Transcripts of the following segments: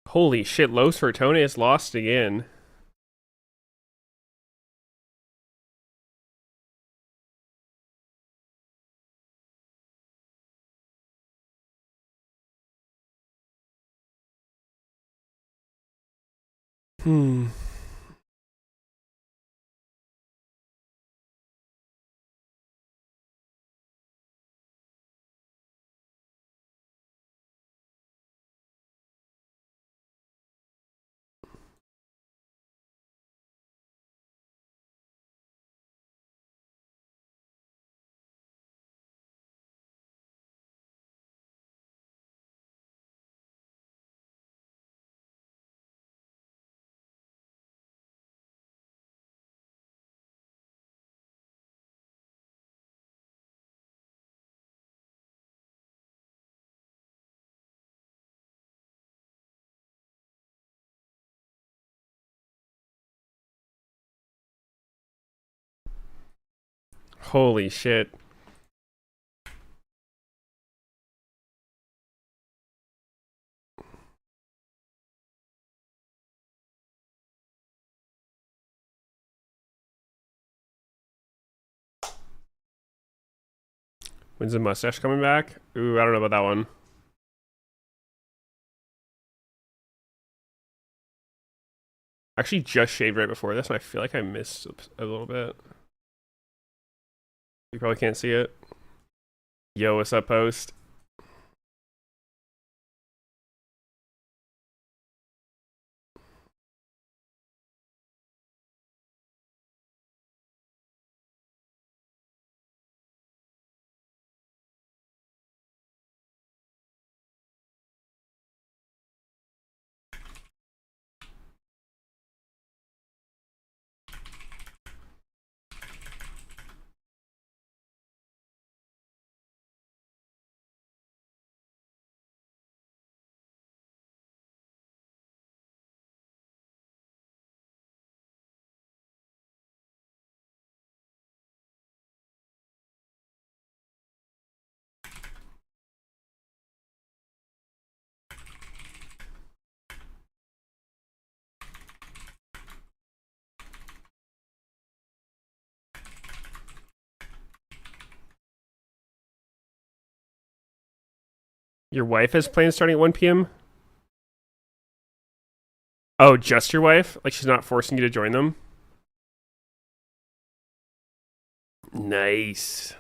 Holy shit, Los Fortones lost again. Hmm. Holy shit. When's the mustache coming back? Ooh, I don't know about that one. Actually, just shaved right before this, and I feel like I missed a little bit. You probably can't see it. Yo, what's up, post? Your wife has plans starting at 1 p.m.? Oh, just your wife? Like she's not forcing you to join them? Nice.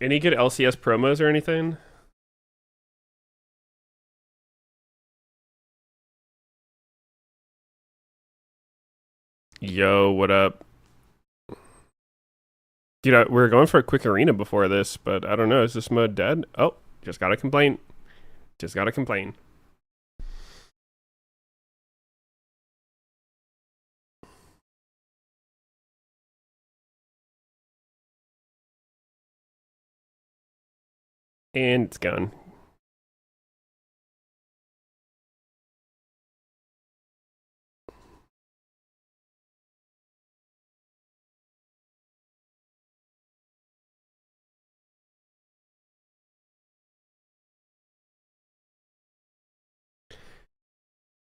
Any good LCS promos or anything? Yo, what up? Dude, we were going for a quick arena before this, but I don't know. Is this mode dead? Oh, just got a complaint. Just got a complaint. And it's gone.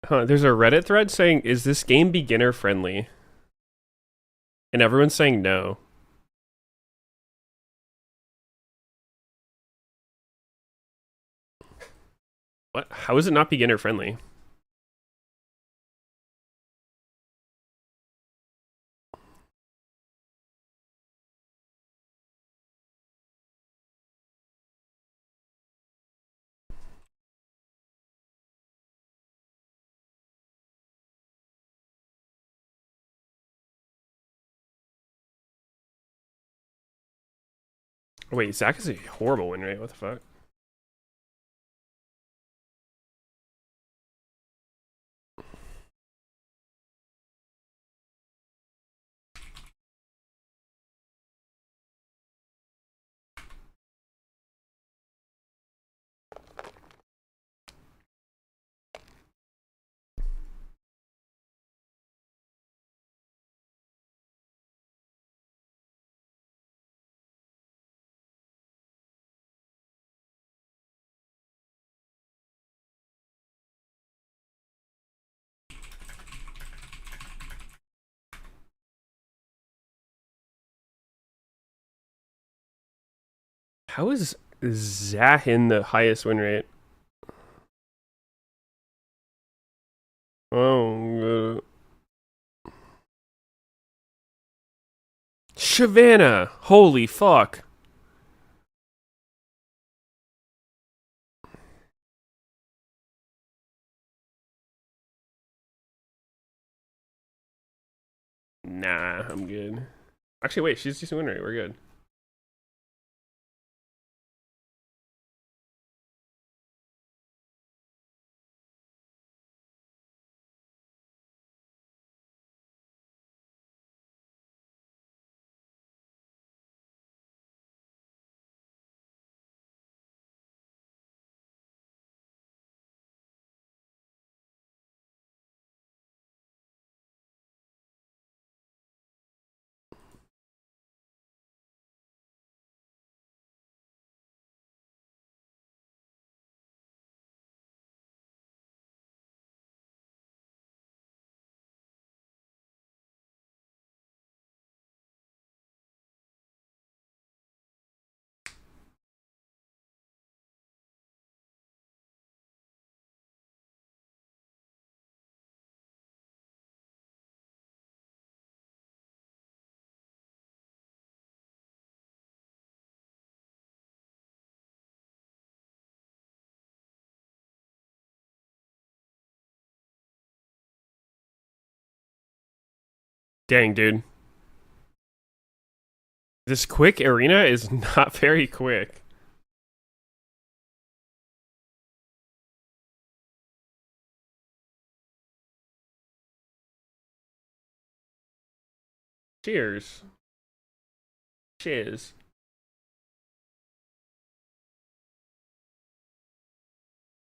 Huh, there's a Reddit thread saying, is this game beginner friendly? And everyone's saying no. What? How is it not beginner friendly? Wait, Zach is a horrible win rate. What the fuck? How is Zahin the highest win rate? Oh, Shavannah! Holy fuck! Nah, I'm good. Actually, wait, she's decent win rate. We're good. Dang, dude. This quick arena is not very quick. Cheers. Cheers.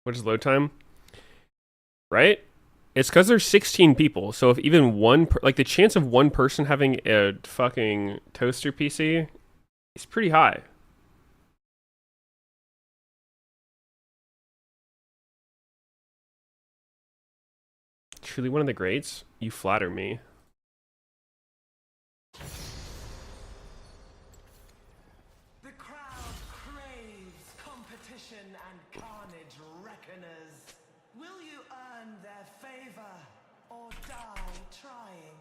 What is load time? Right? It's because there's 16 people. So if even one, like the chance of one person having a fucking toaster PC is pretty high. Truly one of the greats? You flatter me. The crowd craves competition and carnage reckoners. Will you earn their favor or die trying?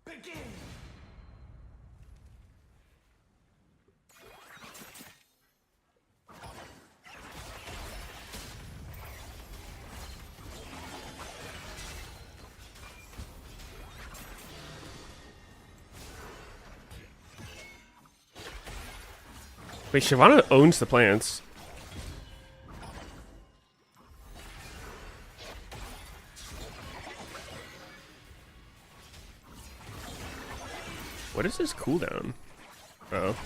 Begin! Wait, Shyvana owns the plants. What is this cooldown? Oh.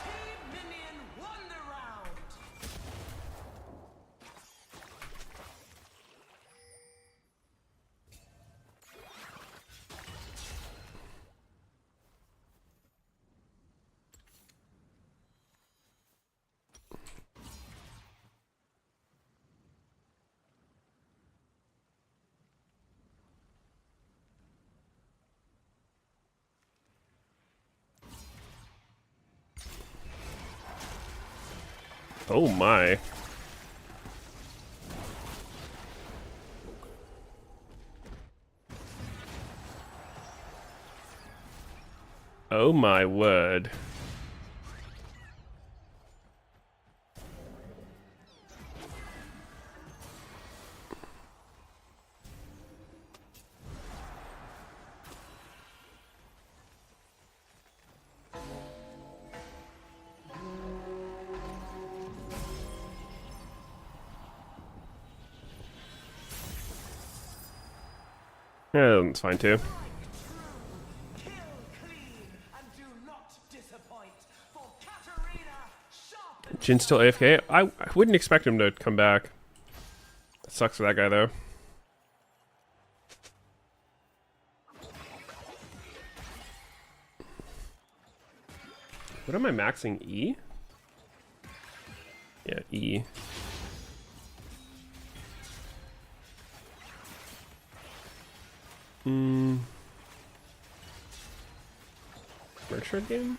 Team Minion won the round. Oh my. Oh my word. Yeah, that's fine too. Kill clean and do not disappoint. For Katarina, sharp. Jin's still AFK? I wouldn't expect him to come back. It sucks for that guy though. What am I maxing? E? Yeah, E. Merchant game?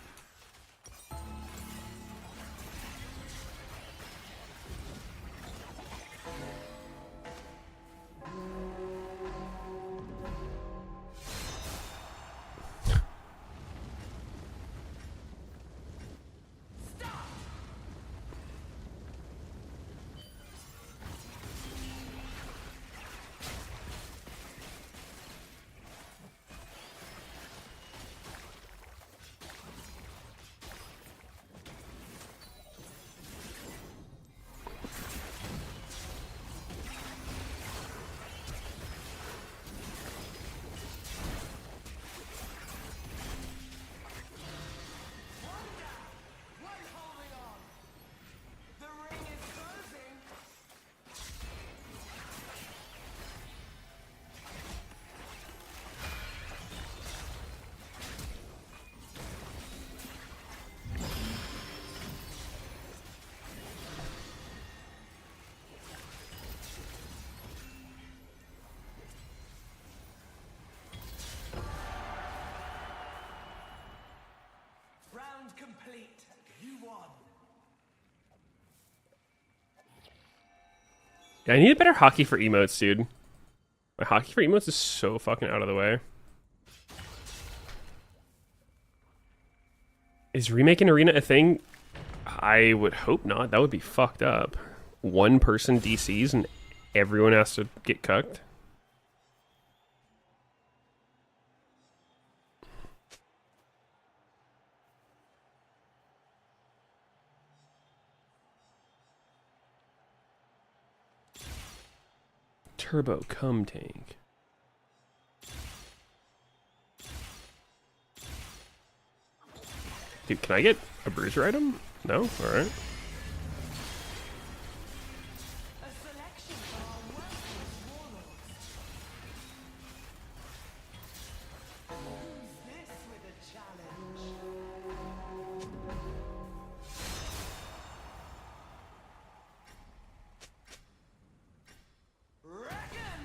One holding on. The ring is closing. Round complete. You won. Yeah, I need a better hockey for emotes, dude. My hockey for emotes is so fucking out of the way. Is remaking arena a thing? I would hope not. That would be fucked up. One person DCs and everyone has to get cucked. Turbo cum tank. Dude, can I get a bruiser item? No? Alright. A selection for our worthless warlords. Who's this with a challenge? Reckon!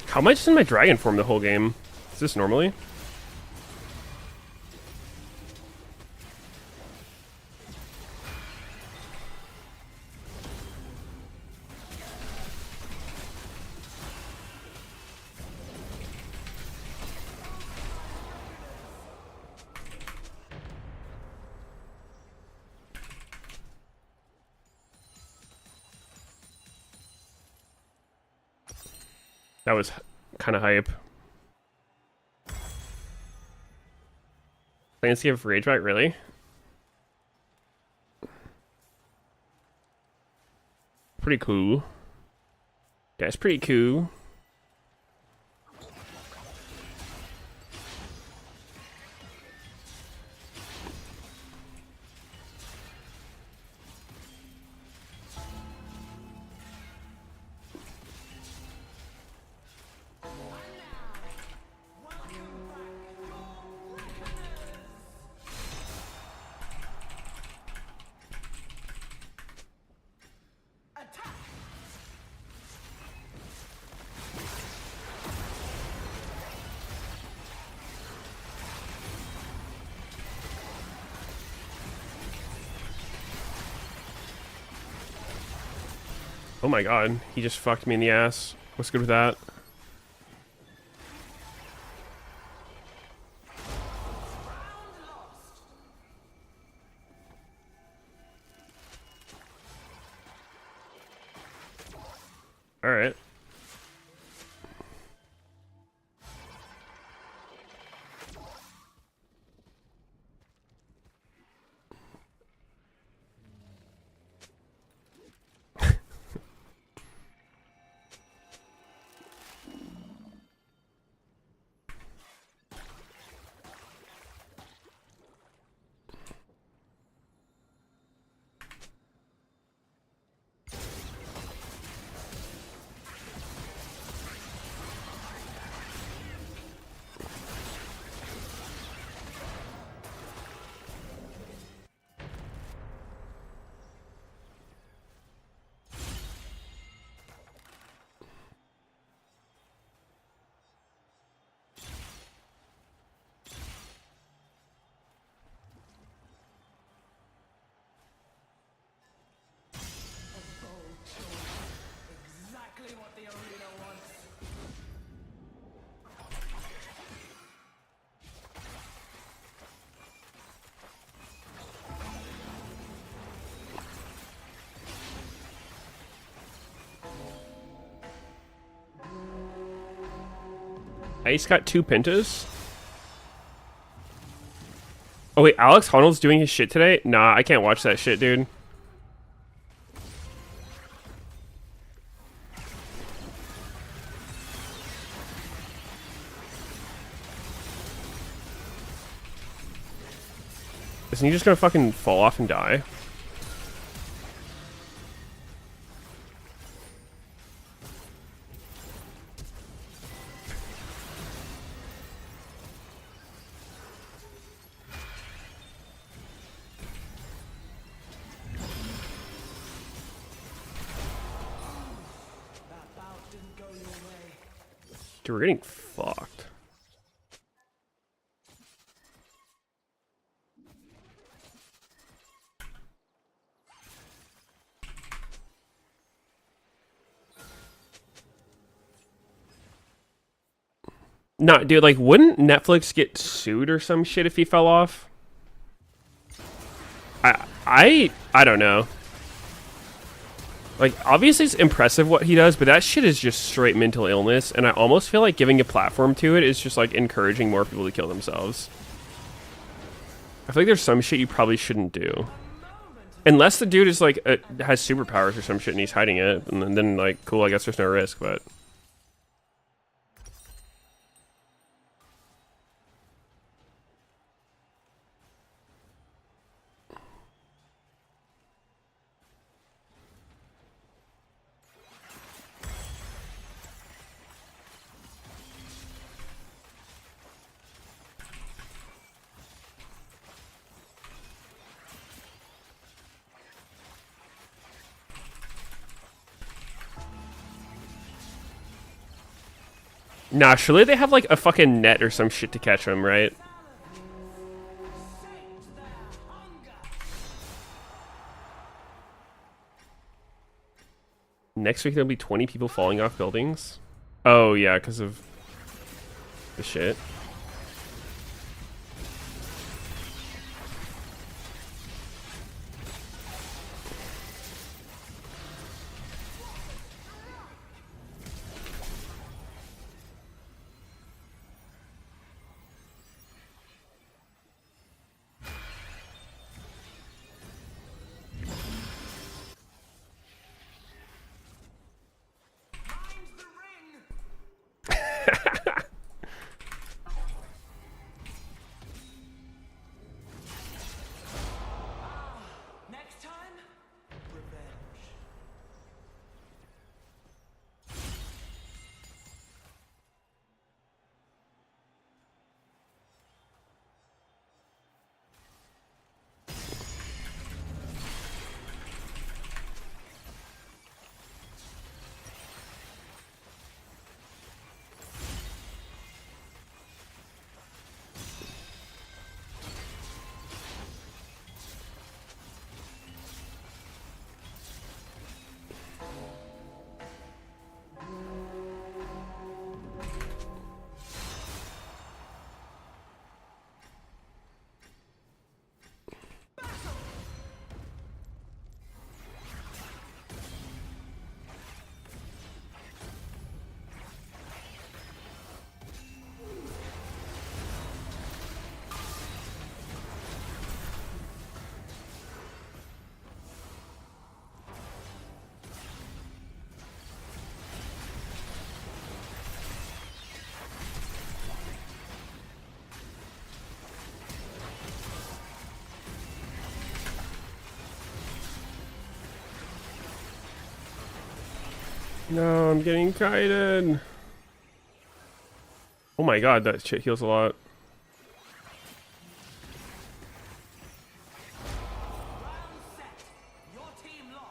How am I just in my dragon form the whole game? Is this normally? That was kind of hype. Landscape of Rage Back, really? Pretty cool. That's pretty cool. Oh my god, he just fucked me in the ass. What's good with that? Alright. Exactly what the arena wants. Ice got 2 pentas? Oh wait, Alex Honnold's doing his shit today? Nah, I can't watch that shit, dude. Isn't he just gonna fucking fall off and die? That bout didn't go your way. Dude, we're getting fucked. Nah, dude, like, wouldn't Netflix get sued or some shit if he fell off? I don't know. Like, obviously it's impressive what he does, but that shit is just straight mental illness, and I almost feel like giving a platform to it is just, like, encouraging more people to kill themselves. I feel like there's some shit you probably shouldn't do. Unless the dude is, like, has superpowers or some shit and he's hiding it, and then like, cool, I guess there's no risk, but... Nah, surely they have like a fucking net or some shit to catch them, right? Sate their hunger. Next week there'll be 20 people falling off buildings. Oh yeah, because of the shit. Mind the ring. Next time, revenge. No, I'm getting kited. Oh my god, that shit heals a lot. Round set. Your team lost.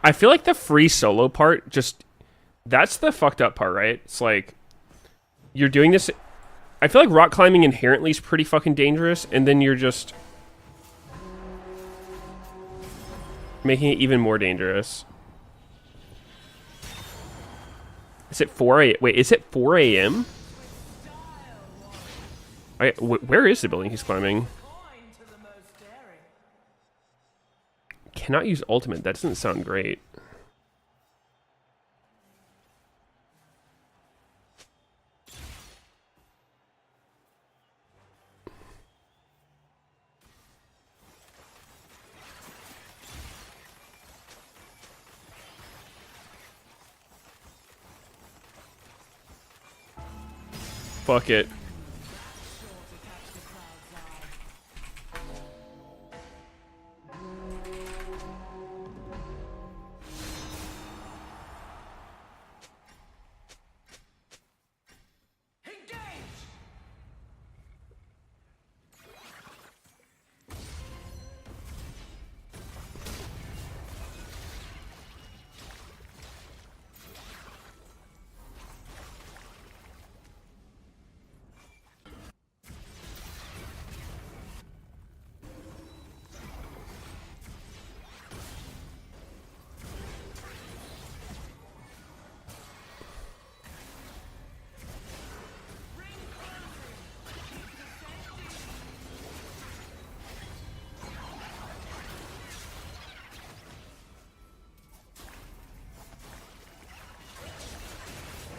I feel like the free solo part just that's the fucked up part, right? It's like you're doing this. I feel like rock climbing inherently is pretty fucking dangerous, and then you're just making it even more dangerous. Is it 4 a.m.? Wait, is it 4 a.m.? Where is the building he's climbing? Coin to the most daring. Cannot use ultimate. That doesn't sound great. Fuck it. Engage.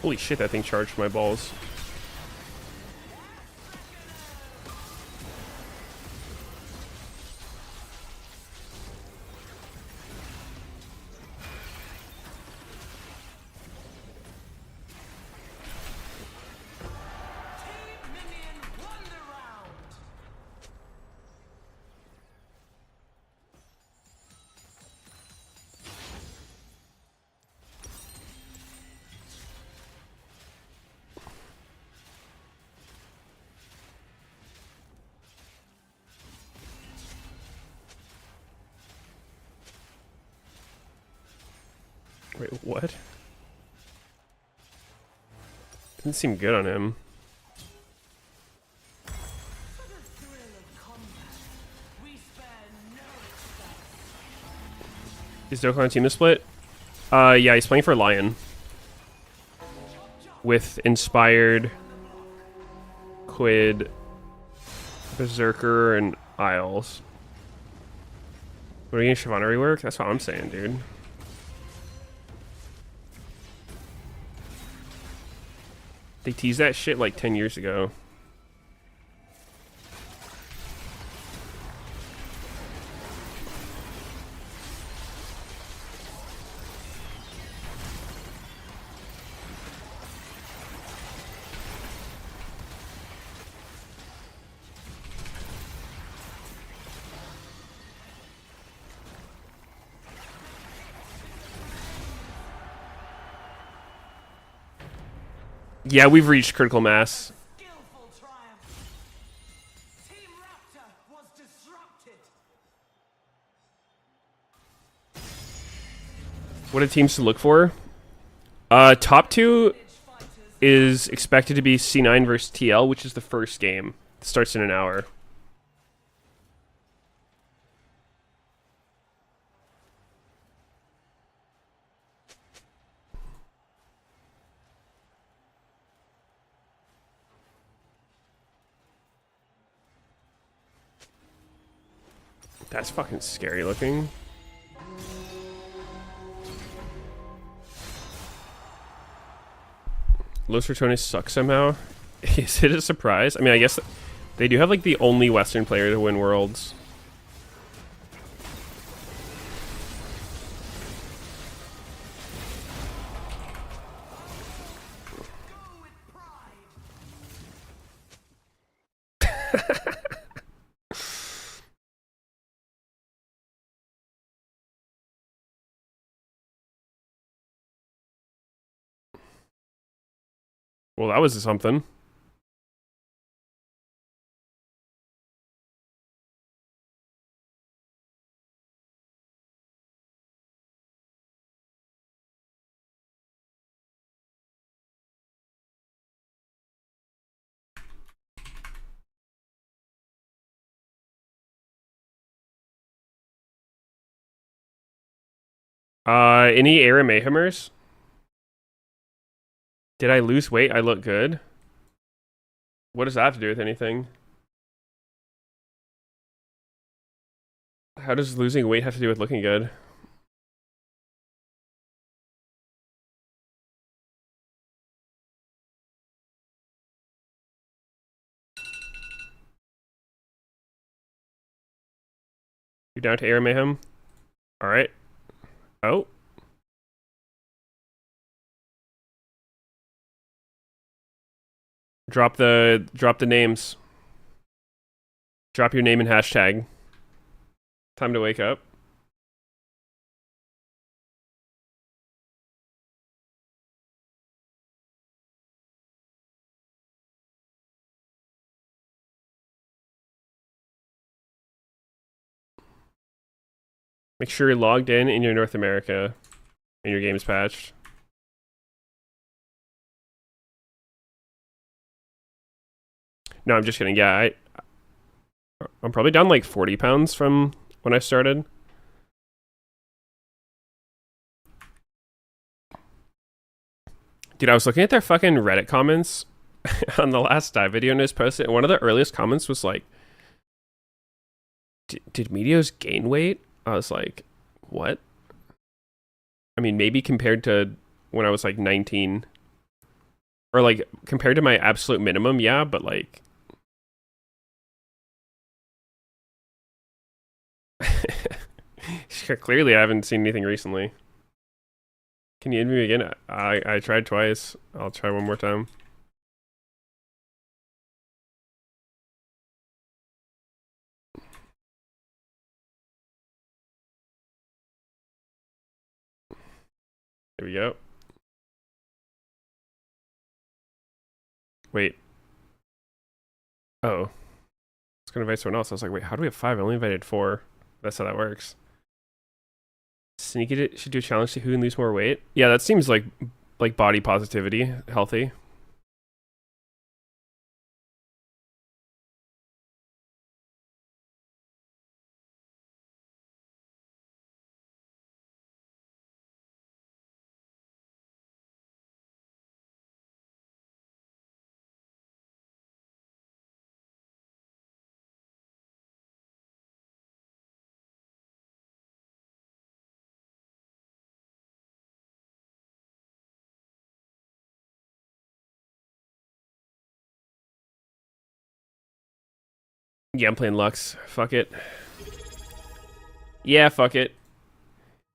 Holy shit, that thing charged my balls. Team Minion won the round. Wait, what? Didn't seem good on him. Is Dokkan on team to split? Yeah, he's playing for Lion. With Inspired, Quid, Berserker, and Isles. What are you gonna Shyvana rework? That's what I'm saying, dude. They teased that shit like 10 years ago. Yeah, we've reached critical mass. Skillful triumph. Team Raptor was disrupted. What are teams to look for? Top two is expected to be C9 versus TL, which is the first game. It starts in an hour. That's fucking scary looking. Los Ratones suck somehow. Is it a surprise? I mean, I guess they do have like the only Western player to win Worlds. Go with pride. Well, that was something. Any Era Mayhemers? Did I lose weight? I look good. What does that have to do with anything? How does losing weight have to do with looking good? You're down to Air Mayhem? Alright. Oh. Drop the names. Drop your name and hashtag. Time to wake up. Make sure you're logged in your North America and your game's patched. No, I'm just kidding. Yeah, I'm probably down like 40 pounds from when I started. Dude, I was looking at their fucking Reddit comments on the last dive video Niz posted, and one of the earliest comments was like, did Meteos gain weight? I was like, what? I mean, maybe compared to when I was like 19. Or like, compared to my absolute minimum, yeah, but like... Clearly, I haven't seen anything recently. Can you interview me again? I tried twice. I'll try one more time. There we go. Wait. Oh. I was gonna invite someone else. I was like, wait, how do we have 5? I only invited 4. That's how that works. Sneaky should do a challenge to who can lose more weight. Yeah, that seems like body positivity, healthy. Yeah, I'm playing Lux. Fuck it. Yeah, fuck it.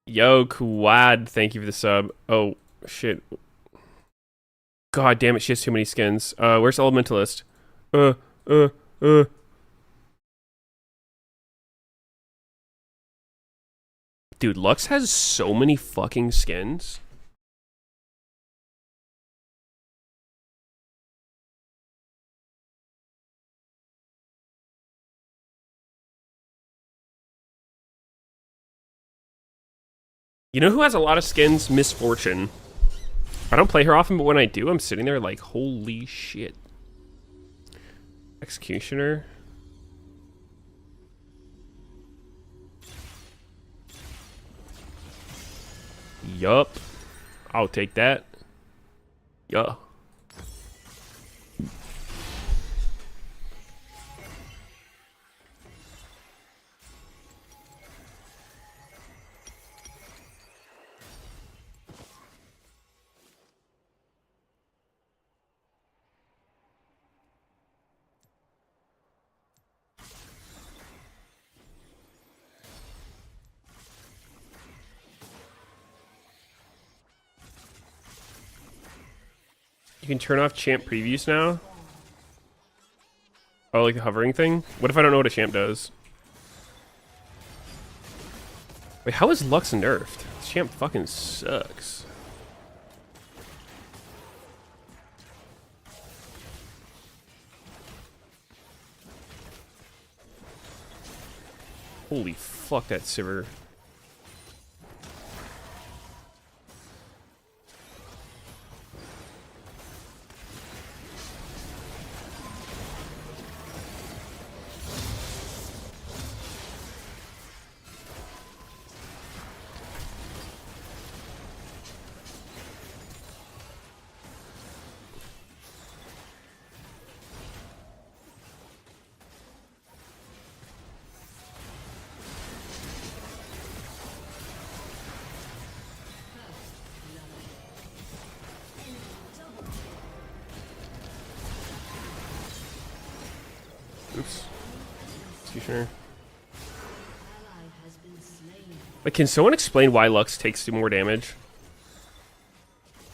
Yo, Quad, thank you for the sub. Oh, shit. God damn it, she has too many skins. Where's Elementalist? Uh, uh, uh. Dude, Lux has so many fucking skins. You know who has a lot of skins? Misfortune. I don't play her often, but when I do, I'm sitting there like, holy shit. Executioner. Yup. I'll take that. Yeah. You can turn off champ previews now? Oh, like the hovering thing? What if I don't know what a champ does? Wait, how is Lux nerfed? This champ fucking sucks. Holy fuck, that Sivir. Oops. Executioner. Like, can someone explain why Lux takes more damage?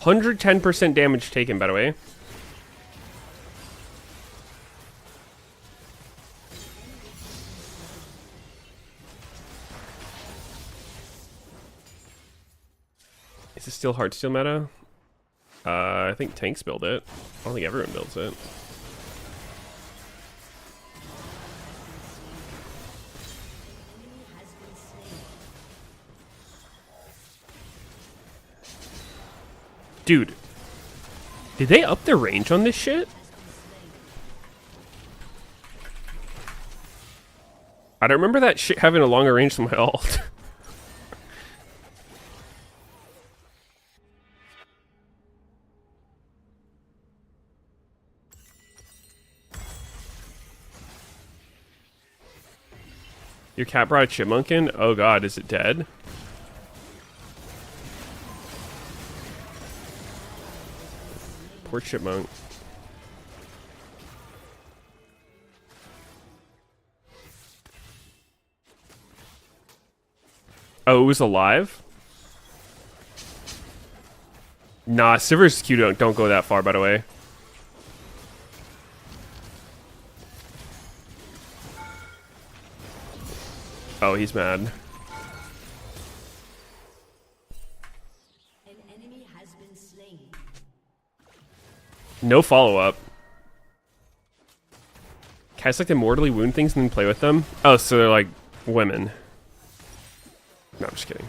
110% damage taken, by the way. Is it still Heartsteel meta? I think tanks build it. I don't think everyone builds it. Dude, did they up their range on this shit? I don't remember that shit having a longer range than my ult. Your cat brought a chipmunk in? Oh god, is it dead? Poor chipmunk. Oh, it was alive? Nah, Sivir's Q don't go that far, by the way. Oh, he's mad. An enemy has been slain. No follow-up. Cats like to mortally wound things and then play with them? Oh, so they're like women. No, I'm just kidding.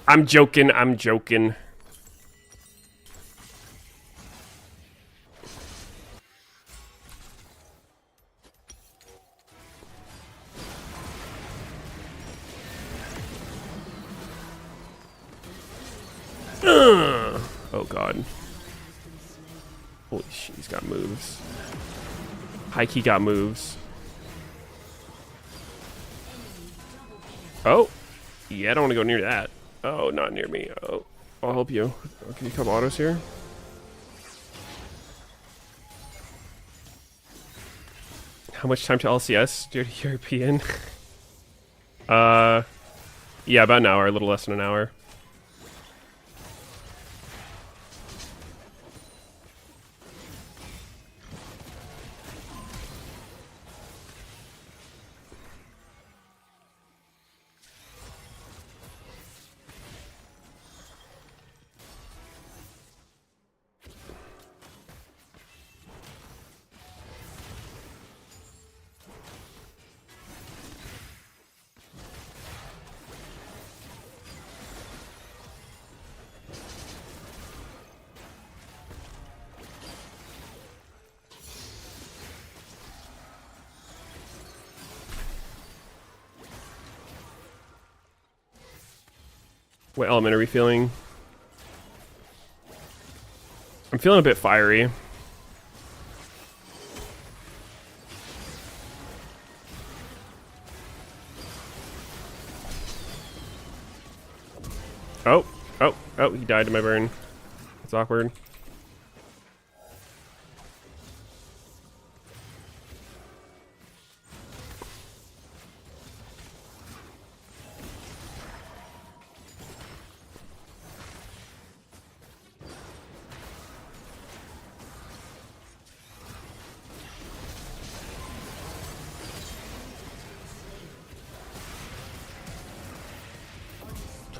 I'm joking. I'm joking. Oh god. Holy shit, he's got moves. Hikey got moves. Oh. Yeah, I don't want to go near that. Oh, not near me. Oh, I'll help you. Oh, can you come autos here? How much time to LCS? Dude, European. Yeah, about an hour, a little less than an hour. What element are we feeling? I'm feeling a bit fiery. Oh, oh, oh, he died to my burn. It's awkward.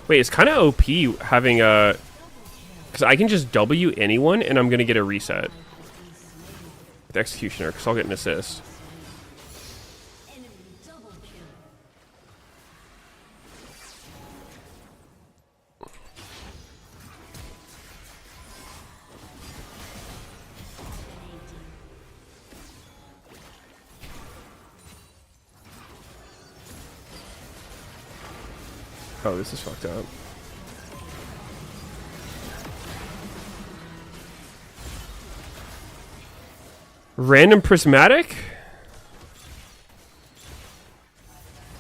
Wait, it's kind of OP having a... Because I can just W anyone and I'm going to get a reset. With Executioner, because I'll get an assist. Oh, this is fucked up. Random prismatic?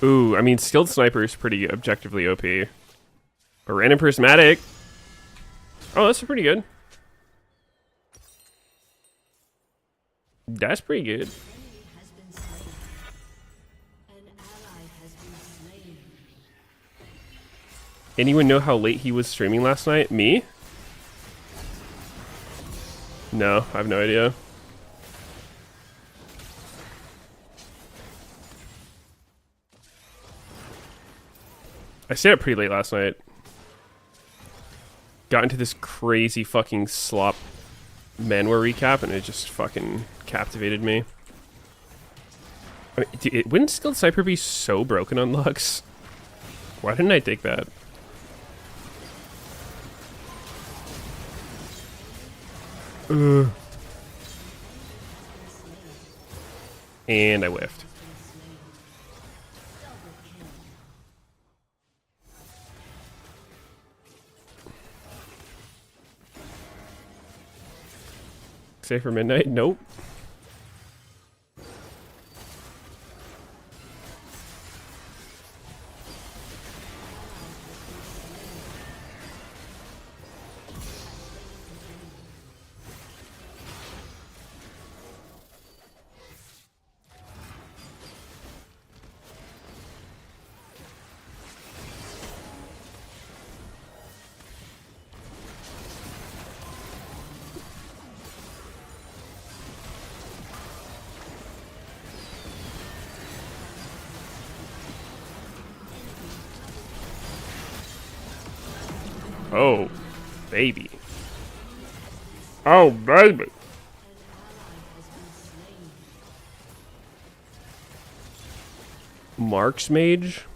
Ooh, I mean, skilled sniper is pretty objectively OP. A random prismatic. Oh, that's pretty good. That's pretty good. Anyone know how late he was streaming last night? Me? No, I have no idea. I stayed up pretty late last night. Got into this crazy fucking slop Manwar recap and it just fucking captivated me. I mean, dude, wouldn't skilled sniper be so broken on Lux? Why didn't I take that? And I whiffed. Save for midnight? Nope. Oh, baby. Oh, baby. Marks Mage?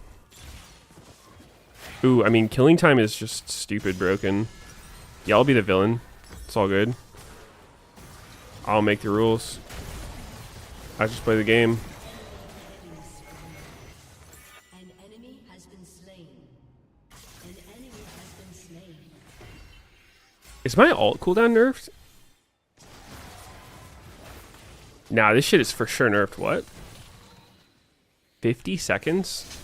Ooh, I mean, killing time is just stupid broken. Yeah, I'll be the villain. It's all good. I'll make the rules. I just play the game. An enemy has been slain. An enemy has been slain. Is my ult cooldown nerfed? Nah, this shit is for sure nerfed. What? 50 seconds?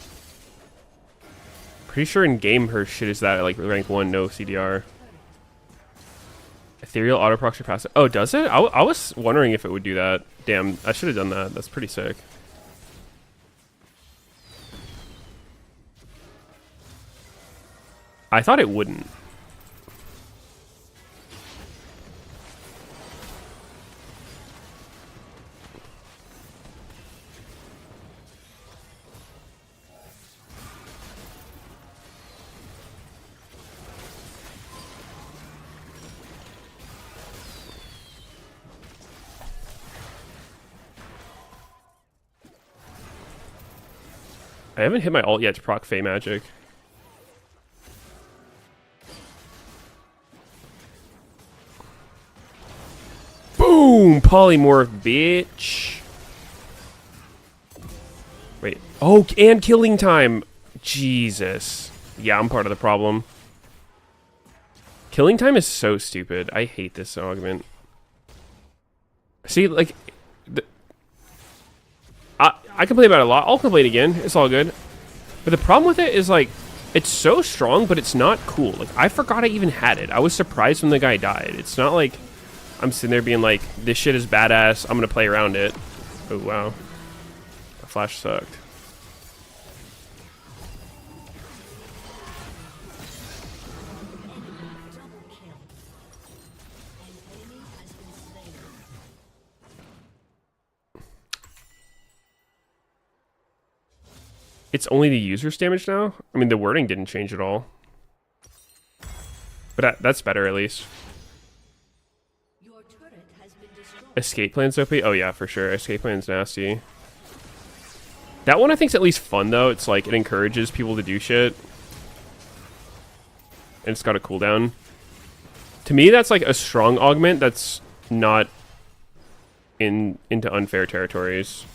Pretty sure in game her shit is that like rank 1, no CDR. Ethereal auto proxy passive. Oh, does it? I was wondering if it would do that. Damn, I should have done that. That's pretty sick. I thought it wouldn't. I haven't hit my ult yet to proc Fey Magic. Boom! Polymorph, bitch. Wait. Oh, and killing time. Jesus. Yeah, I'm part of the problem. Killing time is so stupid. I hate this augment. See, like... I complain about it a lot. I'll complain again. It's all good. But the problem with it is, like, it's so strong, but it's not cool. Like, I forgot I even had it. I was surprised when the guy died. It's not like I'm sitting there being like, this shit is badass. I'm going to play around it. Oh, wow. The flash sucked. It's only the user's damage now? I mean, the wording didn't change at all. But that's better, at least. Your turret has been destroyed. Escape plan's OP? Oh, yeah, for sure. Escape plan's nasty. That one I think's at least fun, though. It's like, it encourages people to do shit. And it's got a cooldown. To me, that's like a strong augment that's not into unfair territories.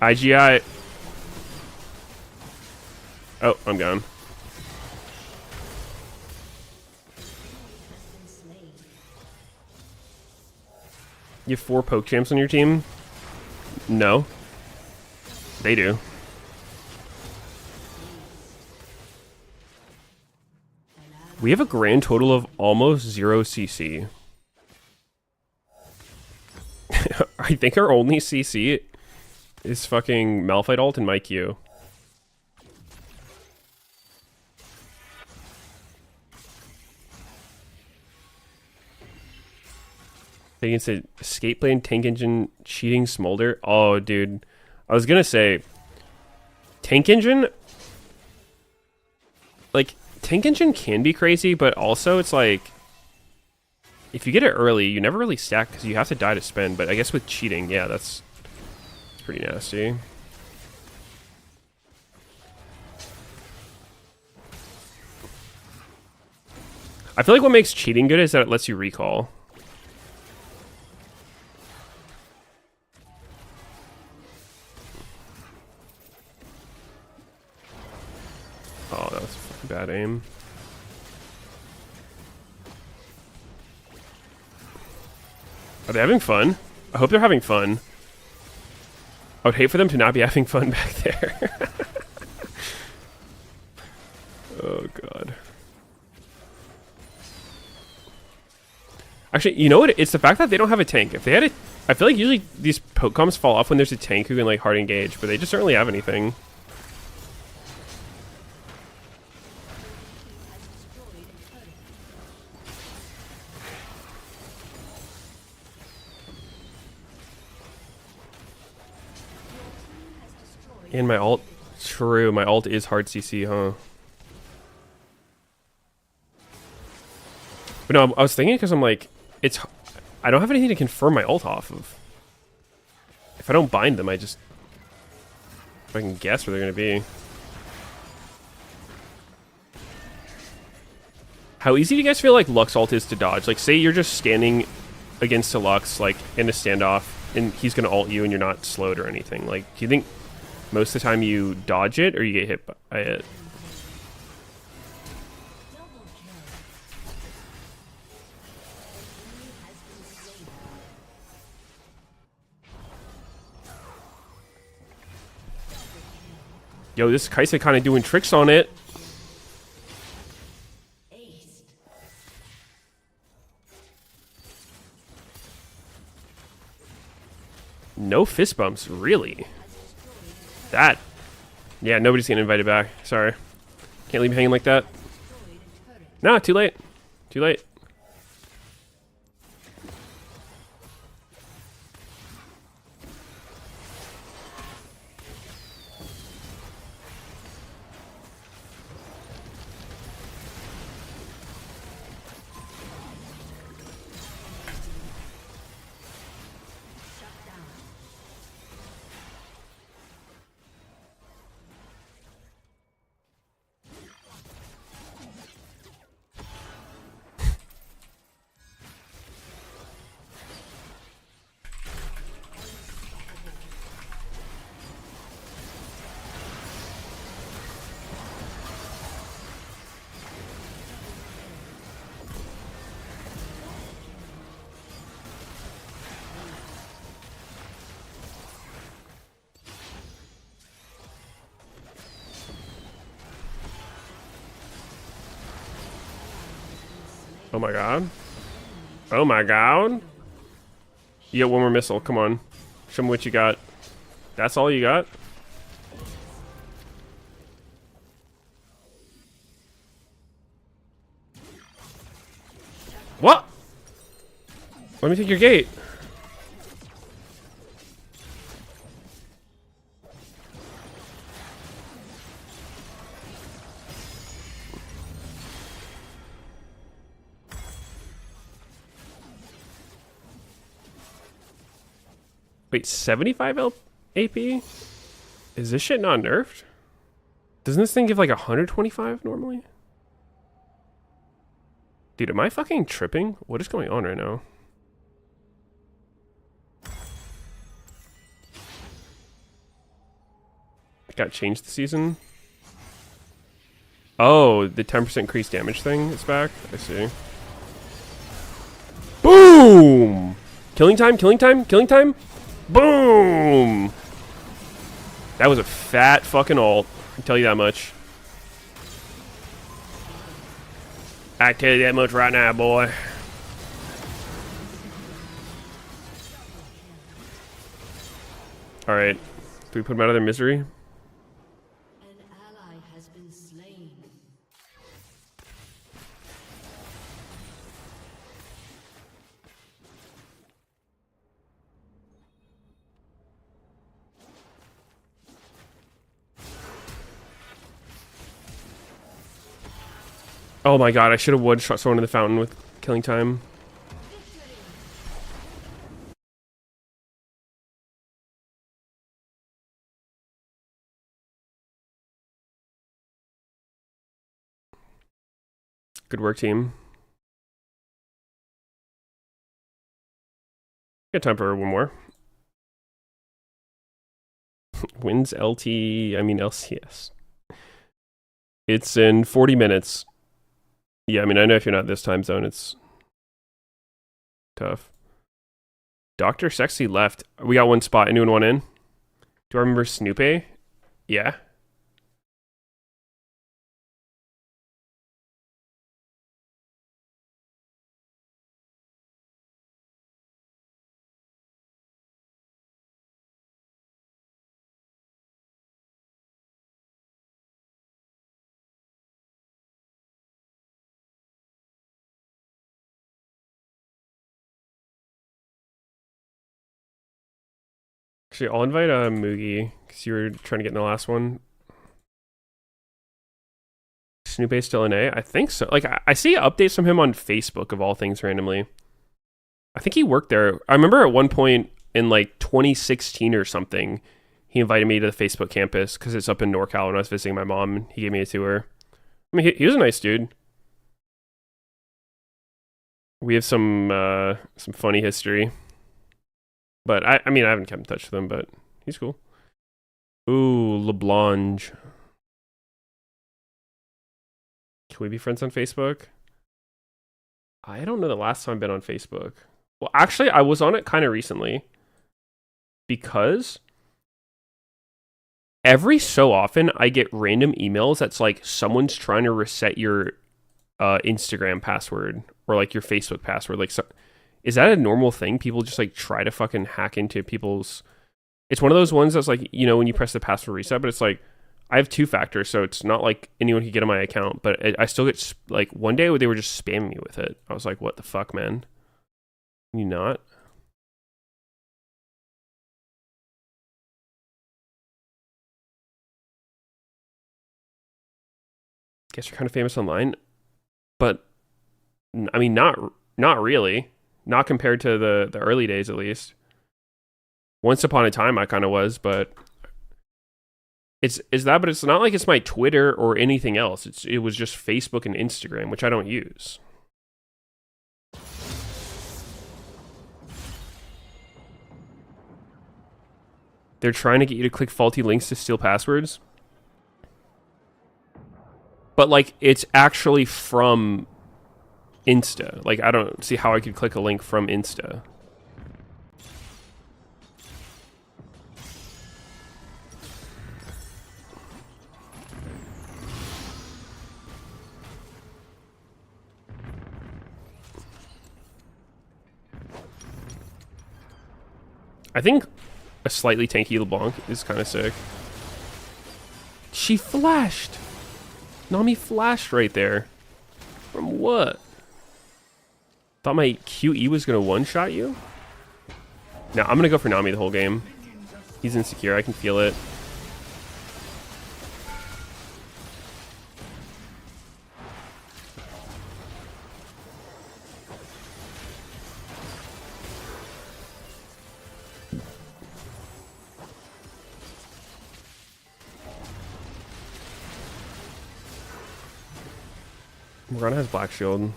IGI. Oh, I'm gone. You have 4 poke champs on your team? No. They do. We have a grand total of almost 0 CC. I think our only CC is fucking Malphite ult and my Q. They can say escape plane, tank engine, cheating, smolder. Oh, dude. I was gonna say tank engine. Like, tank engine can be crazy, but also it's like if you get it early, you never really stack because you have to die to spend. But I guess with cheating, yeah, that's pretty nasty. I feel like what makes cheating good is that it lets you recall. Oh, that was fucking bad aim. Are they having fun? I hope they're having fun. I would hate for them to not be having fun back there. Oh, God. Actually, you know what? It's the fact that they don't have a tank. If they had a... I feel like usually these poke comps fall off when there's a tank who can, like, hard engage, but they just don't really have anything. And my ult... True, my ult is hard CC, huh? But no, I was thinking because I'm like, I don't have anything to confirm my ult off of. If I don't bind them, if I can guess where they're going to be. How easy do you guys feel like Lux ult is to dodge? Like, say you're just standing against a Lux, like, in a standoff, and he's going to ult you and you're not slowed or anything. Like, do you think most of the time you dodge it or you get hit by it? Yo, this Kaisa kind of doing tricks on it. No fist bumps, really? That. Yeah, nobody's getting invited back. Sorry. Can't leave me hanging like that. No, too late. Too late. Oh my god. Oh my god. You got one more missile. Come on. Show me what you got. That's all you got? What? Let me take your gate. Wait, 75 AP? Is this shit not nerfed? Doesn't this thing give like 125 normally? Dude, am I fucking tripping? What is going on right now? It got changed this season. Oh, the 10% increased damage thing is back. I see. Boom! Killing time, killing time, killing time. Boom! That was a fat fucking ult. I can tell you that much. I can tell you that much right now, boy. Alright. Do we put him out of their misery? An ally has been slain. Oh my god, I should have wood shot someone in the fountain with killing time. Good work, team. Got time for one more. Wins LCS. It's in 40 minutes. Yeah, I mean, I know if you're not this time zone, it's tough. Dr. Sexy left. We got one spot. Anyone want in? Do I remember Snoopy? Yeah. Actually, I'll invite Moogie because you were trying to get in the last one. Snoopy's still in A? I think so. Like, I see updates from him on Facebook of all things randomly. I think he worked there. I remember at one point in like 2016 or something, he invited me to the Facebook campus because it's up in NorCal when I was visiting my mom. And he gave me a tour. I mean, he was a nice dude. We have some funny history. But I mean, I haven't kept in touch with him, but he's cool. Ooh, LeBlanc. Can we be friends on Facebook? I don't know the last time I've been on Facebook. Well, actually, I was on it kind of recently. Because every so often I get random emails that's like someone's trying to reset your Instagram password or like your Facebook password. Like, so, is that a normal thing? People just like try to fucking hack into people's... It's one of those ones that's like, you know, when you press the password reset, but it's like, I have 2 factors, so it's not like anyone can get on my account, but I still get, like, one day they were just spamming me with it. I was like, what the fuck, man? Can you not? Guess you're kind of famous online, but I mean, not really. Not compared to the early days, at least. Once upon a time, I kind of was, but but it's not like it's my Twitter or anything else. It was just Facebook and Instagram, which I don't use. They're trying to get you to click faulty links to steal passwords. But like, it's actually from Insta. Like, I don't see how I could click a link from Insta. I think a slightly tanky LeBlanc is kind of sick. She flashed! Nami flashed right there. From what? Thought my QE was going to one-shot you? No, I'm going to go for Nami the whole game. He's insecure, I can feel it. Morgana has Black Shield.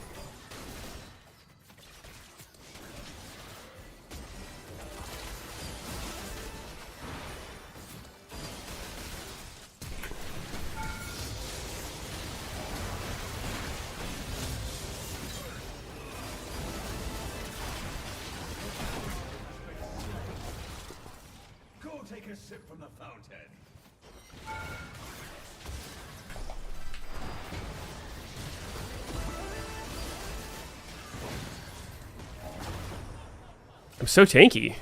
Go take a sip from the fountain. I'm so tanky.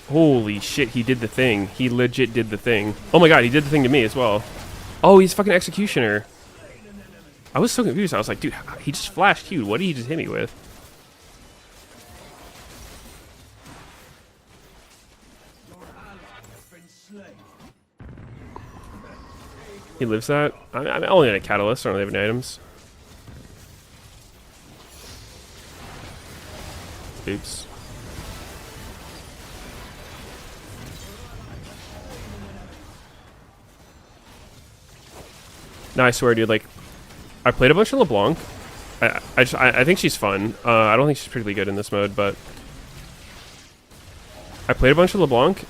Holy shit, he did the thing. He legit did the thing. Oh my god, he did the thing to me as well. Oh, he's fucking Executioner. I was so confused. I was like, dude, he just flashed Q. What did he just hit me with? He lives that? I'm only at a Catalyst. I don't have any items. Oops. No, I swear, dude, like, I played a bunch of LeBlanc. I think she's fun. I don't think she's particularly good in this mode, but I played a bunch of LeBlanc,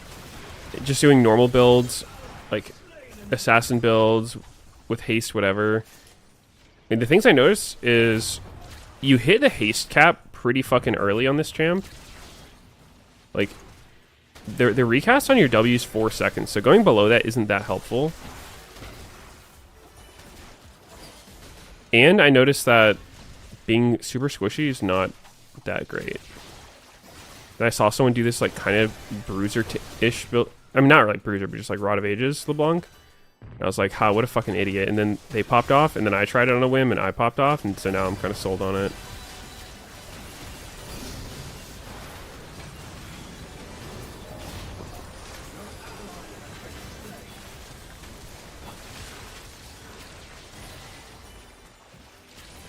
just doing normal builds, like assassin builds with haste, whatever. And the things I noticed is you hit the haste cap pretty fucking early on this champ. Like, the recast on your W is 4 seconds, so going below that isn't that helpful. And I noticed that being super squishy is not that great. And I saw someone do this, like, kind of bruiser-ish build. I mean, not like bruiser, but just like Rod of Ages LeBlanc. And I was like, ha, what a fucking idiot. And then they popped off, and then I tried it on a whim, and I popped off, and so now I'm kind of sold on it.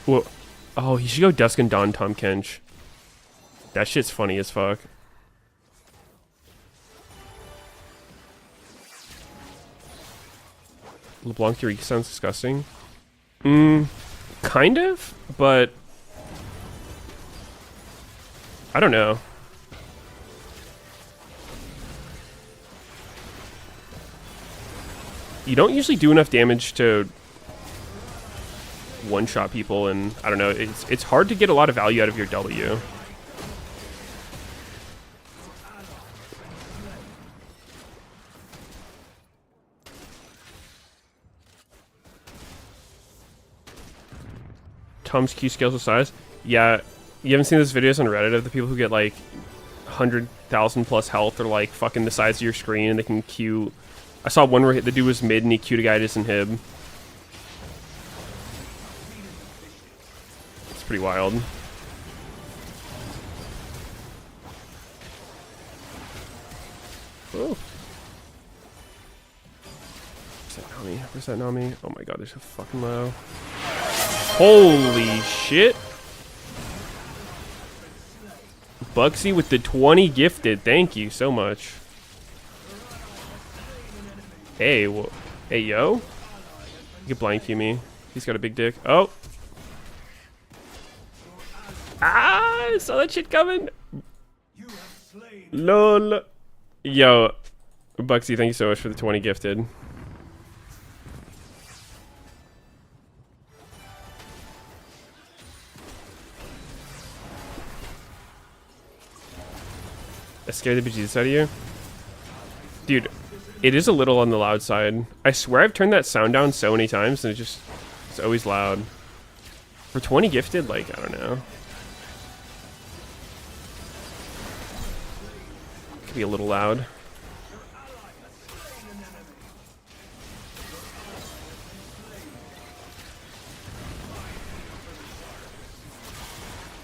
Whoa. Oh, he should go Dusk and Dawn Tom Kench. That shit's funny as fuck. LeBlanc Eureka sounds disgusting. Kind of, but I don't know. You don't usually do enough damage to one-shot people, and I don't know, it's hard to get a lot of value out of your W. Tom's Q scales with size. Yeah, you haven't seen those videos on Reddit of the people who get like 100,000 plus health or like fucking the size of your screen and they can Q. I saw one where the dude was mid and he Q'd a guy just inhib. It's pretty wild. Oh. Where's that Nami? Where's that Nami? Oh my god, they're so fucking low. Holy shit. Bugsy with the 20 gifted. Thank you so much. Hey, hey, yo. You can blind Q me. He's got a big dick. Oh. Ah, I saw that shit coming. Lol. Yo. Bugsy, thank you so much for the 20 gifted. I scared the bejesus out of you? Dude, it is a little on the loud side. I swear I've turned that sound down so many times and it's always loud. For 20 gifted, like, I don't know. Could be a little loud.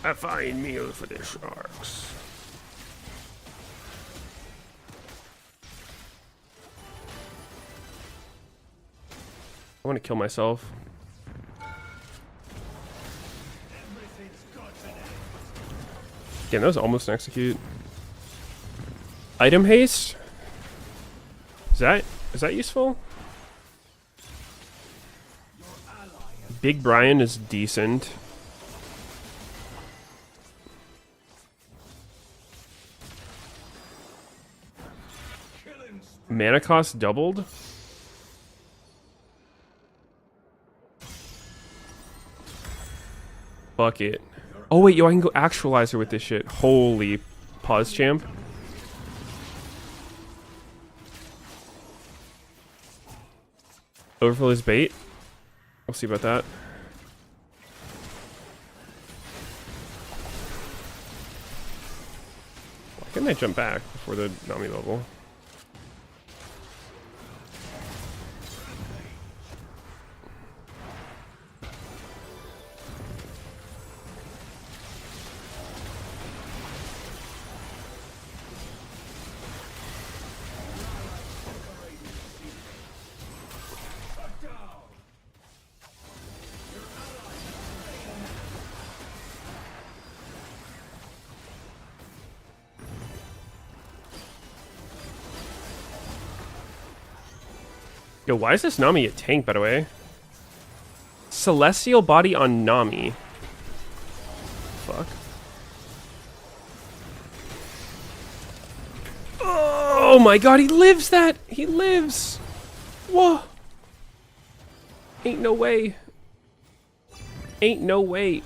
A fine meal for the sharks. I want to kill myself. Damn, that was almost an execute. Item haste? Is that useful? Big Brian is decent. Mana cost doubled? Bucket. Oh wait, yo, I can go actualizer with this shit. Holy pause champ. Overfill is bait. We'll see about that. Why couldn't I jump back before the Nami level? Yo, why is this Nami a tank, by the way? Celestial body on Nami. Fuck. Oh my god, he lives that! He lives! Whoa! Ain't no way. Ain't no way.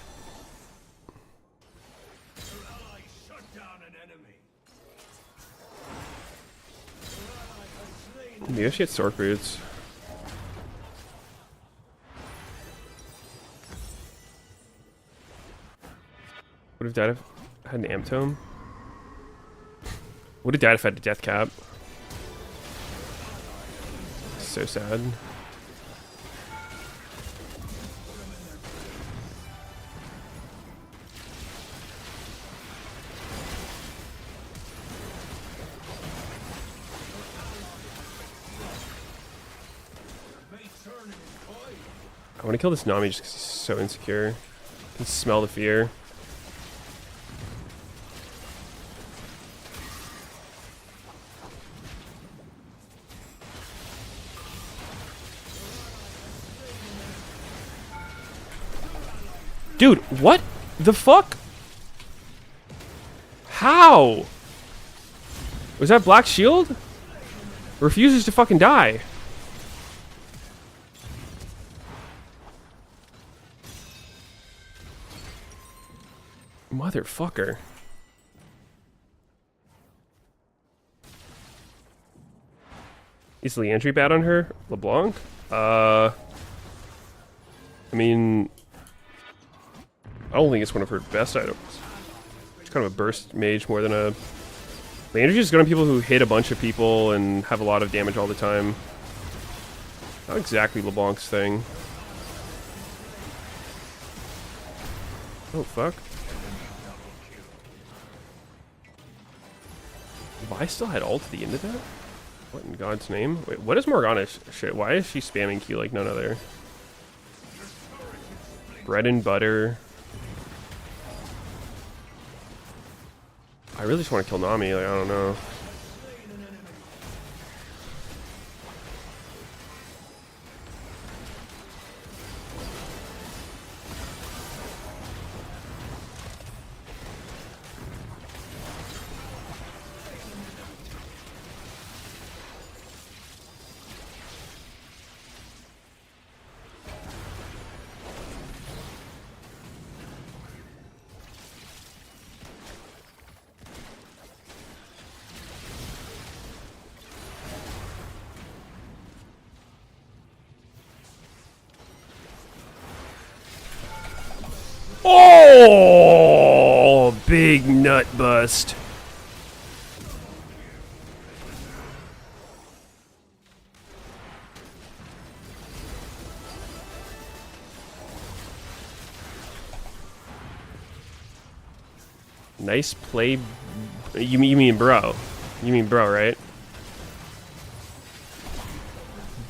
Maybe I should get sword boots. Would have died if I had an amp tome. Would have died if I had a death cap. So sad. I want to kill this Nami just because he's so insecure. Can smell the fear. Dude, what the fuck? How? Was that Black Shield? Refuses to fucking die. Motherfucker. Is the entry bad on her? LeBlanc? I mean, I don't think it's one of her best items. It's kind of a burst mage more than a... The energy is good on people who hit a bunch of people and have a lot of damage all the time. Not exactly LeBlanc's thing. Oh, fuck. If I still had ult at the end of that? What in God's name? Wait, what is Morgana's shit? Why is she spamming Q like none other? Bread and butter. I really just want to kill Nami, like, I don't know. Oh, big nut bust. Nice play. You mean bro? You mean bro, right?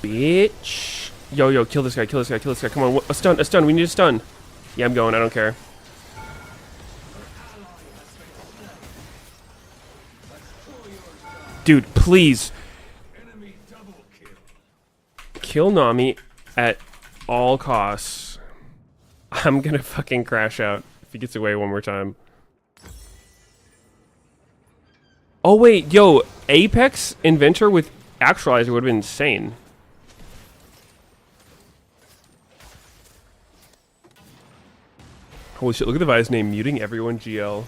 Bitch. Yo, kill this guy, kill this guy, kill this guy. Come on, a stun, we need a stun. Yeah, I'm going, I don't care. Dude, please. Kill Nami at all costs. I'm gonna fucking crash out if he gets away one more time. Oh wait, yo, Apex Inventor with Actualizer would have been insane. Holy shit, look at the Vi's name, muting everyone GL.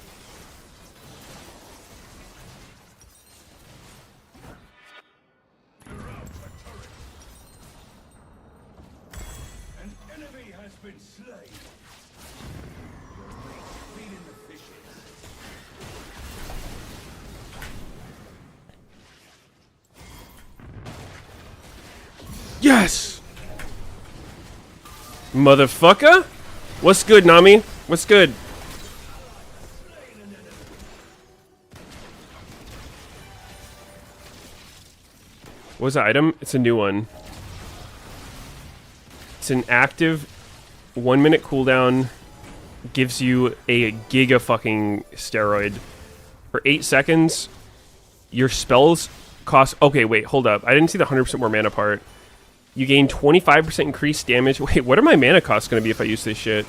An enemy has been slain. Feeding the fishes. Yes! Motherfucker? What's good, Nami? What's good? What was the item? It's a new one. It's an active 1 minute cooldown. Gives you a giga fucking steroid. For 8 seconds, your spells cost... Okay, wait, hold up. I didn't see the 100% more mana part. You gain 25% increased damage. Wait, what are my mana costs going to be if I use this shit?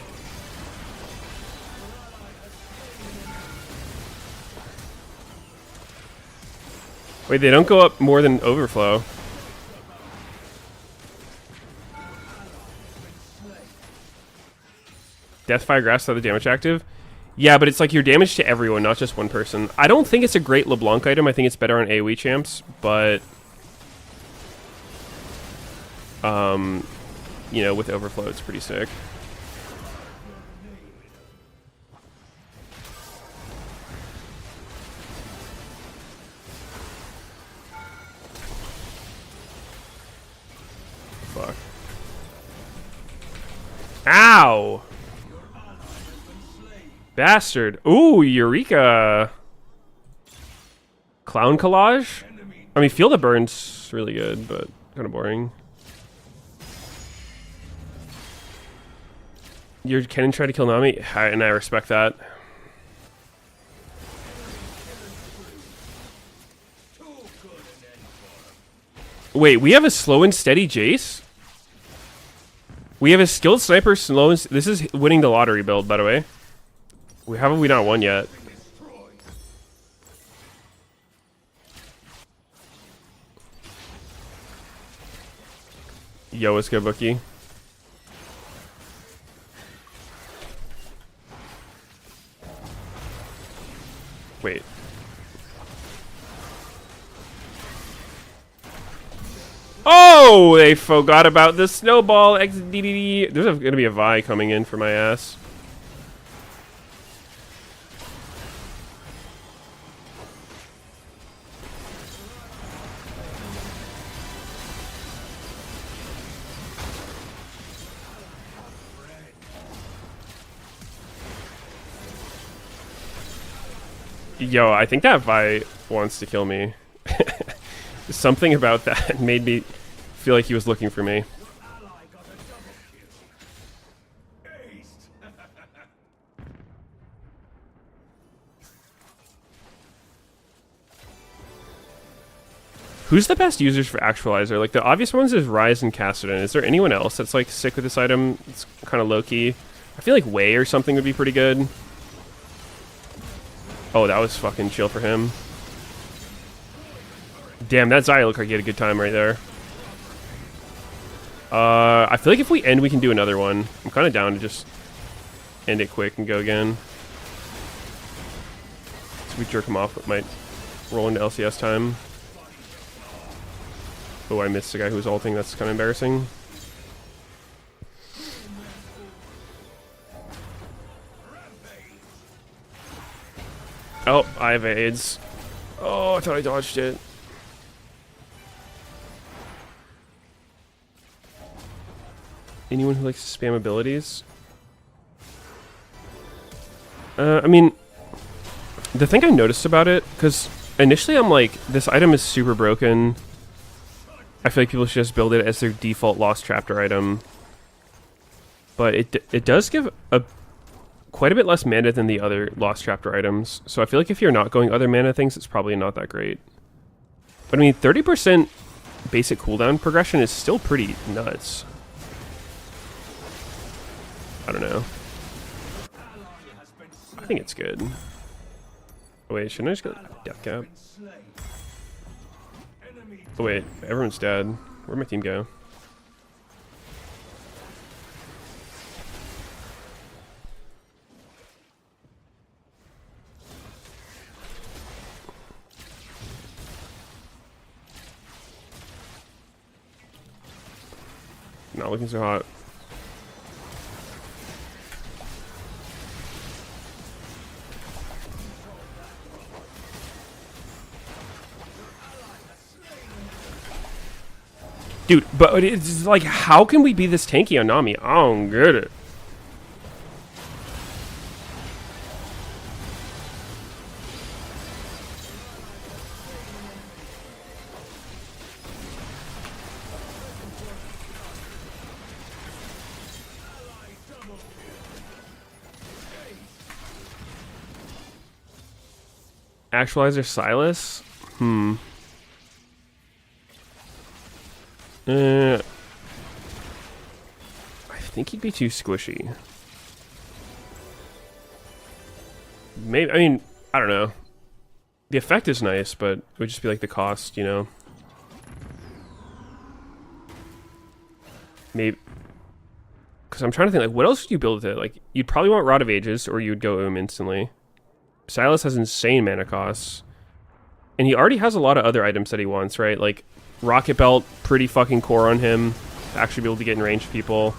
Wait, they don't go up more than overflow. Deathfire Grasp, the damage active? Yeah, but it's like your damage to everyone, not just one person. I don't think it's a great LeBlanc item. I think it's better on AoE champs, but... you know, with overflow, it's pretty sick. Fuck. Ow! Bastard. Ooh, Eureka! Clown collage? I mean, Feel the Burn's really good, but kind of boring. Your Kennen tried to kill Nami, and I respect that. Wait, we have a slow and steady Jace? We have a skilled sniper, slow and... This is winning the lottery build, by the way. Haven't we not won yet? Yo, what's good, Bookie? Wait. Oh, they forgot about the snowball. XDDD. There's gonna be a Vi coming in for my ass. Yo, I think that Vi wants to kill me. Something about that made me feel like he was looking for me. Who's the best users for Actualizer? Like, the obvious ones is Ryze and Cassidy. Is there anyone else that's, like, sick with this item? It's kind of low-key. I feel like Wei or something would be pretty good. Oh, that was fucking chill for him. Damn, that Xayah looked like he had a good time right there. I feel like if we end, we can do another one. I'm kind of down to just end it quick and go again. So we jerk him off. It might roll into LCS time. Oh, I missed the guy who was ulting. That's kind of embarrassing. Oh, I have AIDS. Oh, I thought I dodged it. Anyone who likes to spam abilities? I mean, the thing I noticed about it, because initially I'm like, this item is super broken. I feel like people should just build it as their default Lost Chapter item. But it does give quite a bit less mana than the other Lost Chapter items. So I feel like if you're not going other mana things, it's probably not that great. But I mean, 30% basic cooldown progression is still pretty nuts. I don't know. I think it's good. Oh wait, shouldn't I just go Death Cap? Oh wait, everyone's dead. Where'd my team go? Not looking so hot. Dude, but it's like, how can we be this tanky on Nami? I don't get it. Actualizer Silas? I think he'd be too squishy. Maybe, I mean, I don't know. The effect is nice, but it would just be like the cost, you know? Maybe. Because I'm trying to think, like, what else would you build with it? Like, you'd probably want Rod of Ages, or you'd go instantly. Silas has insane mana costs. And he already has a lot of other items that he wants, right? Like, Rocket Belt, pretty fucking core on him. To actually be able to get in range of people.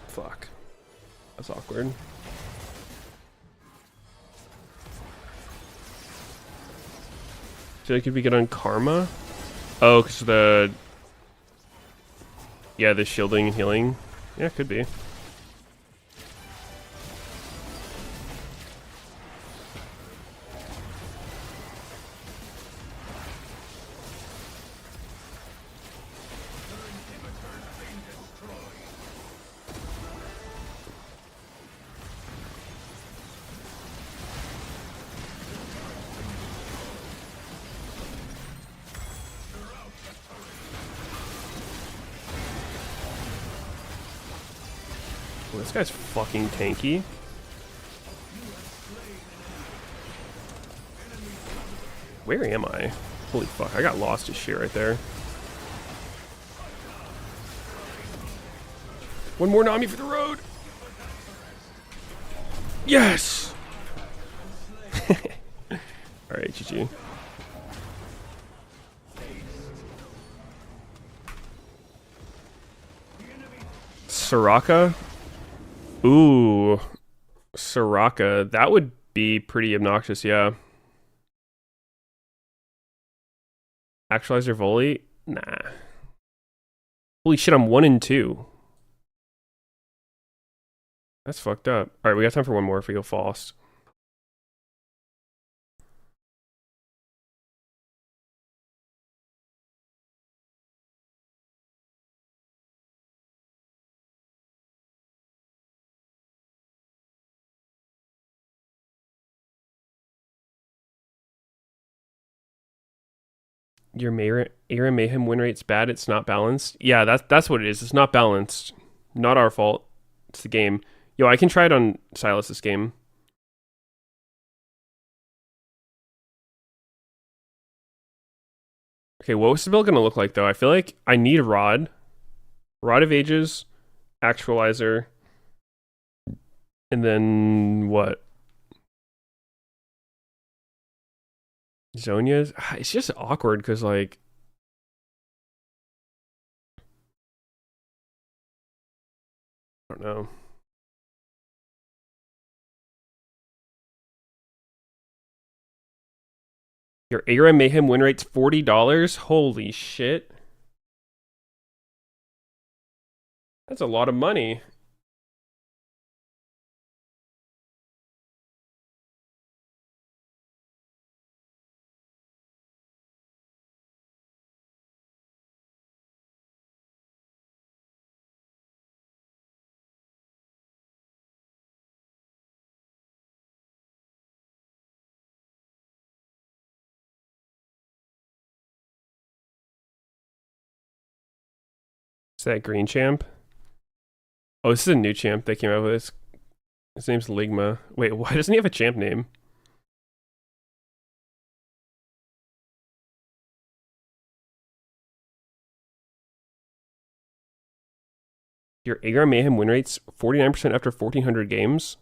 Fuck. That's awkward. Feel like if we get on Karma? Oh, because the... Yeah, the shielding and healing. Yeah, could be. Oh, this guy's fucking tanky. Where am I? Holy fuck, I got lost as shit right there. One more Nami for the road. Yes! Alright, GG. Soraka? Ooh. Soraka. That would be pretty obnoxious, yeah. Actualizer volley? Nah. Holy shit, I'm 1 and 2. That's fucked up. Alright, we got time for one more if we go fast. Your Era Mayhem win rate's bad, it's not balanced. Yeah, that's what it is. It's not balanced. Not our fault. It's the game. Yo, I can try it on Silas this game. Okay, what was the build gonna look like though? I feel like I need a Rod. Rod of Ages, Actualizer, and then what? Zonia's? It's just awkward because like I don't know. Your Era Mayhem win rate's $40? Holy shit. That's a lot of money. Is that green champ? Oh, this is a new champ they came out with. His name's Ligma. Wait, why doesn't he have a champ name? Your Agar Mayhem win rate's 49% after 1,400 games?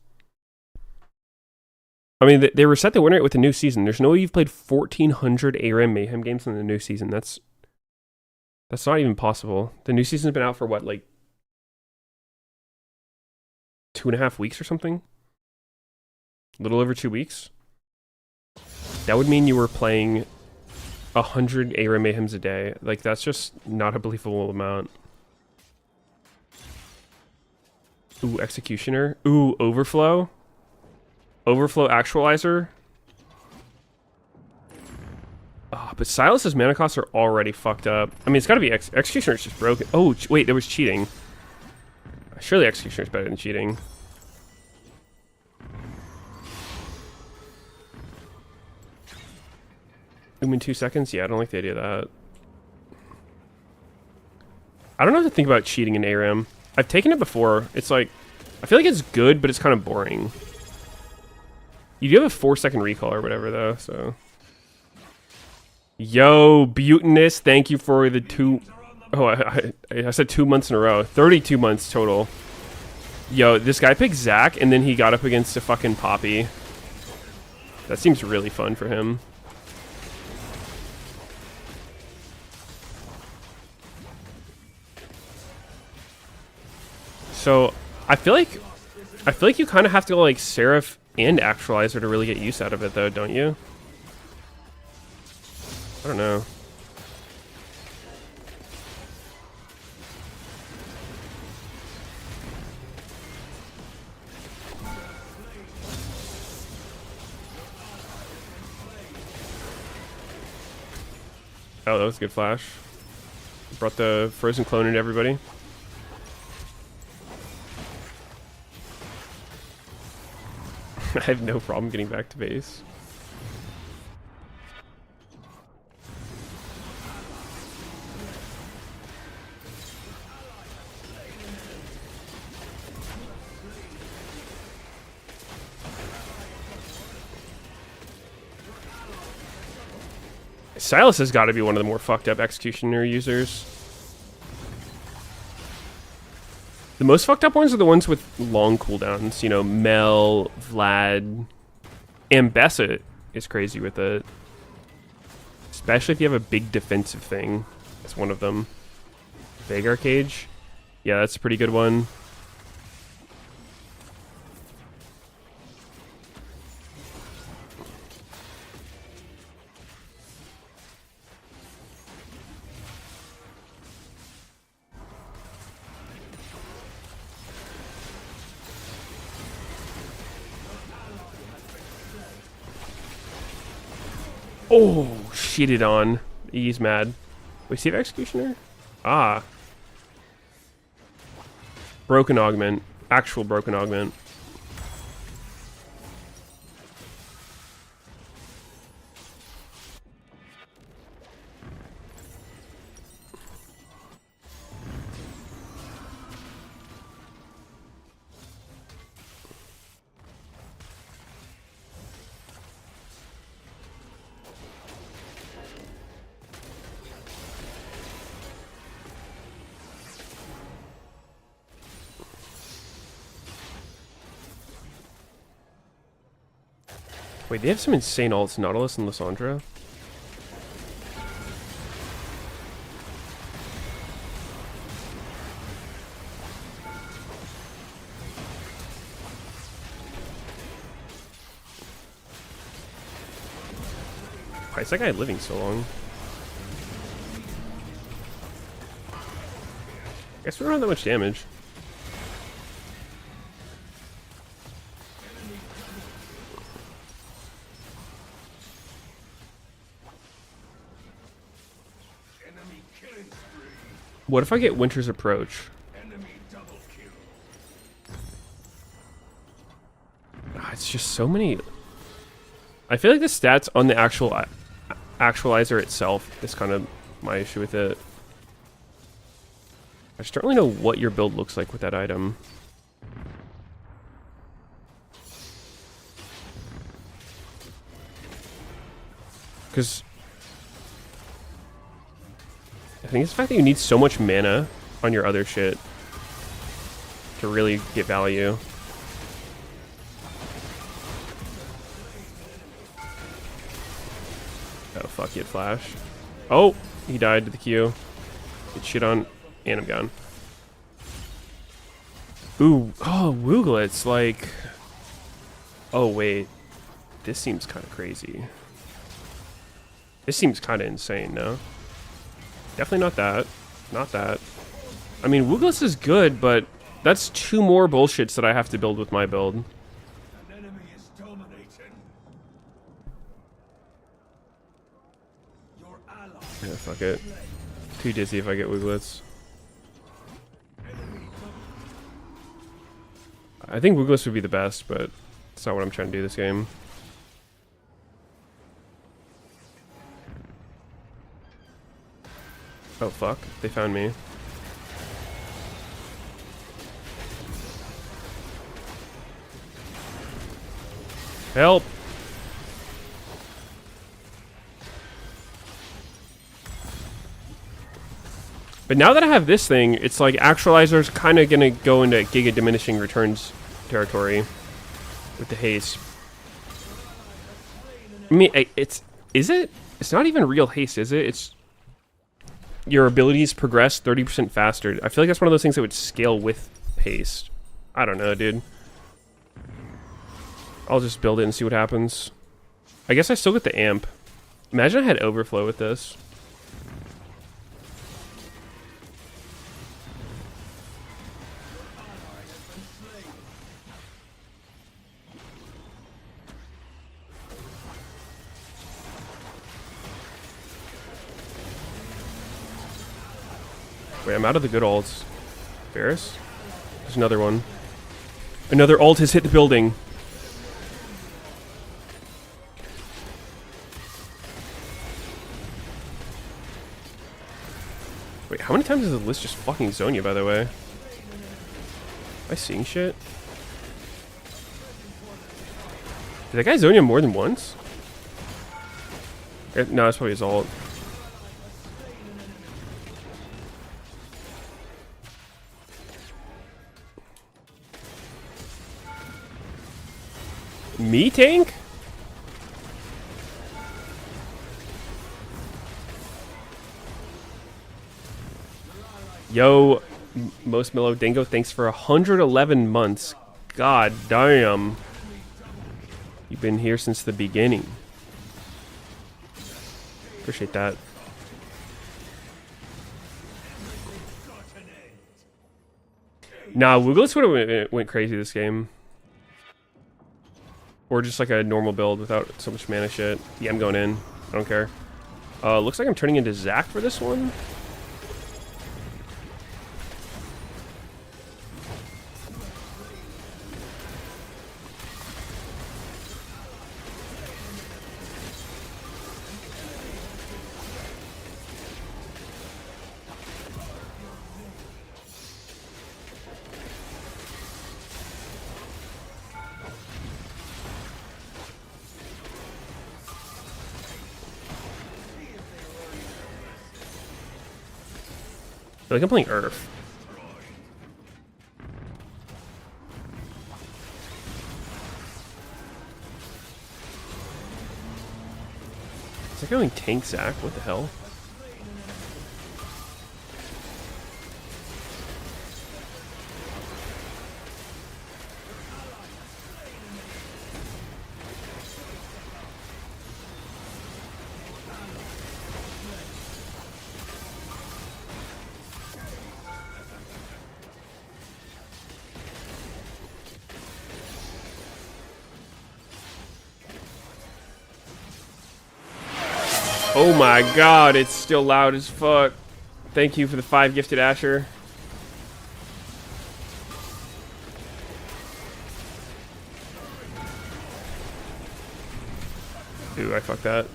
I mean, they reset the win rate with the new season. There's no way you've played 1,400 ARAM Mayhem games in the new season. That's not even possible. The new season's been out for what, like 2.5 weeks or something? A little over 2 weeks? That would mean you were playing 100 ARAM Mayhems a day. Like, that's just not a believable amount. Ooh, Executioner. Ooh, Overflow. Overflow Actualizer. Oh, but Silas's mana costs are already fucked up. I mean, it's gotta be Executioner's just broken. Oh, wait, there was cheating. Surely Executioner's better than cheating. Boom in 2 seconds? Yeah, I don't like the idea of that. I don't know what to think about cheating in ARAM. I've taken it before. It's like, I feel like it's good, but it's kind of boring. You do have a 4-second recall or whatever, though, so. Yo, Butinous, thank you for the 2... Oh, I said 2 months in a row. 32 months total. Yo, this guy picked Zac, and then he got up against a fucking Poppy. That seems really fun for him. So, I feel like you kind of have to go like Seraph and Actualizer to really get use out of it, though, don't you? I don't know. Oh, that was a good flash. Brought the frozen clone into everybody. I have no problem getting back to base. Silas has got to be one of the more fucked up executioner users. The most fucked up ones are the ones with long cooldowns. You know, Mel, Vlad, Ambessa is crazy with it. Especially if you have a big defensive thing. That's one of them. Vagar Cage. Yeah, that's a pretty good one. Oh, shitted on. He's mad. Wait, save Executioner? Ah. Broken Augment. Actual Broken Augment. Wait, they have some insane ults, Nautilus and Lissandra. Why is that guy living so long? Guess we don't have that much damage. What if I get Winter's Approach? It's just so many. I feel like the stats on the actual actualizer itself is kind of my issue with it. I just don't really know what your build looks like with that item. Because I think it's the fact that you need so much mana on your other shit to really get value. Oh, fuck, he had flash. Oh, he died to the Q. Get shit on, and I'm gone. Ooh, oh, Wooglets, like... Oh, wait. This seems kind of crazy. This seems kind of insane, no? Definitely not that. Not that. I mean, Wooglets is good, but that's two more bullshits that I have to build with my build. An enemy is dominating. Your ally. Yeah, fuck it. Too dizzy if I get Wooglets. I think Wooglets would be the best, but it's not what I'm trying to do this game. Oh fuck, they found me. Help! But now that I have this thing, it's like Actualizer's kind of gonna go into Giga Diminishing Returns territory with the haste. I mean, is it? It's not even real haste, is it? It's your abilities progress 30% faster. I feel like that's one of those things that would scale with haste. I don't know, dude. I'll just build it and see what happens. I guess I still get the amp. Imagine I had overflow with this. Wait, I'm out of the good ults. Varus? There's another one. Another ult has hit the building. Wait, how many times does the list just fucking zone you, by the way? Am I seeing shit? Did that guy zone you more than once? No, it's probably his ult. Me tank? Yo, Most Mellow Dingo, thanks for 111 months. God damn. You've been here since the beginning. Appreciate that. Nah, Woogless would have went crazy this game. Or just like a normal build without so much mana shit. Yeah, I'm going in. I don't care. Looks like I'm turning into Zac for this one. I feel like I'm playing Earth. Is that going tank Zac? What the hell? Oh my god, it's still loud as fuck. Thank you for the 5 gifted Asher. Ooh, I fucked that.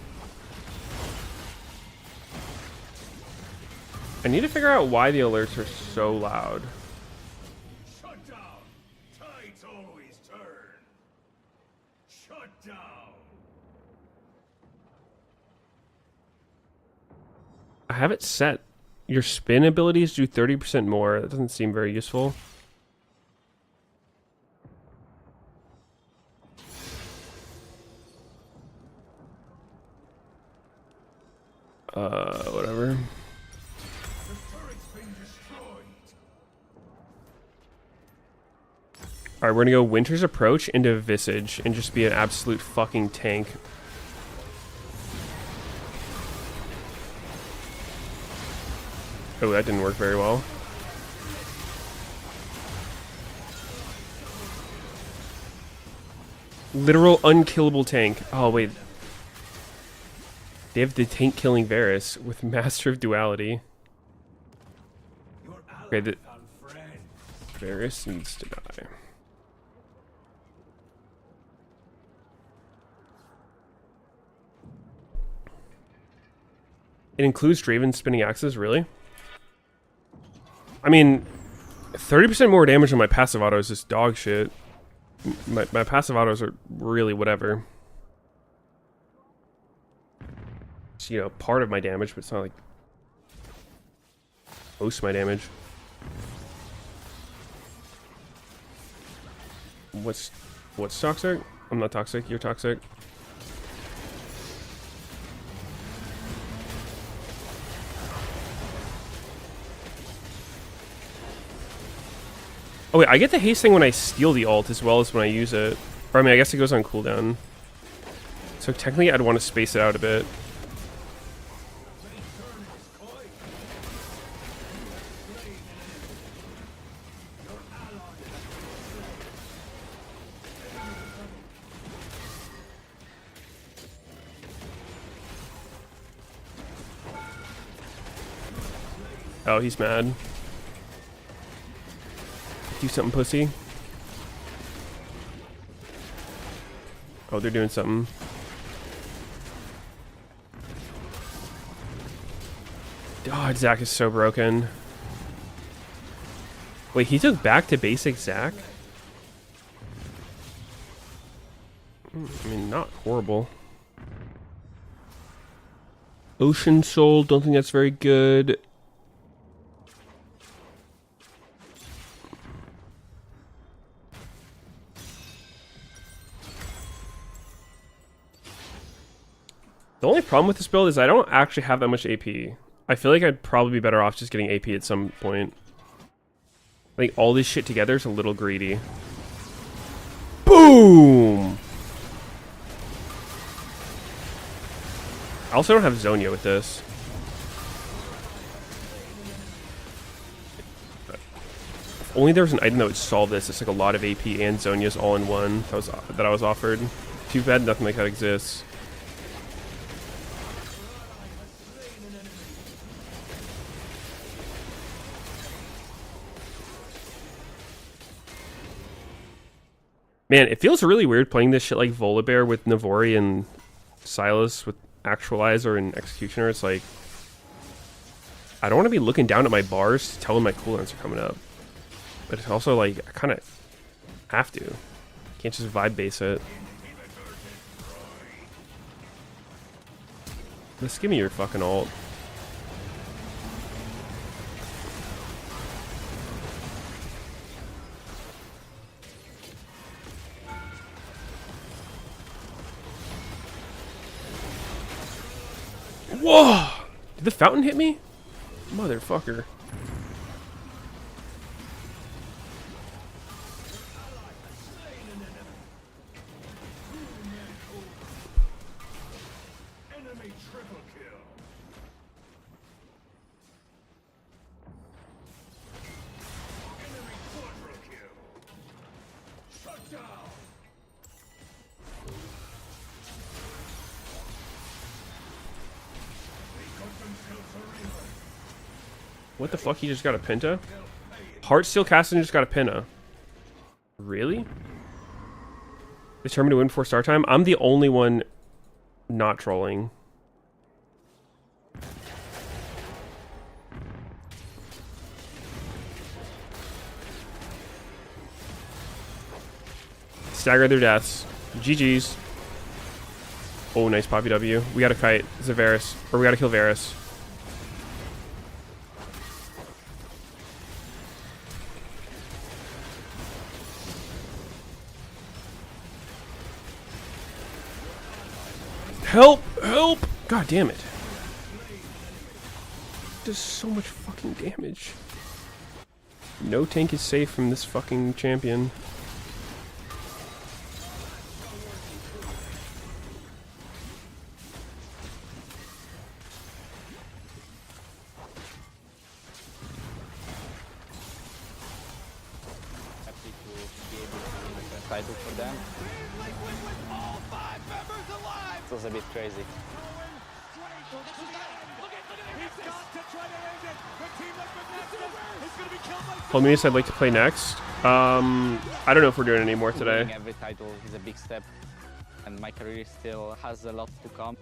I need to figure out why the alerts are so loud. Shut down. Tides always turn. Shut down. I have it set. Your spin abilities do 30% more. That doesn't seem very useful. Whatever. Alright, we're gonna go Winter's Approach into Visage and just be an absolute fucking tank. Oh, that didn't work very well. Literal unkillable tank. Oh, wait. They have the tank killing Varus with Master of Duality. Okay, the Varus needs to die. It includes Draven spinning axes, really? I mean, 30% more damage on my passive auto is just dog shit. My passive autos are really whatever. It's, you know, part of my damage, but it's not like most of my damage. What's toxic? I'm not toxic, you're toxic. Oh wait, I get the haste thing when I steal the ult as well as when I use it. Or I mean, I guess it goes on cooldown. So technically I'd want to space it out a bit. Oh, he's mad. Do something, pussy. Oh, they're doing something. God, Zac is so broken. Wait, he took back to basic Zac? I mean, not horrible. Ocean Soul, don't think that's very good. The only problem with this build is I don't actually have that much AP. I feel like I'd probably be better off just getting AP at some point. I think all this shit together is a little greedy. Boom! I also don't have Zonia with this. If only there was an item that would solve this. It's like a lot of AP and Zonia's all in one that I was offered. Too bad nothing like that exists. Man, it feels really weird playing this shit like Volibear with Navori and Silas with Actualizer and Executioner. It's like, I don't want to be looking down at my bars to tell when my cooldowns are coming up. But it's also like, I kind of have to. Can't just vibe base it. Just give me your fucking ult. Whoa! Did the fountain hit me? Motherfucker. Enemy triple kill. Enemy quadra kill. Shut down. What the fuck? He just got a Penta? Heartsteel Castle just got a Penta. Really? Determined to win before start time? I'm the only one not trolling. Stagger their deaths. GG's. Oh, nice Poppy W. We gotta kite Varus. Or we gotta kill Varus. Help! Help! God damn it. Does so much fucking damage. No tank is safe from this fucking champion. Happy to be able to win the title for them. It was a bit crazy. Homies, I'd like to play next. I don't know if we're doing any more today. Winning every title is a big step, and my career still has a lot to come.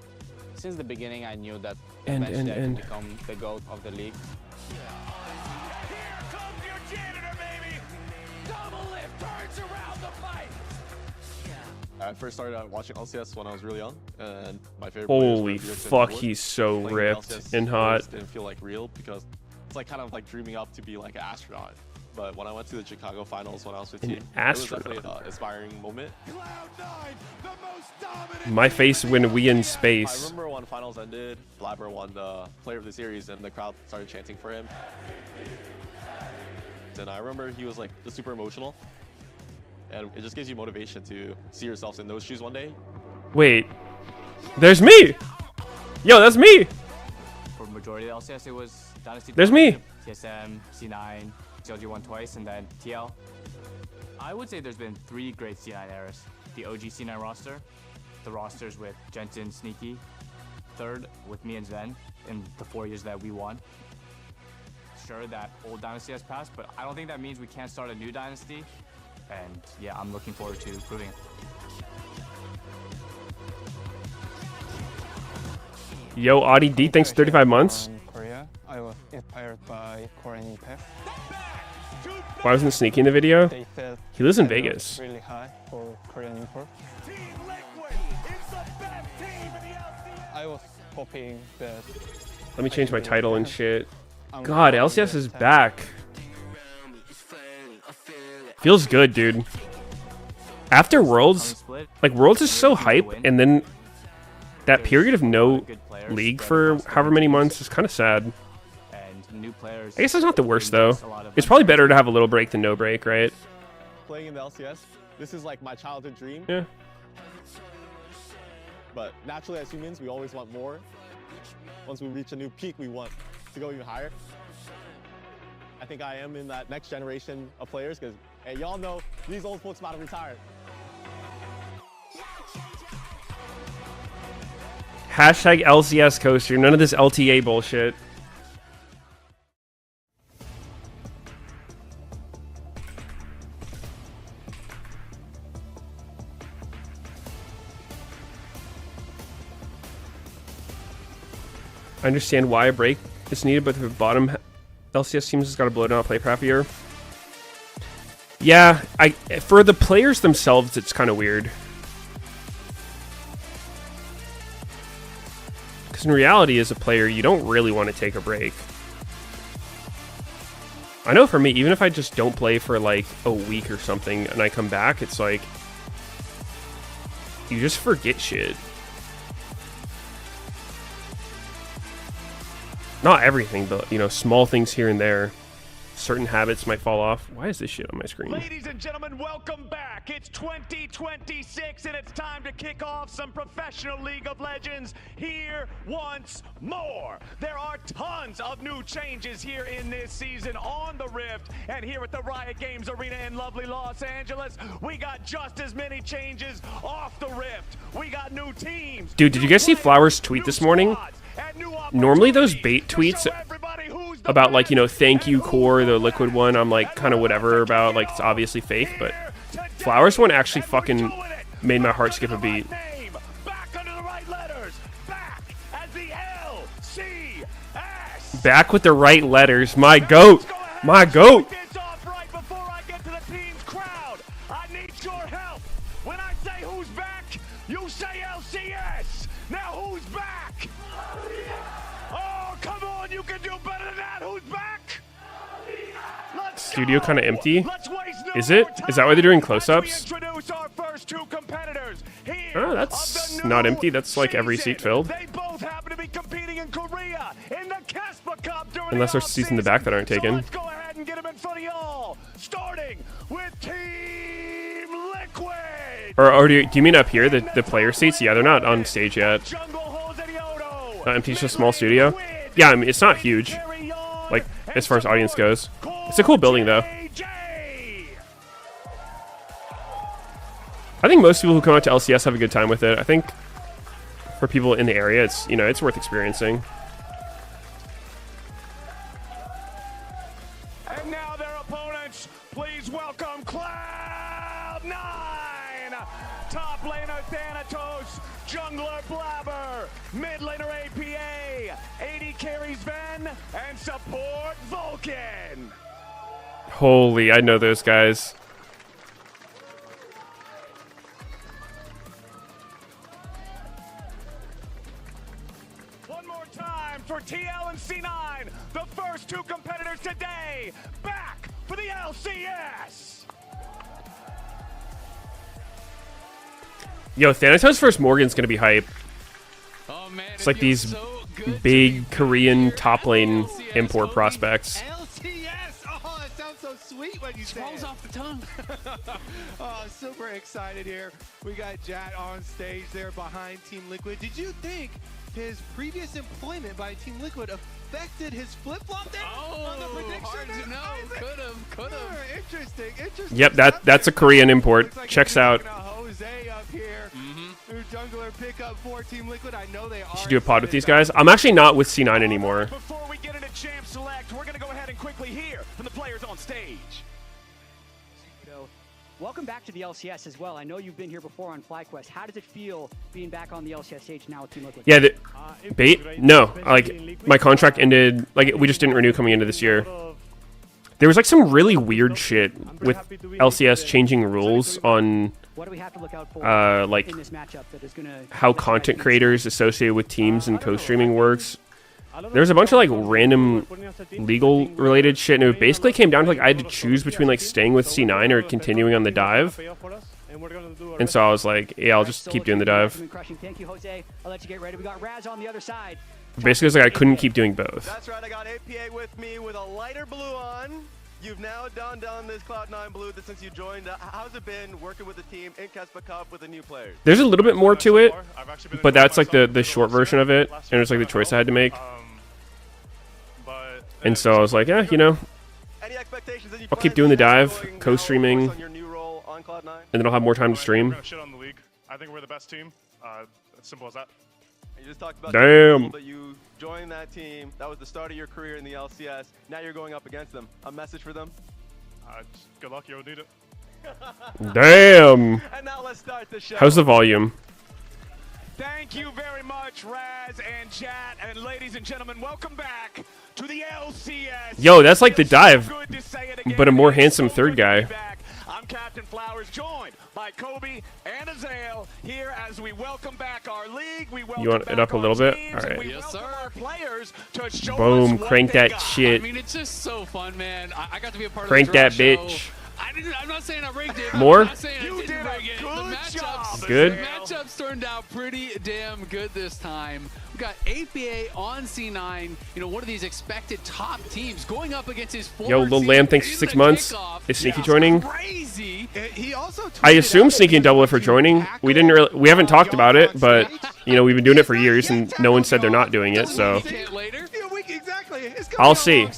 Since the beginning, I knew that eventually I can become the GOAT of the league. Here comes your janitor, baby. Double lift turns around the fight. I first started watching LCS when I was really young, and my favorite Holy fuck, he's so ripped and hot. Didn't feel like real because it's like kind of like dreaming up to be like an astronaut. But when I went to the Chicago finals when I was 15, it was definitely an inspiring moment. Cloud9, the most dominant. My face when we in I space. remember when finals ended, Blabber won the player of the series and the crowd started chanting for him. And I remember he was like just super emotional. And it just gives you motivation to see yourself in those shoes one day. Wait. There's me! Yo, that's me! For majority of LCS, it was Dynasty. There's me! TSM, C9, CLG won twice, and then TL. I would say there's been 3 great C9 eras. The OG C9 roster, the rosters with Jensen, Sneaky, third with me and Zen in the 4 years that we won. Sure, that old Dynasty has passed, but I don't think that means we can't start a new Dynasty. And yeah, I'm looking forward to proving it. Yo, Audi D, thanks 35 months. Korea, I was inspired by Korean Impact. Why wasn't Sneaky in the video? They said He lives in that Vegas. was really high for Korean import. Team Liquid is the best team in the LCS. I was copying the. Let me change my title and shit. God, LCS is back. Feels good, dude. After Worlds, like Worlds is so hype, and then that period of no league for however many months is kind of sad. I guess it's not the worst though. It's probably better to have a little break than no break, right? Playing in the LCS, this is like my childhood dream. Yeah. But naturally, as humans, we always want more. Once we reach a new peak, we want to go even higher. I think I am in that next generation of players because, hey, y'all know these old folks about to retire. Hashtag LCS coaster. None of this LTA bullshit. I understand why a break is needed, but the bottom LCS teams has got to blow down play for half a year. Yeah, for the players themselves, it's kind of weird. Because in reality, as a player, you don't really want to take a break. I know for me, even if I just don't play for like a week or something and I come back, it's like you just forget shit. Not everything, but, you know, small things here and there. Certain habits might fall off. Why is this shit on my screen? Ladies and gentlemen, welcome back. It's 2026, and it's time to kick off some professional League of Legends here once more. There are tons of new changes here in this season on the Rift, and here at the Riot Games Arena in lovely Los Angeles, we got just as many changes off the Rift. We got new teams. Dude, did you guys see Flowers' tweet this morning? Normally those bait tweets about, like, you know, thank you core, the liquid one, I'm like kind of whatever about, like it's obviously fake, but Flowers one actually fucking made my heart skip a beat. Back with the right letters, my goat, my goat. When I say who's back, you say LCS. Now who's back? Oh, come on, you can do better than that. Who's back? Studio kind of empty. Is it? Is that why they're doing close-ups? Oh, that's not empty. That's like every seat filled. They both happen to be competing in Korea in the Caspa Cup during Unless there's seats in the back that aren't taken. So let's go ahead and get them in front of y'all. Starting with Team Liquid. Or do you mean up here, the player seats? Yeah, they're not on stage yet. Empty, just a small studio. Yeah, I mean, it's not huge, like, as far as audience goes. It's a cool building, though. I think most people who come out to LCS have a good time with it. I think for people in the area, it's, you know, it's worth experiencing. And now their opponents, please welcome Cloud9! Top laner Thanatos, jungler Blabber, mid laner APA, AD carries Ven, and support Vulcan! Holy, I know those guys. One more time for TL and C9, the first two competitors today, back for the LCS! Yo, Thanatos vs. Morgan's gonna be hype. Oh, man, it's like these big Korean top lane import prospects. LCS! Oh, it sounds so sweet when you say it. Rolls off the tongue. Oh, super excited here. We got Jat on stage there behind Team Liquid. Did you think his previous employment by Team Liquid affected his flip-flop there on the prediction? Hard to know. Could have. Interesting. Yep, that's a Korean import. Checks out. Jose up here. New jungler pickup for Team Liquid. I know they are. Should do a pod with these guys. I'm actually not with C9 anymore. Before we get into Champ Select, we're going to go ahead and quickly hear from the players on stage. Welcome back to the LCS as well. I know you've been here before on FlyQuest. How does it feel being back on the LCS stage now with Team Liquid? Yeah, bait? No, like my contract ended. Like we just didn't renew coming into this year. There was like some really weird shit with LCS changing rules on What do we have to look out for like in this matchup that is going to how content creators associated with teams and co-streaming works. There's a bunch of like random legal related shit, and it basically came down to like I had to choose between like staying with C9 or continuing on the dive. And so I was like, yeah, I'll just keep doing the dive. Thank you, Jose. I'll let you get ready. We got Raz on the other side. Basically, it was like I couldn't keep doing both. That's right, I got APA with me with a lighter blue on. You've now done this Cloud9 blue since you joined. How's it been working with the team in Kespa Cup with the new players? There's a little bit more to it, but that's like the short version of it, and it's like the choice I had to make. And so I was like, yeah, you know, I'll keep doing the dive, co-streaming, and then I'll have more time to stream. I think we're the best team. As simple as that. You just talked about damn. That you joined that team. That was the start of your career in the LCS. Now you're going up against them. A message for them? Good luck. You'll need it. Damn. And now let's start the show. How's the volume? Thank you very much, Raz and Jat. And ladies and gentlemen, welcome back to the LCS. Yo, that's like the dive, but a more handsome third guy. I'm Captain Flowers, joined by Kobe and Azael here as we welcome back our league. We welcome You want it up a little bit? All right. Yes, sir. Our players to show Boom, us what crank they that got. shit. I mean, it's just so fun, man. I got to be a part Crank of the that draft bitch. show. I'm not saying I rigged it. More? I'm not saying You I didn't did a rig it. good The matchups, Good? The matchups turned out pretty damn good this time. We got APA on C9, you know, one of these expected top teams going up against his former Yo, Lil team Lamb thinks in 6 the months. kickoff. Is Sneaky joining? Crazy. He also I assume Sneaky and Double F are joining. We haven't talked about it, but you know, we've been doing it for years, and no one said they're not doing it. So I'll see.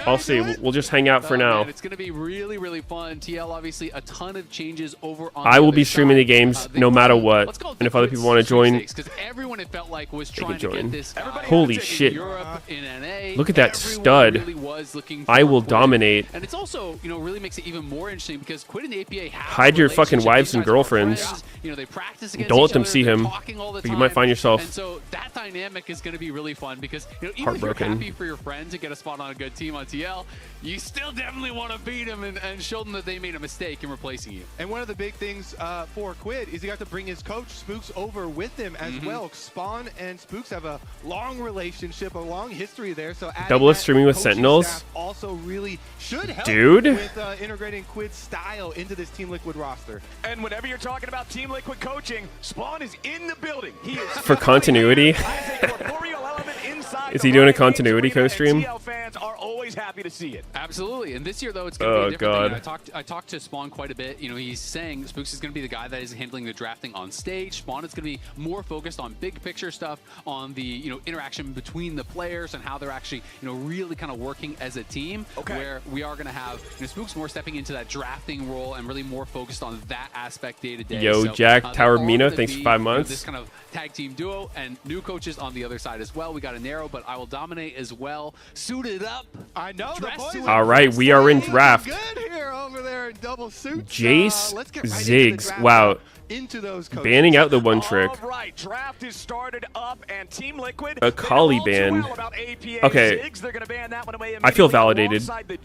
I'll see. We'll just hang out for now. Man, it's going to be really, really fun. TL, obviously, a ton of changes over on I will the be other streaming the side. games They no matter won, what. let's call it And if other the people want to join, because everyone, it felt like, was they trying can to join. get this guy. Holy in shit. Europe, in NA. Look at that Everyone stud. really was looking for I will Quid. dominate. And it's also, you know, really makes it even more interesting because Quid and APA have Hide your fucking wives and girlfriends. You know, they practice against Don't let each them other, see they're him, talking all the or you time. might find yourself And so that dynamic is going to be really fun because, you know, even heartbroken. if you're happy for your friend to get a spot on a good team on TL, you still definitely want to beat them and show them that they made a mistake in replacing you. And one of the big things for Quid is he got to bring his coach Spooks over with him as well. Spawn and Spooks have a long relationship, a long history there. So Double F streaming with Sentinels. Also really should help Dude. with integrating Quid's style into this Team Liquid roster. And whenever you're talking about Team Liquid coaching, Spawn is in the building. He is For continuity. Is he doing a continuity co-stream? TL fans are always happy to see it. Absolutely, and this year though it's going to be a different God. thing. I talked to Spawn quite a bit. You know, he's saying Spooks is going to be the guy that is handling the drafting on stage. Spawn is going to be more focused on big picture stuff, on the interaction between the players and how they're actually really kind of working as a team. Okay. Where we are going to have Spooks more stepping into that drafting role and really more focused on that aspect day to day. Yo, So, Jack they're Tower all Mina, gonna thanks be, for 5 this months. kind of tag team duo and new coaches on the other side as well. We got a narrow, but I will dominate as well. Suited up. I know the boys. All right, we are in draft. Good here over there in double suits. Jace let's get right into the Ziggs. draft Wow. into those coaches. Banning out the one trick. All right, draft is started up, and Team Liquid. A Kali ban. Okay. I feel validated.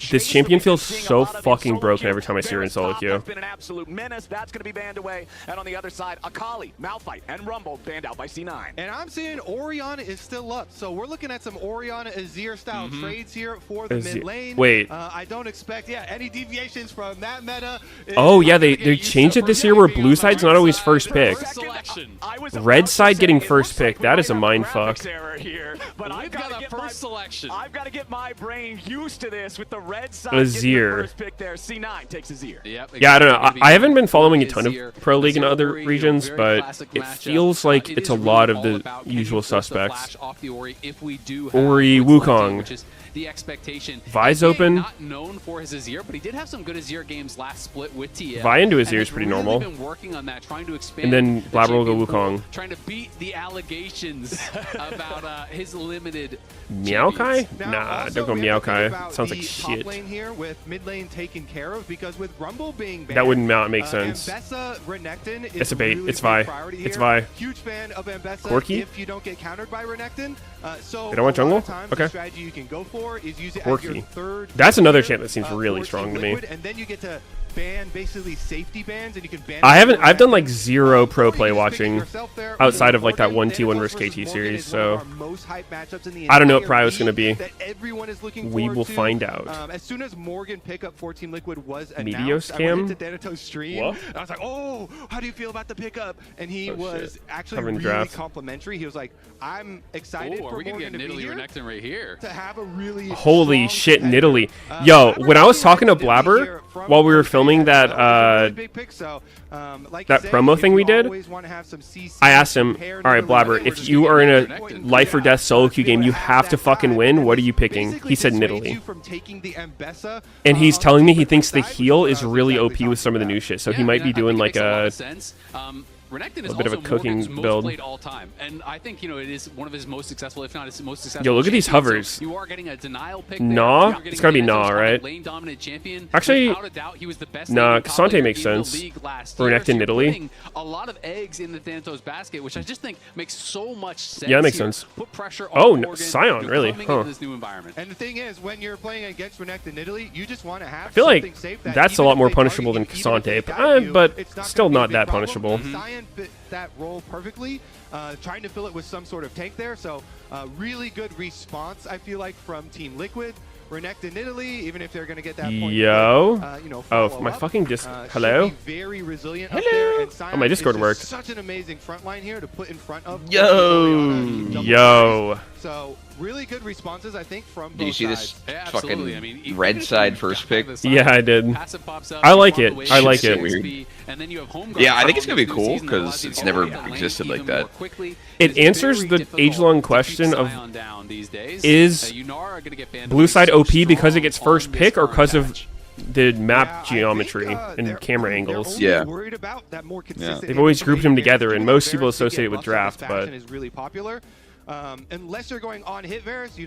This champion feels so fucking broken every time I see her in solo queue. That's been an absolute menace. That's going to be banned away. And on the other side, Akali, Malphite, and Rumble banned out by C9. And I'm seeing Orianna is still up. So we're looking at some Orianna Azir style trades here for the mid lane. Wait. I don't expect, any deviations from that meta. Oh, yeah, they changed it this year where blue side's not always first pick. Red side getting first pick. That is a mindfuck. But I've got a first selection. I've got to get my brain used to this with the red side. Azir. First pick there. C9 takes Azir. Yep, Yeah, I don't know. exactly. I haven't been following a ton of Azir. Pro League in Azir other Ori, regions, very but classic it matchup. feels like It it's is a really lot of all the about can usual you force the suspects. flash off the Ori if we do have Ori, Quid selecting, Wukong. which is the expectation. Vi's APA open. Not known for his Azir, but he did have some good Azir games last split with TL. Vi into and Azir is has pretty really normal. Been working on that, trying to expand. And then the Blabber will go champion pool, Wukong. Trying to beat the allegations about his limited. Meowkai? Now, Nah, also, don't go we have to think Meowkai. about Sounds like the shit. Top lane here with mid lane taken care of because with Rumble being banned, That would not make sense. Mbessa Renekton is It's a bait. really It's big Vi. priority It's here. Vi. Huge fan of Mbessa Corki? if you don't get countered by Renekton. So They don't want a lot jungle? of times Okay. the strategy you can go for is use it as your Corki. third That's another player, champ that seems really for strong Team to me. Liquid, and then you get to ban basically safety bans, and you can ban. I've done like zero pro play watching outside of like that 1T1 versus KT series, so I don't know what Prio is going to be. We will find out. As soon as Morgan pickup for Team Liquid was announced, Meteos I cam? went into Thanatos' stream. What? I was like, oh, how do you feel about the pickup? And he was actually Covering really draft. complimentary. He was like, I'm excited Oh, for are we gonna Morgan get to be Nidalee here, Renekton right here? to have a really Holy strong shit, competitor. Nidalee. Yo, when I was talking to Blabber while we were filming that that promo thing we did, I asked him, all right, Blabber, if you are in a life or death solo queue game, you have to fucking win. What are you picking? He said Nidalee. And he's telling me he thinks the heal is really OP with some of the new shit, so he might be doing like a Renekton a is bit of a also cooking Morgan's most build. played all time, and I think it is one of his most successful, if not his most successful. Yo, look at these champions. hovers. So you are getting a denial pick. Nah? There. It's gotta be Nah, right? Lane dominant champion. Actually, without a doubt, he was the best nah, lane top Cassante laner makes in the sense. league last For year. Renekton So you're Nidalee. putting a lot of eggs in the Thanatos basket, which I just think makes so much sense. Yeah, that makes here. sense. Put pressure on Oh, no, Morgan. Sion, You're really? coming Huh. into this new environment. And the thing is, when you're playing against Renekton Nidalee, you just want to have I feel something like safe that that's a even lot if more they punishable than target you, even if they Cassante, got you, but it's still gonna not be a that big problem. punishable. Sion fit that role perfectly, trying to fill it with some sort of tank there. So really good response, I feel like, from Team Liquid. Renekton Nidalee, even if they're going to get that point, Yo. Oh, follow my up, fucking should hello? be very resilient up there, and Sion Oh, my Discord is just worked. Such an amazing front line here to put in front of. Yo. So really good responses, I think, from both Did you see this sides. Yeah, fucking absolutely. I mean, even red if side you first got pick? the side, Yeah, I did. passive pops up, I you like follow it. the wave, I like you it. get Weird. XP, and then you have home Yeah, guard I think it's from gonna be this new cool, season that 'cause allows you it's to never operate that lane existed even like that. more quickly. It It's answers very the difficult age-long to keep question of Sion down these days. is Yunara are gonna get banned Blue side so OP because it strong gets first on this pick or current because of patch. the map Yeah, I geometry think, and they're- camera they're angles? only Yeah. worried about that more consistent They've always grouped them information. together, and Even most though people Varus could associate it get with busted in draft, this but faction is really popular. Unless you're going on hit Varus, you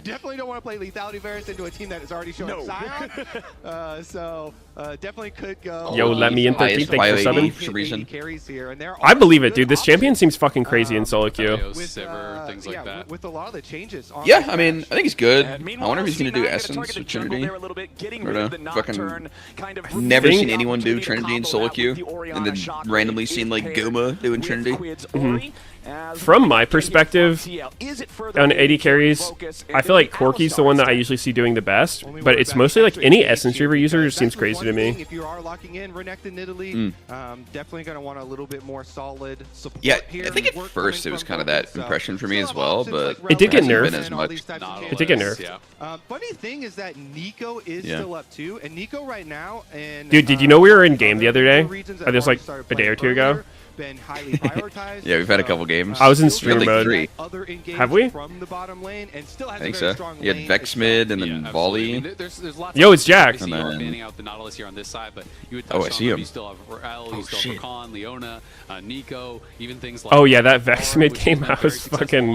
definitely don't want to play lethality Varus into a team that is already showing Sion. So definitely could go. Yo, let me in 13. Thanks for subbing. For some reason. Carries here, and there I are believe some it, dude. good This champion options, seems fucking crazy in solo queue. With, with Sivir, things like that. With a lot of the changes. On Yeah, this I mean, patch. I think he's good. I Meanwhile, wonder if he's gonna do C9 gonna Essence target the with jungle Trinity. there a little bit, getting Or rid of the the fucking Nocturne, kind of Never Think- seen anyone do opportunity to Trinity in combo solo that with queue, the Orianna and then shotgun randomly is seen like paired Goma doing with Trinity. Quid's Ori. As From we my get here perspective, from TL, is it further on away 80 from carries, focus? I feel like Corky's the one that I usually see doing the best, but it's mostly like any Essence Reaver user just seems crazy to me. If you are locking in Renekton Nidalee, definitely going to want a little bit more solid support Yeah, here. I think at Work first coming it was from kind of Focus, that so impression for me still as have well, options but like It did get Relevant nerfed. Hasn't been as and all much. these types of Not changes. It did get always, nerfed. yeah. Funny thing is that Nico is Yeah. still up too, and Nico right now, and Dude, did you know we were in game the other day? regions Or just like started a day or playing two ago? earlier, been highly prioritized. Yeah, we've had a couple games. I was in Still streamer getting mode. Three. other engage Have we? From the bottom lane, and still has I think a very so. strong You had lane Vex itself. mid and Yeah, then absolutely. I mean, Volley. there's lots Yo, of it's Jack. obviously And you are then- banning out the Nautilus here on this side, but you would touch Oh, I on see them. him. You still have Rel, you Oh, still shit. have Rakan, Leona, Nico, even things like Oh, yeah, that Vex Bard, mid which game, has been I very was successful fucking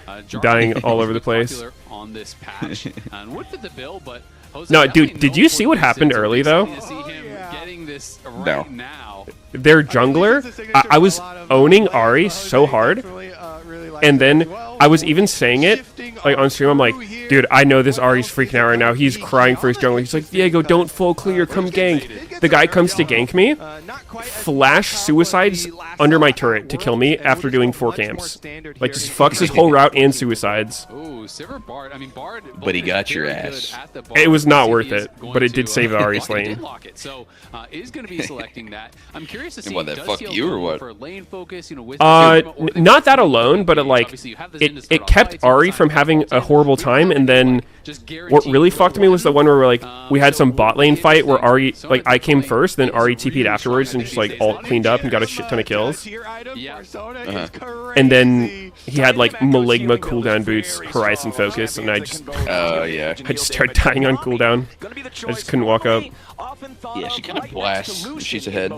on. Jarvan dying all is over the really place. popular on this patch, and would fit the bill, but Jose No, definitely dude, did you known see for what this. happened It's early, though? exciting to see him getting this right No. now. Their jungler, I was owning Ari so hard, and then I was even saying it like on stream. I'm like, dude, I know this Ari's freaking out right now. He's crying for his jungler. He's like, Diego, don't full clear, come gank. The guy comes to gank me, flash suicides under my turret to kill me after doing 4 camps. Like, just fucks his whole route and suicides. Ooh, Sivir Bard. I mean, Bard. But he both got your very good ass. at the Bard. It was not He worth is it, going but it did to, save the Ari's he did lane. lock it. So is going to be selecting that. I'm curious to see. what, that does fuck he you or alone what? For lane focus, you know, with the Not that alone, but it like Obviously, you have this industry it on kept fights, you Ari decide from to having vault a in. horrible We time, don't and have to, then like, just what guarantee really go fucked me was the one. one where like we had So some we'll bot lane be fight where Ari interesting. like I came Sony first, then is Ari really TP'd afterwards strong and just at like these all days. cleaned up and got a shit ton of kills. Yeah. And then he had like Maligma cooldown boots, Horizon focus, and I just Oh, yeah. I just started dying on cooldown. I just couldn't walk up. Yeah, she kind of blasts when she's ahead.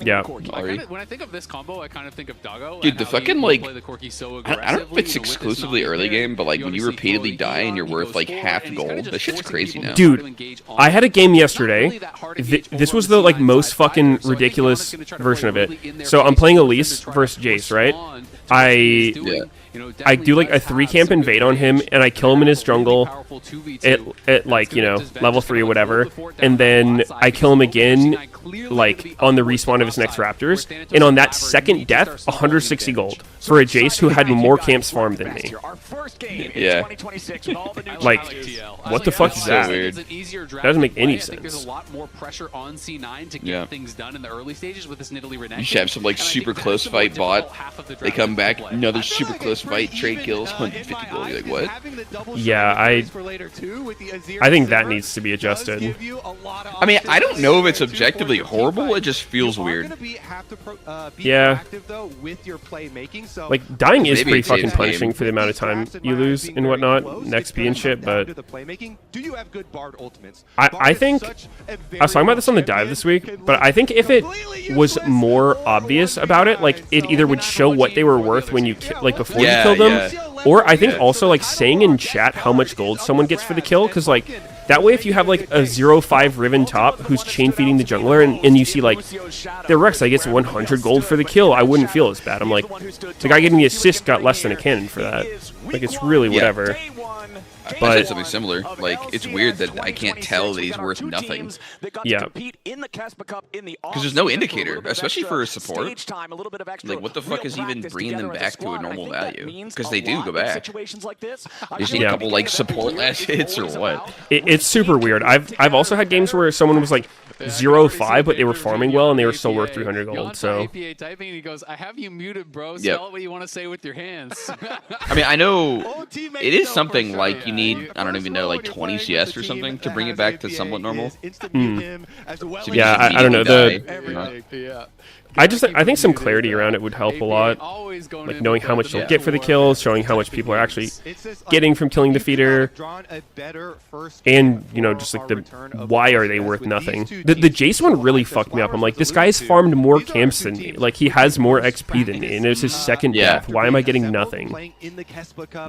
Yeah. Ari. When I think of this combo, I kind of think of Doggo. Dude, and the how he fucking, will like, play the Corki so I don't know if aggressively, it's you know, with his exclusively non-hit early there. game, but like when you obviously repeatedly throw die and you're he worth goes like forward, half and he's kinda gold, just that shit's forcing crazy people now. to know how Dude, to engage on I had a him. game Not yesterday. really that hard to engage This over was the the like C9 most side fucking either, so I think ridiculous Giannis gonna try to version play of it. really in their So I'm face playing and Elise try to versus Jace, right? respond I do like a 3-camp invade on him, and I kill him in his jungle at like, you know, level 3 or whatever, and then I kill him again like on the respawn of his next raptors, and on that second death 160 gold for a Jace who had more camps farmed than me. Yeah. Like, what the fuck is that? Weird. That doesn't make any sense. There's a lot more pressure on C9 to get things done in the early stages with this Nidalee Renekton. You should have some like super close fight bot. They come back, another super close fight, trade kills, 150 gold. You're like, what? Yeah, I think that needs to be adjusted. I mean, I don't know if it's objectively horrible. It just feels weird. Yeah. Like, dying is pretty fucking punishing for the amount of time you lose and whatnot, next XP and shit, but I think, I was talking about this on the dive this week, but I think if it was more obvious about it, like, it either would show what they were worth when you, like, before you kill them, or I think also, like, saying in chat how much gold someone gets for the kill, because, like, that way if you have, like, a 0-5 Riven top who's chain feeding the jungler, and you see, like, the Rek'Sai gets 100 gold for the kill, I wouldn't feel as bad. I'm like, the guy getting the assist got less than a cannon for that. Like, it's really whatever. I said something similar. Like, it's weird that I can't tell that he's worth nothing. Yeah. Because there's no indicator, especially for a support. Like, what the fuck is even bringing them back to a normal value? Because they do go back. They just need a couple, like, support last hits or what? It's super weird. I've also had games where someone was, like, 0-5, but they were farming well, and they were still worth 300 gold, so... APA typing, and he goes, I have you muted, bro. Spell what you want to say with your hands. I mean, I know it is something like you need, I don't even know, like 20 CS or something to bring it back to somewhat normal. So yeah, I don't know. I think some clarity around it would help a lot, like knowing how much you'll get for the kills, showing how much people are actually getting from killing the feeder, and, you know, just like the why are they worth nothing. The Jace one really fucked me up. I'm like, this guy's farmed more camps than me, like he has more XP than me, and it's his second death. Why am I getting nothing?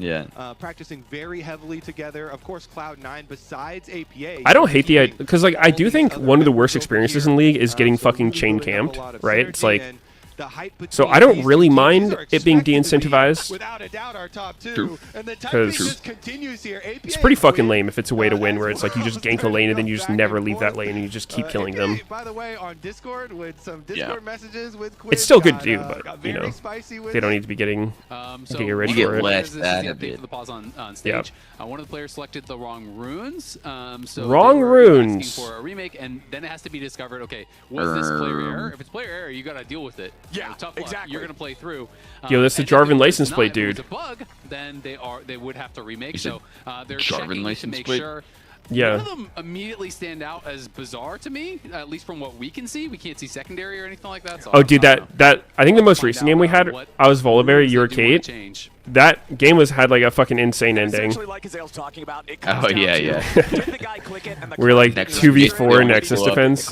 Yeah. Practicing very heavily together. Of course, Cloud9 besides APA. I don't hate the idea, because like I do think one of the worst experiences in League is getting fucking chain camped, right? It's like, so I don't really mind it being de-incentivized, because it's pretty fucking lame if it's a way to win where it's like you just gank a lane and then you just never leave that lane and you just keep killing them. It's still good to do, but, you know, they don't need to be getting rich for it. Yeah. One of the players selected the wrong runes. So wrong runes. Asking for a remake, and then it has to be discovered, okay, was this player error? If it's player error, you got to deal with it. Yeah, tough luck. You're going to play through. Yo, that's the Jarvan license plate, dude. If it's a bug, then they would have to remake. So they're Jarvan checking license to make plate? sure. Yeah. None of them immediately stand out as bizarre to me, at least from what we can see. We can't see secondary or anything like that. So oh, dude, that I think the most recent game we had, I was Volibear, you were Kate. That game had like a fucking insane ending. Oh yeah. We were like 2v4 Nexus defense.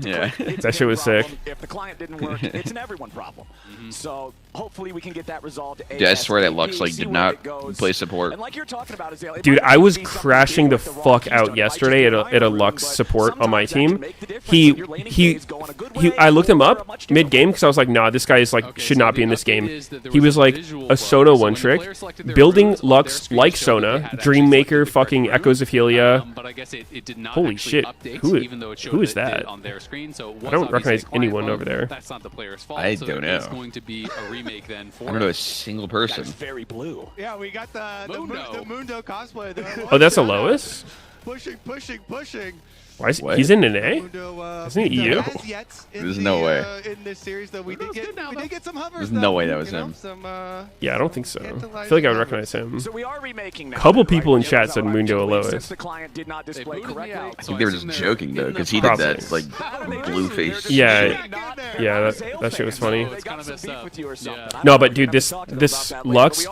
Yeah. That shit was sick. If the client didn't work, it's an everyone problem. So hopefully we can get that resolved. Yeah, I swear that Lux like did not play support. And like you're talking about, Azalea, dude, I was crashing the fuck out yesterday at a Lux support on my team. I looked him up mid game because I was like, nah, this guy is like should not be in this game. He was like a Sona one trick, building Lux like Sona, Dreammaker, fucking Echoes of Helia. Holy shit, who is that? I don't recognize anyone over there. That's not the player's fault. I don't know. It's going to be a remake then for I don't know a single person. That's very blue. Yeah, we got the Mundo cosplay there. Oh, that's a Lois? Pushing. Why is he's in an A? Isn't he EU? There's no way. In this series, though, we did get some hovers. There's no way that was him. Yeah, I don't think so. I feel like I would recognize him. So we are remaking now. Couple people in chat said Mundo Alois. Since the client did not display correctly. I think they were just joking though, because he did that like blue face. Yeah, that shit was funny. No, but dude, this Lux,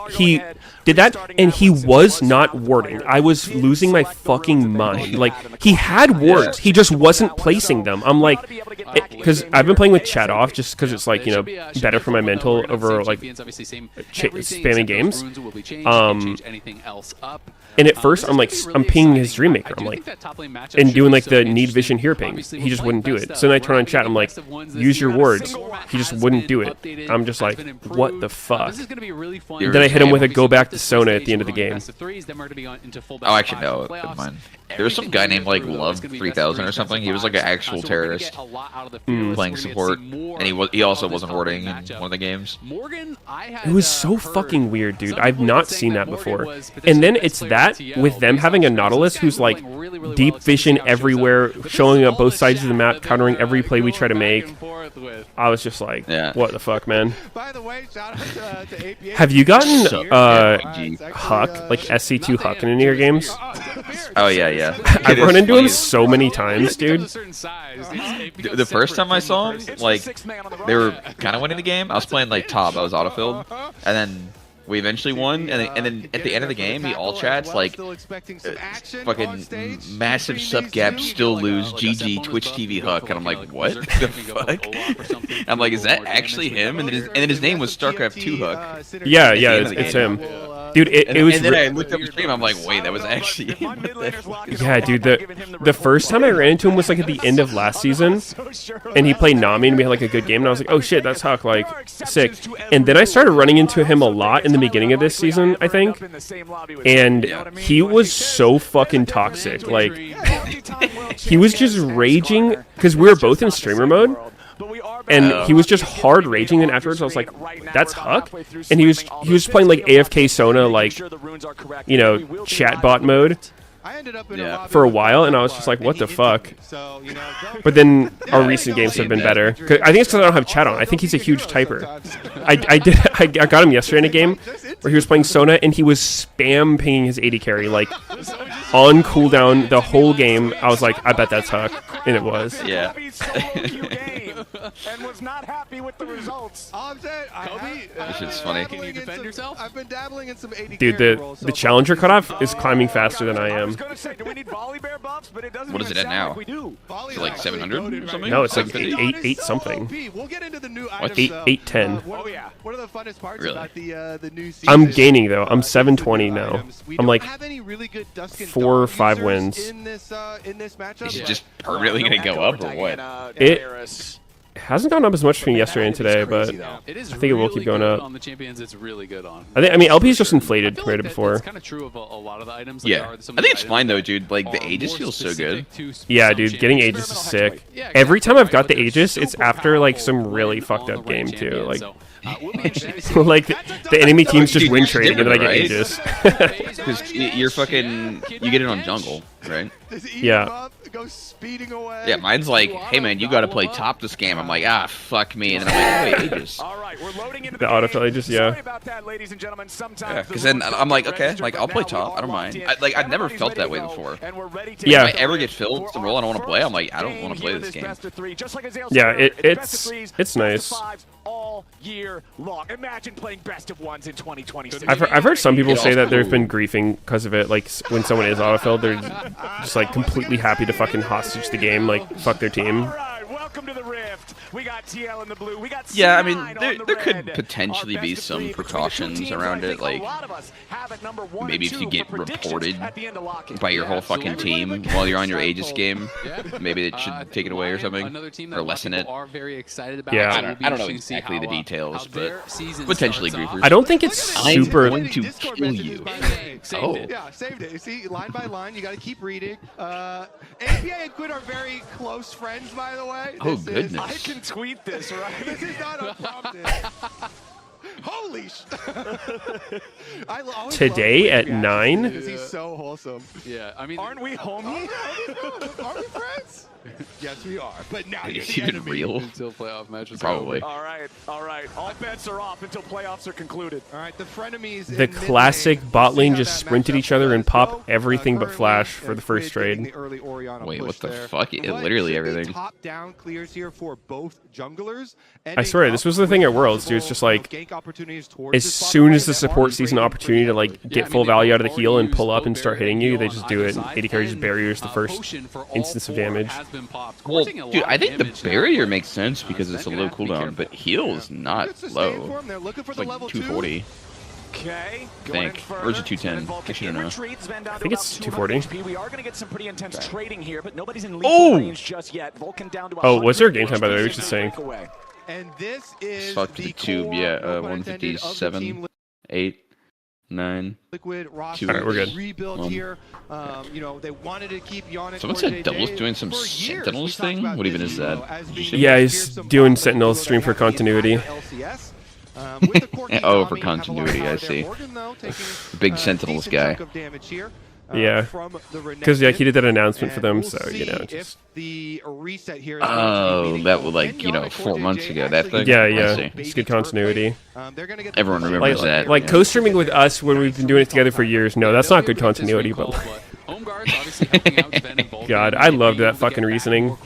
did that, and he was not warding. I was losing my fucking mind. Like, he had wards, he just wasn't placing them. I'm like, because I've been playing with chat off just because it's like, you know, better for my mental over like spamming games. And at first, I'm like, I'm pinging his Dreammaker. I'm like, and doing like the need vision here ping. He just wouldn't do it. So then I turn on chat. I'm like, use your wards. He just wouldn't do it. I'm just like, what the fuck? Then I hit him with a go back to Sona at the end of the game. Oh, actually, no. Never mind. There was some guy named like Love 3000 or something. He was like an actual terrorist playing support, and he also wasn't warding in one of the games. It was so fucking weird, dude. I've not seen that before. And then it's that with them having a Nautilus who's like deep vision everywhere, showing up both sides of the map, countering every play we try to make. I was just like, what the fuck, man? Have you gotten Huck, like SC2 Huck in any of your games? Oh yeah. I've run into him so many times, dude. The first time I saw him, like, they were kind of winning the game. I was playing like top. I was autofilled, and then we eventually won. And then at the end of the game, he all chats like, fucking massive sub gap, still lose, GG, Twitch TV Huck, and I'm like, what the fuck? I'm like, is that actually him? And then his name was StarCraft 2 Huck. Yeah, it's him. Dude, it was. And then I looked up his stream. I'm like, wait, that was actually him. Yeah, dude. The first time I ran into him was like at the end of last season, and he played Nami, and we had like a good game. And I was like, oh shit, that's Huck, like sick. And then I started running into him a lot in the beginning of this season, I think. And he was so fucking toxic. Like, he was just raging because we were both in streamer mode. And he was just hard raging, and afterwards I was like, that's Huck? And he was playing like AFK Sona, like, you know, chatbot mode for a while, and I was just like, what the fuck? But then our recent games have been better. I think it's because I don't have chat on. I think he's a huge typer. I got him yesterday in a game where he was playing Sona, and he was spam pinging his AD carry, like, on cooldown the whole game. I was like, I bet that's Huck. And it was. Yeah. And was not happy with the results. This shit's funny. Can you defend yourself? I've been dabbling in some AD dude, the challenger cutoff is climbing faster than I am. What is it at now? Is it like 700 or something? No, it's like 8 something. We'll get into the new What? 810. What are the funnest parts about the new season? I'm gaining though. I'm 720 now. I'm like 4 or 5 wins. In this matchup. Is it just permanently gonna go up or what? It hasn't gone up as much for me yesterday and today, but I think it will keep going up. On the champions, it's really good on. I mean, LP is just inflated compared to before. It's kind of true of a lot of the items. Yeah, I think it's fine though, dude. Like the Aegis feels so good. Yeah, dude, getting Aegis is sick. Every time I've got the Aegis, it's after like some really fucked up game too. Like, like the enemy teams just win trading and then I get Aegis. Because you're fucking, you get it on jungle, right? Yeah. Go speeding away. Yeah, mine's like, hey man, you gotta play top this game. I'm like, ah, fuck me, and then I'm like, wait, Aegis. The autofill Aegis, yeah. Yeah, because then I'm like, okay, like I'll play top. I don't mind. I've never felt that way before. Yeah. If I ever get filled to roll, I don't want to play. I'm like, I don't want to play this game. Yeah, it's nice. All year long. Imagine playing best of ones in 2026. I've heard some people say that they've been griefing because of it. Like when someone is autofilled, they're just like completely happy to fucking hostage the game, like fuck their team. Welcome to the Rift. We got TL in the blue. We got yeah, I mean, there could potentially be some precautions around it, like maybe if you get reported by your whole fucking team while you're on your Aegis game, maybe it should take it away or something, or lessen it. Yeah, I don't know exactly the details, but potentially griefers. I don't think it's super. I'm going to kill you. Oh. Yeah, saved it. You see, line by line, you got to keep reading. APA and Quid are very close friends, by the way. Oh, goodness. I can tweet this, right? This is not unprompted. Holy sh! Today at 9? He's so wholesome. Yeah, I mean, aren't we homies? Are we friends? Yes, we are. But now you're the enemy. Real? Until playoff matches. Probably. All right. All bets are off until playoffs are concluded. All right, the frenemies. The classic bot lane just sprint at each other and pop everything but flash for the first trade. Wait, what the fuck? Literally everything. Top down clears here for both junglers. I swear, this was the thing at Worlds, dude. It's just like opportunities towards as soon as the support sees an opportunity to like get full value out of the heal and pull up and start hitting you, they just do it. AD carry just barriers the first instance of damage. Well, dude, I think the barrier makes sense because it's a low cooldown, but heal is not low. It's like 240. Okay, I think. Or is it 210? I should know. I think it's 240. We are going to get some pretty intense trading here, but nobody's in lethal range just yet. Vulcan down to oh, what's their game time, by the way? We should saying. And this is Fuck the tube, yeah. 157, 8, 9. Liquid 2. roster we're good. rebuild here. You know, they wanted to keep Yannick. Someone said Devil's doing some Sentinels thing? What even is that? Yeah, he's doing Sentinels stream for continuity. Oh, for continuity, I see. Big Sentinels guy. Yeah, because yeah, he did that announcement for them, so you know. Just... Oh, that was like 4 months ago. That thing. Yeah, yeah. It's good continuity. Everyone remembers that. Like co-streaming with us when we've been doing it together for years. No, that's not good continuity, but. God, I loved that fucking reasoning.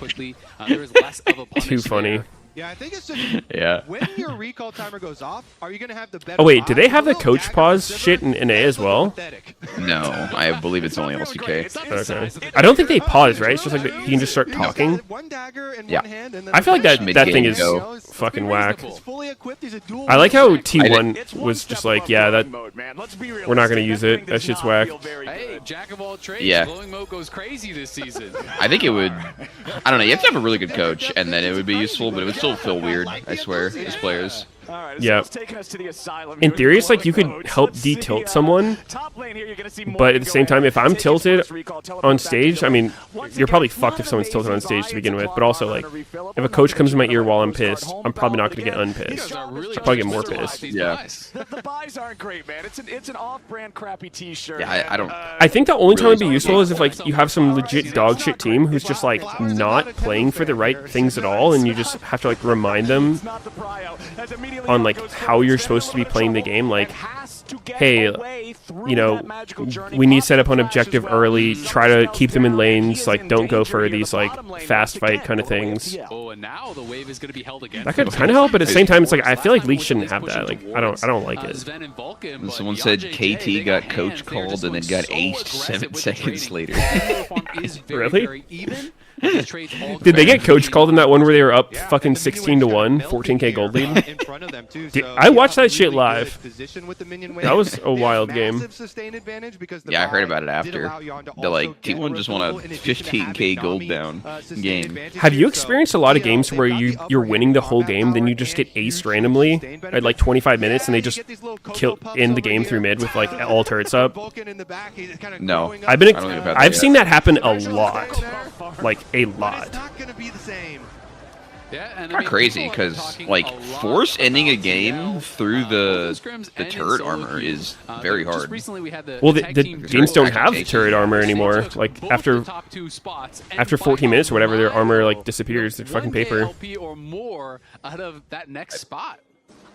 Too funny. Yeah, I think it's just yeah. When your recall timer goes off, are you going to have the better Oh wait, do they have the coach pause shit in A as well? No, I believe it's only LCK. Okay. I don't think they pause, right? It's just like he can just start talking. Yeah. I feel like that thing is fucking whack. I like how T1 was just like, yeah, that we're not gonna use it. That shit's whack. Hey, jack of all trades. Yeah. Glowing Moat goes crazy this season. I think it would. I don't know. You have to have a really good coach, and then it would be useful, but it would still feel weird, I swear, as players. Yeah. In theory, it's like you could help de-tilt someone, but at the same time, if I'm tilted on stage, I mean, you're probably fucked if someone's tilted on stage to begin with, but also, like, if a coach comes in my ear while I'm pissed, I'm probably not going to get unpissed. I'll probably get more pissed. Yeah. The buys aren't great, man. It's an off-brand crappy t-shirt. Yeah, I don't... I think the only time it'd be useful is if, like, you have some legit dog shit team who's just, like, not playing for the right things at all, and you just have to, like, remind them on like how you're supposed to be playing the game, like, hey, you know, we need to set up an objective early, try to keep them in lanes, like, don't go for these like fast fight kind of things. Oh, and now the wave is going to be held again. That could kind of help, but at the same time, it's like I feel like League shouldn't have that. Like, I don't like it. Someone said KT got coach called and then got aced 7 seconds later. Really? Did they get coach called in that one where they were up fucking 16-1, 14k gold lead? I watched that shit live. That was a wild game. Yeah, I heard about it after. They're like, T1 just won a 15k gold down game. Have you experienced a lot of games where you're winning the whole game, then you just get aced randomly at like 25 minutes and they just end the game through mid with like all turrets up? No. I've seen that happen a lot. Like, a lot. Yeah, and kind of crazy because like force ending a game through the turret armor is very hard. Well, the games don't have turret armor anymore. Like after 14 minutes or whatever, their armor like disappears. It's fucking paper. Or more out of that next spot.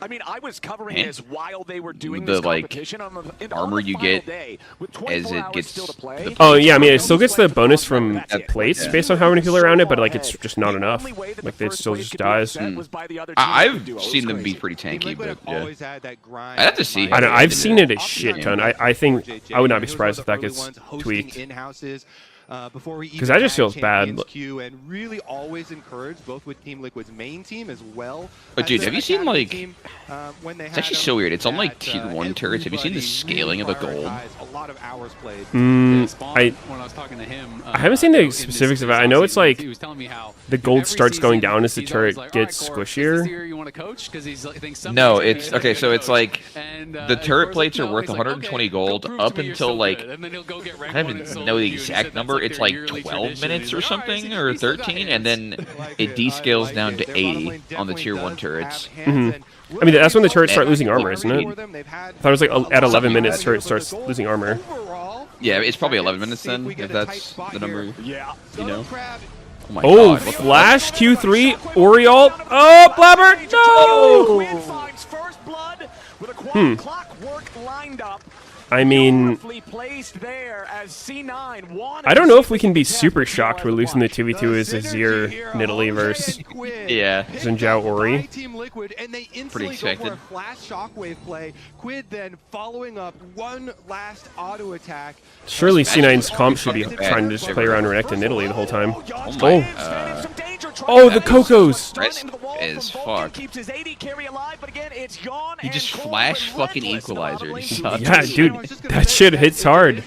I mean, I was covering this while they were doing the this like competition armor you get as it gets. Oh yeah, I mean it still gets the bonus from plates based on how many people are around it, but like it's just not enough. Like it still just dies. I've seen them be pretty tanky, but yeah. I have to see. I know I've seen it a shit ton. I think I would not be surprised if that gets tweaked. Because that just feels bad. And really always encourage both with Team Liquid's main team as well. But dude, have you seen like? It's actually so weird. It's on like tier 1 turrets. Have you seen the scaling of the gold? A lot of hours played. I haven't seen the specifics of it. I know it's like the gold starts going down as the turret gets squishier. No, it's okay. So it's like the turret plates are worth 120 gold up until like I don't even know the exact number. It's like 12 minutes or something, or 13, and then it descales down to 80 on the tier 1 turrets. I mean, that's when the turrets start losing armor, isn't it? I thought it was like at 11 minutes, turret starts losing armor. Yeah, it's probably 11 minutes then, if that's the number, you know. Oh, my God, Flash, Q3, Oriole. Oh, Blabber, no! I mean, I don't know if we can be super shocked we're losing the 2v2 as Azir, Nidalee versus Zinjao Ori. Pretty expected. Flash shockwave play. Quid then following up one last auto attack. Surely C9's comp should be trying to just play around Renekton and Nidalee the whole time. Oh, the Cocos! Is fuck. He just flash fucking equalizer. Yeah, dude, that shit hits hard.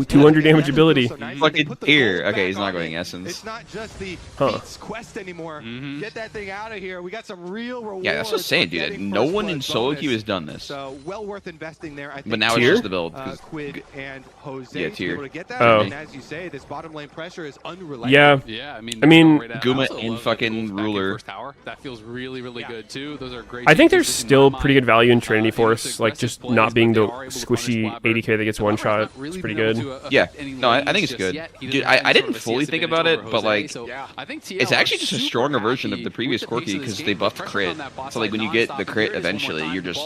200 damage ability. Fucking here. Okay, he's not going essence. It's not just the quest anymore. Get that thing out of here. We got some real rewards. Yeah, that's what I'm saying, dude. No one in solo queue has done this. So well worth investing there. I think. But now it's just the build. Quid and Jose. Yeah, tier. To get that. And as you say, this bottom lane pressure is unrelenting. Yeah. Yeah, I mean, Guma in fucking ruler. That feels really, really good too. Those are great. I think there's still pretty good value in Trinity Force, like just not being the squishy 80k that gets one shot. It's pretty good. Yeah, no, I think it's good. Dude, I didn't fully think about it, but like, it's actually just a stronger version of the previous Corki because they buffed crit. So like when you get the crit eventually, you're just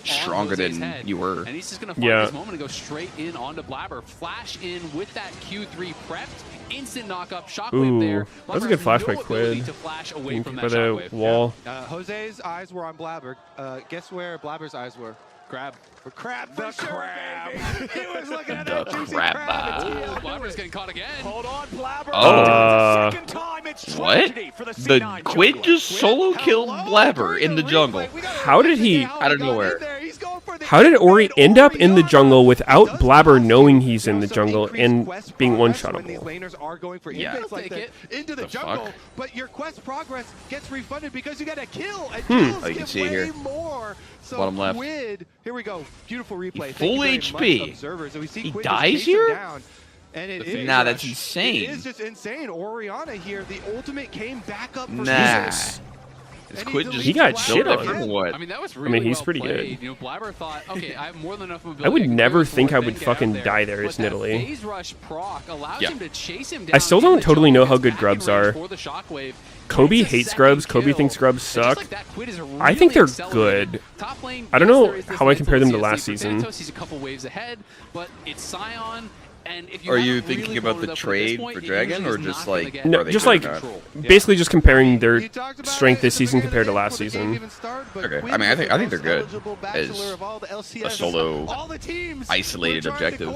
stronger than you were. And he's just gonna find his moment and go straight in onto Blabber. Flash in with that Q3 prepped. Instant knock-up, shockwave there. That was a good flash by Quid. By the wall. Jose's eyes were on Blabber. Guess where Blabber's eyes were? Crab. Crab. The crab. He was looking at that juicy crab. Blabber's getting caught again. Hold on, Blabber. Second time it's what? The Quid just solo killed Blabber in the jungle. How did he? Out of nowhere. How did Ori end up in the jungle without Blabber knowing he's in the jungle and being one-shottable? Laners are going for invites like that into the jungle, but your quest progress gets refunded because you got a kill. And kills you can see here. More. So bottom left. Quid, here we go. Beautiful replay. Full HP. He dies here? And it is, nah, that's insane. It is just insane. Orianna here, the ultimate came back up for Jesus. He got shit on. What? I mean, that was really he's pretty good. You know, Blabber thought, okay, I have more than enough mobility. I would never think I would fucking die there as Nidalee. Phase rush proc allows him to chase him down. I still don't totally know how good grubs are. Kobe hates grubs. Kobe thinks grubs suck. I think they're good. I don't know how I compare them to last season. He's a couple waves ahead, but it's Sion. Are you thinking about the trade for Dragon, or just like no, just like basically just comparing their strength this season compared to last season? Okay, I mean I think they're good as a solo isolated objective.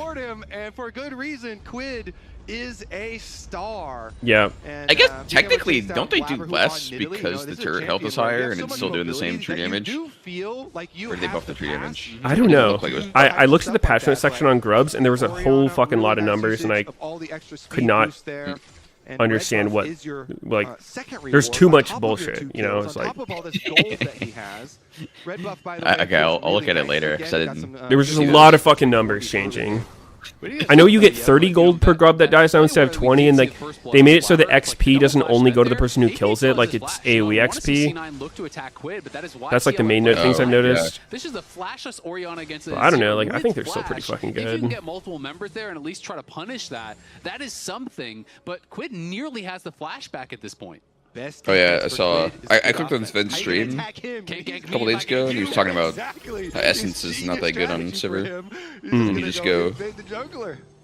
And for good reason, Quid is a star. Yeah. I guess technically, don't they do less because the turret health is higher and it's still doing the same true damage? Or did they buff the true damage? I don't know. I looked at the patch notes section on grubs and there was a whole fucking lot of numbers and I could not understand what, like, there's too much bullshit, you know? It's like... Okay, I'll look at it later. There was just a lot of fucking numbers changing. I know you get 30 gold per grub that dies now instead of 20, and like they made it so the XP doesn't only go to the person who kills it, like it's AoE XP. That's like the main things I've noticed. This is the flashless Orianna against I don't know, like I think they're still pretty fucking good. If you can get multiple members there and at least try to punish that, that is something, but Quid nearly has the flashback at this point. Oh yeah, I saw. I clicked on Sven's stream a couple days ago, and he was talking about how Essence is not that good on Sivir. And you just go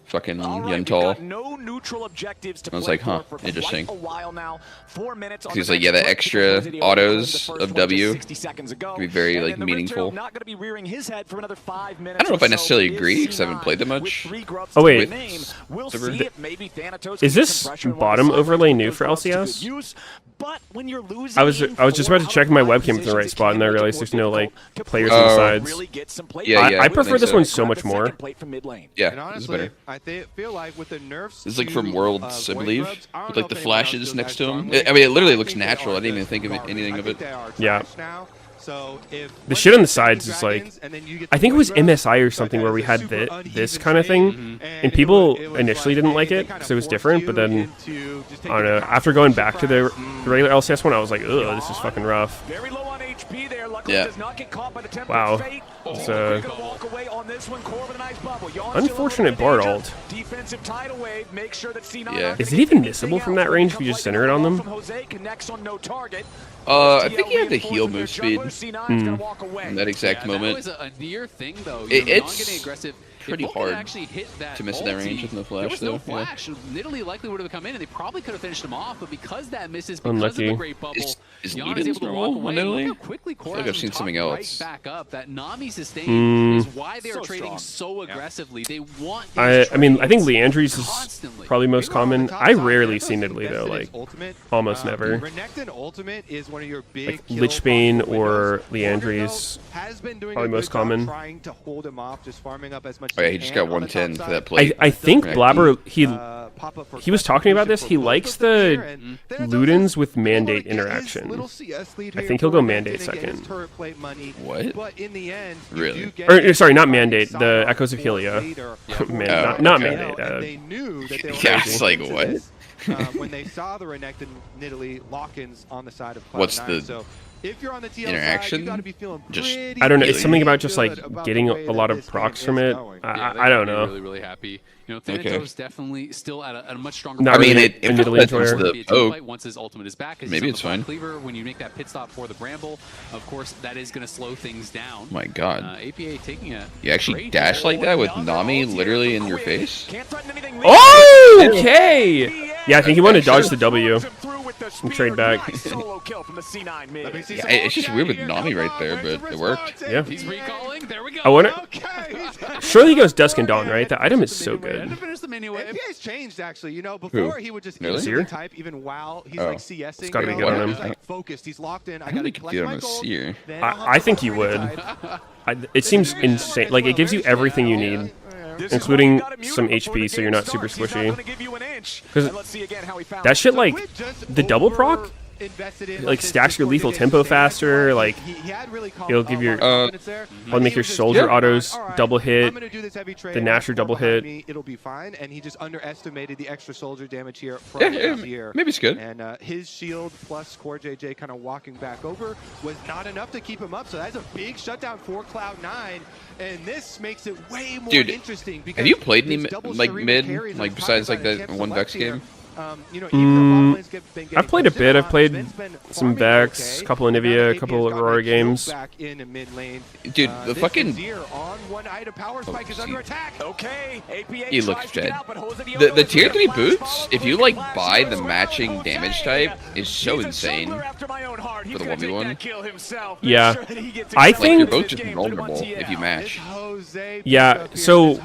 fucking Yentall. No neutral objectives to I was like, huh, for interesting. a while now. 4 minutes on He's the like, yeah, the bench. extra autos of W 60 seconds ago. can be very like And the meaningful. not going to be rearing his head for another 5 minutes. I don't know if I or so. necessarily Is agree because I haven't C9 played that much. with 3 grubs Oh, to wait. the name. We'll Sivir. see if maybe Thanatos Is can this get some pressure on bottom one of the overlay sides new of for those grubs LCS? to use. But when you're losing I was just about to check my webcam in the right spot, and I realized there's no like players on the sides. I prefer this one so much more. Yeah, this is better. I feel like with the nerfs, This is like from Worlds, I believe, with like the flashes next to him. I mean, it literally looks natural. I didn't even think of anything of it. Yeah. The shit on the sides is like, I think it was MSI or something where we had this kind of thing, and people initially didn't like it because it was different, but then, I don't know, after going back to the regular LCS one, I was like, ugh, this is fucking rough. Yeah. Wow. It's unfortunate Bard ult. Yeah. Is it even missable from that range if you just center it on them? I think he had the heal move speed in that exact moment. That was a near thing, though. It's getting aggressive. pretty hard to miss that range with no flash, though. No flash. Nidalee likely would have come in, and they probably could have finished him off, but because that misses, because Unlucky. of the great bubble, Is Yana is able to walk away. Look how quickly I feel like I've seen something else. Right back up. That Nami sustain is why they are trading so aggressively. They want. I mean, I think Leandry's is probably most common. I rarely see Nidalee though, like almost never. Renekton Ultimate is one of your big Like Lichbane or Leandry's probably most common. Trying to hold him off, just farming up as much. Oh yeah, he just got 110 for that play. I think Blabber he was talking about this. He likes the Ludens with mandate interaction. I think he'll go mandate second. What? But in the end, really? Or sorry, not mandate. The Echoes of Helia. Not mandate. They knew that they were yeah, it's like what? when they saw the Renekton Nidalee lock-ins on the side of Cloud9. What's the so if you're on the TL interaction? Side, you gotta be feeling just I don't know. It's something about just like getting a lot of procs from it. I don't know. Really happy. You know, Thanatos definitely still at a much stronger. Not I mean, really it Nidalee threatens the poke. Once his ultimate is back, Maybe it's fine. Cleaver, when you make that pit stop for the Bramble, of course, that is going to slow things down. My God. APA taking a. You actually dash like that with Nami literally in your face? Oh, okay. Yeah, I think he wanted to dodge the W and trade back. Yeah, it's just weird with Nami right there, but it worked. Yeah. He's recalling. There we go. I wonder. Surely he goes Dusk and Dawn, right? That item is so good. APA's changed actually. You know, before he would just instantly type even while he's like CSing. It's gotta be good on him. He's like focused. He's locked in. I gotta get on a seer. I think you would. It seems insane. Like it gives you everything you need, including some HP, so you're not super squishy. Because that shit, like the double proc, like stacks your lethal tempo faster. Like it'll give your, it'll make your soldier autos double hit, the Nasher double hit. It'll be fine, and he just underestimated the extra soldier damage here from here. Maybe it's good. And his shield plus Core JJ kind of walking back over was not enough to keep him up. So that's a big shutdown for Cloud9, and this makes it way more interesting. Because have you played any like mid, like besides like that one Vex game? You know, I've played a bit. I've played some Vex, a couple of Nivea, a couple of Aurora games. Dude, the fucking... He looks dead. The tier 3 boots, if you like buy the matching damage type, is so insane for the 1v1. Yeah, I think... You're both just vulnerable if you match. Yeah, so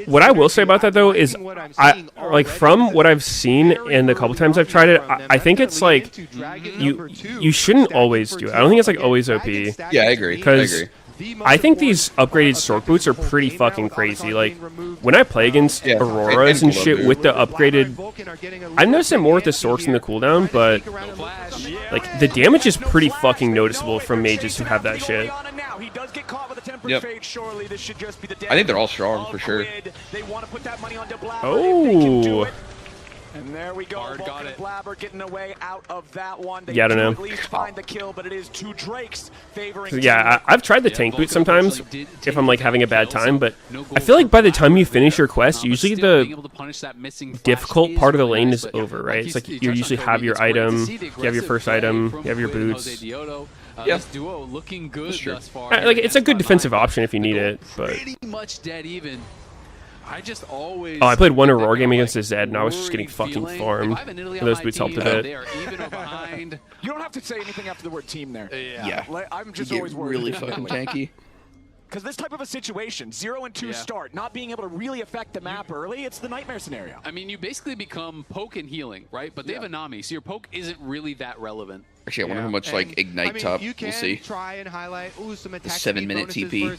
what I will say about that though is, like from what I've seen and the couple times I've tried it, I think it's like you shouldn't always do it. I don't think it's like always OP. Yeah, I agree. Because I think these upgraded Sork boots are pretty fucking crazy. Like when I play against Auroras and shit with the upgraded, I've noticed it more with the Sorks and the cooldown, but like the damage is pretty fucking noticeable from mages who have that shit. Yep. I think they're all strong for sure. Oh. And there we go. Got it. Blabber getting away out of that one. Yeah, I don't know. At least find the kill, but it is two Drakes favoring. Yeah, I've tried the tank boot sometimes if I'm like having a bad time, but I feel like by the time you finish your quest, usually the difficult part of the lane is over, right? It's like you usually have your item, you have your first item, you have your boots. This duo looking good thus far. Like it's a good defensive option if you need it, but pretty much dead even. I just always. Oh, I played one Aurora game against a Zed, and I was just getting fucking farmed. Those boots helped a bit. They are even or behind. You don't have to say anything after the word team there. Yeah. I'm just always worried. Really fucking tanky. Because this type of a situation, 0 and 2 start, not being able to really affect the map early, it's the nightmare scenario. I mean, you basically become poke and healing, right? But they have a Nami, so your poke isn't really that relevant. Actually, I wonder how much like Ignite top we'll see. Try and highlight some 7-minute TP.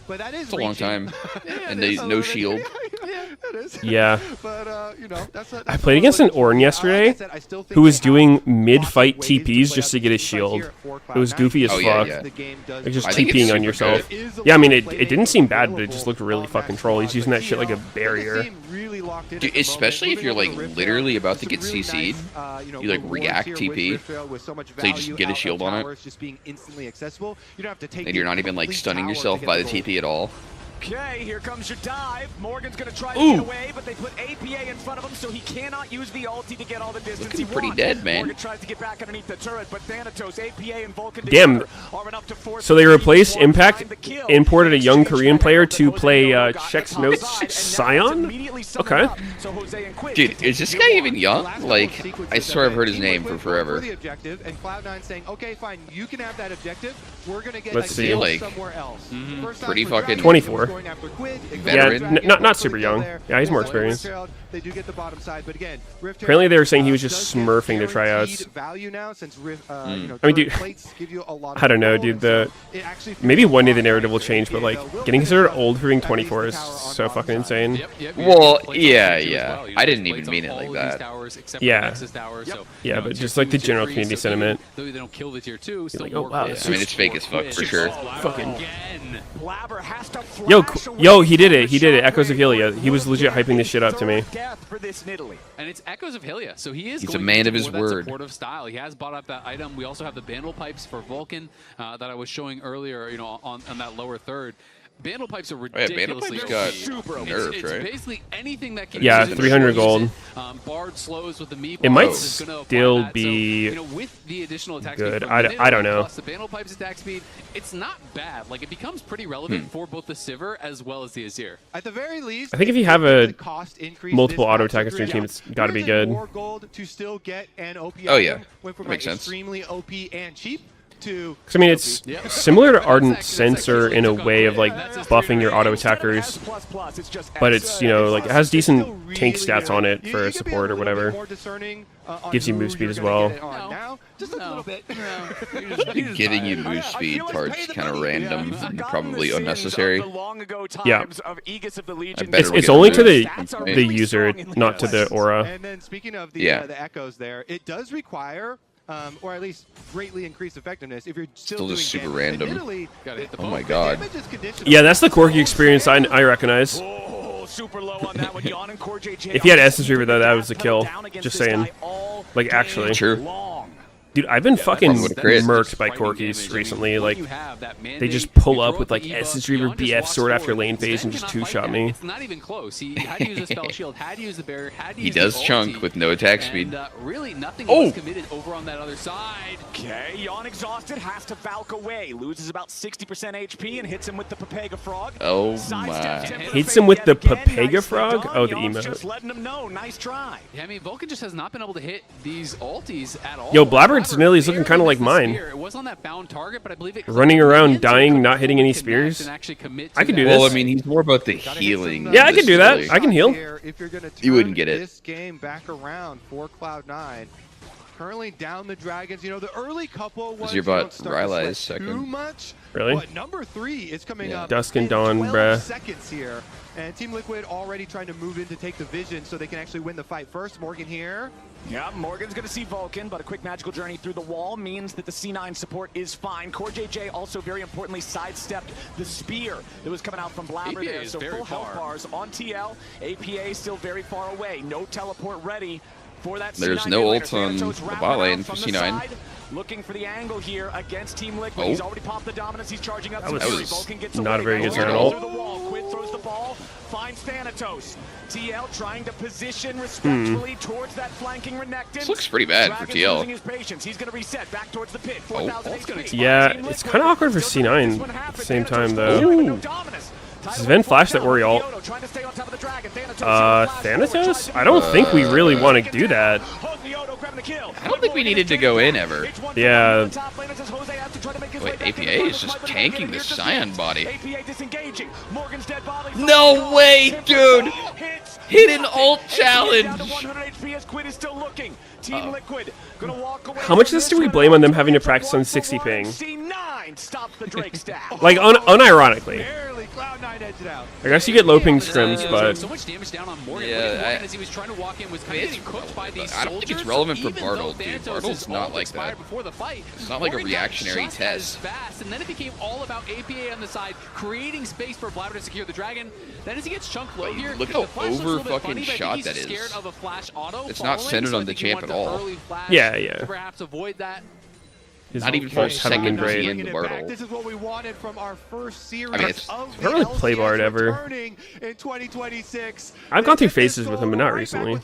But that is it's a long time. And no shield. Yeah. But, you know, I played against an Ornn yesterday who was doing mid-fight TPs just to get his shield. It was goofy as fuck. Like just TPing on yourself. Yeah, I mean, it didn't seem bad, but it just looked really fucking troll. He's using that shit like a barrier. Dude, especially if you're like literally about to get CC'd, you like react TP, so you just get a shield on it, and you're not even like stunning yourself by the TP at all. Okay, here comes your dive. Morgan's gonna try to get away, but they put APA in front of him, so he cannot use the ulti to get all the distance he wants. Pretty dead, man. Morgan tries to get back underneath the turret, but Thanatos, APA, and Vulcan Damn. are enough to force. So they replaced Impact, imported a young Korean player to play Chex Notes Scion? Okay. Dude, is this guy even young? Like, I swear I've heard his name for forever. The objective, and Cloud9 saying, okay, fine, you can have that objective. We're gonna get Let's see, like, somewhere else. pretty fucking 24. veteran. Yeah, not super young. Yeah, he's more experienced. They do get the bottom side, but again, Apparently they were saying he was just smurfing the tryouts. Value now since I mean, dude, I don't know, dude. Maybe one day the narrative will change, but like getting considered old for being 24 is so fucking insane. Well, yeah. I didn't even mean it like that. Yeah, yeah, but just like the general community sentiment. They don't kill the tier 2. Like, oh wow, I mean, it's fake as fuck for sure. Fucking. Yo, he did it. He did it. Echoes of Helia. He was legit hyping this shit up to me. And it's Echoes of Helia, so he's a man of his word. Supportive style. He has bought up that item. We also have the Bandle Pipes for Vulcan that I was showing earlier, on that lower third. Bandle Pipes are ridiculously got nerfed, it's right? basically anything that can 300 gold. Bard slows with the meat. It might still be with the additional attack good. speed I don't know. Plus the Bandle Pipes attack speed, it's not bad. Like, it becomes pretty relevant for both the Sivir as well as the Azir. At the very least, I think if you have a multiple auto attackers in your team, it's got to be good. More gold to still get an OP. Oh yeah, went from makes sense. Extremely OP and cheap. Because I mean, it's similar to Ardent Sensor in a way of like buffing your auto attackers, but it's like it has decent tank stats on it for support or whatever. Gives you move speed as well. Just a little bit. Giving you move speed part's kind of random and probably unnecessary. Yeah, it's only to the user, not to the aura. And then speaking of the echoes, there it does require. Or at least greatly increased effectiveness if you're still just super damage. random. Oh my god. Yeah, that's the quirky experience I recognize. If he had Essence Reaver though, that was a kill. Just saying. Like, actually. True. Dude, I've been fucking murked by Corkies recently. Like, they just pull up with like Essence Reaver BF sword after lane phase and just two-shot me. It's not even close. He had to use a spell shield, had to use the barrier, had to use He does chunk with no attack speed. Really, nothing was committed over on that other side. Okay, Yawn exhausted, has to Valk away. Loses about 60% HP and hits him with the Papega Frog. Oh my. Hits him with the Papega Frog? Oh, the emote. Just letting him know, nice try. Yeah, I mean, Vulcan just has not been able to hit these ultis at all. Yo, Blabber's Nilly's looking kind of like mine. It was on that bound target, but I believe it running around, dying, not hitting any spears. I could do this. Well, I mean, he's more about the healing. Yeah, I can do that. I can heal. You wouldn't get it. This game back around for Cloud9. Currently down the Dragons. The early couple ones your bot Rylai's second. Too much. Really? But number 3 is coming up. Dusk and Dawn, 12 bruh. seconds here. And Team Liquid already trying to move in to take the vision so they can actually win the fight first. Morgan here. Yeah, Morgan's going to see Vulcan, but a quick magical journey through the wall means that the C9 support is fine. CoreJJ also, very importantly, sidestepped the spear that was coming out from Blabber there. So full health bars on TL. APA still very far away. No teleport ready for that. There's no ult on the bot lane for C9. Looking for the angle here against Team Liquid. He's already popped the dominance. He's charging up. That was Vulcan gets not a very good turn ult. Quid throws the ball, finds Thanatos. TL trying to position respectfully towards that flanking Renekton. This looks pretty bad for TL. Losing his patience. He's going to reset back towards the pit. 4,000 HP. Yeah, it's kind of awkward for C9 at the same time, though. Does Ven flash that Ori ult? Thanatos? I don't think we really want to do that. I don't think we needed to go in ever. Yeah. Wait, APA is just tanking the Scion body. No way, dude! Hidden ult challenge! How much of this do we blame on them having to practice on 60 ping? Like, unironically. I guess you get low ping scrims, but so much damage down on Morgan. Yeah, as he was trying to walk in, was kind of getting cooked by these I don't think it's relevant for Bartle, dude. Bartle's not like that. It's not like a reactionary test. Fast, and then it became all about APA on the side, creating space for Blabber to secure the dragon. Then as he gets chunked low here, look how over fucking shot that is. It's not centered on the champ at all. Yeah. Perhaps avoid that. His not even faults for haven't been great. second in the Bartle. This is what we wanted from our first series. I mean, it's of I don't really play Bard ever. in 2026. I've gone through phases with him, but not recently.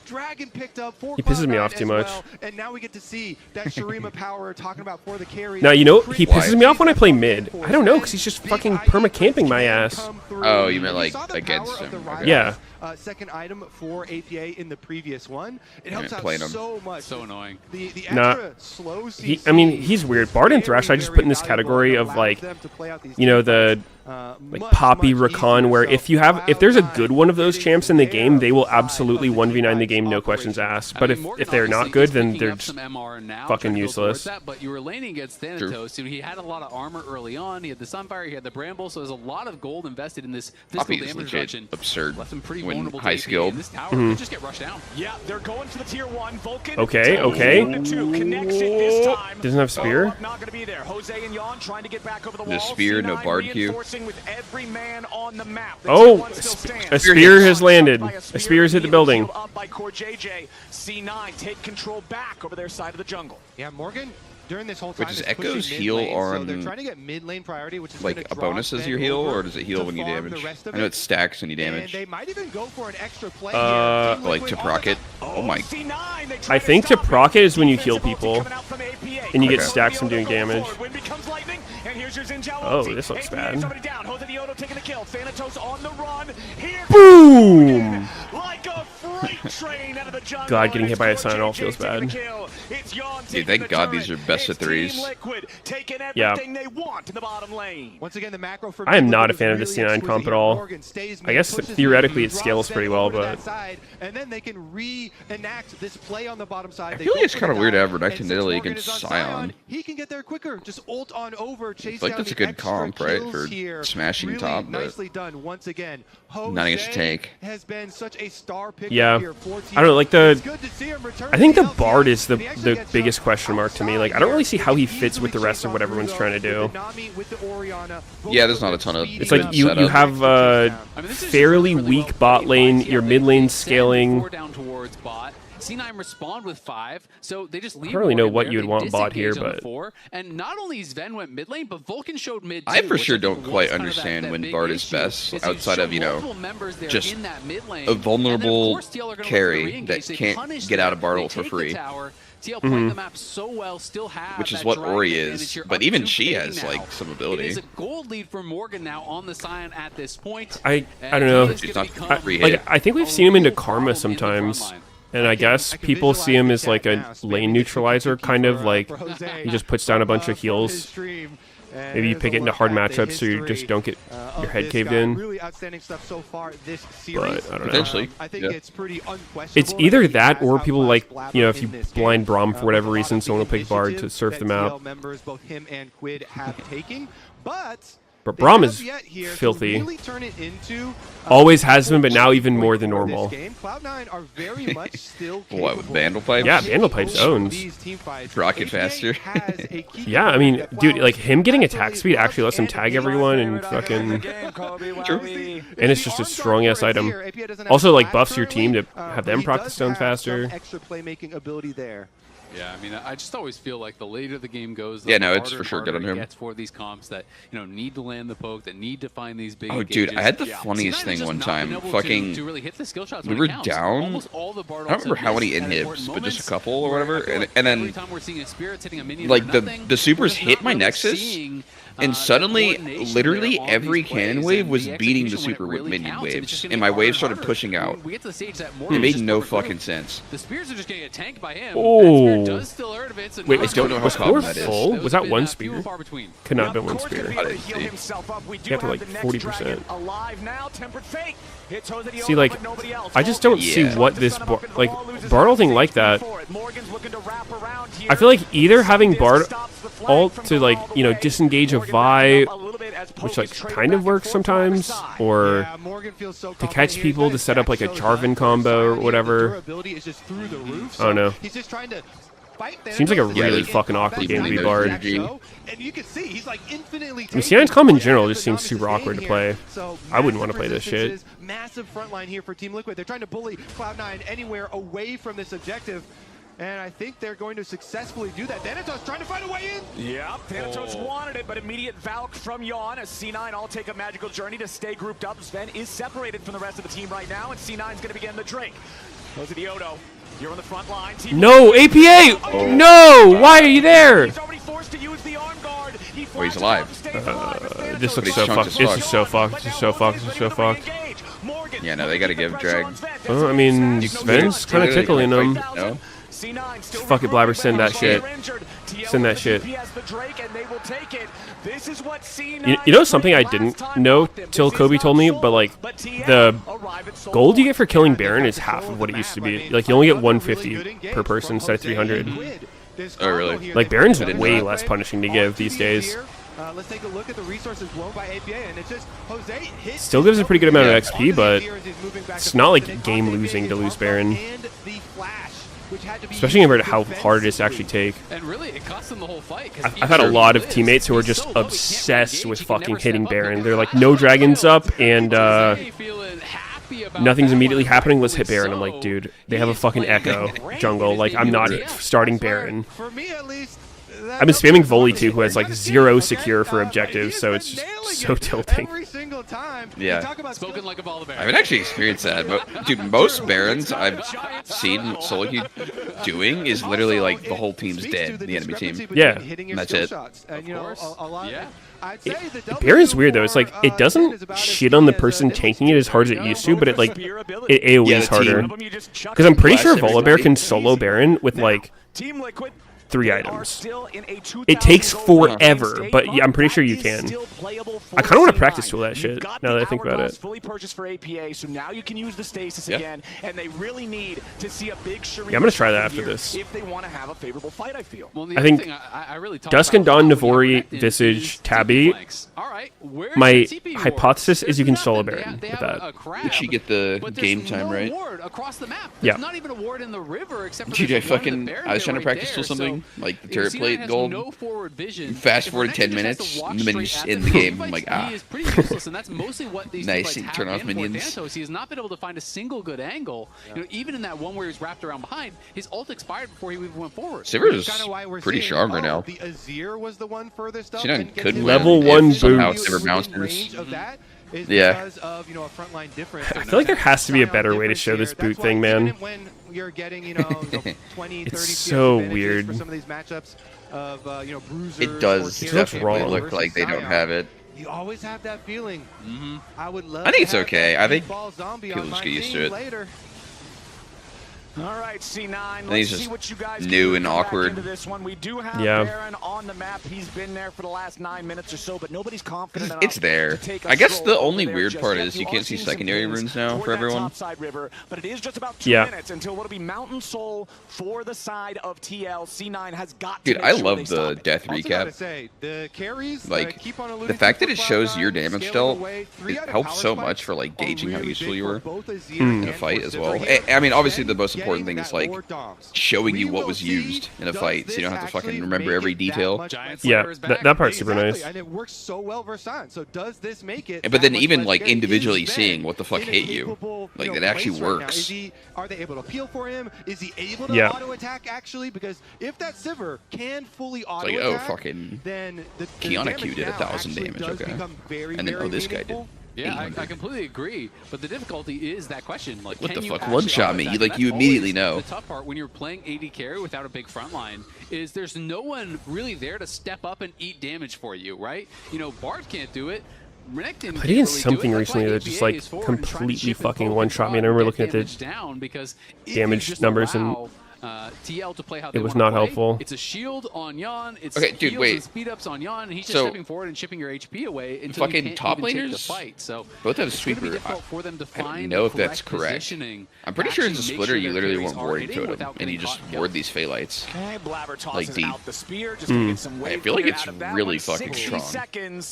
Dragon picked up for He pisses me off Cloud9 too as much. well, and now we get to see that Shurima power talking about for the carry. Now, you know, he pisses me off when I play mid. I don't know, because he's just fucking perma-camping my ass. Oh, you meant like against him. Okay. Yeah. Second item for APA in the previous one. It helps out playing him. so much. So annoying. The Nah. extra slow CC I mean, he's weird. Bard and Thresh, I just put in this category of, like, you know, the like Poppy Rakan, where if there's a good one of those champs in the game, they will absolutely 1v9 the game, no questions asked. But if they're not good, then they're just fucking useless. But you were laning against Thanatos. He had a lot of armor early on. He had the Sunfire, he had the Bramble, so there's a lot of gold invested in this physical Poppy is damage legit reduction. absurd Left him pretty when vulnerable to high AP, skilled. and this tower could just get rushed down. Yeah, they're going for the tier 1. Vulcan. Okay. Connects it this time. Doesn't have spear. Not going to be there. Jose and Jan trying to get back over the The wall. spear, no C9 Bard Q. reinforcing with every man on the map. The Oh, tier 1 still stands. a spear has landed. A spear has hit the building. Up by Core JJ. C9 take control back over their side of the jungle. Yeah, Morgan during this whole time Wait, does is Echo's pushing heal mid lane, so on, they're trying to get mid lane priority, which is like gonna a draw bonus as Ben your heal, over or does it heal to when you farm the damage? rest of I know it. it stacks when you And damage. they might even go for an extra play here. Team Like Liquid to on proc the it. Oh my. C9, they try I think to stop proc it is when you heal Defensive ulti people, coming out from APA. and you get Okay. stacks from doing Going damage. forward. Wind becomes lightning, and here's your Xin Zhao Oh, ulti. this looks APA bad. somebody down. Jose Dioto taking the kill. Thanatos on the run. Here Boom! like a freight train out of the jungle. God, getting and hit by a it's Core Sentinel JJ feels taking the bad. kill. It's Jan Dude, taking thank the God turret. these are best of It's Team threes. Liquid taking Yeah. everything they want in the bottom lane. Once again, the macro for I am Team not a Liquid fan of the is C9 really comp at exquisite. all. Morgan stays I mid, guess pushes theoretically mid, it drops scales Ben pretty well, over to but that side, and then they can reenact this play on the bottom side. I They feel go like it's for kind the of weird to dive, have Renekton and since Italy Morgan against is on Sion. He can get there quicker. Just ult on over, chase like down that's a the good extra comp, right, kills for here. smashing Really top, but nicely done once again. not against a Jose tank. has been such a star pick Yeah. here for Team I don't know, like It's the. good to see him return I think to the Bard is and he actually the gets biggest jumped question mark to me. Like, I outside don't really here. see how he Can fits with the easily rest chase of what on everyone's through, trying to though, do. with the Nami, with the Orianna. Both Yeah, there's of not a them ton of. speeding It's like up. you setup. have I mean, this is just fairly really weak well bot played lane, by your CL. mid They lane send scaling. 4 down towards bot. C9 respond with 5, so they just leave. I don't really know Morgan what there. you would They want bot here, disengage on the but 4, and not only Sven went mid lane, but Vulcan showed mid. I too, for which sure think don't was quite kind of understand that when big Bard is issue, best is outside you of, you show know, multiple members there just in that mid lane, a and then, of vulnerable course, TL are gonna look for the carry re-engage. that They can't punish get out of them, Bartle they for take free. the tower. TL playing the map so well, still have Which is that what dragon Ori advantage is, here, but up even to she 80 has now. like some It ability. is a gold lead for Morgan now on the Sion at this point. I don't know. She's not I think we've seen him into Karma sometimes. And I guess people see him as like a lane neutralizer, kind of like he just puts down a bunch of heals. Maybe you pick it into hard matchups so you just don't get your head caved in. Really outstanding stuff so far this series. But I don't know. Potentially. I think Yeah. it's pretty unquestionable. It's either that or people like, you know, if you blind Braum for whatever reason, someone will pick Bard to surf the map. Members, both him and Quid have taken, but Braum is filthy. Really turn it into, Always has been, but now even more than normal. Cloud9 are very much still What, capable Vandal Pipes? Yeah, Vandal Pipes owns. these team fights. Rocket APA faster. has a key Yeah, I mean, dude, like him getting attack speed actually lets him tag everyone and fucking. And it's just a strong ass item. Also, like buffs your team to have them proc the stones faster. Extra playmaking ability there. Yeah, I mean, I just always feel like the later the game goes, the Yeah, no, it's harder for and sure good harder on it him. gets for these comps that, you know, need to land the poke, that need to find these big Oh, dude, I engages. had the Yeah. funniest C9 thing has one just not been time. able Fucking, to really hit the skill shots we when were it counts. down. Almost all the I don't remember how many inhibs, but just a couple or whatever. And every then, time we're seeing a Spirits hitting a minion like, or the nothing, supers we're hit not my really Nexus, seeing, and suddenly, coordination literally there on every these cannon plays, wave and was the beating the execution when it super really minion counts, and it's waves, just gonna and get my harder waves and started harder. pushing out. When we get to the stage that It Morgan's made just no broke through. fucking sense. The Spears are just getting tanked by him. Oh. That Spear does still hurt a bit, so Wait, now I don't know how was common Core that is. full? those Was have that been, one few spear? and far between. Could not have been one Core's gonna spear. be able to I didn't heal see. himself up. We do You have to, have like, the next 40%. dragon alive now. Tempered Fate hits Jose Dioto, See, like, but nobody else. I just don't see Yeah. what this like Bartling like that. Morgan's looking to wrap around here. I feel like either having Bard ult to like, you know, disengage a Vi, which like kind of works sometimes, or Yeah, Morgan feels so to confident catch here. people He's to set up like a Jarvan combo or whatever. Durability is just through the roof, I don't know. He's just trying to fight Seems like a Thanatos really in fucking combat. awkward game to He's be trying Bard. exact show, and you can see he's like infinitely I mean, taking Sion's comp in the general damage just that seems Dominus super is awkward to getting play. here. So I wouldn't massive want to play this shit. resistances, Massive front line here for Team Liquid. They're trying to bully Cloud9 anywhere away from this objective. And I think they're going to successfully do that. Thanatos trying to find a way in. Yep, Thanatos wanted it, but immediate Valk from Yawn as C9 all take a magical journey to stay grouped up. Sven is separated from the rest of the team right now, and C9's going to begin the drink. Goes to the Odo. You're on the front line. No, APA! Oh. No! Why are you there? He's already forced to use the arm guard. Oh, he's alive. This looks so fucked. This is so fucked. This is so fucked. This is so fucked. Yeah, no, they gotta give Drag. I mean, Sven's kind of tickling him. No? Fuck it, Blabber, send that shit. Send that shit. You know something I didn't know till Kobe told me, but like the gold you get for killing Baron is half of what it used to be. Like you only get 150 per person instead of 300. Oh really? Like Baron's way less punishing to give these days. Let's take a look at the resources blown by APA, and it's just Jose hit. Still gives a pretty good amount of XP, but it's not like game losing to lose Baron. Especially compared to how hard it is to actually take. And really, it cost them the whole fight. I've had a lot of teammates who are just obsessed with fucking hitting Baron. They're like, no dragons up, and nothing's immediately happening. Let's hit Baron. I'm like, dude, they have a fucking Echo jungle. Like, I'm not starting Baron. For me, at least. I've been spamming Volley too, who has like 0 secure for objectives, so it's just so tilting. Yeah. Spoken like a ball of I haven't actually experienced that, but dude, most Barons I've seen Solo queue doing is literally like the whole team's dead, the enemy team. Yeah. And that's it. Baron's weird though. It's like it doesn't shit on the person tanking it as hard as it used to, but it like it AoEs harder. Because I'm pretty sure Volibear can solo Baron with like 3 items. It takes forever, but yeah, I'm pretty sure you can. I kind of want to practice tool that shit now that I think about it. Fully purchased for APA, so now you can use the stasis again, and they really need to see a big Shuri. Yeah, I'm gonna try that after this. If they want to have a favorable fight, I feel. I think Dusk and Dawn, Navori, Visage, Tabby. My hypothesis is you can solo Baron with that. Did she get the game time right? Yeah. TJ fucking, I was trying to practice tool something. Like the turret plate gold. Fast forward 10 minutes, and the minions in the game. I'm like, ah. Nice, turn off minions. He has not been able to find a single good angle. You know, even in that one where he was wrapped around behind, his ult expired before he even went forward. Sivir is pretty strong right now. The Azir was the one furthest up. She could level 1 boost. Somehow Sivir bounces. Yeah. I feel like there has to be a better way to show this boot thing, man. You're getting, you know, 20, 30 it's so weird. for some of these matchups of, you know, bruisers. It does definitely look like they don't have it. You always have that feeling. I would love. I think it's okay. I think people just get used to it. Later. All right, C9. Let's see what you guys new and awkward. This one. We do have Baron on the map. He's been there for the last 9 minutes or so, but nobody's confident enough. It's there. I guess the only weird part is you can't see secondary runes now for everyone. River, but it is just about 2 minutes until what'll be Mountain Soul for the side of TL. C9 has got to. Dude, I love the death recap. Like the fact that it shows your damage dealt, it helps so much for like gauging how useful you were in a fight as well. I mean, obviously the most important thing is like showing you what was used in a fight, so you don't have to fucking remember every detail. Yeah, that part's super nice. And it works so well versus Sion. So does this make it? But then even like individually seeing what the fuck hit you, like that actually works. Are they able to peel for him? Is he able to auto attack actually? Because if that Sivir can fully auto attack, oh fucking, then the Kiana Q did 1,000 damage. Okay, and then this guy did. Yeah, I completely agree. But the difficulty is that question. Like, what the fuck? One shot me. Like you immediately know. The tough part when you're playing AD carry without a big front line is there's no one really there to step up and eat damage for you, right? You know, Bard can't do it. I played against something recently that just like completely fucking one-shot me. And I remember looking at the damage numbers and TL to play how they it was not play. helpful. It's a shield on Yon. It's okay, dude, wait. And speed ups on Yon, and he's just stepping forward and chipping your HP away until fucking you can't top even laners. take the fight. So both have sweeper. I don't know if that's correct. I'm pretty sure it's a splitter. You literally won't ward totem, and you just ward these Phaelites. Like deep. I feel like it's really fucking strong.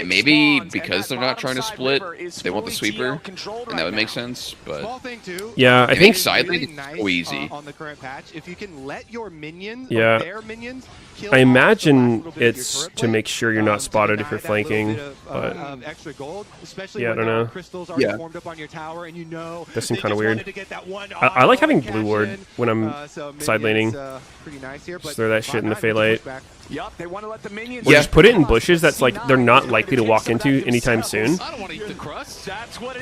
Maybe because they're not trying to split, they want the sweeper, and that would make sense. But yeah, I think side lane is so easy. easy. On the current patch, if you can let your minions, yeah, their minions, I imagine it's to make sure you're not spotted if you're flanking, but extra gold, especially yeah, I don't know. Crystals already formed up on your tower, and you know that seems kind of weird. I like having blue ward when I'm side laning. Pretty nice here, just throw that shit in the Phaelite. Yup, they want to let the minions. Or just put it in bushes that's like they're not likely to walk into anytime soon. I don't want to eat the crust.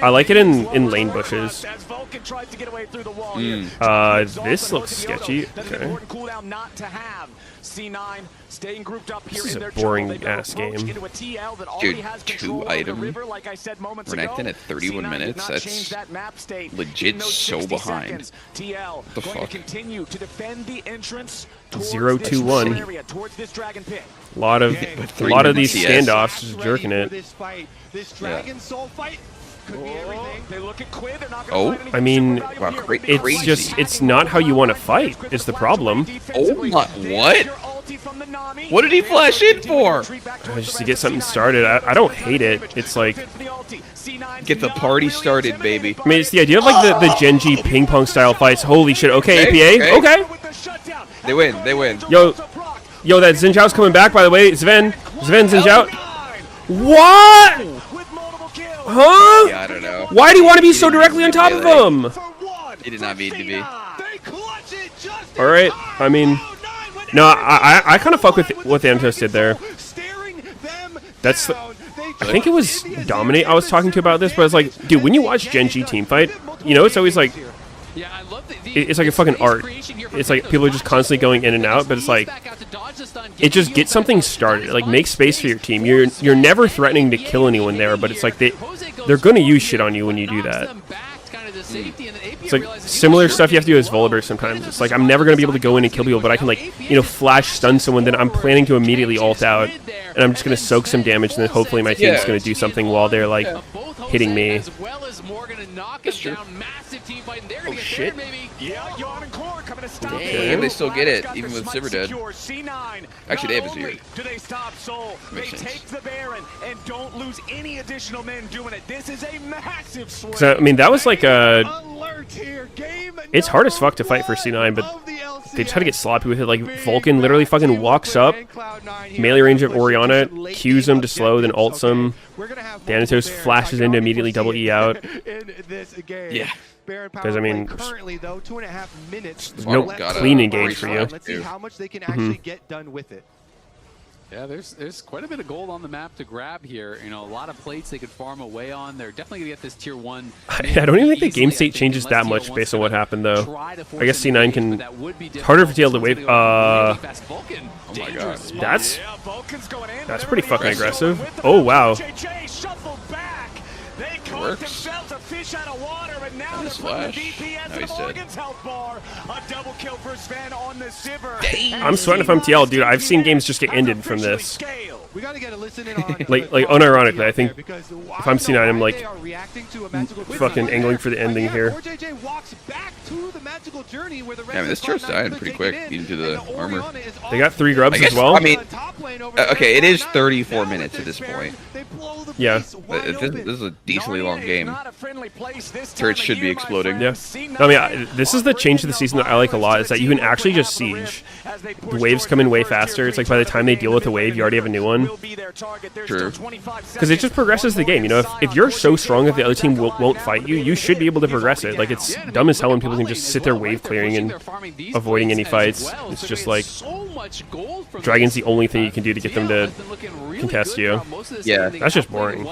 I like it in lane bushes. As Vulcan tries to get away through the wall This looks sketchy. Okay. Not to have. C9 staying grouped up here This is in their a boring jungle. ass game. Dude, 2 item like I said moments Renekton ago. at 31 minutes. That's legit so behind. TL the going fuck? to continue to defend the entrance 0-2-1. A lot of these standoffs just jerking it. This Dragon Soul fight could be everything. They look at Quid, they're not Oh, I mean, it's not how you want to fight is the problem. Oh my, what? What did he flash in for? Just to get something started. I don't hate it. It's like get the party started, baby. I mean, it's the idea of like the Genji ping pong style fights. Holy shit! Okay, APA. Okay. They win. They win. Yo, that Xin Zhao's coming back. By the way, Xin Zhao. What? Huh? Yeah, I don't know. Why do you want to be so directly on top of him? He did not need to be. All right. I mean, no, I kind of fuck with what Thanatos did there. That's I think it was Dominate I was talking to about this, but I was like, dude, when you watch Genji teamfight, you know, it's always like, it's like a fucking art. It's like people are just constantly going in and out, but it's like, it just gets something started. Like, make space for your team. You're never threatening to kill anyone there, but it's like they're gonna use shit on you when you do that. It's like similar stuff you have to do as Volibear sometimes. It's like I'm never gonna be able to go in and kill people, but I can like, you know, flash stun someone. Then I'm planning to immediately ult out, and I'm just gonna soak some damage, and then hopefully my team's gonna do something while they're like hitting me. That's true. Oh shit! Damn, they still get it, even with Sivir dead. Actually, they have a Azir. Do they stop Soul? They take the Baron and don't lose any additional men doing it. This is a massive swing. So, I mean, that was like a. It's hard as fuck to fight for C9, but they just had to get sloppy with it. Like Vulcan literally fucking walks up, melee range of Orianna, Qs him to slow, then ults him. Thanatos flashes in to immediately double E out. Yeah. Because I mean, currently though 2.5 minutes. There's no clean engage for you. Let's see how much they can actually get done with it. Yeah, there's quite a bit of gold on the map to grab here. You know, a lot of plates they could farm away on. They're definitely gonna get this tier 1. I don't even think the game state changes that much based on what happened, though. I guess C9 can. It's harder for TL to wave. Oh my god. That's pretty fucking aggressive. Oh wow. It works. Nice flash. Now he's dead. I'm sweating if I'm TL, dude. I've seen games just get ended from this. We gotta get a listen in on like unironically, I think if I'm C9, I'm like fucking angling for the ending here. Yeah, I mean, this turret's dying pretty quick into the armor. They got 3 grubs as well. I mean, okay, it is 34 minutes at this point. Yeah. This is a decently long game. Turrets should be exploding. Yeah. I mean, this is the change of the season that I like a lot, is that you can actually just siege. The waves come in way faster. It's like by the time they deal with a wave, you already have a new one. True. Because it just progresses the game. You know, if you're so strong that the other team won't fight you, you should be able to progress it. Like, it's dumb as hell when people can just sit there wave clearing and avoiding any fights. It's just like Dragon's the only thing you can do to get them to contest you. Yeah. That's just boring.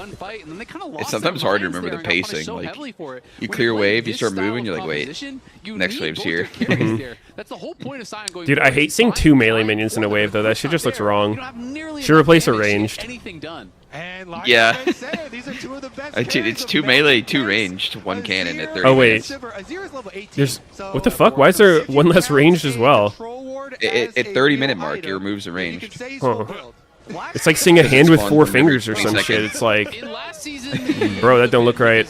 It's sometimes hard to remember the pacing. Like, you clear wave, you start moving, you're like, wait, next wave's here. Dude, I hate seeing 2 melee minions in a wave, though. That shit just looks wrong. Should replace a ranged. Yeah. Dude, it's 2 melee, 2 ranged, 1 cannon at 30 Oh, wait. There's... What the fuck? Why is there 1 less ranged as well? At 30-minute mark, it removes the ranged. Huh. It's like seeing a hand with 4 fingers or some shit. It's like... Bro, that don't look right.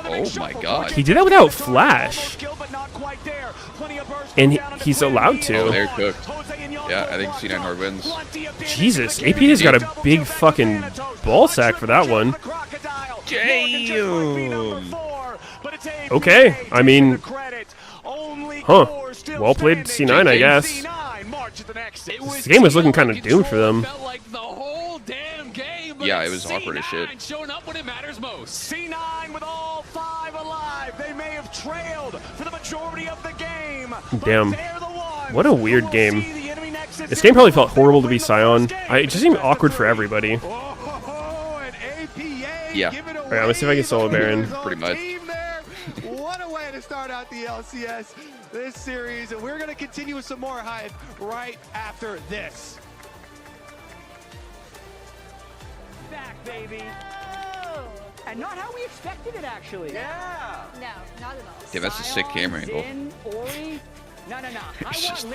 Oh my god. He did that without flash. And he's allowed to. Oh, they're cooked. Yeah, I think C9 hard wins. Jesus, AP has got a big fucking ball sack for that one. Damn. Okay, I mean, Huh. Well played, C9, I guess. This game was looking kind of doomed for them. Yeah, it was awkward as shit. Showing up when it matters most. C9 with all 5 alive. They may have trailed for the majority of the game. Damn. What a weird game. This game probably felt horrible to be Scion. It just seemed awkward for everybody. Yeah. Alright, let's see if I can solo Baron. Pretty much. What a way to start out the LCS this series. And we're going to continue with some more hype right after this. Back, baby. Oh. And not how we expected it, actually. Yeah. No, not at all. Yeah, that's a sick camera angle. Ori. No. It's just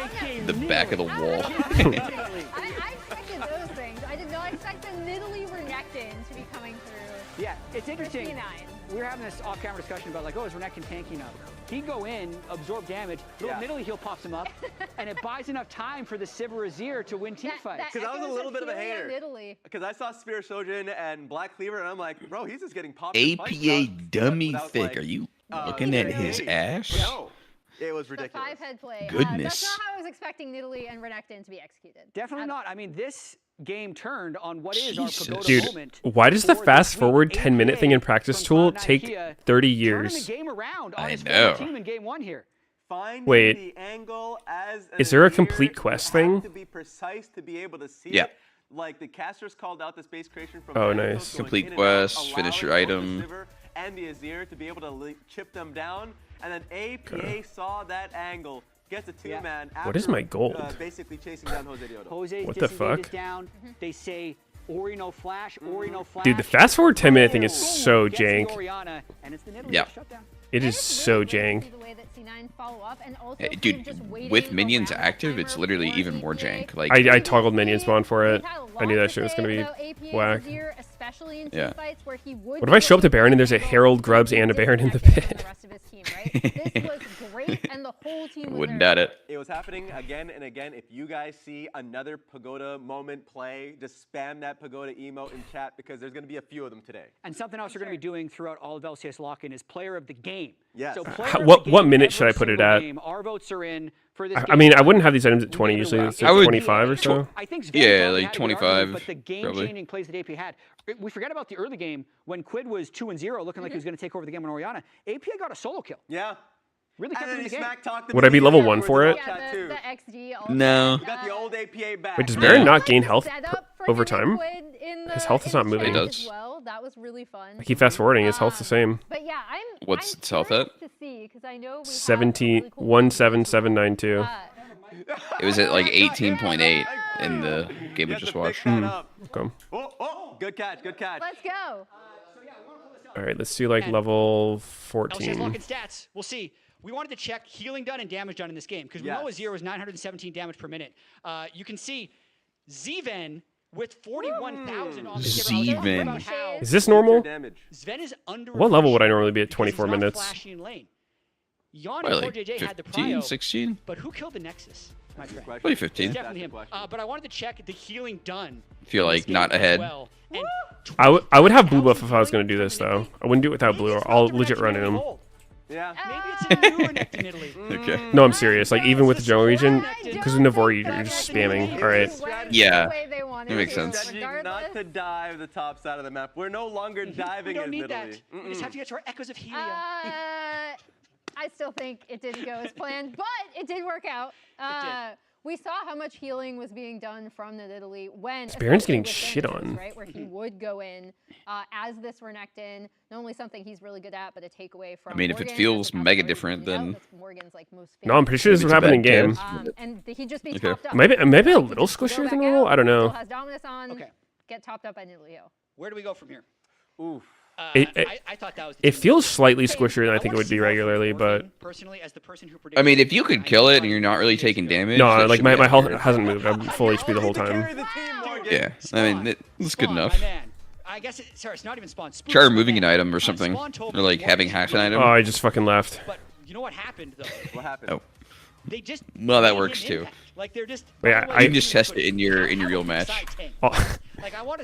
the back of the wall. I expected those things. I did not expect the Nidalee Renekton to be coming through. Yeah, it's interesting. We were having this off-camera discussion about, like, oh, is Renekton tanking up? He'd go in, absorb damage, little Nidalee heal pops him up, and it buys enough time for the Sivir Azir to win team fights. Because I was a little bit of a hater. Because I saw Spear Shojin and Black Cleaver, and I'm like, bro, he's just getting popped. APA dummy thick. Are you looking at his ass? No. It was ridiculous. The 5-head play. Goodness. That's not how I was expecting Nidalee and Renekton to be executed. Definitely not. I mean, this game turned on what is our pagoda Dude, moment. why does the fast forward 10-minute thing in practice tool take 30 years? The game around on I his know. team in game 1 here. Wait, is there a complete quest thing? To be precise to be able to see Yeah. it. Like the casters called out the space creation from Oh, nice. Complete quest, finish your item. And the Azir to be able to chip them down, and then APA saw that angle, gets a 2-man. What is my gold? Basically chasing down Jose Diodo. Jose's What the fuck? down. They say Ori no flash, Ori no flash. Dude, the fast forward 10-minute thing is so Gets the jank. Orianna, and it's the Nidalee Yeah. shutdown. It is so jank. The way that C9 follow up, and also Hey, dude, with minions active, it's literally even more jank. Like I toggled minion spawn for it. I knew that shit was gonna be whack. Especially in Yeah. fights where he would What if I show up to Baron and there's a Herald, Grubs, and a Baron in the pit? This was great, and the whole team was Wouldn't there. doubt it. It was happening again and again. If you guys see another Pagoda moment play, just spam that Pagoda emote in chat because there's going to be a few of them today. And something else we're going to be doing throughout all of LCS Lock-In is player of the game. Yes. So What minute should I put it at? Our votes are in for this I mean, I wouldn't have these items at 20 usually. It's I would- 25 or so. I think Sven Yeah, probably like had a good 25, argument, but the game-changing plays that AP had. We forget about the early game when Quid was 2-0, looking like he was going to take over the game on Orianna. AP got a solo kill. Yeah. Really kept him in the game. Would I be level 1 for it? Yeah, the XD also. No. You got the old APA back. Wait, does Baron not gain health Setup for over him and time? Quid in the- His health is not in the moving. chat It does. as Well, that was really fun. I keep fast forwarding. His health's the same. But yeah, What's I'm its health curious at? to see, 'cause I know we have some 17 really cool 17792. It was at like 18.8 in the game we just watched. Okay. Oh, good catch, good catch. Let's go. All right, let's do like level LCS 14. Lock-In stats. We'll see. We wanted to check healing done and damage done in this game because we know Yes. Azir was 917 damage per minute. You can see Zven with 41,000 on the Zven. Is this normal? Sven is under. What level would I normally be at 24 because he's not minutes? flashing in lane. Yon Probably and like 4JJ had the 15, prio, 16? but who killed the Nexus, my friend? Probably 15. It's definitely him. But I wanted to check the healing done. Feel in like this game not as ahead. well. And I would have blue buff if I was going to do this, though. I wouldn't do it without blue. I'll legit run in him. Yeah. Maybe it's a new Renekton Italy. Okay. No, I'm serious. Like, even with the jungle region, because with Navori, you're just spamming. All right. Yeah, that makes sense. Strategy not to dive the top side of the map. We're no longer diving We don't as need Italy. that. We just have to get to our echoes of Helium. I still think it didn't go as planned, but it did work out. We saw how much healing was being done from the Nidalee when Baron's getting especially shit with Vengeance, on. right? Where he would go in as this Renekton, not only something he's really good at, but a takeaway from. I mean, if it Morgan, feels as the top mega player different, pointed out, then- that's Morgan's like most No, I'm pretty sure this Maybe would it's a happen in bad game. and he'd just be Okay. topped up. Maybe a He little could just go squishier back than normal. out, I don't know. Still has dominance on. Okay. Get topped up by Nidalee. Where do we go from here? Oof. I thought that was. It feels slightly squishier than I think it would be regularly, but Personally, as the person who I mean, if you could kill it and you're not really taking damage. no, that like should be my health accurate. hasn't moved. I'm full HP the whole time. Yeah, I mean, it's good Spawn, enough. my man. I guess sorry, it's not even Spawn. Spook Try is my removing man. an item or something, Spawn told or me like Morgan having should half go. an item. Oh, I just fucking left. But you know what happened though? What happened? Oh. They just well, that works too. Like they're just. Yeah, I can just test it in your real match. Oh.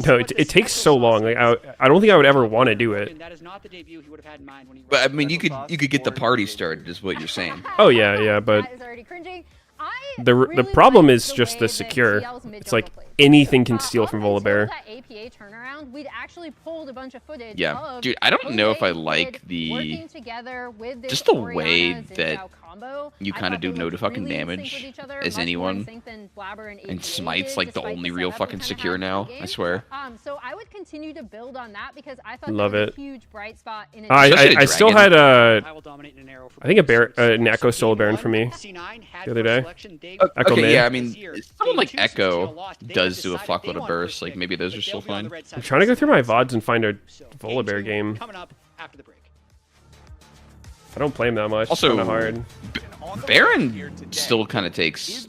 No, it takes so long. Like I don't think I would ever want to do it. That is not the debut he would have had in mind when he. But I mean, you could get the party started, is what you're saying. Oh yeah, but That is already cringing. the problem is just the secure. It's like anything can steal from Volibear. That APA turnaround, we'd actually pulled a bunch of footage. Yeah, dude, I don't know if I like the just the way that you kind of do no to fucking damage as anyone, and Smite's like the only real fucking secure now. I swear. So I would continue to build on that because I thought Love that was it. a huge bright spot in I still had I think an Echo stole a Baron for me the other day. Echo okay, mid. yeah, I mean, someone like Echo does do a fuckload of bursts. Like maybe those are still fine. I'm trying to go through my VODs and find a Volibear game. I don't play him that much. Also, it's kind of hard. Baron still kind of takes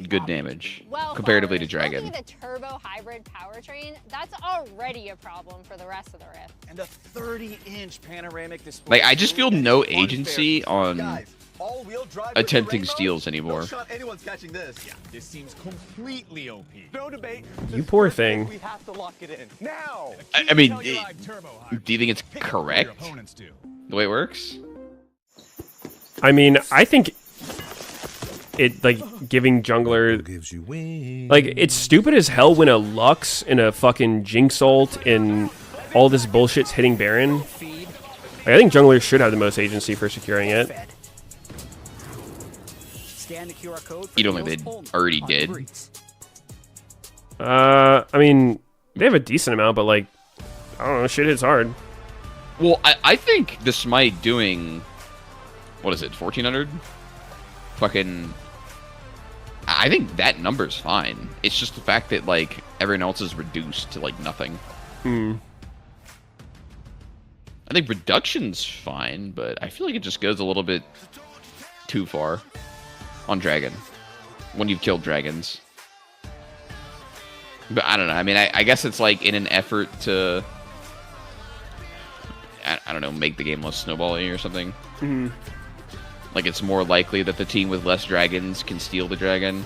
good damage comparatively to Dragon. The turbo hybrid powertrain, that's already a problem for the rest of the Rift. And a 30-inch panoramic display. Like I just feel no agency on attempting steals anymore. No shot anyone's catching this. Yeah, this seems completely OP. No debate. You poor thing. We have to lock it in now. I mean, do you think it's correct the way it works? I mean, I think it like giving jungler like it's stupid as hell when a Lux and a fucking Jinx ult and all this bullshit's hitting Baron. Like, I think junglers should have the most agency for securing it. You don't think they already did? I mean, they have a decent amount, but like, I don't know, shit hits hard. Well, I think the Smite doing, what is it, 1400? Fucking, I think that number's fine. It's just the fact that like everyone else is reduced to like nothing. I think reduction's fine, but I feel like it just goes a little bit too far on Dragon when you've killed dragons. But I don't know. I mean, I guess it's like in an effort to, I don't know, make the game less snowbally or something. Like it's more likely that the team with less dragons can steal the dragon.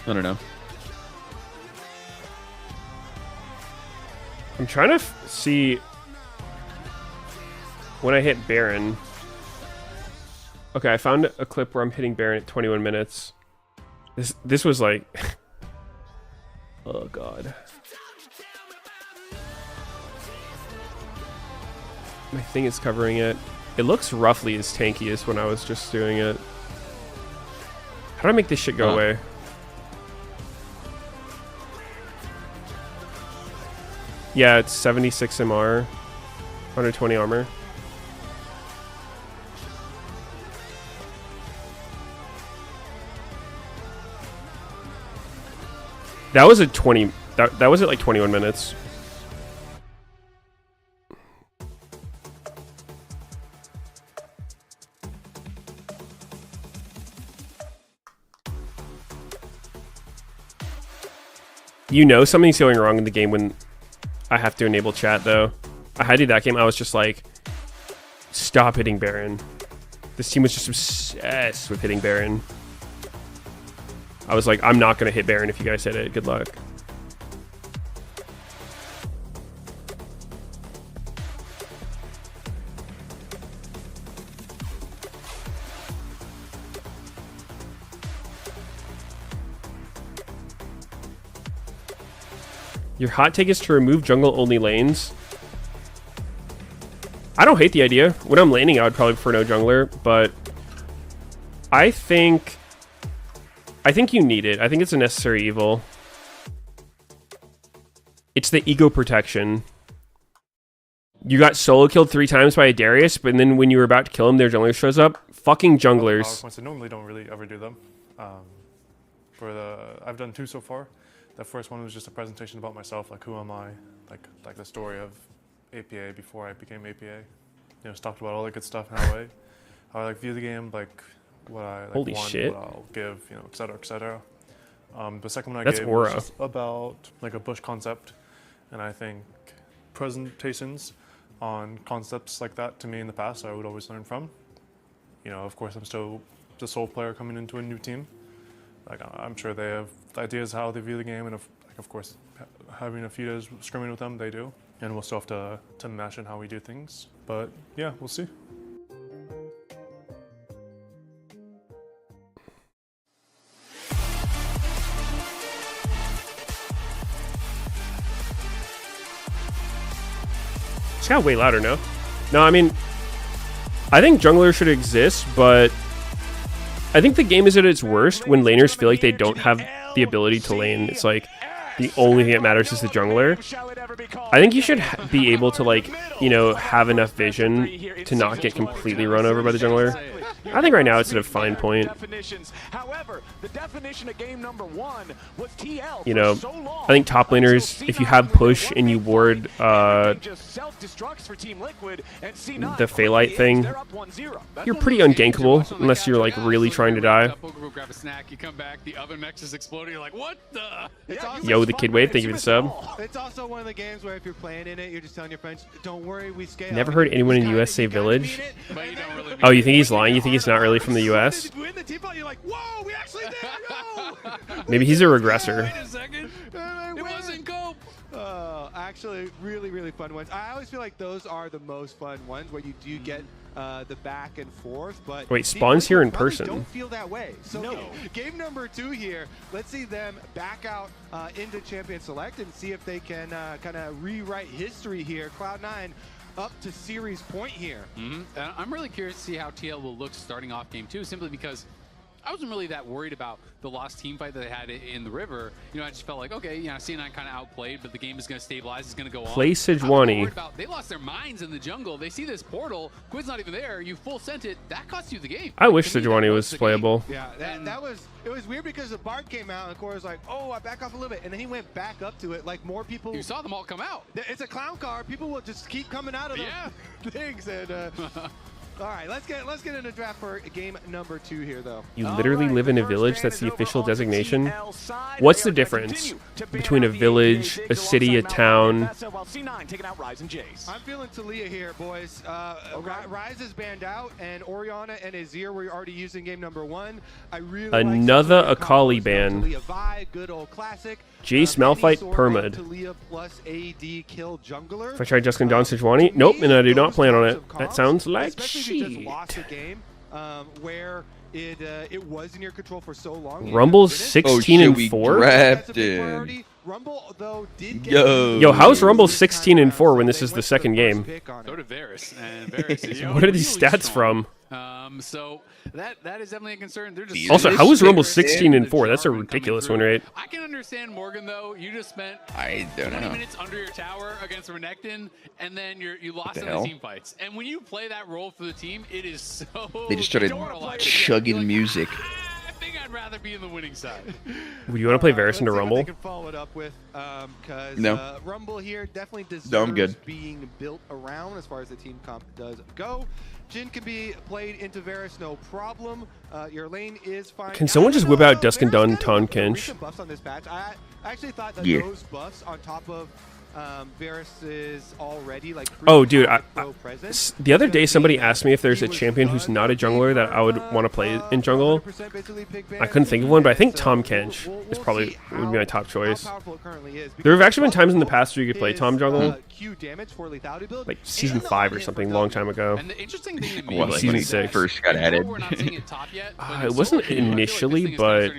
I don't know. I'm trying to see when I hit Baron. Okay, I found a clip where I'm hitting Baron at 21 minutes. This was like, oh god. My thing is covering it. It looks roughly as tanky as when I was just doing it. How do I make this shit go away? Yeah, it's 76 MR, 120 armor. That was at 20. That was at like 21 minutes. You know something's going wrong in the game when I have to enable chat, though. I had to do that game. I was just like, stop hitting Baron. This team was just obsessed with hitting Baron. I was like, I'm not going to hit Baron if you guys hit it. Good luck. Your hot take is to remove jungle-only lanes. I don't hate the idea. When I'm laning, I would probably prefer no jungler, but I think you need it. I think it's a necessary evil. It's the ego protection. You got solo killed 3 times by a Darius, but then when you were about to kill him, their jungler shows up. Fucking junglers. I normally don't really ever do them. I've done 2 so far. The first one was just a presentation about myself, like who am I, like the story of APA before I became APA. You know, just talked about all that good stuff in that way. How I like view the game, like what I like, want, what I'll give, you know, et cetera, et cetera. The second one I gave was just about like a Bush concept, and I think presentations on concepts like that to me in the past I would always learn from. You know, of course, I'm still the sole player coming into a new team. Like, I'm sure they have ideas how they view the game, and of course, having a few days scrimming with them, they do. And we'll still have to mesh in how we do things. But yeah, we'll see. It's got way louder now. No, I mean, I think junglers should exist, but I think the game is at its worst when laners feel like they don't have the ability to lane. It's like the only thing that matters is the jungler. I think you should be able to, like, you know, have enough vision to not get completely run over by the jungler. I think right now it's at a fine point. You know, I think top laners, if you have push and you ward the Phaelite thing, you're pretty ungankable unless you're like really trying to die. Yo, the kid wave, thank you for the sub. It's also one of the games where if you're playing in it, you're just telling your friends, don't worry, we scale. Never heard anyone in the US say village. Oh, you think he's lying? You think he's not really from the US? Maybe he's a regressor. Wait a second. It wasn't Cope. Actually, really, really fun ones. I always feel like those are the most fun ones where you do get the back and forth. But wait, Spawn's here in person. Don't feel that way. So game number 2 here. Let's see them back out into Champion Select and see if they can kind of rewrite history here. Cloud9 up to series point here. I'm really curious to see how TL will look starting off game 2, simply because I wasn't really that worried about the lost team fight that they had in the river. You know, I just felt like, okay, you know, C9 kind of outplayed, but the game is going to stabilize. It's going to go on. Play Sejuani. They lost their minds in the jungle. They see this portal. Quid's not even there. You full sent it. That cost you the game. I wish Sejuani was playable. Yeah, it was weird because the Bard came out and Cora was like, oh, I back off a little bit. And then he went back up to it like more people. You saw them all come out. It's a clown car. People will just keep coming out of the things. And all right, let's get into draft for game number 2 here, though. You literally live in a village. That's the official designation. What's the difference between a village, a city, a town? I'm feeling Talia here, boys. Ryze is banned out, and Orianna and Azir were already using game number 1. I really another Akali ban. Good old classic. Jace Malphite permad. If I try Justin Don Sejuani, nope, and I do not plan on it. That sounds like shit. Where it was in your control for so long. Rumble's 16-4. Rumble, though, did Yo, how's Rumble 16-4 when this is the second game? So did Varus, and Varus is what are these stats from? So that is definitely a concern. They're just also, how is Rumble 16-4? That's a ridiculous win rate. I can understand, Morgan, though. You just spent 20 minutes under your tower against Renekton, and then you lost in the team fights. And when you play that role for the team, it is so. They just started chugging music. I think I'd rather be in the winning side. Would you want to play Varus into Rumble? Can follow it up with, no. Rumble here definitely deserves I'm good. being built around as far as the team comp does go. Jhin can be played into Varus, no problem. Your lane is fine. Can someone just whip out Dusk and Dawn Taun Kench? Buffs on this patch. I actually thought that those buffs on top of Varus is already like. Oh, dude! The other day, somebody asked me if there's a champion who's not a jungler that I would want to play in jungle. I couldn't think of one, but I think Taum Kench is probably would be my top choice. There have actually been times in the past where you could play Taum jungle, like season 5 or something, long time ago. And the interesting thing to me, like season 6 first got added. We're not seeing it top yet, it wasn't initially, but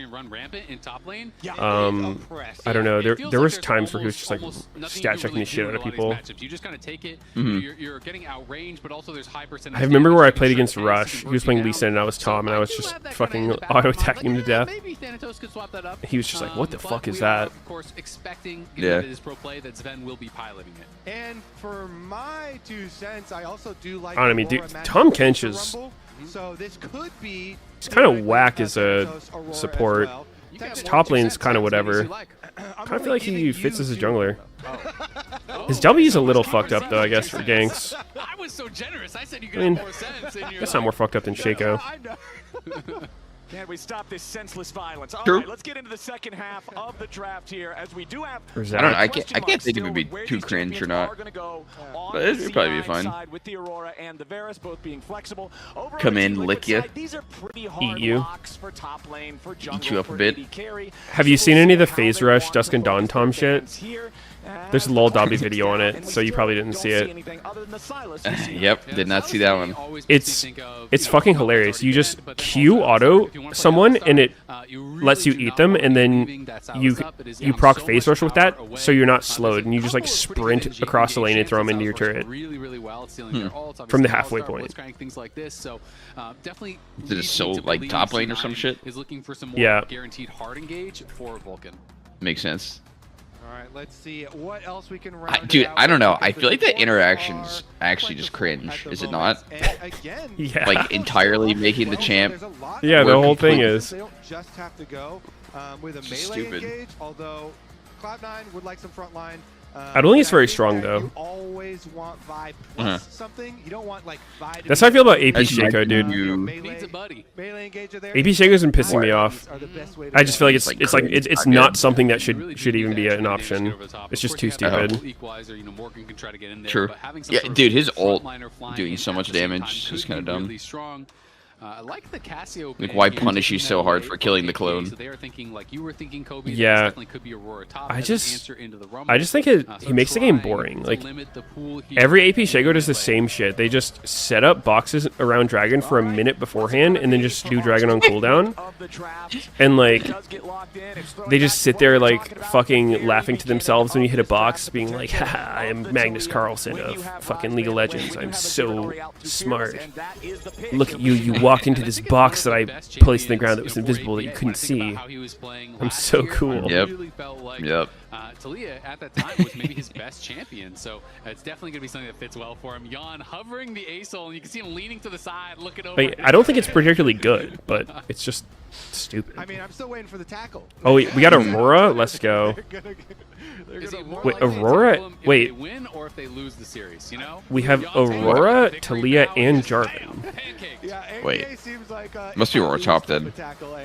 I don't know. There was times where he was just like stat checking the shit out of people. You just kind of take it. You're getting outranged, but also there's high percentage. I remember where I played against Rush. He was playing Lee Sin and I was Tom, and I was just fucking auto-attacking him to death. He was just like, what the fuck is that? Of course, expecting this pro play that Sven will be piloting it. And for my 2 cents, I also do like. I mean, dude, Taum Kench is. So this could be. He's kind of whack as a support. His top lane's kind of whatever. I kind of feel like he fits as a jungler. His W's a little fucked up though, I guess, for ganks. I was so generous. I said you could have more sense. That's not more fucked up than Shaco. Can we stop this senseless violence? All True. right, let's get into the second half of the draft here, as we do have. I don't know. I can't think if it'd be too cringe or not. But it'd probably be fine. With the Aurora and the Varus both being flexible. Over Come on the in, Liquid lick you. side, these are pretty hard Eat you. locks for top lane, for jungle, Eat you up a for bit. AD carry. Have you So seen we'll any of the see how Phase they Rush want Dusk to and Dawn focus Tom their shit? fans here. There's a lol Dobby video on it, so you probably didn't see it. Yep, did not see that one. It's fucking hilarious. You just Q auto someone and it lets you eat them, and then you proc Phase Rush with that, so you're not slowed, and you just like sprint across the lane and throw them into your turret from the halfway point. Is it so like top lane or some shit? Yeah. Guaranteed hard engage for Vulcan. Makes sense. All right, let's see what else we can round Dude, out I don't know. because I feel like the points interactions are actually quite just different cringe. at Is the it moment. not? And again, Yeah. Like entirely making the champ. Yeah, the work whole thing completely. is. They don't just have to go with a Just melee stupid. engage, although Cloud9 would like some front line. I don't think it's very think strong, that though. You always want Vi plus something. You don't want like Vi to That's be how I feel about AP As you Shaco, dude. Needs a buddy. melee engager there. AP Shaco's been pissing me off. Are the best way to I just feel like Like it's crazy. not something that should even be an option. It's just too stupid. Equalizer, Morgan can try to get in there, True. but having some Yeah, sort of dude, his ult frontliner flying doing so at much the same damage time is could kinda be dumb. really strong. I like the Casio Like, pick why here, punish you taking so that hard away for from killing the AP, clone? So they are thinking like you were thinking, Kobe. Yeah. This definitely could be Aurora top. I as just- an answer into the Rumble. I just think he makes the game boring. Like every AP Shaco does the same shit. They just set up boxes around Dragon for a minute beforehand, and then just do Dragon on cooldown. And like they just sit there like fucking laughing to themselves when you hit a box, being like, "Haha, I am Magnus Carlsen of fucking League of Legends. I'm so smart. Look at you. You walked into this box that I placed in the ground that was invisible that you couldn't see. I'm so cool." Yep. Yep. Talia at that time was maybe his best champion, so it's definitely going to be something that fits well for him. Jan hovering the ASOL, and you can see him leaning to the side, looking over. Like, I don't think it's particularly good, but it's just stupid. I mean, I'm still waiting for the tackle. Oh, we got Aurora. Let's go. Is it more Wait, likely it's a Aurora- problem if wait. they win or if they lose the series, you know? We have Jan's Aurora, victory Talia, now and is Jarvan. pancaked. Yeah, ABA Wait. seems like, Must be Aurora top then.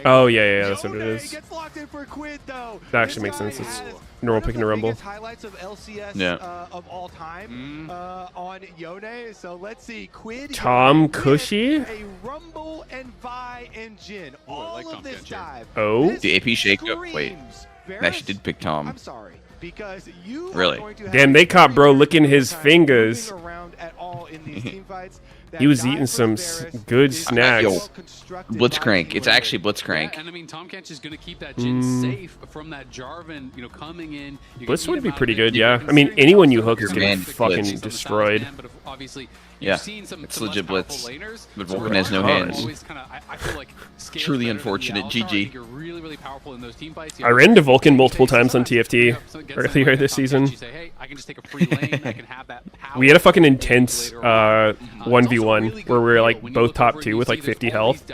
Oh yeah, that's what it Yone is. gets locked in for Quid, though. That actually makes This sense. guy It's has normal one pick of and a the rumble. biggest highlights of LCS Yeah. of all time on Yone. So let's see, Quid. Tom Yone, Cushy? A Rumble and Vi and Jin. All like of Tom this Cushy. dive. Oh? This The AP Shaco. Wait. screams Nah, she did pick Tom. I'm sorry, because you Really? are going to have Damn, they caught bro licking his time fingers. moving around at all in these team fights. He was That eating dive some for Varus good is snacks. Yo, well-constructed Blitzcrank. by It's Team actually Liquid. Blitzcrank. Yeah, and I mean, Tom Kench is going to keep that Jin safe from that Jarvan, coming in. You Blitz can eat would be him out pretty of it. good, You yeah. can I mean, consider anyone you yourself hook is Your getting man fucking Blitz. destroyed. But obviously, Yeah. you've seen some It's some legit less Blitz. powerful laners. But So Vulcan has no Vulcan hands. always kinda, I feel like scales Truly better than the unfortunate. Alistar. I GG. think you're really, really powerful in those team fights. I ran into Vulcan multiple times on You TFT get someone earlier like this Tom Kench, season. you say, hey, I can just take a free lane. I can have that power. We had a fucking intense later on. 1v1 where we were like both top 2 with like 50 health.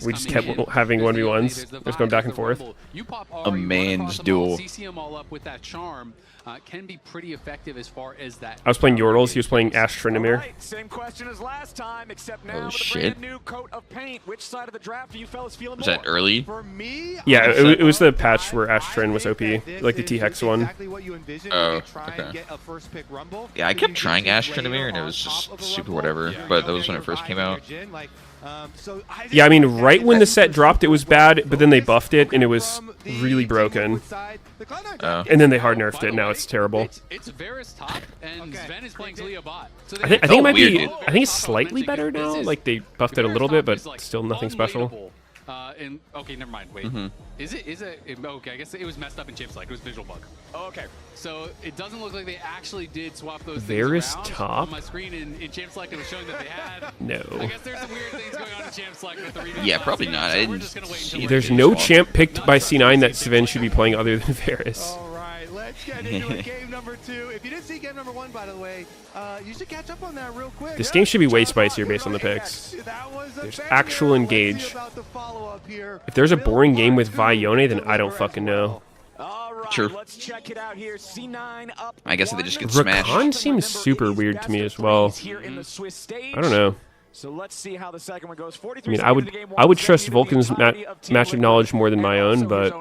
We just kept having 1v1s, just going back and forth. A man's duel. CCM all up with that charm can be pretty effective as far as that. I was playing Yordles, he was playing Ash Tryndamere. Right, same question as last time, except now Oh, with a shit. brand new coat of paint. Which side of the draft are you fellas feeling Was more? that early? For me, Yeah, I it was the patch where Ash Trynd was think OP, that this like the is T-Hex one. exactly what you envision Oh, when you try and okay. get a first pick Rumble. Yeah, I You kept can trying just Ash layer Tryndamere, and it on was top just of a super Rumble, whatever. your But that Yone, was when your it first Vi, came and your out. Jhin, like, so I just Yeah, I mean, think that right is when the the set dropped, it was bad, but then they buffed it, and it was from the really Team broken. Liquid side. The Cloud9 Oh. And then they hard nerfed it, now it's terrible. It's Varus top, and Okay. Sven is playing Talia bot. So I think it felt might weird, be. dude. I think it's slightly better now. Like they buffed it a little bit, but still nothing special. And okay, never mind. Wait, is it? Okay, I guess it was messed up in Champs Like. It was visual bug. Okay, so it doesn't look like they actually did swap those Varus things around. top? On my screen in Champs Like, it was showing that they had. I No. guess there's some weird things going on in Champs Like with the remake. Yeah, probably not. I So we're didn't just gonna wait see until There's we no get it. champ picked by C9 that Sven should be playing other than Varus. All right, let's get into it. Game number 2. If you didn't see game number 1, by the way, you should catch up on that real quick. This game should be way spicier based on the picks. There's actual engage. If there's a boring game with Vi Yone, then I don't fucking know. All right, Sure. let's check it out here. C9 up I guess they just get one. smashed. Rakan seems super weird to me as well. Here in the Swiss stage. I don't know. So let's see how the second one goes. I mean, I would trust Vulcan's matchup knowledge more than my own, but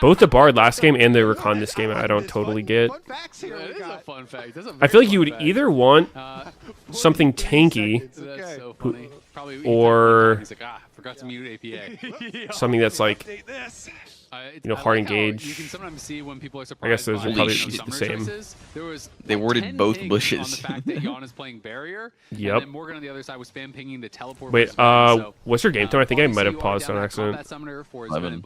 both the Bard last game and the Rakan this game, I don't totally get. That is a fun fact. That's a I feel like you would either want something tanky, That's so funny. Probably or he's like, forgot to mute APA. something that's like, you know, hard engage. You can sometimes see when people are surprised. I guess those are probably the same. same. They worded both bushes. On the fact that Jan is playing barrier. Yep. And then Morgan on the other side was spam pinging the teleport. Wait, what's your game time? I think I might have paused on accident. 11,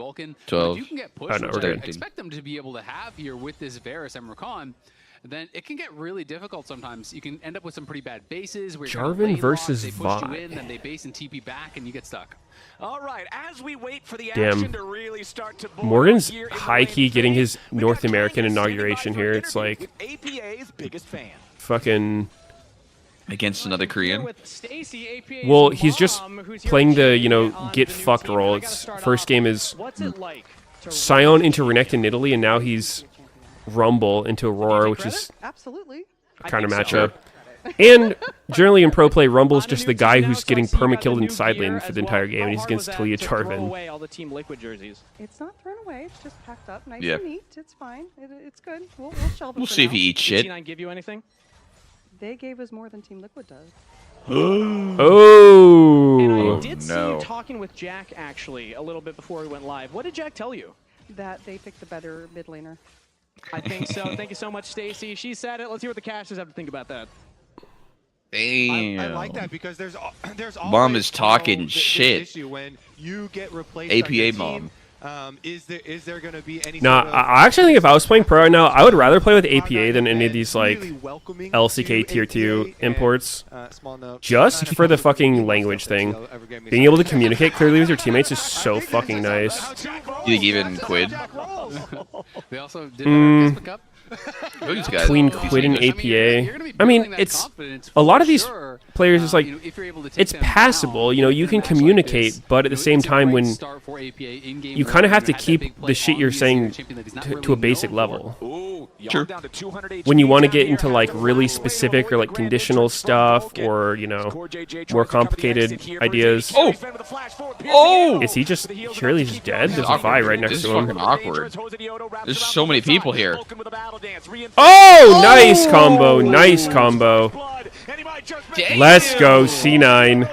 12. You can get Oh, pushed, no, which we're I good. expect them to be able to have here with this Varus and Rakan. Then it can get really difficult sometimes. You can end up with some pretty bad bases where Jarvan versus they push you Vi. in, then they base and TP back, and you get stuck. All right, as we wait for the Damn. action to really start to boil Morgan's here in the high-key lane getting phase, his we got North Kanye American standing by inauguration for an here. It's interview like with APA's biggest fan. fucking... Against another Korean. Well, he's just playing the, you know, get fucked role. It's first game is Sion into Renekton in Italy, and now he's Rumble into Aurora, which is absolutely kind of matchup. And generally in pro play, Rumble's just the guy who's getting perma-killed in side lane for the entire game, and he's against Talia Jarvan. all the Team Liquid jerseys. It's not thrown away. It's just packed up, nice Yeah. and neat. It's fine. It's good. We'll shelve it. We'll for see if now. he eats shit. Did T9 give you anything? They gave us more than Team Liquid does. Oh! And I did see no. you talking with Jack actually a little bit before we went live. What did Jack tell you? That they picked the better mid laner. I think so. Thank you so much, Stacy. She said it. Let's hear what the casters have to think about that. Damn. I like that because there's Mom always, is talking this shit. issue when you get replaced APA on your mom. team. Is there going to be any? No, sort of I actually think if I was playing pro right now, I would rather play with APA than any of these like LCK tier 2 imports. Just for the fucking language thing. Being able to communicate clearly with your teammates is so fucking nice. You think even Quid? They also did guest pickup. Those guys. Between Quid and APA. I mean, it's a lot of these players is like it's passable. You know, you can communicate, but at the same time, when you kind of have to keep the shit you're saying to a basic level. Sure. When you want to get into like really specific or like conditional stuff or, you know, more complicated ideas. Oh! Oh! Is he just surely just dead? There's a Vi right next This is to him. fucking awkward. There's so many people here. Oh, nice combo, nice combo. Let's go, C9.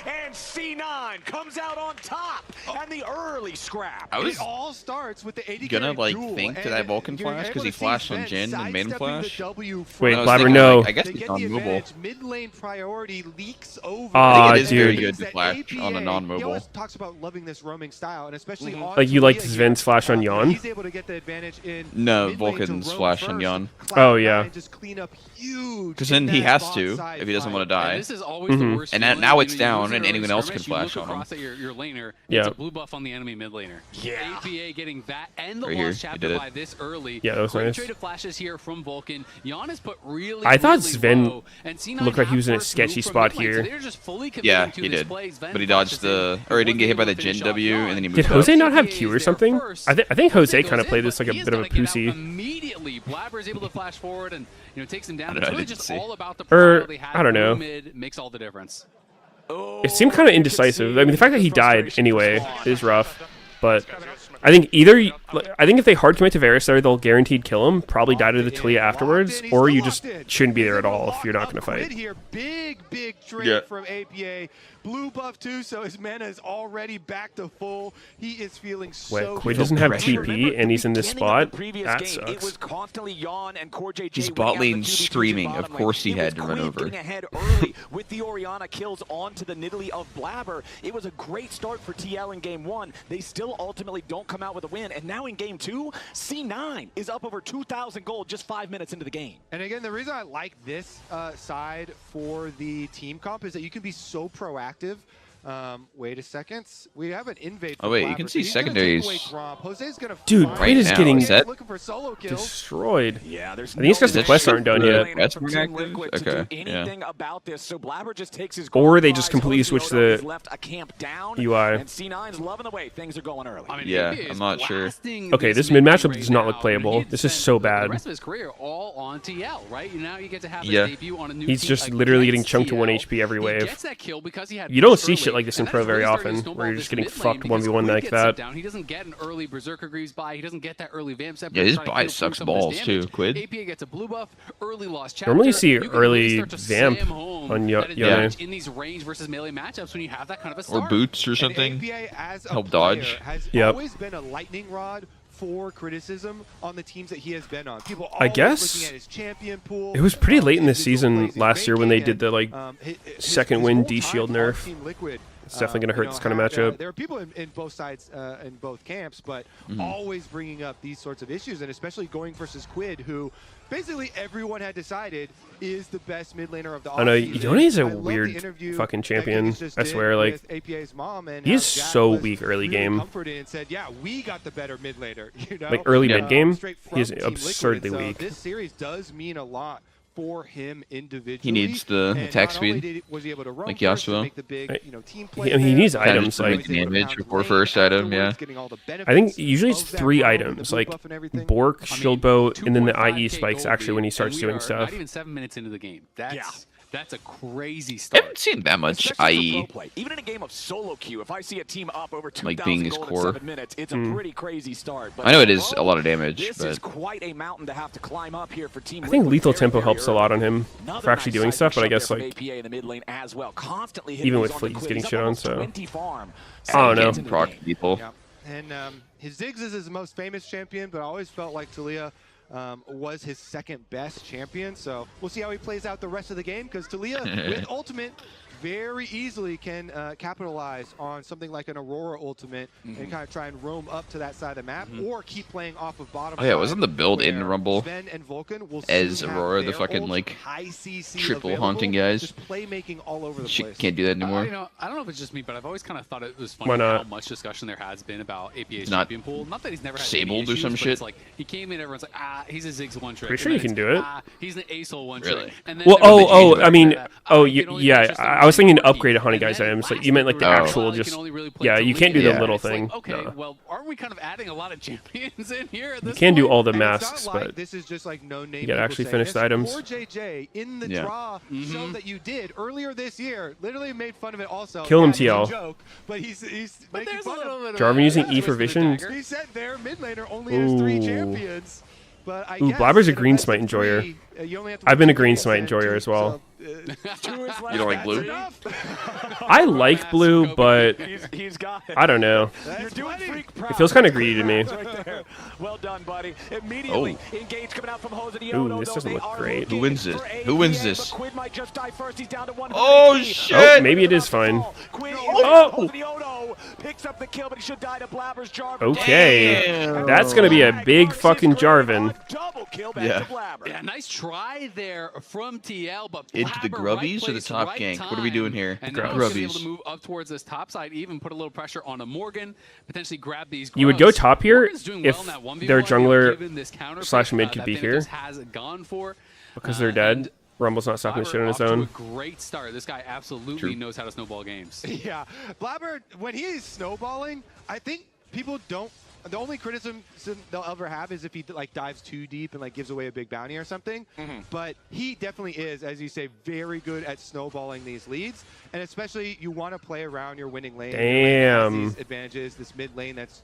And C9 comes out on top, and the early scrap. I was It all starts with the 80 gonna like duel, think to and that Vulcan you're flash because able he to see flashed on Sven Jin and made him sidestepping the flash. W Wait, And I was Blabber, thinking, no. like, I guess to he's get the non-mobile. advantage, mid lane priority leaks over. Ah, I think it is very dude. good to flash on a He non-mobile. always talks about loving this roaming style, and especially on Like you liked Talia Sven's here, flash on Yon? He's able to get the advantage in No, mid lane to Vulcan's roam flash on first, Yon. Oh, yeah. and just clean up huge Because then he in that has bot to side if he doesn't fight. want to die. And this is always the worst And feeling. now it's You down, lose and an anyone early else can skirmish, flash you on look him. across at your laner. Yeah. It's a blue buff on the enemy mid laner. Yeah. APA getting that and the Right here, lost you chapter did it. by this early. Yeah, that was Great nice. trade of flashes here from Vulcan. Jan is put really, I thought really Sven low, and C9 looked like he was in a first sketchy move from spot mid lane, so here. they're just fully Yeah, committing to he this did. play. Sven But he dodged flashes in. the, or he didn't get hit by the Finish Jin off W, Jan. and then he Did moved Jose up. not have APA Q or is there something? first. I think Jose Goes kind of in, played this but like a he is bit of a gonna get out pussy. Immediately, Blabber is able to flash forward and takes him down. I don't It's know, I really didn't just see. all about the Or, profile they had. I don't know. Mid makes all the difference. It seemed kind of indecisive. I mean, the fact that he died anyway is rough. But I think if they hard commit to Varus there, they'll guaranteed kill him. Probably die to the Talia afterwards, or you just shouldn't be there at all if you're not going to fight. Here, big trade Yeah. from APA. Blue buff too, so his mana is already back to full. He is feeling Wait, so Quid good. doesn't have pressure. TP and he's in this spot? Previous That game, It was sucks. constantly Yon and Core JJ He's winning bot out the lane 2v2s screaming. bottom Of course he lane. had It to was run Quid over. getting ahead early with the Orianna kills onto the Nidalee of Blabber. It was a great start for TL in game 1. They still ultimately don't come out with a win, and now in game 2, C9 is up over 2,000 gold just 5 minutes into the game. And again, the reason I like this side for the team comp is that you can be so proactive. Wait a second. We have an invade. Oh wait, you can see secondaries. Dude, right Raid is now, getting destroyed. Yeah, I think it's because the quests aren't done yet. That's more active? Okay, yeah. Or they just completely switched the UI. Yeah, I'm not sure. Okay, this mid matchup does not look playable. This is so bad. The rest of his career all on TL, right? Now you get to have his Yeah. debut on a new He's team just literally getting chunked to 1 HP every He wave. gets that kill because he had You don't see early, shit like this in and pro that's very really starting to often, where snowball you're this just getting mid lane fucked because 1v1 Quid like gets that. sent down. He doesn't get an early Berserker Greaves buy. He doesn't get that early Vamp set. Yeah, his buy sucks balls too, Quid. APA gets a blue buff, early lost chapter. Normally you see You can early really start to Vamp slam home on that Yone. advantage in these range versus melee matchups when you have that kind of a start. Or boots or something. Help dodge. Has Yep. always been a lightning rod for criticism on the teams that he has been on. People I always guess looking at his champion pool. it was pretty late in the individual season plays he's last year when they making, did the like his second win whole D time shield on nerf. Team Liquid, It's definitely gonna hurt this kind of had, matchup. there are people in both sides, in both camps, but always bringing up these sorts of issues, and especially going versus Quid, who basically everyone had decided is the best mid laner of the I know offseason. Yone is a I love the weird interview fucking that champion. Gibbs just I did swear, like with APA's mom, and he how is Jack so was weak early really game. comforted and said, yeah, we got the better mid laner. You know? Like early mid game, straight he is from Team Liquid. absurdly So weak. This series does mean a lot for him individually. He needs the and attack not only speed, was he able to run like first and Yasuo. make the big, you know, team He play needs there, items Kinda like just make damage before first item, yeah. I think usually it's 3 items, like Bork, Shield Bow, and then the IE spikes actually when he starts And we doing are stuff. Not even 7 minutes into the game. That's a crazy I start. haven't seen that much Especially for IE. pro play. Even in a game of solo queue, if I see a team up over 2,000 Like being his gold core. in 7 minutes, it's a pretty crazy start. But I know it is pro, a lot of damage, this is but quite a mountain to have to climb up here for Team I think Liquid lethal very, tempo very helps a lot on him Another for actually nice doing side stuff, but I push up guess there from like APA in the mid lane as well. Constantly even hitting with these on Fleet, the he's Quid. getting He's shit up on, almost so 20 farm. I don't know. can't proc people. Yeah. And his Ziggs is his most famous champion, but I always felt like Talia was his second best champion. So we'll see how he plays out the rest of the game, because Talia with ultimate very easily can capitalize on something like an Aurora ultimate and kind of try and roam up to that side of the map, or keep playing off of bottom. Oh yeah, wasn't the build in where Rumble Sven and Vulcan will as soon have Aurora the their fucking ults, like high CC triple available, haunting guys? just playmaking all over the She place. can't do that anymore. You know, I don't know if it's just me, but I've always kind of thought it was funny Why not? how much discussion there has been about APA's Not champion pool. Not that he's never had disabled any or some issues, but shit? It's like he came in, everyone's like, he's a Ziggs one trick. Pretty sure you can do it. He's an Ace-hole one Really? trick. And then Well, there was the I mean, you yeah, I was thinking upgrade to Honey Guys items. Like you meant like the Oh. actual just, yeah, you can't do the Yeah. little It's like, thing. okay, No. well, aren't we kind of adding a lot of champions in here at You this can do point? all the And it's masks, not like but this is just like no name. you gotta people actually saying finish this. the items. Poor JJ in the Yeah. draw show that you did earlier this year, literally made fun of it also. Kill him, Yeah, it's a TL. joke, but he's making there's a fun little of bit of Jarvan a- using that's E for with the vision. dagger. He said their mid laner only has 3 Ooh. champions. But I Ooh, guess Blabber's a in green best smite of enjoyer. 3, you only have to I've win been a 2 green games smite and enjoyer 2, as well. so, You don't like blue? I like blue, but He's got it. I don't know. You're doing freak proud. It feels kind of greedy to me. Right there. Well done, buddy. Immediately engage coming out from Jose Diodo. Ooh, this doesn't look great. Who wins this? Who wins this? Quid might just die first. He's down to 1 Oh HP. shit! Oh, maybe it is fine. Quid Oh! Jose Diodo picks up the kill, but he should die to Blabber's Jarvan. Okay, Damn. that's gonna be a big fucking Jarvan. Double kill back Yeah. to Blabber. Yeah, nice try there from TL, but Into the Blabber, right grubbies or the place, top right gank? What are we doing time. here? And now he's gonna be able Grubbies. to move up towards this top side, even put a little pressure on a Morgan, potentially grab these. You would go grubs. top here Morgan's doing well if in that 1v1, their jungler given this counter slash pick, mid could that be Venatus here. has gone for. Because they're dead. Rumble's not stopping the shit on his Blabber own. off to a great start. This guy absolutely True. knows how to snowball games. Yeah, Blabber, when he is snowballing, I think people don't. The only criticism they'll ever have is if he like dives too deep and like gives away a big bounty or something. But he definitely is, as you say, very good at snowballing these leads, and especially you want to play around your winning lane. Your lane that has Damn. these advantages. This mid lane that's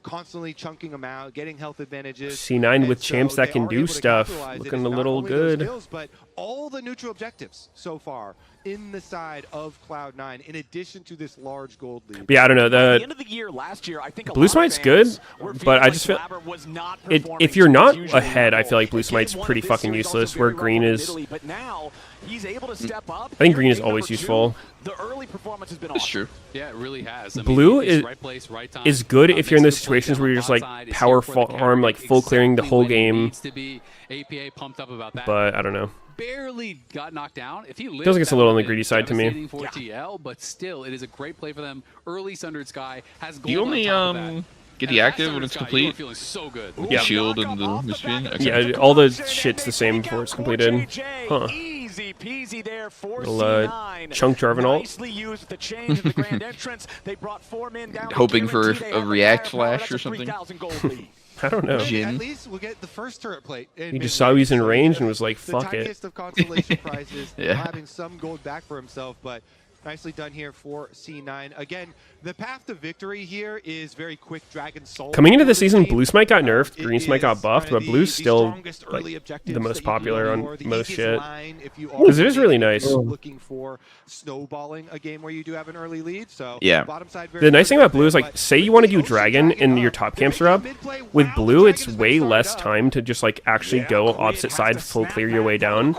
constantly chunking them out, getting health advantages. C9 And with so champs that they can are do able to stuff. capitalize. It Looking is a not little only those good. skills, but all the neutral objectives so far in the side of Cloud9, in addition to this large gold lead. But yeah, I don't know. At the The end of the year last year, I think a Blue lot of Smite's fans good, were feeling but I like just feel Blabber was not if performing you're not to his usual ahead, I level. feel like Blue It Smite's came one pretty of this fucking series also useless. very Where well green in is, Italy, but now he's able to step up. I think Here, green is game always number useful. 2, the early performance has been That's awesome. true. Yeah, it really has. I mean, Blue he's is right place, right time. is good if you're in those Makes a good play situations down where the you're just bot like side, is power here for the farm, like counter, full clearing the exactly whole when he game. needs to be. APA pumped up about that. But I don't know. barely got knocked down. If he lived, feels like it's a little on the greedy side to me. For TL, but still, it is a great play for them. Early Sundered Sky has gold. Do you only get deactive when it's complete? Feeling so good. With the shield and the machine? Okay. Yeah, all the shit's the same before it's completed. Huh. Easy peasy there for Little chunk Jarvan ult. Nicely used the change of the grand entrance. They brought 4 men down. Hoping for a react flash or something. I don't know. At least we'll get the first turret plate. He just saw he was in range and was like, fuck the it. tiniest of consolation prizes, Yeah. having some gold back for himself, but nicely done here for C9. Again, the path to victory here is very quick Dragon Soul. Coming into the season, Blue Smite got nerfed, Green Smite got buffed, but Blue's still like the most popular on most shit. Because it is really nice. Looking for snowballing a game where you do have an early lead. So yeah. bottom side The nice thing about Blue is like, say you want to do Dragon and your top camps are up. With Blue, it's way less time to just like actually go opposite side, full clear your way down.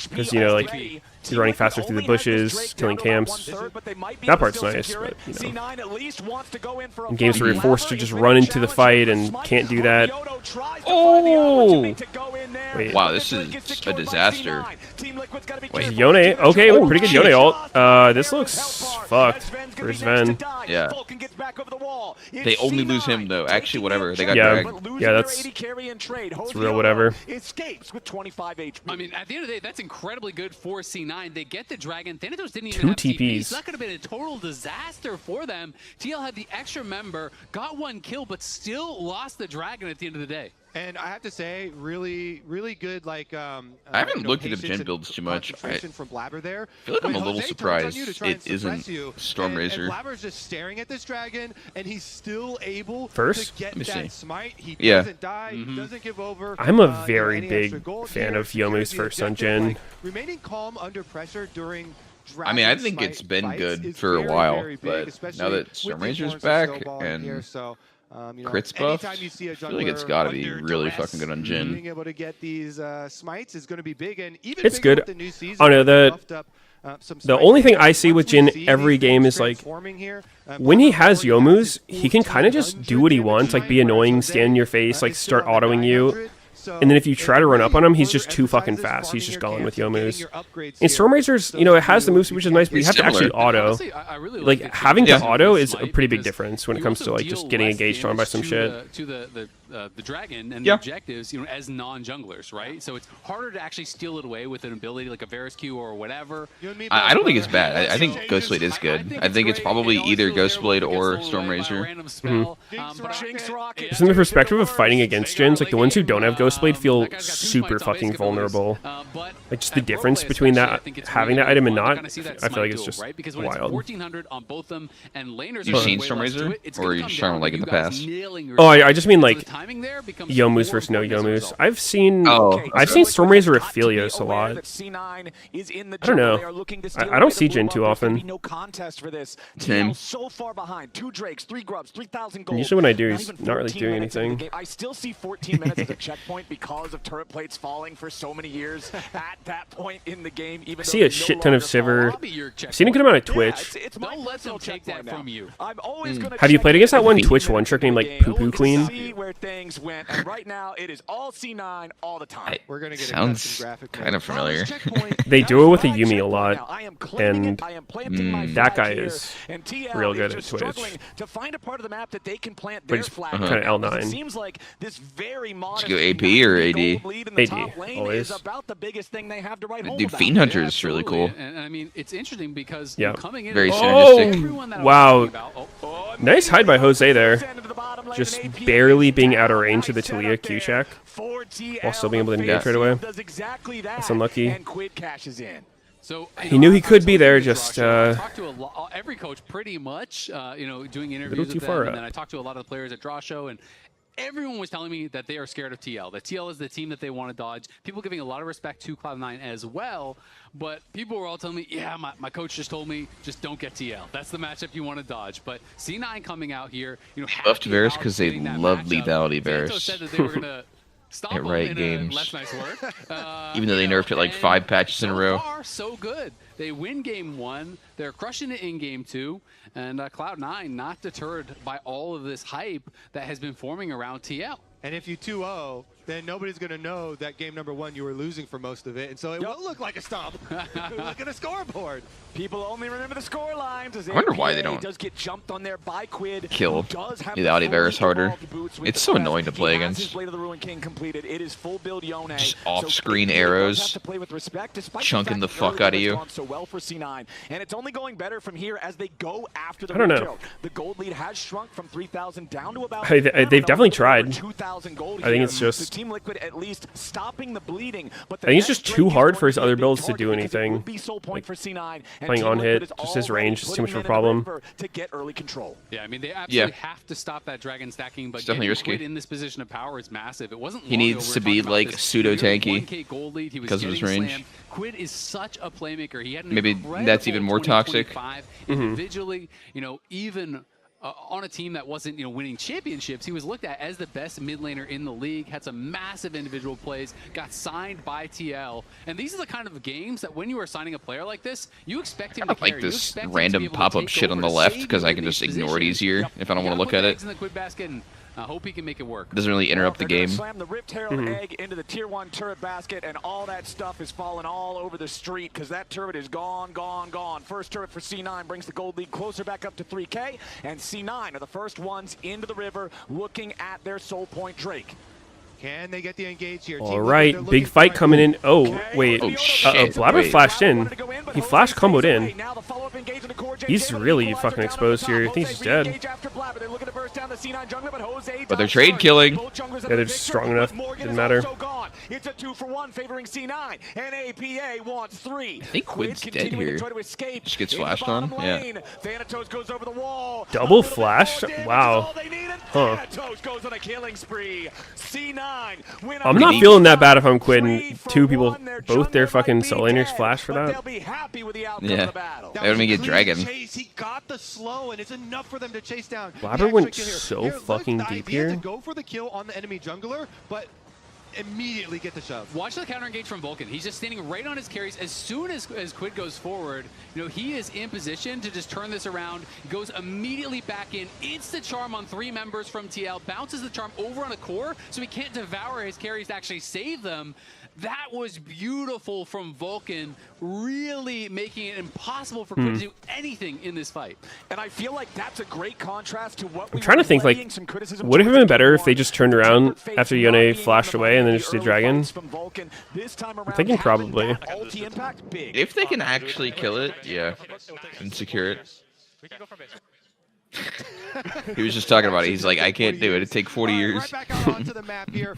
Because you know, like, you're running faster through the bushes, killing camps. That part's nice, but, you know. In games where you're forced to just run into the fight and can't do that. Oh! Wait. Wow, this is a disaster. Wait, Yone? Okay, pretty good Yone ult. This looks fucked for Sven. Yeah. They only lose him, though. Actually, whatever. They got dragged. Yeah, that's real whatever. I mean, at the end of the day, that's incredibly good for C9. They get the dragon. Thanatos didn't even 2 have TPs. TPs. So that could have been a total disaster for them. TL had the extra member, got 1 kill, but still lost the dragon at the end of the day. And I have to say, really, really good. Like I haven't looked into gen builds too much. I from Blabber there. feel like I'm a little surprised it isn't Stormrazor. And Blabber's just staring at this dragon, and he's still able First? to get that smite. He Yeah. doesn't die, he doesn't give over. I'm a very any big extra gold fan here. of Yomu's The first on objective, gen. like, remaining calm under pressure during I mean, I think it's been good for a while, but now that Stormrazor's back and Crit's buff, I feel like it's got to be really fucking good on Jhin. Being able to get these smites is going to be big, and even It's bigger good. with the new season. Oh no, Some the smites. only thing I see with Once we Jhin see every these game things is like, transforming here, when he has Yomu's, he can kind of just do what he wants, like be annoying, stand in your face, like start autoing you. And then if you try to run up on him, he's just too fucking fast. He's just gone with Yomu's. And Stormrazor's, you know, it has the moves, which is nice, but you have to actually auto. Honestly, I really Like, it. having It's to auto really is a slight pretty big because difference when it you comes to also like just deal getting less engaged on by damage some to shit. the dragon and Yeah. the objectives, you know, as non-junglers, right? So it's harder to actually steal it away with an ability like a Varus Q or whatever. I don't think it's bad. I think Ghostblade is good. I think it's probably either Ghostblade or Stormrazor. Just in the perspective of fighting against gens, like the ones who don't have Ghostblade feel super fucking vulnerable. Like just the difference between that having that item and not, I feel like it's just wild. 1400 on both them and laners. You've seen Stormrazor, or are you just talking like in the past? Oh, I just mean like Yomu's versus no Yomu's. I've seen Stormrazor Aphelios a lot. I don't know. I don't see Jhin too often. Same. So far behind, 2 Drakes, 3 Grubs, 3,000 And gold. usually when I do, he's not really doing anything. I still see 14 minutes as a checkpoint because of turret plates falling for so many years at that point in the game. Even I see a shit ton of Sivir. I've seen a good amount of Twitch. Don't let them take that from you. Have you played against that one Twitch one trick named like Poo Poo Queen? See where things went, and right now it is all C9 all the time. We're gonna get Sounds kind of familiar. They do it with a Yumi a lot, and that guy is real good at Twitch. To find a part of the map that they can plant But their he's flag. kind of L9. It seems like this very modest Should go AP or AD? AD, always. about the biggest thing they have to write home Dude, about. Fiend Hunter is really cool. And I mean, it's interesting because Yeah. coming in Very synergistic. Wow. Nice hide by Jose there. Just barely being out of range of the Talia Q check while still being able to engage right away. That's unlucky. So He knew he could be there, just talked to every coach pretty much, you know, doing interviews too with far them, up. and then I talked to a lot of the players at Draw Show, and everyone was telling me that they are scared of TL, that TL is the team that they want to dodge. People giving a lot of respect to Cloud9 as well, but people were all telling me, yeah, my coach just told me, just don't get TL. That's the matchup you want to dodge. But C9 coming out here, you know, Buffed Varus because they love lethality Varus. said that they were going to stop At him right in games. a less nice word. Even though they nerfed it like 5 patches in a row. So far, so good. They win game 1. They're crushing it in game 2. And Cloud9 not deterred by all of this hype that has been forming around TL. And if you 2-0, then nobody's going to know that game number 1 you were losing for most of it, and so it will look like a stomp. Look at a scoreboard. People only remember the score lines. I wonder why they don't does get jumped on there by Quid, kill the Audiovirus harder. It's so annoying to play against. Blade of the Ruin King completed. It is full build Yone. Just off-screen arrows chunking the fuck out of you. So well for C9, and it's only going better from here as they go after the I don't know. The gold lead has shrunk from 3,000 down to about. They've definitely tried. 2,000 gold. I think it's just. Team Liquid at least stopping the bleeding. But I think it's just too hard for his other builds to do anything. Like, playing on hit, just his range is too much of a problem. To get early control. Yeah, I mean they absolutely have to stop that dragon stacking, but getting Quid in this position of power is massive. It wasn't. He needs to be like pseudo tanky because of his range. Slammed. Quid is such a playmaker. He had an maybe that's even more toxic. Individually, you know, even. On a team that wasn't, you know, winning championships, he was looked at as the best mid laner in the league, had some massive individual plays, got signed by TL. And these are the kind of games that when you are signing a player like this, you expect him to carry. Like this random pop-up shit on the left because I can just ignore it easier if I don't want to look at it. In the Quid basket and I hope he can make it work. Doesn't really interrupt the game. Slam the Rift Herald egg into the tier 1 turret basket, and all that stuff is falling all over the street because that turret is gone, gone, gone. First turret for C9 brings the gold lead closer back up to 3K, and C9 are the first ones into the river looking at their soul point Drake. Can they get the engage here? All right, big fight coming in. Oh, wait. Oh, shit. Blabber flashed in. He flash comboed in. He's really fucking exposed here. I think he's dead. But they're trade killing. Yeah, they're just strong enough. Didn't matter. It's a 2-for-1 favoring C9, and APA wants 3. I think Quid's dead here. Just gets flashed on. Yeah. Thanatos goes over the wall. Double flash? Wow. Huh. Thanatos goes on a killing spree. C9. I'm not feeling that bad if I'm Quid. Two people, both their fucking soul laners flash for that. Yeah. They would make it dragon. He got the slow, and it's enough for them to chase down. Blabber went so fucking deep here. To go for the kill on the enemy jungler, but immediately get the shove. Watch the counter engage from Vulcan. He's just standing right on his carries. As soon as Quid goes forward, you know, he is in position to just turn this around. Goes immediately back in. Insta charm on 3 members from TL. Bounces the charm over on a core, so he can't devour his carries to actually save them. That was beautiful from Vulcan, really making it impossible for Quid to do anything in this fight. And I feel like that's a great contrast to what I'm trying to think, like, would it have been better if they just turned around after Yone flashed away and then just did dragon? I'm thinking probably. If they can actually kill it, yeah, and secure it. He was just talking about it. He's like, I can't do it. It'd take 40 years. Right back out onto the map here.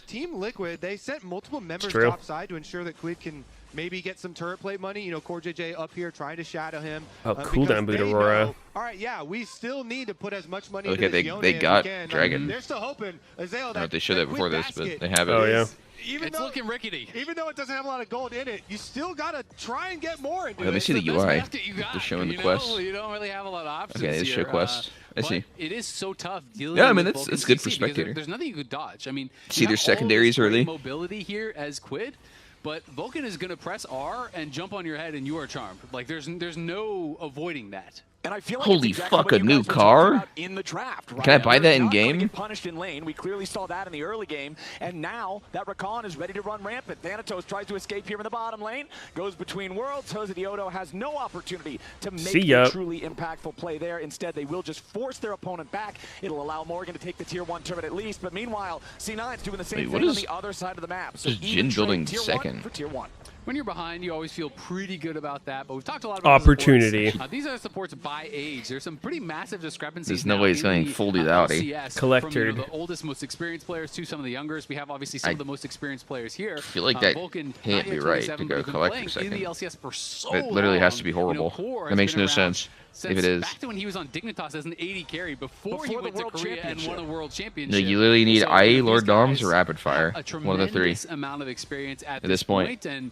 Team Liquid, they sent multiple members topside to ensure that Quid can maybe get some turret plate money. You know, Core JJ up here trying to shadow him. Oh, cooldown boot Aurora. All right, yeah, we still need to put as much money into this they got dragon. They're still hoping. Azale, I don't know if they showed that before this, but they have it. Oh, yeah. It's looking rickety. Even though it doesn't have a lot of gold in it, you still got to try and get more into Let me see the UI. They're showing the quest. You don't really have a lot of options. Okay, they show quest. I see. It is so tough dealing Yeah, I mean, with it's good for spectator. There's nothing you could dodge. I mean, see their secondaries early. Mobility here as Quid, but Vulcan is going to press R and jump on your head and you are charmed. Like, there's no avoiding that. And I feel like holy fuck, a new car? In the draft, right? Can I buy that in game? Punished in lane. We clearly saw that in the early game, and now that Rakan is ready to run rampant. Thanatos tries to escape here in the bottom lane, goes between worlds. Jose Diodo has no opportunity to make a truly impactful play there. Instead, they will just force their opponent back. It'll allow Morgan to take the tier 1 turret at least, but meanwhile, C9's doing the same thing on the other side of the map. So Jin building second for tier 1. When you're behind, you always feel pretty good about that, but we've talked a lot about opportunity. These are the supports by age. There's some pretty massive discrepancies. There's no way he's going full duality. Collected. From, you know, the oldest, most experienced players to some of the youngest. We have obviously some of the most experienced players here. I feel like that Vulcan, can't be right to go collector second. In the LCS for so it literally long. has to be horrible. You know, that makes no sense. If it is. Back to when he was on Dignitas as an 80 carry before he went to Korea and won a world championship. No, you literally need IE, Lord Doms, or Rapid Fire. One of the 3. Amount of experience at this point. And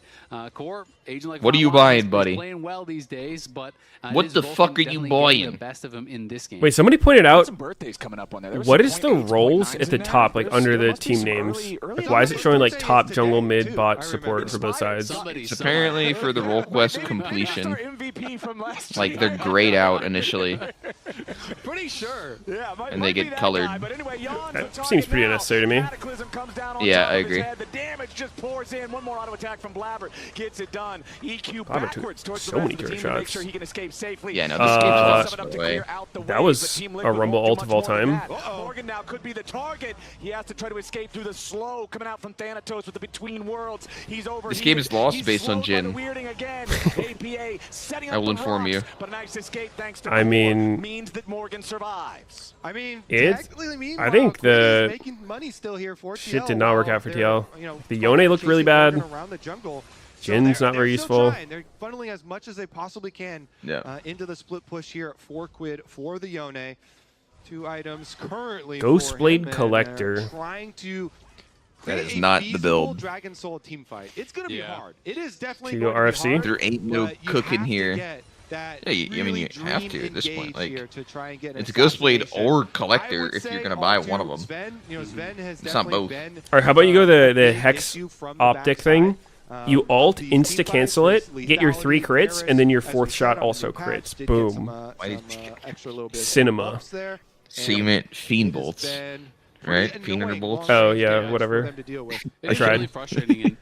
Core, agent like what are you buying, buddy? Playing well these days, but what the fuck are you buying? The best of him in this game. Wait, somebody pointed out. Some birthdays coming up on there. What is the roles at the top, like under the team names? Like, why is it showing like top, jungle, mid, bot, support for both sides? It's apparently for the role quest completion. Like they're grayed out initially. Pretty sure. Yeah, and they get colored. That seems pretty unnecessary to me. Yeah, I agree. The damage just pours in. One more auto attack from Blabber gets it done. EQ Blabber backwards towards so the many rest of the turret team to make shots. sure he can escape safely. Yeah, no, this game's lost away. That was a Rumble ult of all time. Morgan now could be the target. He has to try to escape through the slow coming out from Thanatos with the Between Worlds. He's over. This game is lost based on Jin. I will inform you. But a nice escape thanks to I mean, means that Morgan survives. I mean, it's. technically, I think the making money still here for shit TL did not work while out for they're, TL. you know, The Yone looked really bad. around the jungle. So Jin's not they're very still useful. trying. They're funneling as much as they possibly can into the split push here for Quid for the Yone. 2 items currently. Ghostblade Collector. Trying to. That is not the build. Dragon Soul team fight. It's going to be hard. It is definitely. So you go RFC. There ain't no cooking here. Yeah, I mean, you have to at this point. Like, to try and get it's Ghostblade or Collector if you're gonna buy one of them. Sven, you know, Sven has it's not both. All right, how about you go the Hex optic thing? You ult, insta cancel it, get your 3 crits, and then your 4th shot also crits. Boom. Cinema. So you meant Fiend bolts, right? Fiend bolts. Oh yeah, whatever. I tried. Really frustrating. And,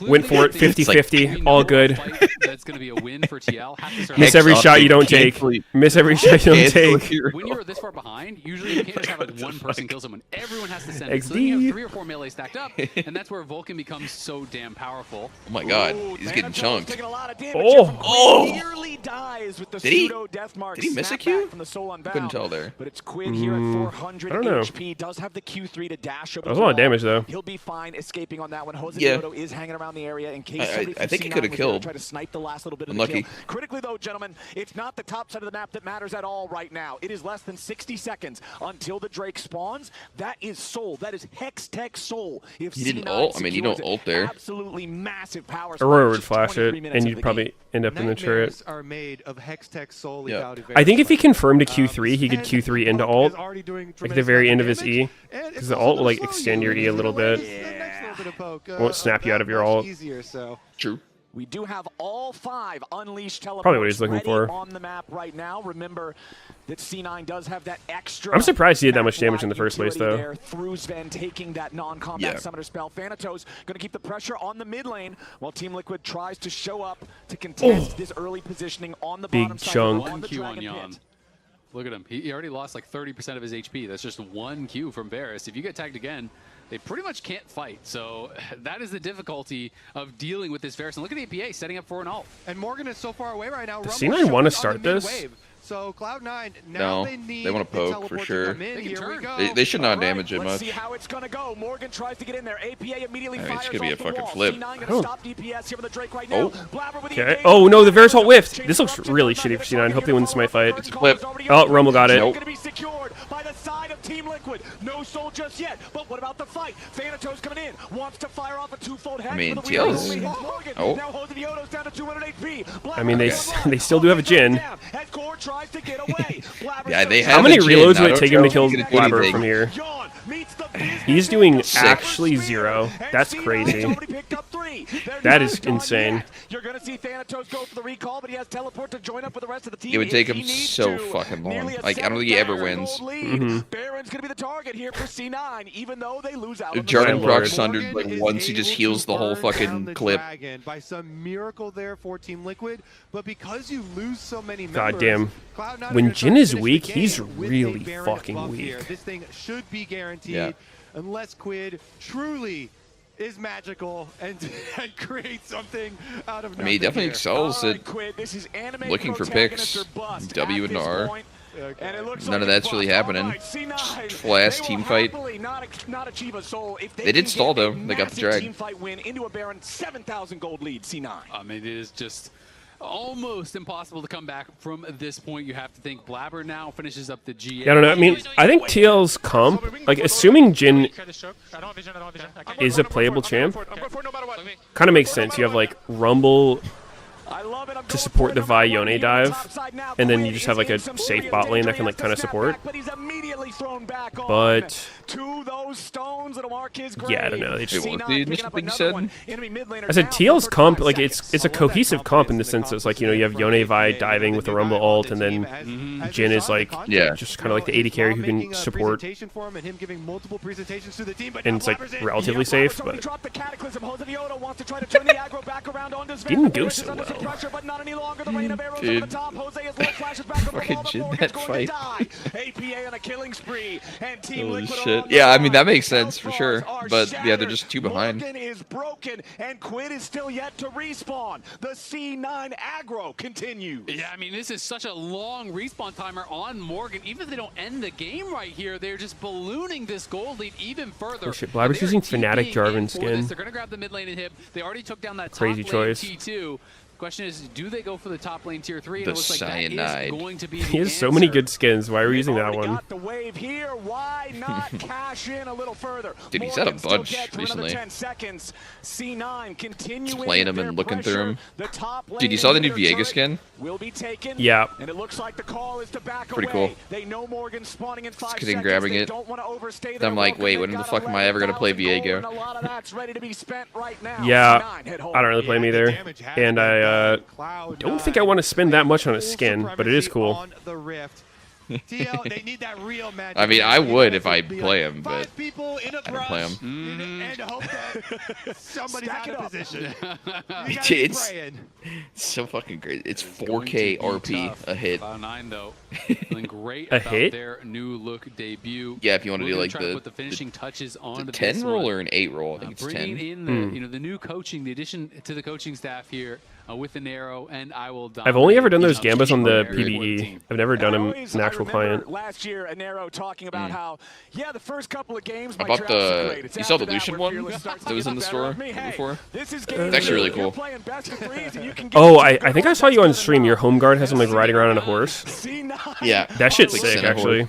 went for it, 50-50, all good. That's going to be a win for TL. Miss every shot you don't take. Miss every shot you don't take. When you're this far behind, usually you can't just have like one person kill someone. Everyone has to send it. So then you have 3 or 4 melee stacked up, and that's where Vulcan becomes so damn powerful. Oh my god, he's getting chunked. Oh! Did he miss a Q? Couldn't tell there. But it's Quid here at 400 I don't know. HP. Does have the Q3 to dash over. That was a lot of damage though. He'll be fine escaping on that one. Jose Yeah. Yodo is hanging around the area in case I think he could have killed. Try to snipe the last little bit of Unlucky. the kill. Critically though, gentlemen, it's not the top side of the map that matters at all right now. It is less than 60 seconds until the Drake spawns. That is Soul. That is Hex Tech Soul. If He didn't C9 ult. I mean, you don't secures ult there. Absolutely massive power. Aurora would flash it, and you'd probably end up in the turret. Nightmares are made of Hex Tech Soul. Yeah. I think if he confirmed a Q3, he could Q3 into ult, like the very end of his E, because the ult will like extend your E a little bit. Won't snap you out of your ult. True. We do have all 5 unleashed teleports Probably what he's looking for. on the map right now. Remember that C9 does have that extra. I'm surprised he did that much damage in the first place, though. There, through Sven taking that non-combat summoner spell. Thanatos going to keep the pressure on the mid lane while Team Liquid tries to show up to contest this early positioning on the bottom side. Chunk. On the Q on Dragon Jan. Pit. Look at him. He already lost like 30% of his HP. That's just 1 Q from Varus. If you get tagged again, they pretty much can't fight. So that is the difficulty of dealing with this Varus. And look at the APA setting up for an ult. And Morgan is so far away right now. Does C9 want to start this? So Cloud9 No, now they want to poke for sure. They should not damage it much. Let's see how it's going to go. Morgan tries to get in there. APA immediately fires it's gonna be a off the fucking wall. flip. C9 gonna stop DPS here with the Drake right now. Blabber with the Okay. engage. Oh no, the Varus ult whiffed. This looks really shitty for C9. Hope they win this Smite fight. It's a flip. Oh, Rumble got it. Going to be secured by the side of Team Liquid. No Soul just yet. But what about the fight? Thanatos coming in. Wants to fire off a 2-fold hex. I mean, with a TL's. Morgan. Oh. Now Jose Yodo's down to 200 HP. I mean, they still do have a Jin. As Core tries to get away. Yeah, they have How many a Jin. reloads I would it don't take him to know kill if he can do Blabber anything. from here? He's doing actually 0. That's crazy. That is insane. You're going to see Thanatos go for the recall, but he has teleport to join up with the rest of the team. It would take him so fucking long. Like, I don't think he ever wins. Baron's going to be the target here for C9, even though they lose out. If Jarden procs Sundered like once, he just heals the whole fucking clip. By some miracle there for Team Liquid, but because you lose so many members, Goddamn. Cloud9 When are Jin gonna is finish weak, the he's game with really a Baron fucking buff weak. here. This thing should be guaranteed Yeah. unless Quid truly is magical and create something out of nothing. I mean, he definitely excels at looking for picks. W and R. None of that's really happening. Full ass team fight. They did stall though. They got the drag. Team fight win into a Baron 7,000 gold lead. C9. I mean, it is just almost impossible to come back from this point. You have to think Blabber now finishes up the GA. Yeah, I don't know. I mean, I think TL's comp, like assuming Jin is a playable champ, kind of makes sense. You have like Rumble to support the Vi Yone dive, and then you just have like a safe bot lane that can like kind of support. But to those stones that'll mark his grave. Yeah, I don't know. They just Wait, what did you said? I said TL's comp, like it's a cohesive comp in the sense that it's like, you know, you have Yone Vi diving with the Rumble ult, and then Jin is like just kind of like the AD carry who can support, and it's like relatively safe, but didn't go so well. Dude, fucking Jin that fight. Holy shit. Yeah, I mean, that makes sense for sure, but yeah, they're just 2 behind. Morgan is broken, and Quid is still yet to respawn. The C9 aggro continues. Yeah, I mean, this is such a long respawn timer on Morgan. Even if they don't end the game right here, they're just ballooning this gold lead even further. Oh shit, Blabber's using Fnatic Jarvan skin. They're going to grab the mid lane and hit. They already took down that crazy top lane choice. T2. Question is, do they go for the top lane tier 3? And The it looks like that is going to be the He has so many good skins. Why are we using that one? Got the wave here. Why not cash in a little further? Dude, he's had a bunch recently. 10 seconds. C9 continuing Just playing him and looking through him. The top lane Dude, you saw the new Viega skin? will be taken. Yeah. And it looks like the call is to back Pretty away. cool. They know Morgan's spawning in 5 Just seconds. grabbing They it. don't want to overstay Then I'm like, wait, when the fuck am I ever gonna play Viega? And a lot of that's ready to be spent right now. Yeah, C9 hit home. I don't really play him either, and I don't think I want to spend that much on a skin, but it is cool. TL, they need that real magic. I mean, I would if I play him, but people in a I don't play him. and hope that somebody's out of position. It's so fucking great. It's 4K RP a hit. Cloud9 though, feeling great A about hit? their new look debut. Yeah, if you want to We're do gonna like try to put the finishing touches on the to 10 this roll one. or an 8 roll. I think it's 10. Bringing in the, you know, the new coaching, the addition to the coaching staff here with the Narrow, and I will. I've only ever done those dominate gambas on the their PvE. team. I've never done them Always, in an actual client. Last year, Anero talking about how, yeah, the first couple of games. I bought the. You saw the Lucian one that was in the store before? It's actually really cool. Oh, I think I saw you on stream. Your home guard has him like riding around on a horse. Yeah, That shit's like sick, Cinnamon. actually.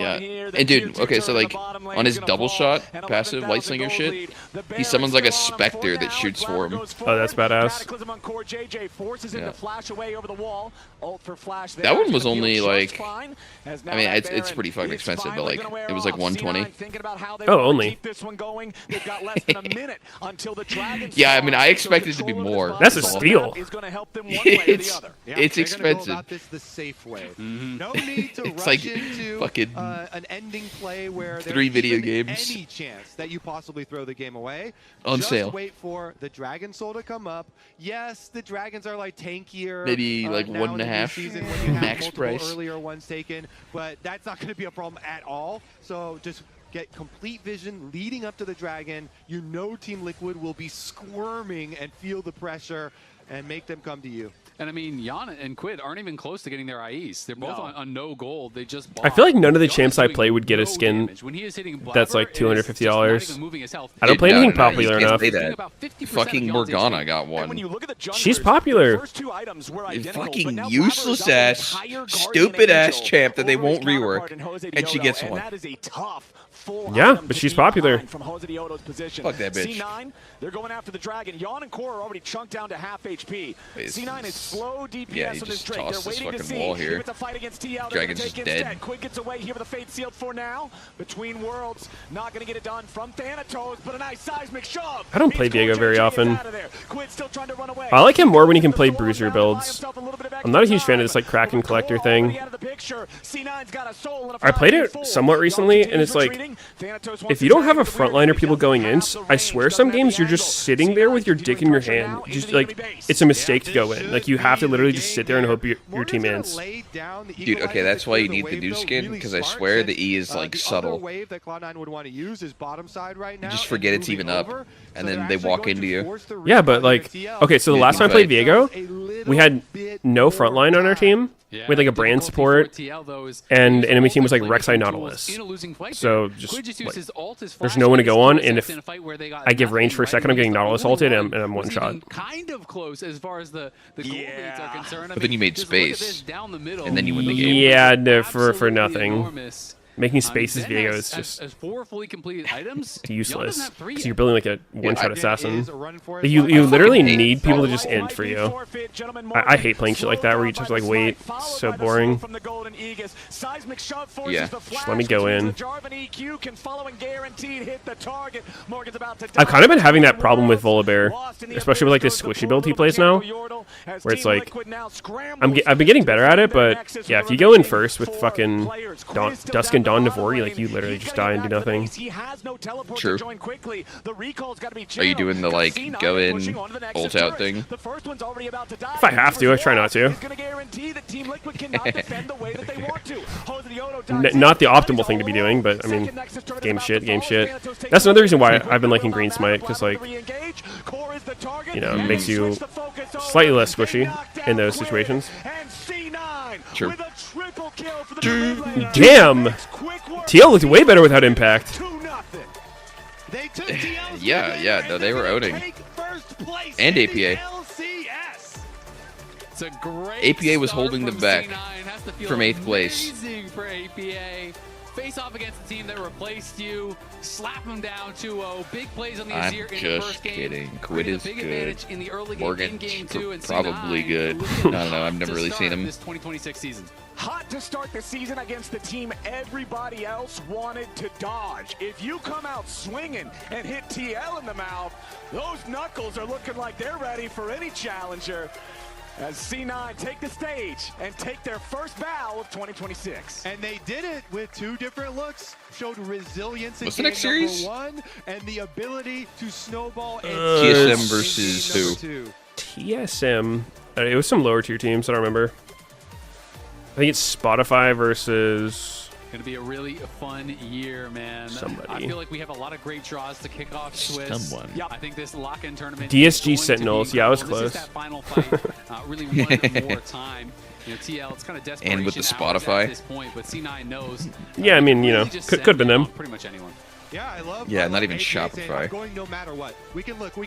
Yeah, and dude, okay, so like on his double shot passive Lightslinger shit, he summons like a Spectre that shoots for him. Oh, that's badass. Yeah. That one was only like, I mean, it's pretty fucking expensive, but like it was like 120. Oh, only. Yeah, I mean, I expected it to be more. That's a steal. It's expensive. This the safe way. No need to It's rush like into fucking an ending play where 3 video there's even games. any chance that you possibly throw the game away. On Just sale. wait for the Dragon Soul to come up. Yes, the Dragons are like tankier. Maybe like now in the new 1.5 season when you have max multiple price. earlier ones taken, but that's not going to be a problem at all. So just get complete vision leading up to the Dragon. You know Team Liquid will be squirming and feel the pressure and make them come to you. And I mean, Yana and Quid aren't even close to getting their IEs. They're both on no gold. They just bought. I feel like none of the champs I play would get a skin that's like $250. I don't play anything popular enough. Fucking Morgana got one. She's popular. Fucking useless ass, stupid ass champ that they won't rework, and she gets one. Yeah, but she's popular. Fuck that bitch. C9, they're going after the Dragon. Yawn and Core are already chunked down to half HP. C9 is slow DPS on this Drake. They're waiting to see if it's a fight against TL. Dragon's just dead. Quid gets away here with a fate sealed for now. Between worlds, not going to get it done from Thanatos, but a nice seismic shove. I don't play Viego very often. Quid still trying to run away. I like him more when he can play bruiser builds. I'm not a huge fan of this like Kraken Collector thing. I played it somewhat recently, and it's like, if you don't have a frontliner people going in, I swear some games you're just sitting there with your dick in your hand. Just like, it's a mistake to go in. Like, you have to literally just sit there and hope your team ends. Dude, okay, that's why you need the new skin, because I swear the E is like subtle. Wave that Cloud9 would want to use is bottom side right now. You just forget it's even up, and then they walk into you. Yeah, but like, okay, so the last time I played Viego, we had no frontline on our team. We had like a brand support, and enemy team was like Rek'Sai Nautilus. So just like, there's no one to go on, and if I give range for a second, I'm getting Nautilus ulted, and I'm one shot. Kind of close as far as the gold leads are concerned. But then you made space, and then you win the game. Yeah, no, for nothing. Making spaces Viego is just as 4 fully completed items. Useless. Because you're building like a one-shot assassin. You literally need people to just end for you. I hate playing shit like that where you just like wait. So boring. Yeah. Just let me go in. I've kind of been having that problem with Volibear, especially with like this squishy build he plays now, where it's like I've been getting better at it, but yeah, if you go in first with fucking Dusk and Dawn Navori, like you literally just die and do nothing. True. Are you doing the like go in, ult out thing? If I have to, I try not to. Not the optimal thing to be doing, but I mean, game shit. That's another reason why I've been liking Green Smite, because like, you know, it makes you slightly less squishy in those situations. True. Damn! TL looked way better without impact. Yeah, no, they were owning. And APA. APA was holding them back from 8th place. For APA. Face off against the team that replaced you. Slap them down 2-0. Big plays on the Azir in the first game. Kidding. Quid is good. Morgan probably good. I don't know. I've never really seen him. This 2026 season. Hot to start the season against the team everybody else wanted to dodge. If you come out swinging and hit TL in the mouth, those knuckles are looking like they're ready for any challenger. As C9 take the stage and take their first bow of 2026. And they did it with 2 different looks. Showed resilience in What's the next series? 1 and the ability to snowball and TSM versus who? TSM. It was some lower tier teams. I don't remember. I think it's Spotify versus... Going to be a really fun year, man. Somebody. I feel like we have a lot of great draws to kick off Swiss. Someone. I think this lock-in tournament. DSG Sentinels. Yeah, I was close. This is that final fight. Really one more time. You know, TL, it's kind of desperation. And with the Spotify. At this point, but C9 knows. Yeah, I mean, you know, could have been them. Pretty much anyone. Yeah, I love. Yeah, not even APA Shopify. saying, I'm going no matter what. We can look. I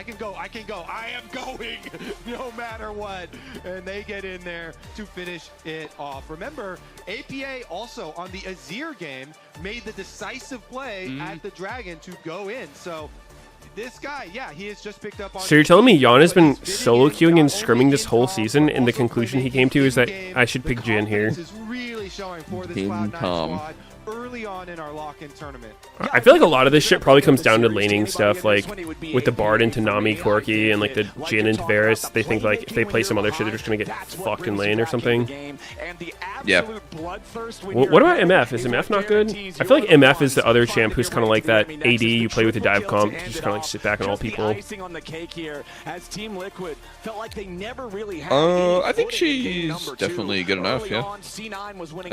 can go. I am going no matter what. And they get in there to finish it off. Remember, APA also on the Azir game made the decisive play at the Dragon to go in. So this guy, yeah, he has just picked up on. So you're telling me Yon has been solo queuing and scrimming this whole season, and the conclusion he came to is that I should pick Jin here? Is really showing for this Cloud9 squad early on in our lock-in tournament. I feel like a lot of this shit probably comes down to laning stuff, like with the Bard into Nami, Corki, and like the Jin into Varus. They think like if they play some other shit, they're just gonna get fucked in lane or something. Yeah. What about MF? Is MF not good? I feel like MF is the other champ who's kind of like that AD you play with the dive comp, you just kind of like sit back on all people. I think she's definitely good enough, yeah. I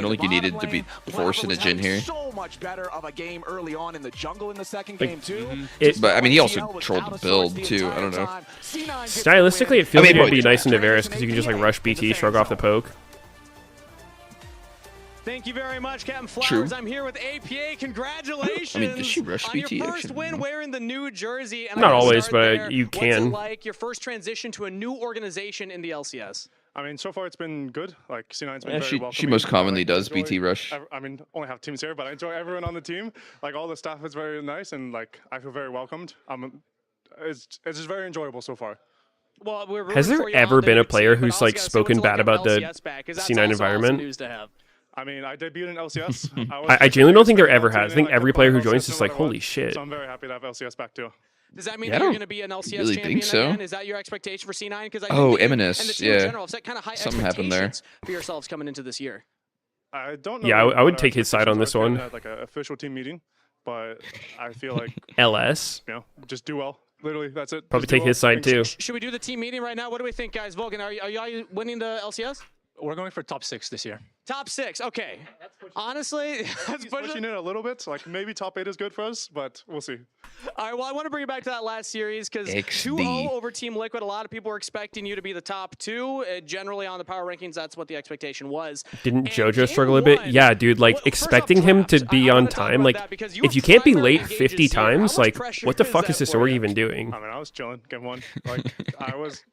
don't think you needed to be forcing a Jin here. So much better of a game early on in the jungle in the second game too. But I mean, he also trolled the build too. I don't know. Stylistically, it feels like it would be nice into Varus because you can just like rush BT, shrug off the poke. Thank you very much, Captain Flowers. I'm here with APA. Congratulations! I mean, does she rush BT? On your first win wearing the new jersey. And not always, but you can. What's it like your first transition to a new organization in the LCS? I mean, so far it's been good. Like C9's been very welcoming. She most commonly does BT rush. I mean, only have teams here, but I enjoy everyone on the team. Like all the staff is very nice, and like I feel very welcomed. It's just very enjoyable so far. Well, has there ever been a player who's like spoken bad about the C9 environment? I mean, I debuted in LCS. I genuinely don't think there ever has. I think every player who joins is like, holy shit. So I'm very happy to have LCS back too. Does that mean that you're going to be an LCS really champion think so. again? Is that your expectation for C9? Because Eminus, yeah. General, set kind of high something happened there for yourselves coming into this year. I don't know. Yeah, I would take his side on this one. Had like an official team meeting, but I feel like LS. You know, just do well. Literally, that's it. Probably take his side too. Should we do the team meeting right now? What do we think, guys? Volgan, are you winning the LCS? We're going for top 6 this year. Top 6, okay. Honestly, that's pushing it a little bit. Like maybe top 8 is good for us, but we'll see. All right, well, I want to bring you back to that last series because 2-0 over Team Liquid. A lot of people were expecting you to be the top 2. Generally on the power rankings, that's what the expectation was. Didn't JoJo struggle a bit? Yeah, dude, like expecting him to be on time. Like if you can't be late 50 times, like what the fuck is this org even doing? I mean, I was chilling, game 1. Like I was...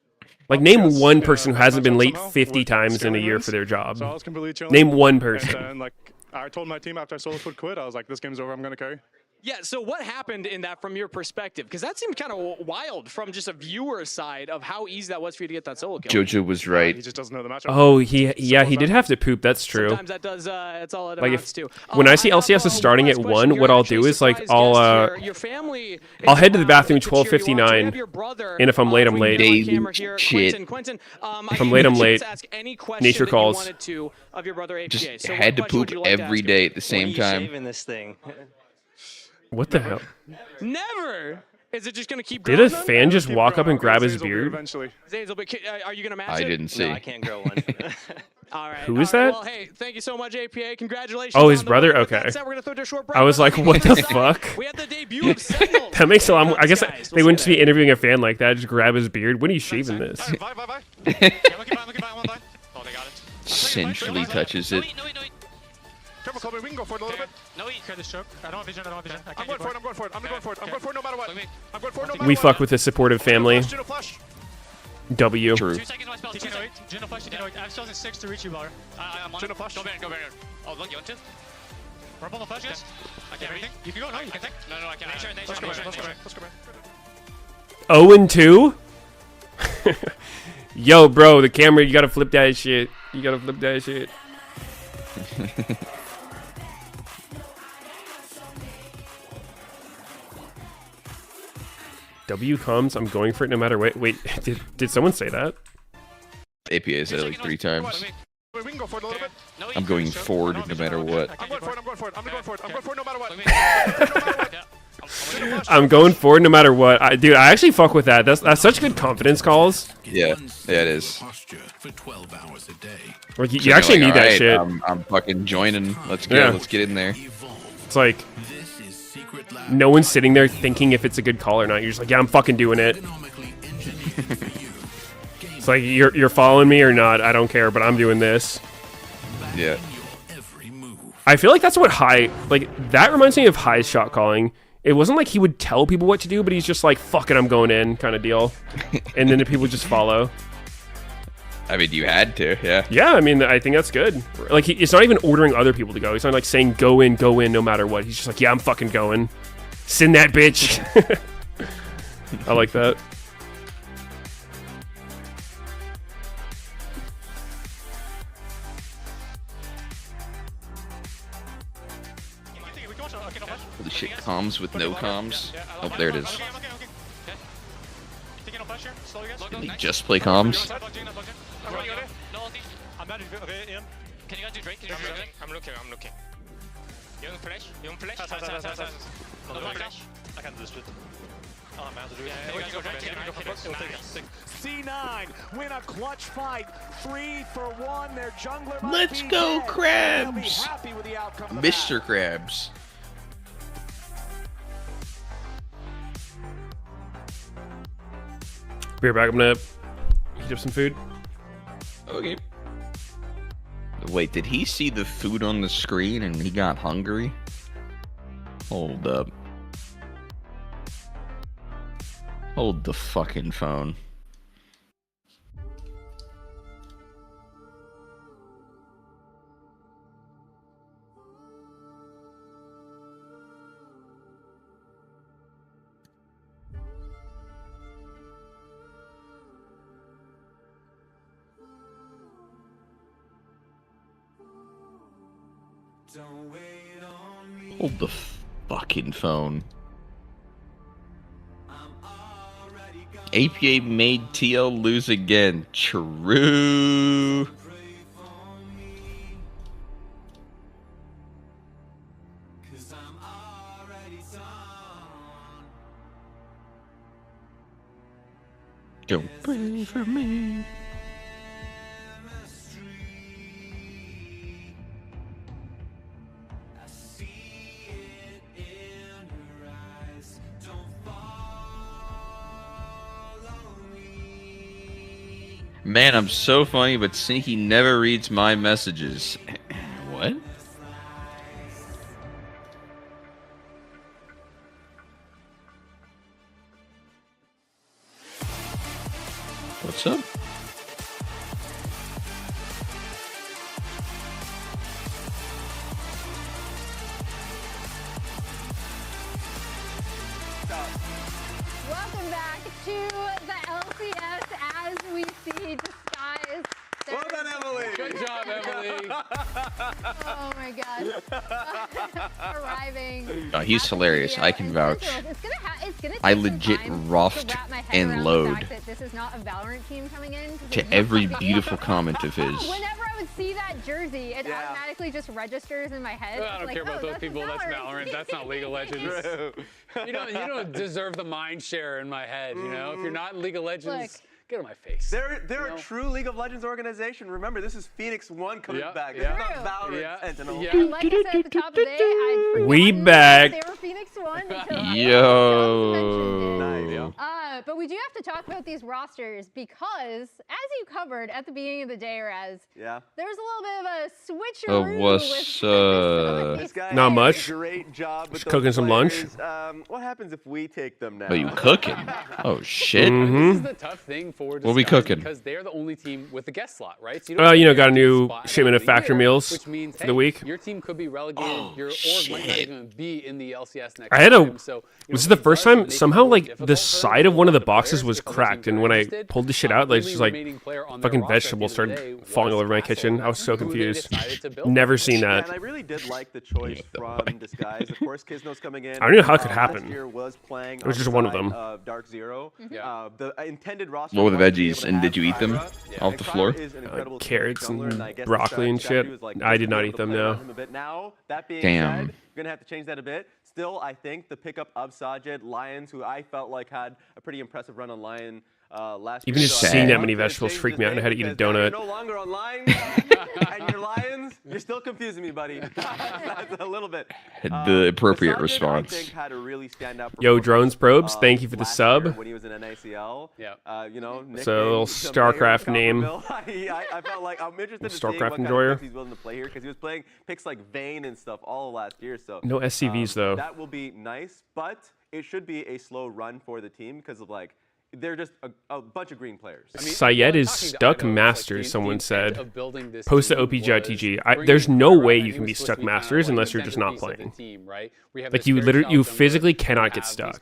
Like, name one person who hasn't been late 50 times in a year for their job. So I was completely chilling. Name one person. And then, like, I told my team after I solo would quit, I was like, this game's over, I'm going to carry. Yeah, so what happened in that from your perspective? Because that seemed kind of wild from just a viewer side of how easy that was for you to get that solo kill. Jojo was right. He just doesn't know the matchup. Oh, he did have to poop. That's true. Sometimes that does. That's all it Like amounts to. When I see LCS is starting at 1, what I'll do is like I'll head to the bathroom 12:59, and if I'm late, I'm late. Shit. If I'm late, I'm late. Nature calls. Just had to poop every day at the same time. Shaving this thing. What the hell? Never. Is it just gonna keep? Did a fan just walk up and grab his beard? Eventually. Are you gonna match I it? didn't see. No, I can't grow one. All right. Who is that? Well, hey, thank you so much, APA. Congratulations. Oh, his brother. Okay. I was like, what the fuck? We had the debut of Sentinel. That makes a lot more. I guess they wouldn't just be interviewing a fan like that. Just grab his beard. When are you shaving this? Essentially touches it. Careful, Kobe, we can go for it a little bit. No, you carry the stroke. I don't have vision, I'm going for it, I'm going for it, I'm going for it, I'm going for it no matter what. I'm going for it no matter what. We fuck with a supportive family. W. True. 2 seconds, my spell. 2 seconds. Geno flash, Geno wait. I have spells in 6 to reach you, Baller. I'm on Geno flash. Go back. Oh, look, you want to? Rub on the flash, guys. I can't read. You can go, no, you can take. No, I can't. Let's go back. 0-2. Yo, bro, the camera, you gotta flip that shit. You gotta flip that shit. W comes, I'm going for it no matter what. Wait, did someone say that? APA said it like 3 times. We can go for it a little bit. I'm going forward no matter what. I'm going for it, I'm going for it, I'm going for it, I'm going for it no matter what. I'm going forward no matter what. Dude, I actually fuck with that. That's such good confidence calls. Yeah, it is. Like, you actually need that shit. I'm fucking joining. Let's go. Let's get in there. It's like no one's sitting there thinking if it's a good call or not. You're just like, yeah, I'm fucking doing it. It's like you're following me or not. I don't care, but I'm doing this. Yeah. I feel like that's what that reminds me of High's shot calling. It wasn't like he would tell people what to do, but he's just like, fuck it, I'm going in kind of deal. And then the people just follow. I mean, you had to, yeah. Yeah, I mean, I think that's good. Like, it's not even ordering other people to go. He's not like saying go in, no matter what. He's just like, yeah, I'm fucking going. Send that bitch. I like that. Holy shit, comms with no comms. Oh, there it is. Did he just play comms? Can you guys do Drake? I'm looking. Young flash. No flash. I can do this. C9 win a clutch fight. 3 for 1. Their jungler. Let's go, Krabs! Mr. Krabs. Be right back. I'm gonna heat up some food. Okay. Wait, did he see the food on the screen and he got hungry? Hold up. Hold the fucking phone. Hold the fucking phone. APA made TL lose again. True. Don't pray for me. Man, I'm so funny, but Sneaky never reads my messages. What? What's up? to the LCS as we see Disguise. Well done, Emily. Good job, Emily. Oh my God. Arriving. He's hilarious. I can vouch. It's gonna I take legit some time roughed to wrap my head and around the load fact that this is not a Valorant team coming in to every beautiful comment of his. Whenever I would see that jersey, it automatically just registers in my head. I don't like, care about those people. That's Valorant. That's not League of Legends. You don't deserve the mind share in my head. You know, if you're not in League of Legends. Get on my face. They're a true League of Legends organization. Remember, this is Phoenix 1 coming back. This is not Valorant Sentinel. And like I said at the top of the day, I'd forgotten We back. they were Phoenix 1 until Yo. but we do have to talk about these rosters because, as you covered at the beginning of the day, Raz, there's a little bit of a switcheroo. What's This guy Not did much. a great job with Just those cooking some lunch. players. What happens if we take them now? Oh, you cooking? Oh shit. This is the tough thing for What we cooking? because they're the only team with the guest slot, right? So Got a new shipment of factory meals which means, for the week. Your team could be relegated. Your org might not even be in the LCS next I had a. time. So, This is the first time somehow like the side of one of the boxes was cracked, and when I pulled the shit out, like just like fucking vegetables started falling all over my kitchen. I was so confused. Never seen that. And I really did like the choice from Disguise. Of course, Kizno's coming in. I don't know how it could happen. Last year was playing It was on just the one of side them. Of Dark Zero. The intended roster. What were the was to be veggies? able to And did you have eat them Kyra. off the floor? Kyra is an incredible Carrots jungler, and I guess broccoli and shit. strategy was like, I just did be not able eat to them, play no. around him a bit. Now, that being Damn. said, we're going to have to change that a bit. Still, I think the pickup of Sajid, Lions, who I felt like had a pretty impressive run on Lion last Even year. just So seeing I that want many to vegetables change freaked me his out. I had to name eat a because now donut. You're no longer on Lions, and you're Lions. You're still confusing me, buddy. That's a little bit. The appropriate Sajid, response. I think, had a really standout Yo, performance, Drones Probes, thank you for the last year sub. when he was in NACL. You know, It's a little StarCraft name. I felt like I'm interested to see StarCraft what kind enjoyer. of picks he's willing to play here because he was playing picks like Vayne and stuff all last year. So No SCVs though. that will be nice, but it should be a slow run for the team because of like they're just a bunch of green players. Syed is stuck master, someone said. Post the OPGITG. There's no way you can be stuck masters unless you're just not playing. Like you physically cannot get stuck.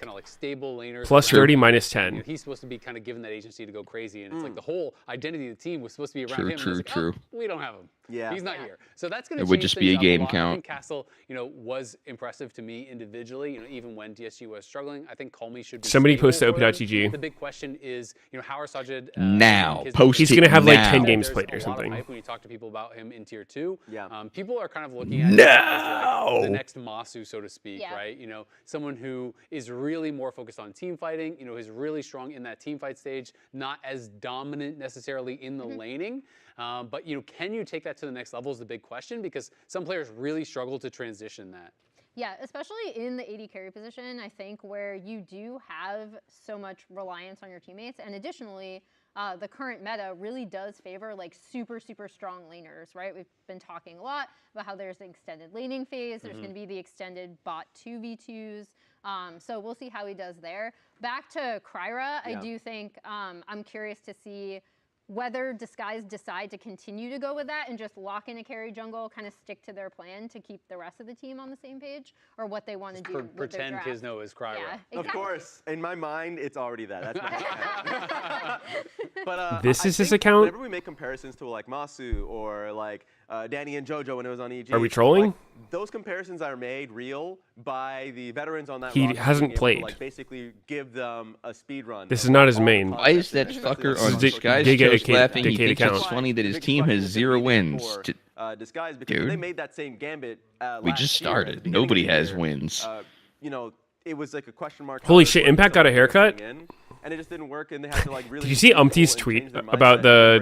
Plus 30, minus 10. He's supposed to be kind of given that agency to go crazy, and it's like the whole identity of the team was supposed to be around him. True. We don't have him. Yeah. He's not here. So that's going to It would just be a game I count. think Castle, was impressive to me individually. Even when DSG was struggling, I think Colmy should be. Somebody stable post the for them. OP.GG. The big question is, how are Sajid Now. his Post He's it gonna have like now. 10 games There's played a or lot of something. hype when you talk to people about him in tier 2. Yeah. People are kind of looking at him as like the next Masu, so to speak, Yeah. right? Someone who is really more focused on team fighting, is really strong in that team fight stage, not as dominant necessarily in the laning. But can you take that to the next level is the big question because some players really struggle to transition that. Yeah, especially in the AD carry position, I think, where you do have so much reliance on your teammates. And additionally, the current meta really does favor like super, super strong laners, right? We've been talking a lot about how there's an extended laning phase. There's going to be the extended bot 2v2s. So we'll see how he does there. Back to Kryra, I do think I'm curious to see whether Disguise decide to continue to go with that and just lock in a carry jungle, kind of stick to their plan to keep the rest of the team on the same page, or what they want to do with Pretend their draft. Kizno is Kryra. Yeah, exactly. Of course, in my mind, it's already that. That's my but This I is his think account? Whenever we make comparisons to like Masu or like Danny and JoJo when it was on EG, Are we trolling? like, those comparisons are made real by the veterans on that. He roster hasn't being able to, played. like basically give them a speed run. This of, is not like, his all main. the Why is that concepts fucker that on This is Disguise Giga just Decade- laughing? He Decade thinks account. it's funny that his Big team question has is 0 gonna be wins. for, Disguise because when Dude. they made that same gambit. We last just year, at the started. beginning of Nobody the has year, wins. It was like a question mark. Holy how shit, they're Impact got a haircut? coming in, and it just didn't work, and they had to like really. Did you see Umpty's tweet about the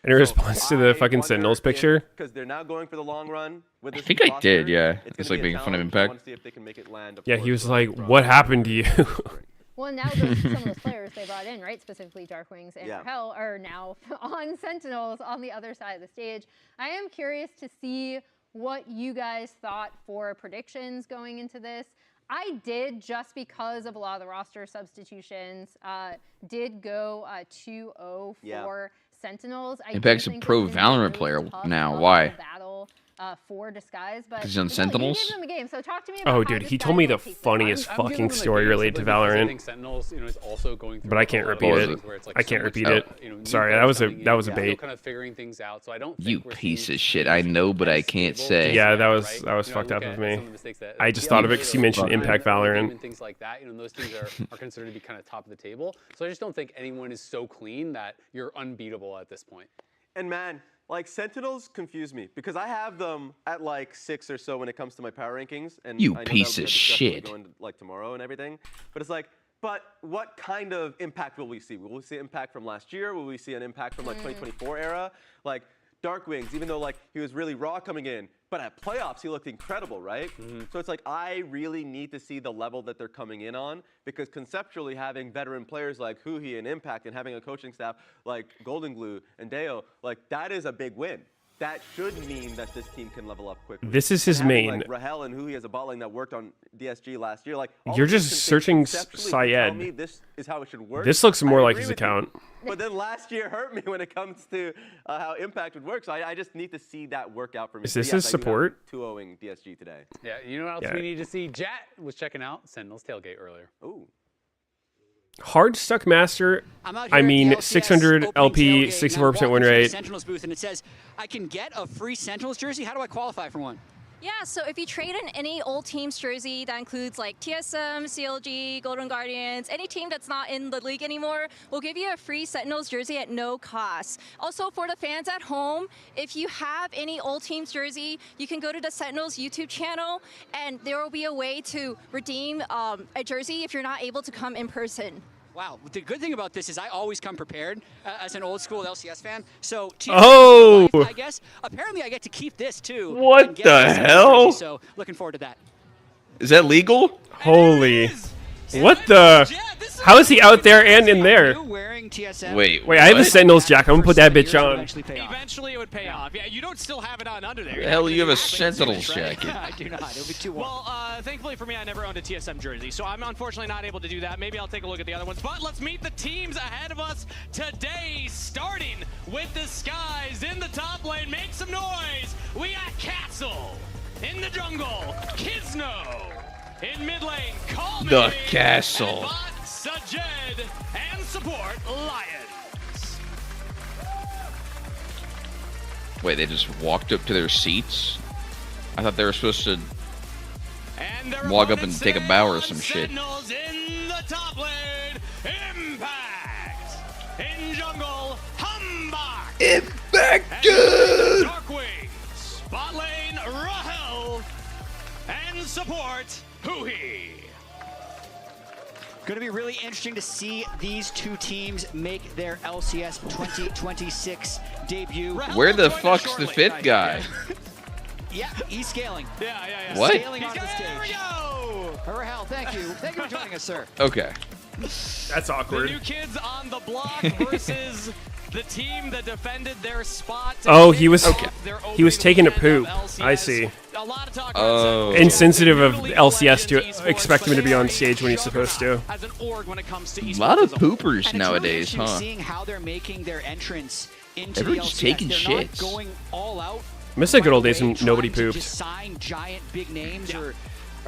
in response to the fucking Sentinels picture? Because they're now going for the long run with I this think I roster. did, yeah. It's gonna like be a making fun of challenge. I Impact. wanna see if they can make it land, of Yeah, course, he was with like, Rob. "What happened to you?" Well, now some of those players they brought in, right, specifically Darkwings and Rahel, are now on Sentinels on the other side of the stage. I am curious to see what you guys thought for predictions going into this. I did, just because of a lot of the roster substitutions, did go 2-0 for Sentinels. Impact's a pro Valorant player now. Why? For Disguise, but he's on Sentinels. You gave them a game, so talk to me about Oh, dude, he told me the funniest fucking story related to Valorant. Sentinels, is also going through but I can't repeat it. I can't repeat it. Sorry, that was a bait. Kind of figuring things out, so I don't. You piece of shit! I know, but I can't say. Yeah, that was fucked up of me. I just thought of it because you mentioned Impact Valorant and things like that. Those things are considered to be kind of top of the table. So I just don't think anyone is so clean that you're unbeatable at this point. And man, like Sentinels confuse me because I have them at like 6 or so when it comes to my power rankings. And you I know piece of shit. Going to, like tomorrow and everything, but it's like, but what kind of impact will we see? Will we see impact from last year? Will we see an impact from like 2024 era? Like Dark Wings, even though like he was really raw coming in, but at playoffs he looked incredible, right? So it's like I really need to see the level that they're coming in on because conceptually having veteran players like Huhi and Impact and having a coaching staff like Golden Glue and Deo, like that is a big win. That should mean that this team can level up quickly. This is his main. Like Rahel and Huhi as a bot lane that worked on DSG last year. Like you're just searching Syed. This is how it should work. This looks more like his account. But then last year hurt me when it comes to how Impact would work. So I just need to see that work out for me. Is this his support? 2-0ing DSG today. Yeah, you know what else we need to see? Jat was checking out Sentinel's tailgate earlier. Ooh. Hard Stuck Master, I mean 600 LP, 64% win rate. Sentinels booth and it says, I can get a free Sentinels jersey. How do I qualify for one? Yeah, so if you trade in any old team's jersey, that includes like TSM, CLG, Golden Guardians, any team that's not in the league anymore, we'll give you a free Sentinels jersey at no cost. Also for the fans at home, if you have any old team's jersey, you can go to the Sentinels YouTube channel and there will be a way to redeem a jersey if you're not able to come in person. Wow, the good thing about this is I always come prepared as an old school LCS fan. So, I guess apparently I get to keep this too. What the hell? Jersey, so looking forward to that. Is that legal? Holy. What the? How is he out there and in there? Wait, I have a Sentinels jacket. I'm gonna put that bitch on. Eventually it would pay off. Yeah, you don't still have it on under there. The hell, you have a Sentinels jacket. I do not. It'll be too warm. Well, thankfully for me, I never owned a TSM jersey, so I'm unfortunately not able to do that. Maybe I'll take a look at the other ones. But let's meet the teams ahead of us today, starting with the Skies in the top lane. Make some noise. We got Castle in the jungle. Kisno in mid lane. The Castle. Sajed and support Lions. Wait, they just walked up to their seats? I thought they were supposed to walk up and take a bow or some shit. Sentinels in the top lane. Impact in jungle. Humbach. Impact, dude. Darkwings. Bot lane. Rahel and support Huhi. Going to be really interesting to see these two teams make their LCS 2026 debut. Where the fuck's the fifth guy? Yeah, he's scaling. Yeah. What? Scaling onto the stage. There we go. Rahel, thank you. Thank you for joining us, sir. Okay. That's awkward. The new kids on the block versus the team that defended their spot. Oh, he was taking a poop. I see. Oh. Insensitive of LCS to expect him to be on stage when he's supposed to. A lot of poopers nowadays, huh? Seeing how they're making their entrance into Everyone's the LCS. taking They're shits. Not going all out. Miss the good old days when nobody pooped. Just sign giant big names or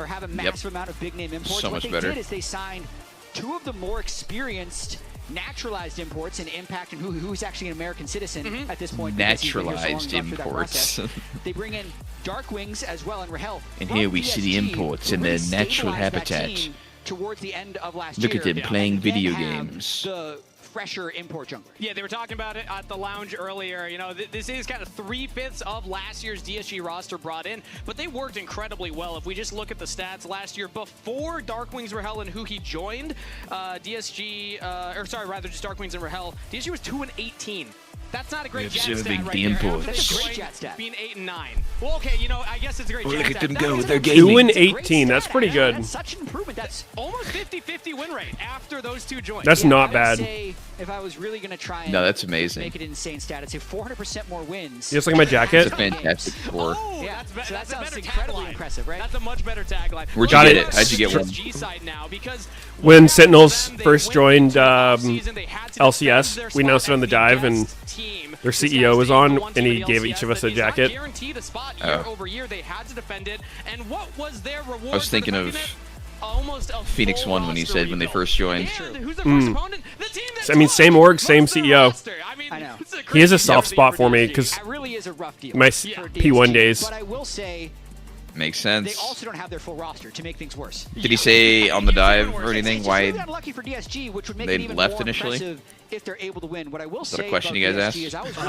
have a massive amount of big name imports. So what much they better. did is they signed two of the more experienced naturalized imports in Impact and who's actually an American citizen at this point. Naturalized imports. They bring in Darkwings as well and Rahel. And here we see the imports in their natural habitat. Towards the end of last Look year. at them playing video have games. The fresher import jungler. Yeah, they were talking about it at the lounge earlier. You know, this is kind of 3/5 of last year's DSG roster brought in, but they worked incredibly well. If we just look at the stats last year, before Darkwings, Rahel, and Huhi joined DSG, just Darkwings and Rahel, DSG was 2-18. That's not a great jet stat right there. That's a great jet stat. Being 8-9. Well, okay, you know, I guess it's a great jet Look stat. at them go with their gaming. 2-18, that's pretty good. That's such an improvement. That's almost 50-50 win rate after those two joined. That's not bad. Say, if I was really going to try and that's amazing. Make it an insane stat, I'd say 400% more wins. You just look at my jacket. It's a fantastic score. Oh, yeah, that's so that sounds better incredibly tagline. impressive, right? That's a much better tagline. Where'd you get it? How'd you get one? G-side now because when Sentinels first joined LCS, we announced it on the dive, and team. Their CEO was on, and he gave each of us a jacket. Guaranteed a spot year over year. They had to defend it. And what was their reward? I was thinking of Phoenix 1 when he said when they first joined. I mean, same org, same CEO. I know. He has a soft spot for me because really is a rough deal my P1 days. But I will say, makes sense. they also don't have their full roster to make things worse. Did he say on the dive or anything It's why really unlucky for DSG, which would make they it even left more initially? impressive if they're able to win. What I will Is that say a question about you guys DSG is asked? I was really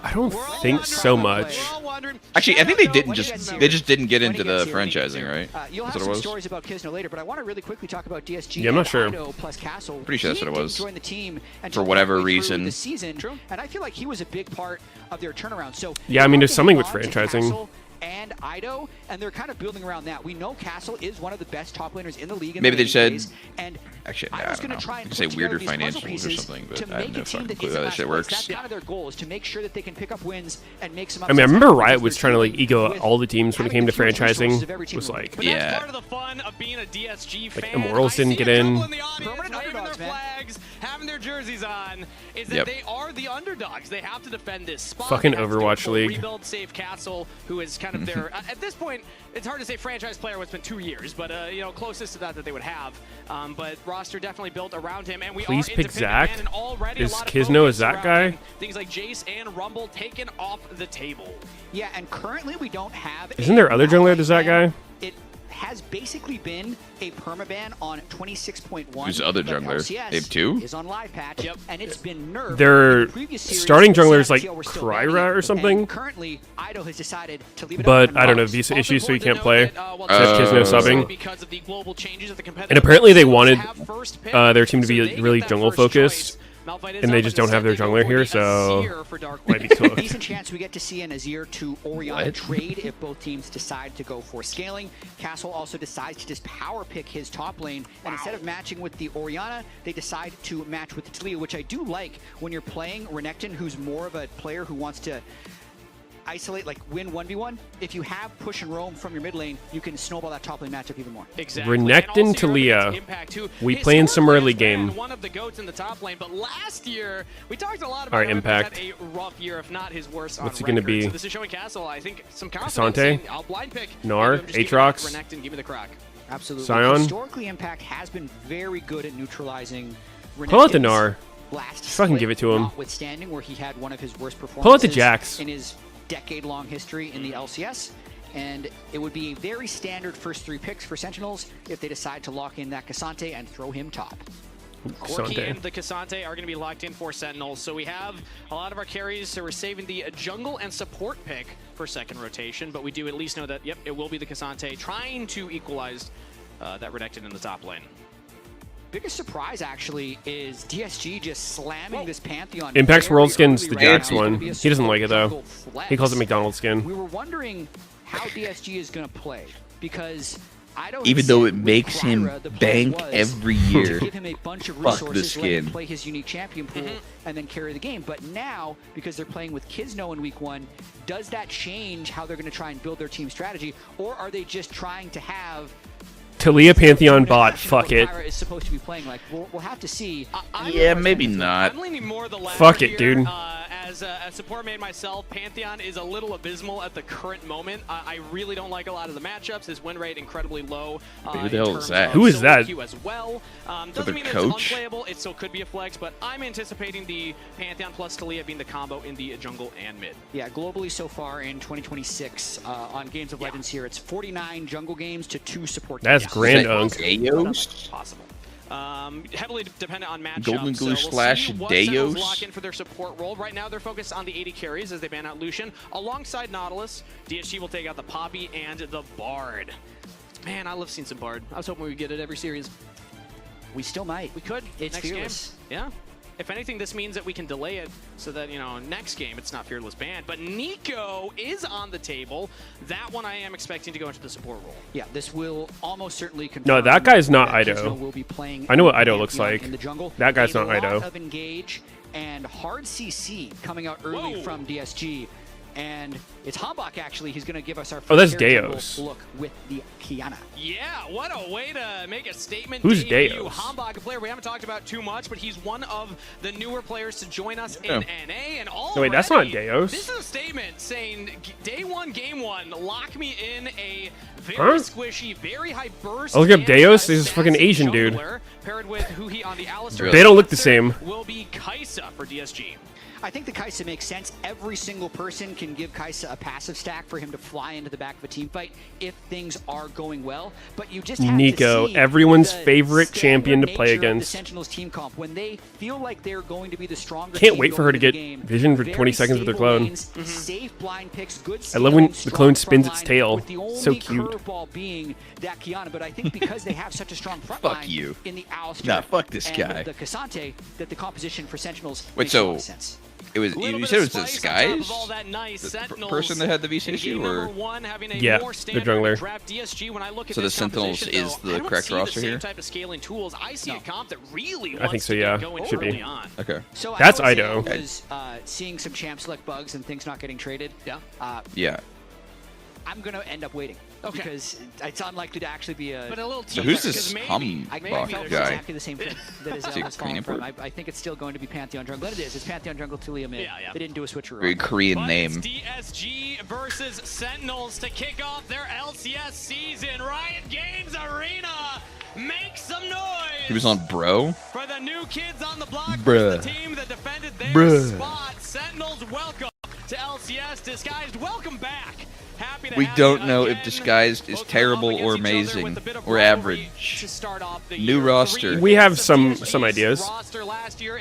I don't think so much. Actually, I think they didn't just didn't get into the franchising, right? You'll That's have what some it was. stories about Kisno later, but I want to really quickly talk about DSG. Yeah, I'm not and sure. Ido plus Castle. Pretty sure that's He what it was. didn't join the team For until whatever halfway through reason. the season, and I feel like he was a big part of their turnaround. So Yeah, I mean, there's something with holding on to franchising. Castle and Ido, and they're kind of building around that. We know Castle is one of the best top laners in the league. In Maybe the they said. and Actually, I I was don't going know. to try and You say put weirder together these puzzle financials or pieces something, to but I have make no a team fucking that clue isn't how that last shit place. works. That's kind of their goal, is to make sure that they can pick up wins and make some. I mean, I remember upsets Riot happen was because trying to they're like ego with all the teams when it came to having the resources franchising. of every team Was in the like, league. That's part of the fun of being a DSG fan. like Immortals didn't get I see a in. couple in the audience waving their flags, having their jerseys on. Is that they are the underdogs? They have to defend this spot. Fucking They have to Overwatch go League. Rebuild, save Castle, who is kind of their at this point. It's hard to say franchise player. It's been 2 years, but you know, closest to that they would have. But roster definitely built around him, and we Please are pick into Zach. Pivot Man, and already Is a lot of Kisno focus is that around guy? him. Things like Jace and Rumble taken off the table. Yeah, and currently we don't have. Isn't there other jungler that's that guy? It has basically been a permaban on 26.1. Who's the other but jungler? LCS They have two? Is on live patch, and it's been nerfed. Their In the previous series, starting jungler is like CL were still Kryra banning, or something. and currently, Ido has decided to leave it But up I don't know, visa issues, so he can't play. Said Kisno subbing. Because of the global changes of the competitive And apparently they wanted have first pick, their team to so be they really get that jungle first focused, choice. Malphite is and they up, just but don't have their instead they jungler go for here, the so Azir for Dark might be Wings. cooked. Decent chance we get to see an Azir to Orianna trade if both teams decide to go for scaling. Castle also decides to just power pick his top lane, and instead of matching with the Orianna, they decide to match with the Talia, which I do like when you're playing Renekton, who's more of a player who wants to isolate, like win 1v1. If you have push and roam from your mid lane, you can snowball that top lane matchup even more. Exactly. Renekton Talia. We play in some early game. One of the goats in the top lane, but last year we talked a lot about Alright, him Impact. had a rough year, if not his worst. What's on he gonna record. be? So this is showing Castle, I think, some confidence. Asante? In, I'll blind pick. Nar? Just keep it up. Aatrox? Renekton, give me the crack. Absolutely. Sion? Historically, Impact has been very good at neutralizing Pull out the Renekton's Nar. last Just fucking split, give it to him. notwithstanding where he had one of his worst performances Pull out the Jax. in his decade-long history in the LCS, and it would be a very standard first 3 picks for Sentinels if they decide to lock in that Cassante and throw him top. Corki and the Cassante are going to be locked in for Sentinels, so we have a lot of our carries, so we're saving the jungle and support pick for second rotation, but we do at least know that, yep, it will be the Cassante trying to equalize that Renekton in the top lane. Biggest surprise, actually, is DSG just slamming this Pantheon. Impact's very world skin's early the right Jax now. It's gonna one. be a He doesn't like it though. jungle flex. He calls it McDonald's skin. We were wondering how DSG is going to play, because Even though it makes him bank every year. give him a bunch of Fuck the resources, let him skin. play his unique champion pool, and then carry the game. But now, because they're playing with Kisno in week 1, does that change how they're going to try and build their team strategy, or are they just trying to have Talia Pantheon bot, fuck it. Kyra is supposed to be playing? Like, we'll have to see. Yeah, maybe not. I'm leaning more the latter Fuck it, here. dude. As a support main myself, Pantheon is a little abysmal at the current moment. I really don't like a lot of the matchups. His win rate incredibly low. Wait, who the hell is that? Who is that? Q as well. the Doesn't mean coach? it's unplayable. It still could be a flex, but I'm anticipating the Pantheon plus Talia being the combo in the jungle and mid. Yeah, globally so far in 2026 on Games of Legends here, it's 49 jungle games to 2 support That's games. grand unk. Deos? Possible. Heavily dependent on matchups. Golden Glue so slash we'll see what Sentinels Deos? lock in for their support role. Right now, they're focused on the 80 carries as they ban out Lucian. Alongside Nautilus, DSG will take out the Poppy and the Bard. Man, I love seeing some Bard. I was hoping we'd get it every series. We still might. We could. It's next fearless. game. Yeah. If anything, this means that we can delay it so that, you know, next game it's not Fearless banned. But Nico is on the table. That one I am expecting to go into the support role. Yeah, this will almost certainly confirm. No, that guy's not that Ido. Kisno will be playing I know what Ido Pantheon looks like. in the jungle. That guy's A not lot Ido. of engage and hard CC coming out early from DSG. And it's Hambach, actually, who's going to give us our Oh, that's first carry Deos. look with the Kiana. Yeah, what a way to make a statement. Who's debut. Deos? Hambach, a player we haven't talked about too much, but he's one of the newer players to join us in NA. And No, wait, that's not Deos. This is a statement saying, day one, game one, lock me in a very squishy, very high burst. I'll look up Deos. He's a fucking Asian dude. Paired with who he on the Alistar. They don't look the same. Will be Kaisa for DSG. I think the Kaisa makes sense. Every single person can give Kaisa a passive stack for him to fly into the back of a team fight if things are going well. But you just have Nico, to see everyone's the favorite champion to play nature of the against. Sentinels team comp. When they feel like they're going to be the stronger Can't team wait for her to going get into the game, vision for very 20 seconds with her stable clone. lanes, safe blind picks, good I love when scaling, the clone strong spins its frontline, tail. with the only So cute. curveball being that Kiana. But I think because they have such a strong front Fuck line you. in the Alistar Nah, fuck this and guy. the Cassante, that the composition for Sentinels Wait, makes a lot so of sense. it was you said it was Disguise? The person that had the VC issue, or yeah, the jungler. So the Sentinels is the correct roster here? Type of scaling tools. I see a comp that really I think so. Yeah, should be. Okay. So That's I Ido. was seeing some champ select bugs and things not getting traded. Yeah. Yeah. I'm gonna end up waiting. Okay. Because it's unlikely to actually be a. But a little So who's this Hambach guy? Exactly the same thing that is has fallen from. I think it's still going to be Pantheon Jungle. And it is. It's Pantheon Jungle Tulia mid. Yeah. They didn't do a switcheroo. Very Korean But name. It's DSG versus Sentinels to kick off their LCS season. Riot Games Arena, make some noise. He was on Bro? For the new kids on the block, Bruh. the team that defended their Bruh. spot. Sentinels, welcome to LCS. Disguised, welcome back. Happy to We have don't you know again. if Disguised is terrible or amazing or average. New year. roster. We have some ideas.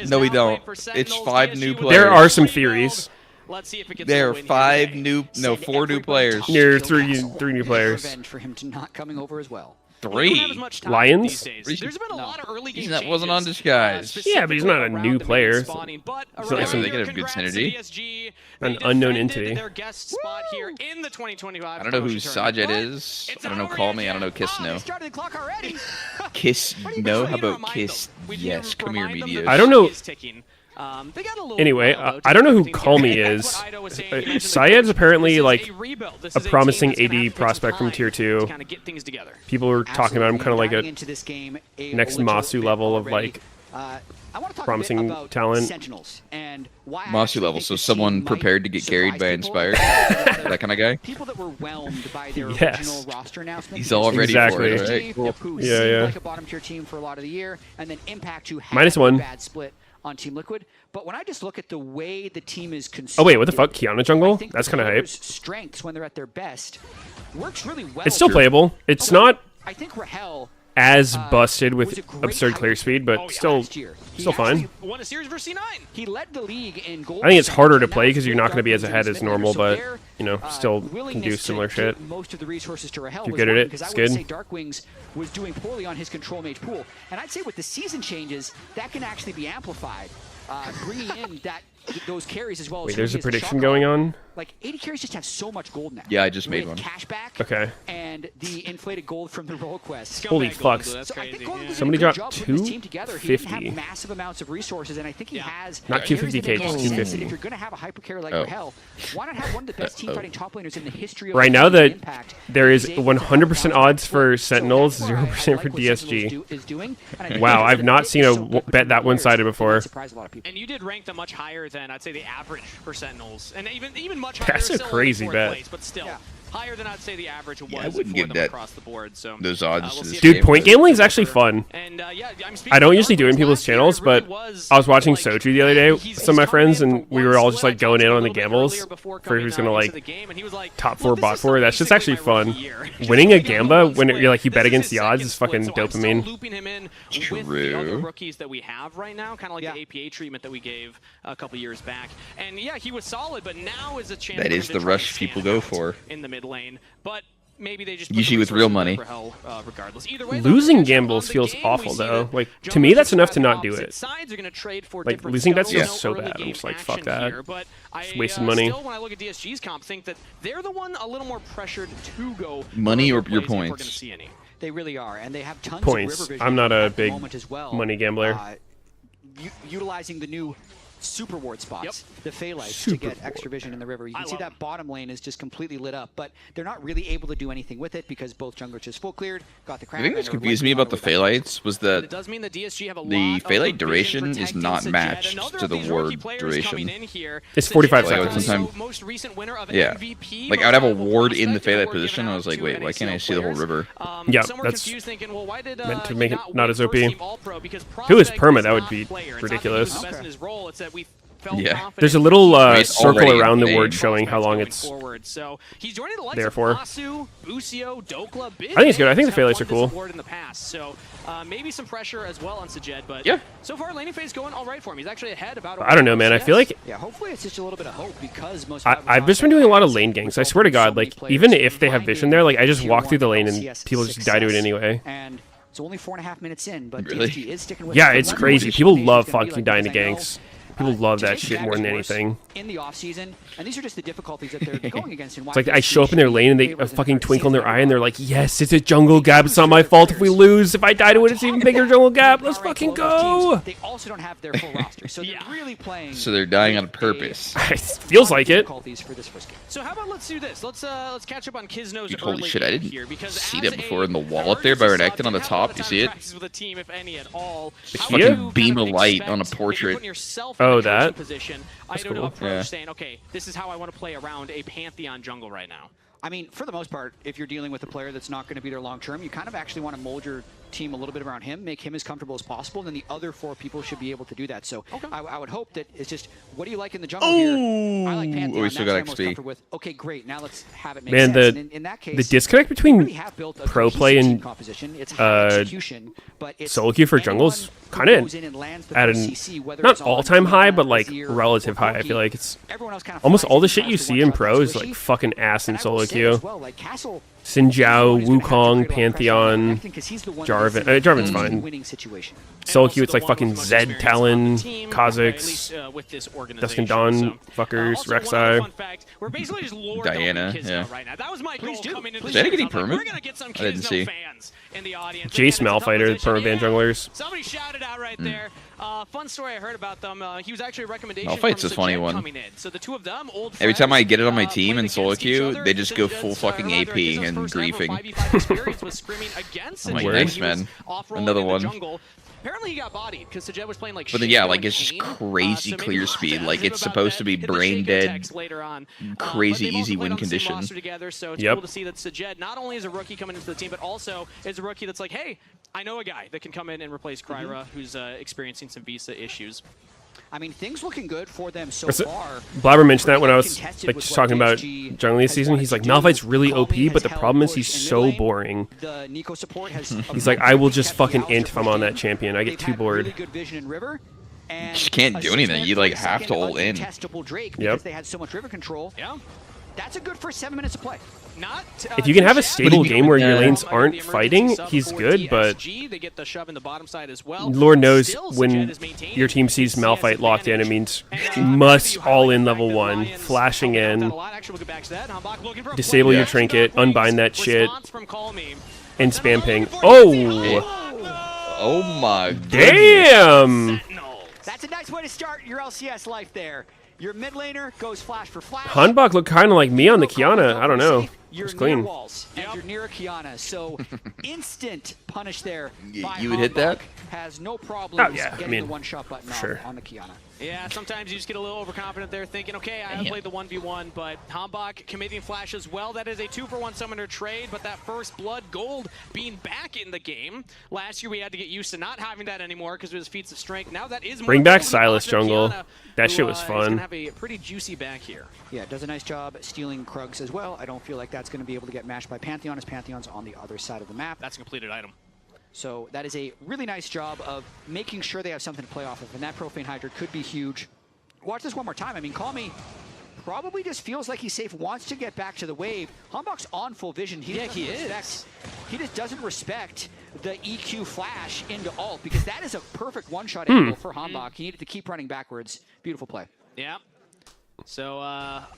No, we don't. It's 5 new players. There are some theories. Let's see if it gets There a are win here 5 today. new, no, 4 new players. Near three new players. Revenge for him to not coming over as well. 3. Lions? There's been a lot of early game That wasn't on changes, Disguise. Yeah, but he's not a new player. but So around they here, could have good congrats to synergy. DSG. An They unknown defended entity. Their guest spot here in the 2025 I don't know who promotion tournament. Sajet is. I don't know Call Me. I don't know Kiss No. Started the clock already. Kiss No? How about remind Kiss them? We Yes? didn't Come here, remind them Medios. the I don't know. clock is ticking. They got a little Anyway, while, though, I don't know who to Call Me that's is. what Ido was saying. He mentioned the Syed's coach. apparently This is like a rebuild. This a is a promising team that's gonna have AD to take some prospect from time tier to 2. kind of get things together. People were talking about him kind of like Diving a into this game, a next little Masu bit level of already. like I want to talk promising a bit about talent. Sentinels and why I Masu actually level, think so this someone team might prepared to get carried by surprise people. Inspired? That kind of guy? People that were whelmed by their Yes. original roster announcement. He's all ready for Exactly. it, right? Cool. Who Yeah, seemed yeah. like a bottom tier team for a lot of the year, and then Impact, who had -1. a bad split on Team Liquid. But when I just look at the way the team is constructed, Oh wait, what the fuck? Kiana I jungle? think That's the kind of hype. players' strengths when they're at their best works really well. It's still playable. It's not I think Rahel as busted was with a great absurd clear speed, but still last year. He still fine. actually Won a series versus C9. He led the league in gold. I think it's harder to play because because you're not going to be as ahead as normal, but you know, still can willingness do to similar give shit. Most of the resources to Rahel If you're was good at one, it, because I it's would good. say Darkwings was doing poorly on his control mage pool, and I'd say with the season changes, that can actually be amplified. Bringing in those carries as well. Wait, as there's a Ruby as the prediction shot going caller. on? Like 80 carries just have so much gold now. Yeah, I just made with one. Cashback. Okay. And the inflated gold from the roll quest. Holy fucks. So I think Golden did Somebody a good dropped job putting this team together. He didn't have 250. massive amounts of resources, and I think he has Not carries that 250k, make just sense. And 250. if you're going to have a hyper carry like Oh. Rahel, why not have one of the best team fighting top laners in the history of Right now the that Impact? there is He's able to 100% balance odds for that split. Sentinels, So that's why 0% I for like what DSG. Sentinels is doing, and I think Wow, because I've the not fit seen is so good bet that between one-sided players, it before. might surprise a lot of people. And you did rank them much higher than I'd say the average for Sentinels, and even much higher. That's a still crazy in bet. place, but still higher than I'd say the average was I wouldn't for give them that across the board. So those odds we'll to see this if Dude, game. point gambling is actually fun. And yeah, I'm I don't speaking usually do it in of people's last year, channels, it really but was, I was watching like, Soju the other day with he's some of my come friends, in and for we one were all just split. like I going talked in to on the him a little bit gambles earlier before for coming, who's gonna into like the game, and he was like, top "Well, 4 this bot is 4. That's just basically actually my rookie fun. year." Winning a Just like gamba one when split. you're like you bet This is against his the odds second is fucking split, so I'm still dopamine. looping him in with the other True. rookies that we have right now, kind of like the APA treatment that we gave a couple years back. And yeah, he was solid, but now is a chance That for is him to the try and rush stand people go out for. in the mid lane. But maybe they just put Usually the with real resources money. there for hell, regardless. Either way, though, Losing potential gambles on the feels game, awful we see though. that Like to John me, that's Jones enough to on not do opposite it. sides are gonna trade for Like different losing bets scuttles, is so early bad. I'm game just like fuck action that. here, but Just I wasting money. still, when I look at DSG's comp, think that they're the one a little more pressured to go Money for or plays your if we're points? gonna see any. They really are, and they have tons Points. of river vision I'm not a at the big moment as well. money gambler. Utilizing the new super ward spots, the Phaelites, to get extra vision in the river. You can see that bottom lane is just completely lit up, but they're not really able to do anything with it because both junglers just full cleared, got the crown. The thing that's confused me about the Phaelites was that the Phaelite duration is not matched to the ward duration. It's 45 seconds. Yeah. Like, I would have a ward in the Phaelite position, and I was like, wait, why can't I see the whole river? Yeah, that's meant to make it not as OP. If it was perma, that would be ridiculous. Yeah. There's a little circle around the ward showing how long it's there for. I think it's good. I think the Phaelites are cool. So maybe some pressure as well on Sajed, but yeah. So far laning phase going all right for him. He's actually ahead about. I don't know, man. I feel like hopefully it's just a little bit of hope because most. I've just been doing a lot of lane ganks. I swear to God, like even if they have vision there, like I just walk through the lane and people just die to it anyway. And it's only 4.5 minutes in, but really? PST is sticking with yeah, it's crazy. People love fucking dying to ganks. People love that shit more than anything. In the off season, and these are just the difficulties that they're going against. It's like I show up in their lane and they a fucking twinkle in their eye and they're like, yes, it's a jungle gap. It's not my fault if we lose. If I die to it, it's even bigger jungle gap. Let's fucking go. They also don't have their full roster, so they're really playing. So they're dying on purpose. It feels like it. So how about let's do this? Let's catch up on Kizno's Dude, holy shit, I didn't here because see that before in the wall up there by Renekton on the top. You see it? It's fucking beam of light on a portrait. Oh, that? I don't know, approach saying, okay, this is how I want to play around a Pantheon jungle right now. I mean, for the most part, if you're dealing with a player that's not going to be there long term, you kind of actually want to mold your team a little bit around him, make him as comfortable as possible, and then the other 4 people should be able to do that. So I would hope that it's just, what do you like in the jungle here? I like Pantheon. We still got That's what I'm most XP. comfortable with. Okay, great. Now let's have it make Man, sense. In that case, the disconnect between really have built a pro play and solo queue for jungles kind of at an not all-time high, but like relative high. I feel like it's almost all the shit you see in pro is like fucking ass in solo queue. Xin Zhao, Wukong, Pantheon, Jarvan. Jarvan's fine. Solo queue, it's like fucking Zed, Talon, Kha'Zix, Dusk and Dawn, fuckers, Rek'Sai. Diana, yeah. Is Diana getting perma? I didn't see. Jace Malphiter, perma ban junglers. Somebody shouted out right there. Fun story I heard about them. He was actually a recommendation Malphite's from a funny Sajed one. coming in. So the two of them, old Every time I friends, get it on my team in solo queue, they just go full fucking AP and griefing. I'm like, nice, man. Another one. Apparently he got bodied because Sajed was playing like But then, yeah, like it's just crazy clear speed. Like it's supposed to be brain dead, crazy easy win condition. So it's cool to see that Sajed not only is a rookie coming into the team, but also is a rookie that's like, hey, I know a guy that can come in and replace Kryra, who's experiencing some visa issues. I mean, things looking good for them so far. Blabber mentioned that when I was like just talking about jungling this season. He's like, Malphite's really OP, but the problem is he's so boring. He's like, I will just fucking int if I'm on that champion. I get too bored. You just can't do anything. You like have to ult in. Yep. They had so much river control. Yeah. That's a good first 7 minutes of play. If you can have a stable game where your lanes aren't fighting, he's good, but Lord knows when your team sees Malphite locked in, it means must all in level 1, flashing in, disable your trinket, unbind that shit, and spam ping. Oh my damn! That's a nice way to start your LCS life there. Your mid laner goes flash for flash. Hanbok looked kind of like me on the Kiana. I don't know. You're it's clean. Near walls, and you're near a Kiana, so instant punish there. You would hit that? Has no problems I getting mean, the one-shot button on the Kiana. Yeah, sometimes you just get a little overconfident there, thinking, okay, I have played the 1v1, but Hanbok committing flash as well. That is a 2-for-1 summoner trade, but that first blood gold being back in the game. Last year we had to get used to not having that anymore because it was feats of strength. Now that is more. Bring back Silas jungle. That shit was He's fun. gonna have a pretty juicy back here. Yeah, does a nice job stealing Krugs as well. I don't feel like that's going to be able to get matched by Pantheon, as Pantheon's on the other side of the map. That's a completed item. So that is a really nice job of making sure they have something to play off of, and that Profane Hydra could be huge. Watch this one more time. I mean, Call Me probably just feels like he's safe, wants to get back to the wave. Hanbok's on full vision. He is. He just doesn't respect the EQ flash into ult, because that is a perfect one-shot angle for Hanbok. He needed to keep running backwards. Beautiful play. Yeah. So,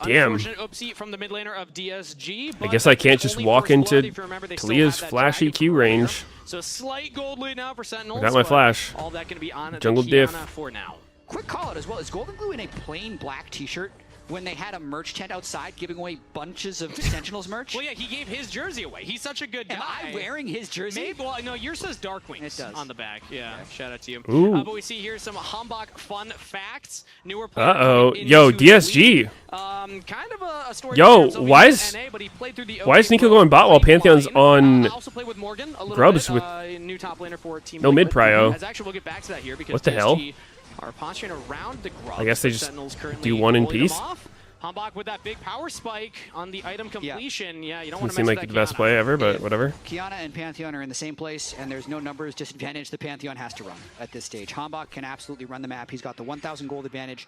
damn. unfortunate oopsie from the mid laner of DSG. I guess I can't just walk into Talia's flash EQ range. So slight gold lead now for Sentinels. I got my flash. All that going to be on Jungle the diff. Kiana for now. quick call out as well. Is Golden Glue in a plain black t-shirt when they had a merch tent outside giving away bunches of Sentinels merch? Well, yeah, he gave his jersey away. He's such a good guy. Am I wearing his jersey? Maybe, well, no, yours says Darkwings it does. on the back. Yeah, shout out to you. Ooh. But we see here some Hambach fun facts. Newer player. Yo, DSG. Kind of a story. Yo, why is Nico going bot while Pantheon's on Grubs with new top laner for Team no mid prio? We'll get back to that here because what the hell? Are posturing around the Grubs. I guess they just do one in peace. Hambach with that big power spike on the item completion. Yeah, you don't want to seem like the best play ever, but whatever. Kiana and Pantheon are in the same place, and there's no numbers disadvantage the Pantheon has to run at this stage. Hambach can absolutely run the map. He's got the 1,000 gold advantage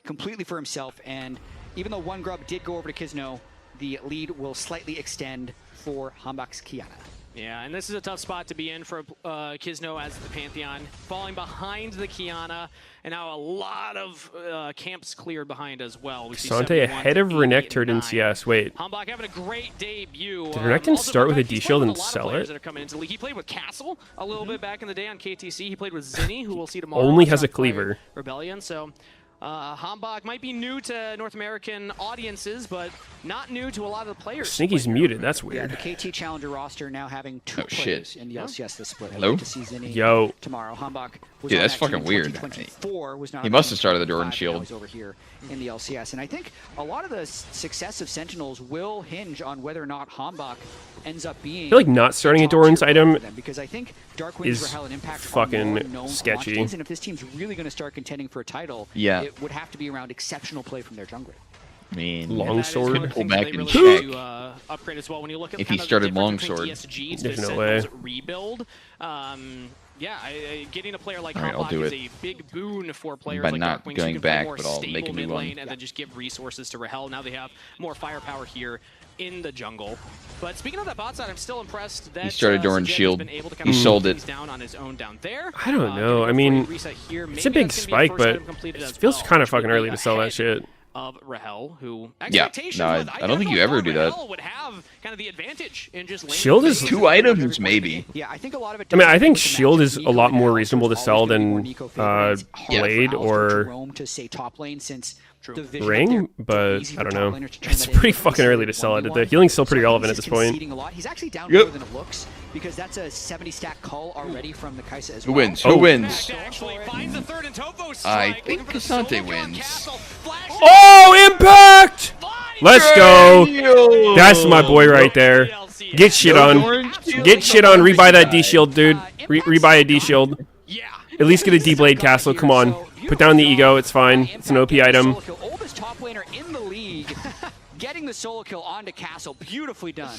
completely for himself, and even though one Grub did go over to Kizno, the lead will slightly extend for Hambach's Kiana. Yeah, and this is a tough spot to be in for Kizno as the Pantheon, falling behind the Kiana, and now a lot of camps cleared behind as well. Sante ahead of Renekton in CS. Wait. Hambach having a great debut. Did Renekton start with a D shield and sell it? That are coming into the league. He played with Castle a little bit back in the day on KTC. He played with Zinni, who we'll see tomorrow. Only has a cleaver. Rebellion, so... Hambach might be new to North American audiences, but not new to a lot of the players. Sneaky's muted. That's weird. Yeah, the KT Challenger roster now having two players in the LCS this split. Hello? To see Zinni Yo. Tomorrow. Hambach was Dude, that's fucking weird. He must have started the Doran Shield. He's over here in the LCS, and I think a lot of the success of Sentinels will hinge on whether or not Hambach ends up being. I feel like not starting a Doran's item because I think is fucking sketchy. And if this team's really going to start contending for a title, it would have to be around exceptional play from their jungler. I mean, longsword. Pull back and check. Upgrade as well. When you look at if he started longsword, there's no way. Rebuild. Yeah, getting a player like Hambach is a big boon for players by like not Darkwings going who can back, play more but I'll stable make a new mid lane one. and then just give resources to Rahel. Now they have more firepower here in the jungle. But speaking of that bot side, I'm still impressed that he started Doran Shield. He sold it. Down on his own down there. I don't know. I mean, it's a big spike, but it feels kind of fucking early to sell that shit. Of Rahel, who I don't think you ever do that. Would have kind of the advantage in just Shield is 2 items, maybe. Yeah, I think a lot of it. I mean, I think Shield is a lot more reasonable to sell than Blade or Ring, but I don't know. It's pretty fucking early to sell it. The healing's still pretty relevant at this point. He's actually down more than it looks because that's a 70 stack call already from the Kai'Sa as well. Who wins? Who wins? I think Cassante wins. Oh, Impact! Let's go. That's my boy right there. Get shit on. Get shit on. Rebuy that D shield, dude. Rebuy a D shield. At least get a D blade castle. Come on. Put down the ego. It's fine. It's an OP item. Oldest top laner in the league. Getting the solo kill onto Castle. Beautifully done.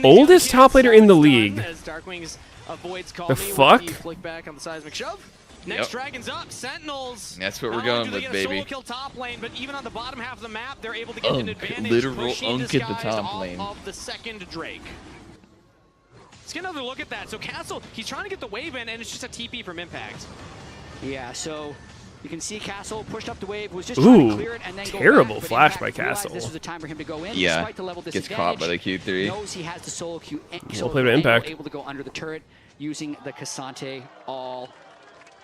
Oldest top laner in the league. As Darkwings avoids the fuck? Flick back on the seismic shove. Next Dragon's up, Sentinels. That's what we're going with, baby. Solo kill top lane, but even on the bottom half of the map, they're able to get an advantage. Literal unk at the top lane. Of the second Drake. Let's get another look at that. So Castle, he's trying to get the wave in, and it's just a TP from Impact. Yeah, so you can see Castle pushed up the wave, was just trying to clear it, and then terrible go back, flash by Castle. This was a time for him to go in, yeah, despite the level gets caught by the Q3. Knows he has the solo Q. Well played by Impact. Able to go under the turret using the Cassante all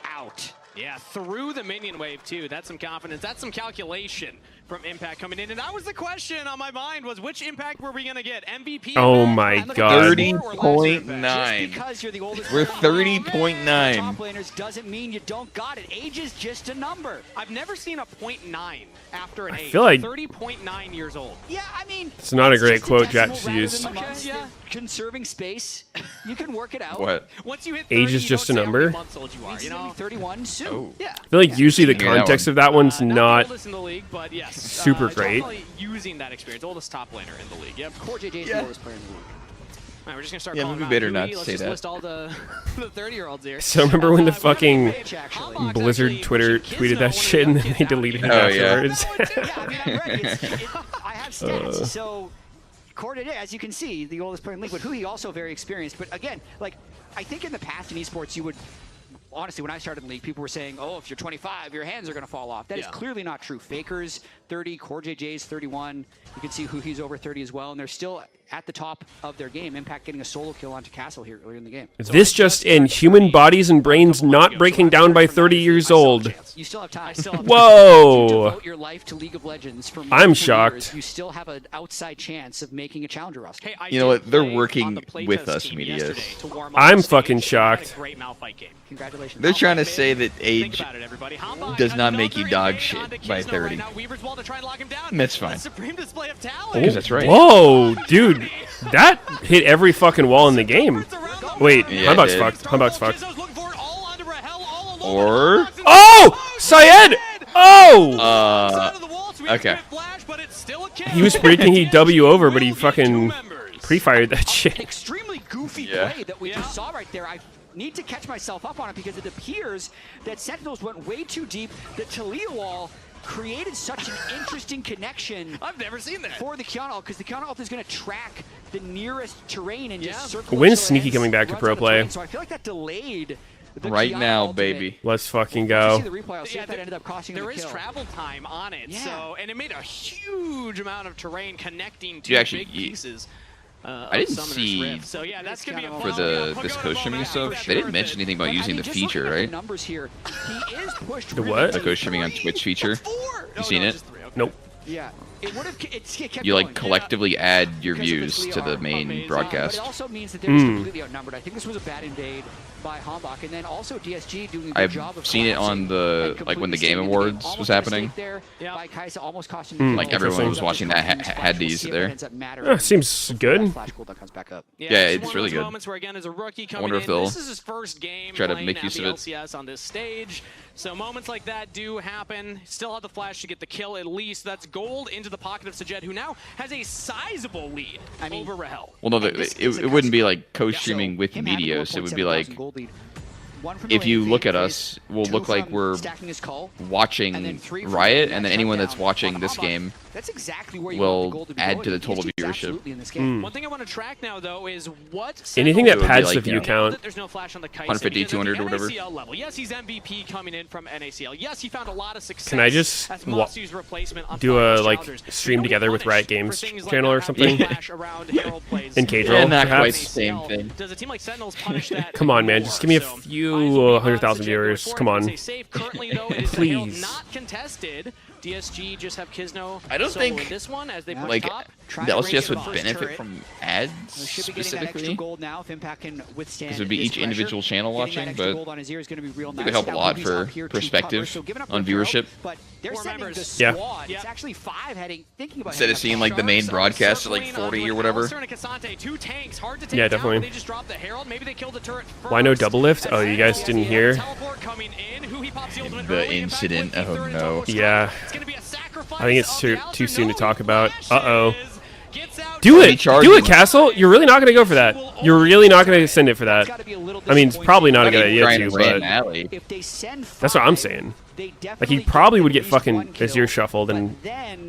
out. Yeah, through the minion wave too. That's some confidence. That's some calculation from Impact coming in. And that was the question on my mind was which Impact were we going to get? MVP? Oh my god. 30.9. We're 30.9. Top laners doesn't mean you don't got it. Age is just a number. I've never seen a 0.9 after an age. I feel like 30.9 years old. Yeah, I mean, it's not a great quote Jack to use. Yeah. Conserving space, you can work it out. What? Once you hit 30, age is just a number. Months old you are, you know? 31 soon. Oh. Yeah. I feel like usually the context of that one's not in the league, but yes, super great. Using that experience, oldest top laner in the league. Yep. Core JJ is the oldest player in the league. All right, we're just gonna start. Yeah, calling we out better Gooey. not Let's say just that. List all the 30-year-olds here. So remember when the fucking Blizzard Twitter tweeted that shit and then they deleted it afterwards? Yeah, I mean, I'm ready. I have stats, so Core JJ, as you can see, the oldest player in the league, but Hui also very experienced. But again, like I think in the past in esports, you would. Honestly, when I started in the league, people were saying, oh, if you're 25, your hands are going to fall off. That is clearly not true. Faker's 30, Core JJ's 31. You can see he's over 30 as well, and they're still at the top of their game. Impact getting a solo kill onto Castle here earlier in the game. This just in, human bodies and brains not breaking down by 30 years old. You still have time. Whoa! To devote your life to League of Legends for I'm multiple shocked. years, you still have an outside chance of making a challenger roster. Hey, You know what? They're working with us, Medias. I'm fucking shocked. Congratulations. They're trying to say that age does not make you dog shit by 30. That's fine. Because that's right. Whoa, dude. That hit every fucking wall in the game. Wait, Yeah, Humbug's it fucked. Humbug's fucked. Or... Oh! Syed! Oh! Okay. He was predicting he'd W over, but he fucking pre-fired that shit. Extremely goofy play that we just saw right there. I need to catch myself up on it because it appears that Sentinels went way too deep. The Talia wall created such an interesting connection. I've never seen that. For the Kiana ult, because the Kiana ult is going to track the nearest terrain and just circle. When's Sneaky coming back to pro play? So I feel like that delayed the Right Kiana now, ultimate. baby. Let's fucking I'll go. see the replay. I'll see if that ended up costing There the is kill. travel time on it, so and it made a huge amount of terrain connecting You two actually- big pieces. I didn't Summoner's see Rift. So yeah, that's gonna be a for this coach streaming and stuff. They didn't mention anything about using the feature, right? Numbers here. He is pushed The what? The coach streaming on Twitch feature. You seen it? Nope. Yeah. It would have. It kept You going. like collectively add your Because of views this to the VR. main But broadcast. it also means that they're just completely outnumbered. I think this was a bad invade by Hombach, and then also DSG doing a good I've job of seen it on the like when the Game Awards was happening. By Kaisa, almost cost him the Like kill. everyone was watching that had to use it there. Seems good. Flash cooldown comes back up. Yeah, it's it's one of really those good. moments where, again, as a rookie I coming wonder in, if they'll this is his first game try to playing make at use the of it. LCS on this stage. So moments like that do happen. Still have the flash to get the kill at least. That's gold into the pocket of Sajed, who now has a sizable lead over Rahel. Well, no, it wouldn't be like co-streaming with Medios. It would be like if you look at us, we'll look like we're watching Riot, and then anyone that's watching this game That's exactly where you will want the gold to be add going. to the total DSG is viewership. absolutely in this game. One thing I want to track now, though, is what Anything that It would be pads like, the view you know, count. There's no flash on the Kaisa 150, because at 200 the or whatever. NACL level. Yes, he's MVP coming in from NACL. Yes, he found a lot of success. Can I just as Masu's replacement on do a Finals like Challengers. stream Now we together with punish Riot Games for things like channel not or having something? flash around Herald plays. In Cage Roll, Yeah, not quite perhaps? the same thing. Does a team like Sentinels punish that? Come on, man. more? Just give me a So, few eyes will be on 100,000 Sajid going viewers. forward. Come on. Stay safe. Currently, though, it is the Herald Please. not contested. DSG just have Kisno I don't solo think, in this one as they push like top. the LCS would first benefit turret. from ads We should be getting that extra specifically. gold now if Impact can withstand. Because it would be this each pressure. individual channel Getting that watching, extra but gold on his ear is going to be real it nice. would help a Now lot Ruby's for up here to perspective cover, so giving up on the Herald, viewership. But they're sending the Yeah. squad. It's actually 5 heading, thinking about Instead of seeing like the main broadcast at like 40 or whatever. Yeah, definitely. Why no double lift? Oh, you guys didn't hear? The incident. Oh no. Yeah. I think it's too soon to talk about. Uh-oh. Do it! Do it, Castle! You're really not going to go for that. You're really not going to send it for that. I mean, it's probably not a good idea to, but that's what I'm saying. Like, he probably would get fucking his ear shuffled, and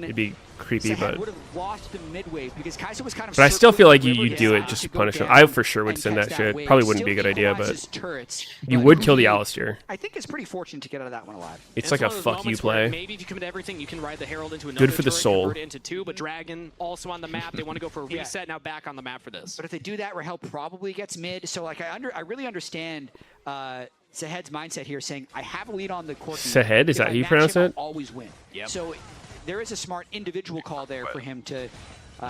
it'd be creepy, but... But I still feel like you do it just to punish him. I for sure would send that shit. Probably wouldn't be a good idea, but you would kill the Alistair. I think it's pretty fortunate to get out of that one alive. It's like a fuck you play. Maybe if you commit everything, you can ride the Herald into Good for the soul. convert it into 2, but Dragon also on the map. They want to go for a reset, now back on the map for this. But if they do that, Rahel probably gets mid. So like I really understand Sahed's mindset here, saying I have a lead on the court. Sahed, is that how you pronounce it? I'll always win. Yep. So there is a smart individual call there for him to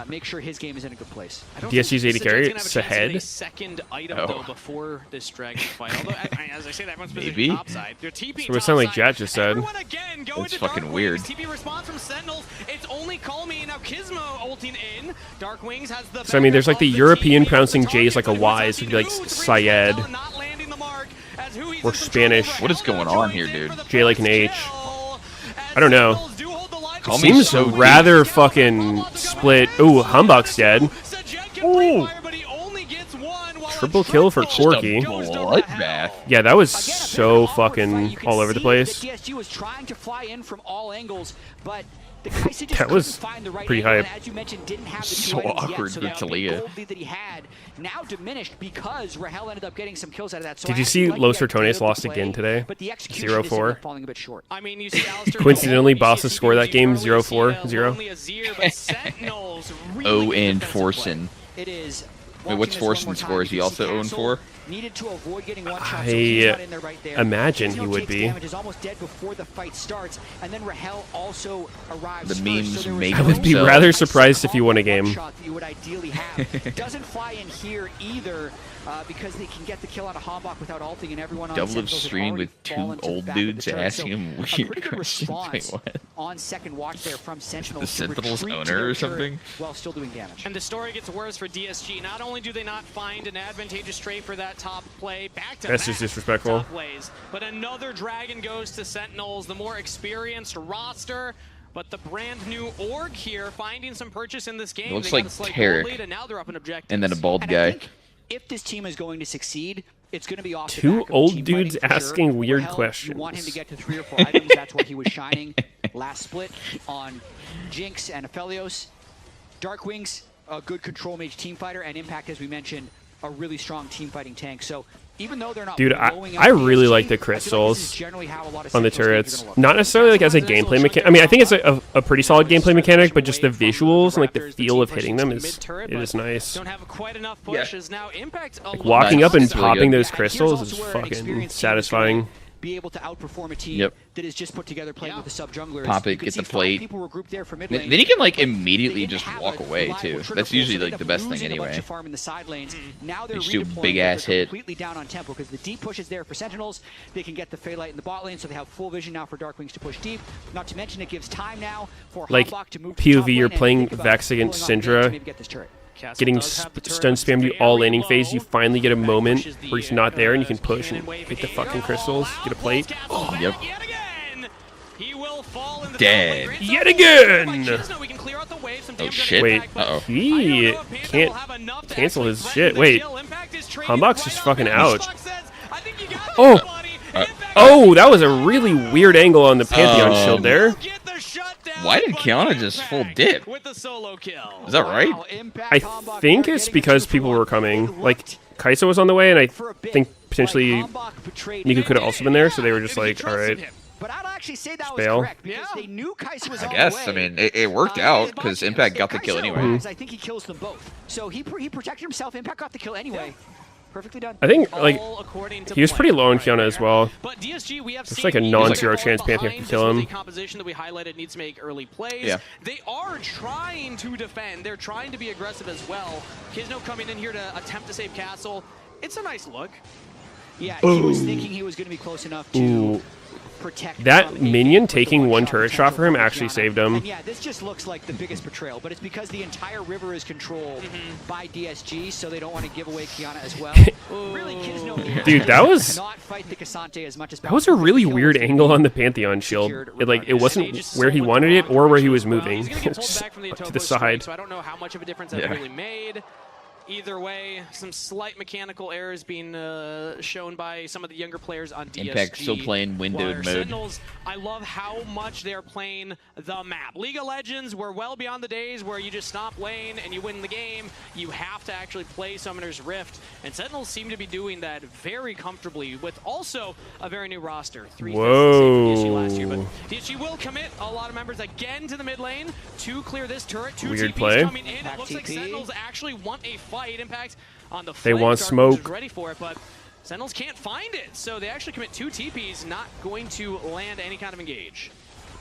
make sure his game is in a good place. DSG's 80 carry, Sahed. Sahed. Second item though before this Dragon fight. Although as I say, that everyone's positioned Maybe. topside. Their TP So it sounded like topside. Jet just said. Everyone again go It's into fucking Dark weird. Wings. TP response from Sentinels. It's only Call Me now. Kismo ulting in. Dark Wings has the. So I mean, there's like the backup of European TP, pronouncing the J's like a target, Y, but so it it'd be like was Syed. not landing the mark as who he's Or in control Spanish. of. What is going on here, dude? J like an H. I don't know. Call me Seems so rather fucking split. Ooh, Humbug's dead. Ooh. Triple kill for Corky. Bloodbath. Yeah, that was so fucking all over the place. DSG was trying to fly in from all angles, but the Kaisa just That was couldn't find the right pretty angle, hype. and as you mentioned, didn't have the So two items awkward yet, so for that Talia. gold lead that he had now diminished because Rahel ended up getting some kills out of that. So Did I you actually see like Los the idea Sertones of the lost play, again today? but the execution just ended 0-4. up falling a bit short. I mean, you see Alistair Coincidentally, go, you Bosses see score that game Fuji early, 0-4, see, 0. lonely Azir, but Sentinels really Oh, good and defensive play. Forsen. It is. Wait, what's watching this one more Forsen's time, score? Is he you can see also 0-4? needed to avoid getting one shot, so he's not in there right there. Imagine he would be. Damage, is almost dead before the fight starts, and then Rahel also arrives. The memes so make I would be rather surprised if you won a game. Shot that you would ideally have. Doesn't fly in here either, because they can get the kill on a Hambach without ulting, and everyone on Double stream with two old dudes asking him weird questions. What? On second watch there from Sentinels. The Sentinels owner or something? While still doing damage. And the story gets worse for DSG. Not only do they not find an advantageous trade for that top play, That's just disrespectful. top plays, but another Dragon goes to Sentinels, the more experienced roster. But the brand new org here finding some purchase in this game. It looks like Tarek, and now they're up in objectives. and then a bald guy. If this team is going to succeed, it's going to be off the Two back of old team dudes fighting for asking sure. weird Rahel, questions. You want him to get to 3 or 4 items. That's where he was shining last split on Jinx and Aphelios. Darkwings, a good control mage team fighter, and Impact, as we mentioned, a really strong team fighting tank. So even though they're not Dude, blowing I up really PSG, like the I feel crystals this is generally how a lot of on the Sentinels games are turrets. gonna look. Not necessarily like as a gameplay mechanic. I mean, I think it's a pretty solid gameplay mechanic, but just the visuals and like the feel of hitting them is nice. Don't have quite enough pushes. Now Impact Like walking up and popping those Yeah, crystals here's is also where an fucking experienced team is satisfying. Be able to outperform a team that is just put together playing with the sub junglers. Pop You it, can get see the 5 plate. people were grouped there for mid Then lane. he can like immediately just walk away reliable too. trigger That's pull, usually so they like the end up best thing losing a bunch anyway. of farm in the side lanes. Now they're They just do a redeploying, big but ass they're hit. completely down on tempo because the deep push is there for Sentinels. They can get the Phaelite in the bot lane, so they have full vision now for Darkwings to push deep. Not to mention it gives time now for Like Hambach to move to top POV, lane you're and playing think about Vex against pulling off the game to Syndra, maybe get this turret. getting stun spammed you all laning phase. You finally get a moment where he's not there and you can push and hit the fucking crystals, get a plate. Oh, yep. He will fall in the Dead. Yet again! Oh shit. Wait, Uh-oh. he can't cancel his shit. Wait, Hambach's just fucking out. Oh! Oh, that was a really weird angle on the Pantheon shield there. Why did Kiana just full dip? Is that right? I think it's because people were coming. Like, Kai'Sa was on the way, and I think potentially Niku could have also been there, so they were just like, alright. But I'd actually say that was Bail. correct because they knew Kai'Sa was I on guess. the way. I mean, it worked out because Impact got the kill anyway. Arrives, I think he kills them both. So he protected himself. Impact got the kill anyway. Perfectly done. I think, like, he was pretty low on Kiana as well. But DSG, we have It's like a non-zero chance Pantheon can kill him. The composition that we highlighted needs to make early plays. Yeah. They are trying to defend. They're trying to be aggressive as well. Kisno coming in here to attempt to save Castle. It's a nice look. Yeah, he was thinking he was going to be close enough to protect that minion taking one turret shot for him actually saved him. And yeah, this just looks like the biggest betrayal, but it's because the entire river is controlled by DSG, so they don't want to give away Kiana as well. Really, Kisno Dude, that was not fight the Cassante as much as that was a really weird angle on the Pantheon shield. It wasn't where he wanted it or where he was moving. It's just to the side. So I don't know how much of a difference that really made. Either way, some slight mechanical errors being shown by some of the younger players on DSG. Impact still playing windowed mode. Sentinels, I love how much they're playing the map. League of Legends, we're well beyond the days where you just stop lane and you win the game. You have to actually play Summoner's Rift, and Sentinels seem to be doing that very comfortably with also a very new roster. 3 DSG last year, but DSG will commit a lot of members again to the mid lane to clear this turret. 2 Weird TPs play. coming in. It looks like Sentinels actually want a fight. Impact on the They flank. want Dark smoke. is ready for it, but Sentinels can't find it, so they actually commit 2 TPs, not going to land any kind of engage.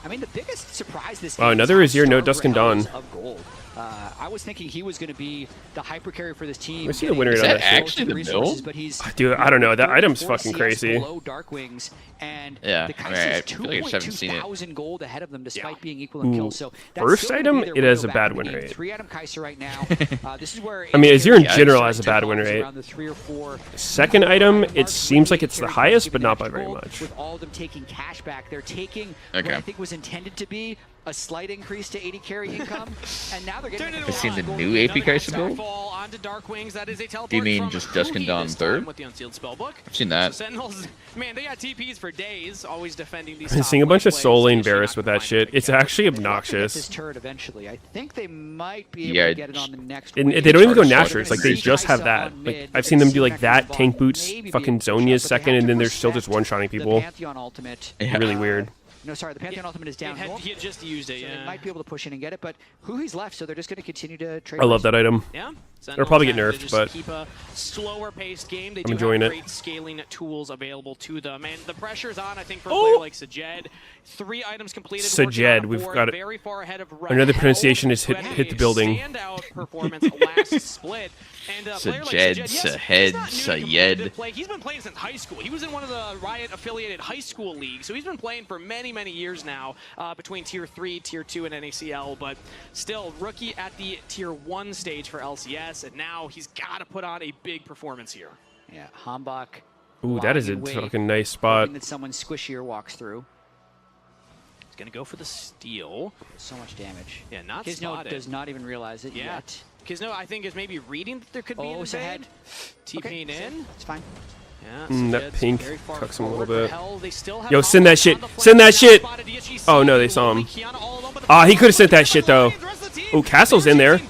I mean, the biggest surprise this Wow, game another is Azir, no how Dusk and Rahel is Dawn. of gold. I was thinking he was going to be the hyper carry for this team. Let me see the win rate on that shit. actually the build? But he's Dude, I don't know. That item's 4 fucking CS crazy. below Darkwings, and Yeah, the I mean, I feel like I just haven't seen it. 2,200 gold ahead of them, despite being equal in kills. So that's First still gonna item, be their it has window a back bad in the win game. rate. 3-item Kai'Sa right now. This is where I mean, Azir in AD general carry has a bad starts win to rate. around the 3 or 4 Second item, it seems like it's the highest, but not by very much. With all of them taking cash back, they're taking what I think was intended to be a slight increase to 80 carry income, and now they're getting. I've seen the new AP Kai'Sa build. Do you mean just Dusk and Dawn third? I've seen that. Sentinels, man, they got TPs for days, always defending these. I've been seeing a bunch of soul lane Varus with that shit. It's actually This obnoxious. turret eventually. I think they might be able Yeah, to get it on the next. And wave. they don't even go Nashers. Like, they just have that. Like, I've seen them do like that, tank boots, fucking Zonya's second, and then they're still just one-shotting people. Pantheon ultimate. Really weird. No, sorry, the Pantheon ultimate is down. He had just used it, so yeah. they might be able to push in and get it, but who he's left, so they're just going to continue to trade. I love that item. Yeah, It'll probably get nerfed, but keep a slower paced game. They I'm enjoying have it. great scaling tools available to them, and the pressure's on. I think for a player like Sajed, 3 items completed. Sajed, we've got it. Very far ahead of Another pronunciation is hit the building. Standout performance last split. And Sajed, Sayed. He's been playing since high school. He was in one of the Riot affiliated high school leagues, so he's been playing for many, many years now between Tier 3, Tier 2, and NACL, but still rookie at the Tier 1 stage for LCS, and now he's got to put on a big performance here. Yeah, Hambach. Ooh, that is a fucking nice spot. That someone squishier walks through. He's going to go for the steal. So much damage. Yeah, not Kizno spotted. does not even realize it yet. Kizno, I think, is maybe reading that there could be an invade. TPing in. It's fine. Yeah, That pink cucks him a little bit. Yo, Yo, send that shit. Send that shit. Oh, no, they saw him. Ah, he could have sent that shit, though. Oh, Castle's in there.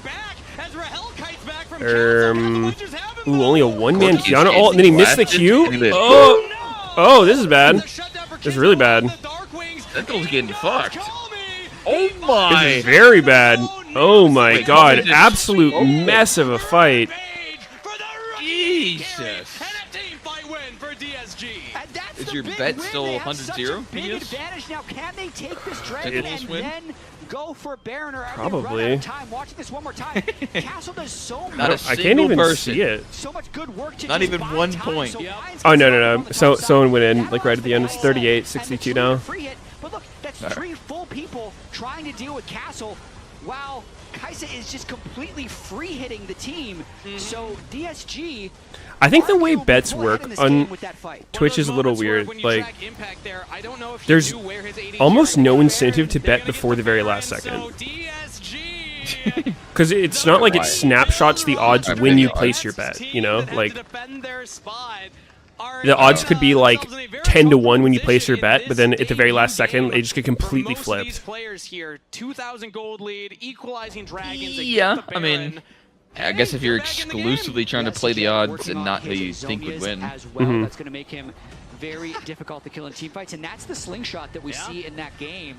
Ooh, only a one-man Kiana ult, and then he missed the Q? Oh, this is bad. This is really bad. That girl's getting fucked. Oh my! This is very bad. Oh my god, absolute mess of a fight. Jesus. Is your bet still 100-0? Big advantage now. Can they take this dragon and then go for Baron? Or probably. Watching this one more time. Castle does so much. I can't even see it. So much good work to not even 1 point. So oh no. So someone went in like right at the end. It's 38-62 now. But look, that's 3 full people trying to deal with Castle. Wow. Kaisa is just completely free hitting the team. So DSG. I think the way bets work on Twitch is a little weird. Like, there's almost no incentive to bet before the very last second. Because it's not like it snapshots the odds when you place your bet, you know? Like, the odds could be like 10-1 when you place your bet, but then at the very last second, they just get completely flipped. Yeah, I mean, I guess if you're exclusively trying to play the odds and not who you think would win. As well, that's going to make him very difficult to kill in team fights, and that's the slingshot that we see in that game,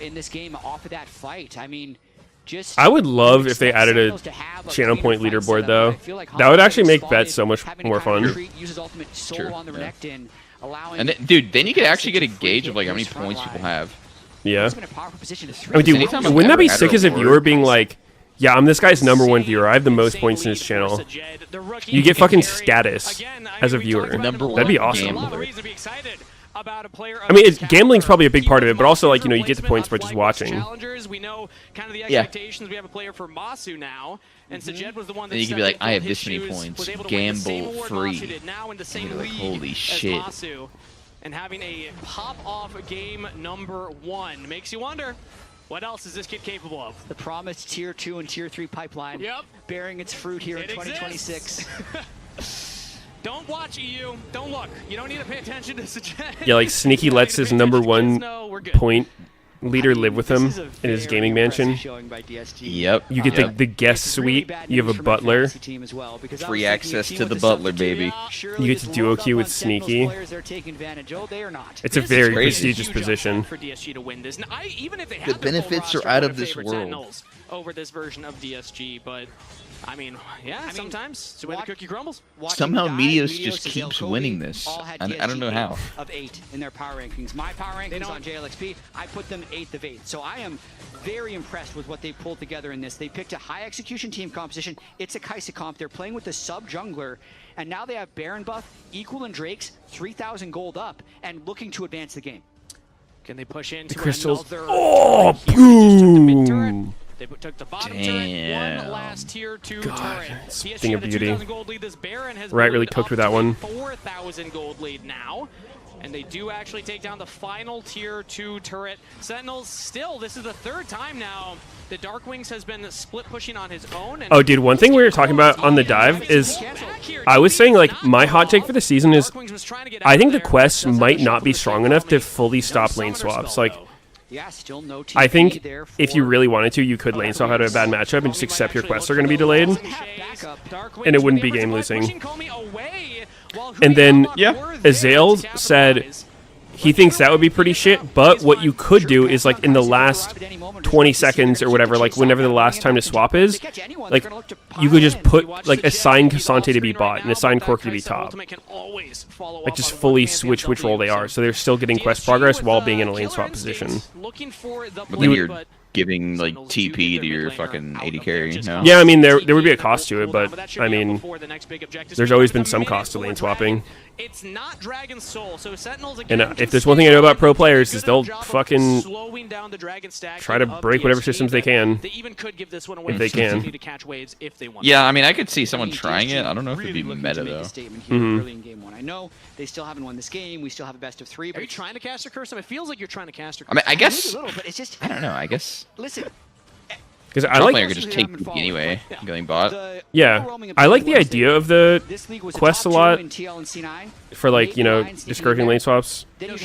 in this game off of that fight. I mean, I would love if they added a channel point leaderboard, though. That would actually make bets so much more fun. Sure. Yeah. And then, dude, then you could actually get a gauge of like how many points people have. Yeah. I mean, dude, wouldn't that be sick as a viewer being like, yeah, I'm this guy's '1 viewer. I have the most points in his channel. You get fucking status as a viewer. That'd be awesome. I mean, gambling's probably a big part of it, but also, like, you know, you get the points by just watching. We know kind of the expectations. We have a player for Masu now, and Sajed was the one that and you can be like, I have this many points, gamble free. Like, holy shit. And having a pop-off game #1 makes you wonder, what else is this kid capable of? The promised Tier 2 and Tier 3 pipeline bearing its fruit here in 2026. Don't watch EU. Don't look. You don't need to pay attention to Sajed. Yeah, like Sneaky lets his _1 point leader live with him in his gaming mansion. Yep. You get the guest suite. You have a butler. Free access to the butler, baby. You get to duo queue with Sneaky. It's a very prestigious position. The benefits are out of this world. Over this version of DSG, but I mean, sometimes it's the way the cookie crumbles. Somehow Meteos just keeps winning this. I don't know how. Of 8 in their power rankings. My power rankings on JLXP, I put them 8th of 8. So I am very impressed with what they pulled together in this. They picked a high execution team composition. It's a Kaisa comp. They're playing with the sub jungler, and now they have Baron buff, Equal and Drake's 3,000 gold up, and looking to advance the game. Can they push into the crystals? Another oh, boom! They took the bottom turret, one last Tier 2 turret. Thing of beauty. Gold lead. This Baron has right, really cooked with that one. 4,000 gold lead now. And they do actually take down the final Tier 2 turret. Sentinels still, this is the 3rd time now the Darkwings has been split pushing on his own. And oh, dude, one thing we were talking about on the dive is, I was saying, like, my hot take for the season is, I think the quests might not be strong enough to fully stop lane swaps. Like, I think if you really wanted to, you could lane swap out of a bad matchup and just accept your quests are going to be delayed, and it wouldn't be game losing. And then Azael said he thinks that would be pretty shit, but what you could do is, like, in the last 20 seconds or whatever, like, whenever the last time to swap is, like, you could just put, like, assign Cassante to be bot and assign Corki to be top. Like, just fully switch which role they are, so they're still getting quest progress while being in a lane swap position. But then you're giving, like, TP to your fucking AD carry, no? Yeah, I mean, there would be a cost to it, but, I mean, there's always been some cost to lane swapping. It's not Dragon's Soul, so Sentinels And if there's one thing I know about pro players is they'll fucking try to break whatever systems they can, if they can. Yeah, I mean, I could see someone trying it. I don't know if it'd be meta, though. Early in game 1. I know they still haven't won this game. We still have a best of 3. But are you trying to cast a curse? I mean, it feels like you're trying to cast a curse. I mean, I guess... A little, but it's just, I don't know, I guess... Listen... Because I like... player could just take TP anyway, going bot. Yeah, I like the idea of the quest a lot for, like, you know, discouraging lane swaps. But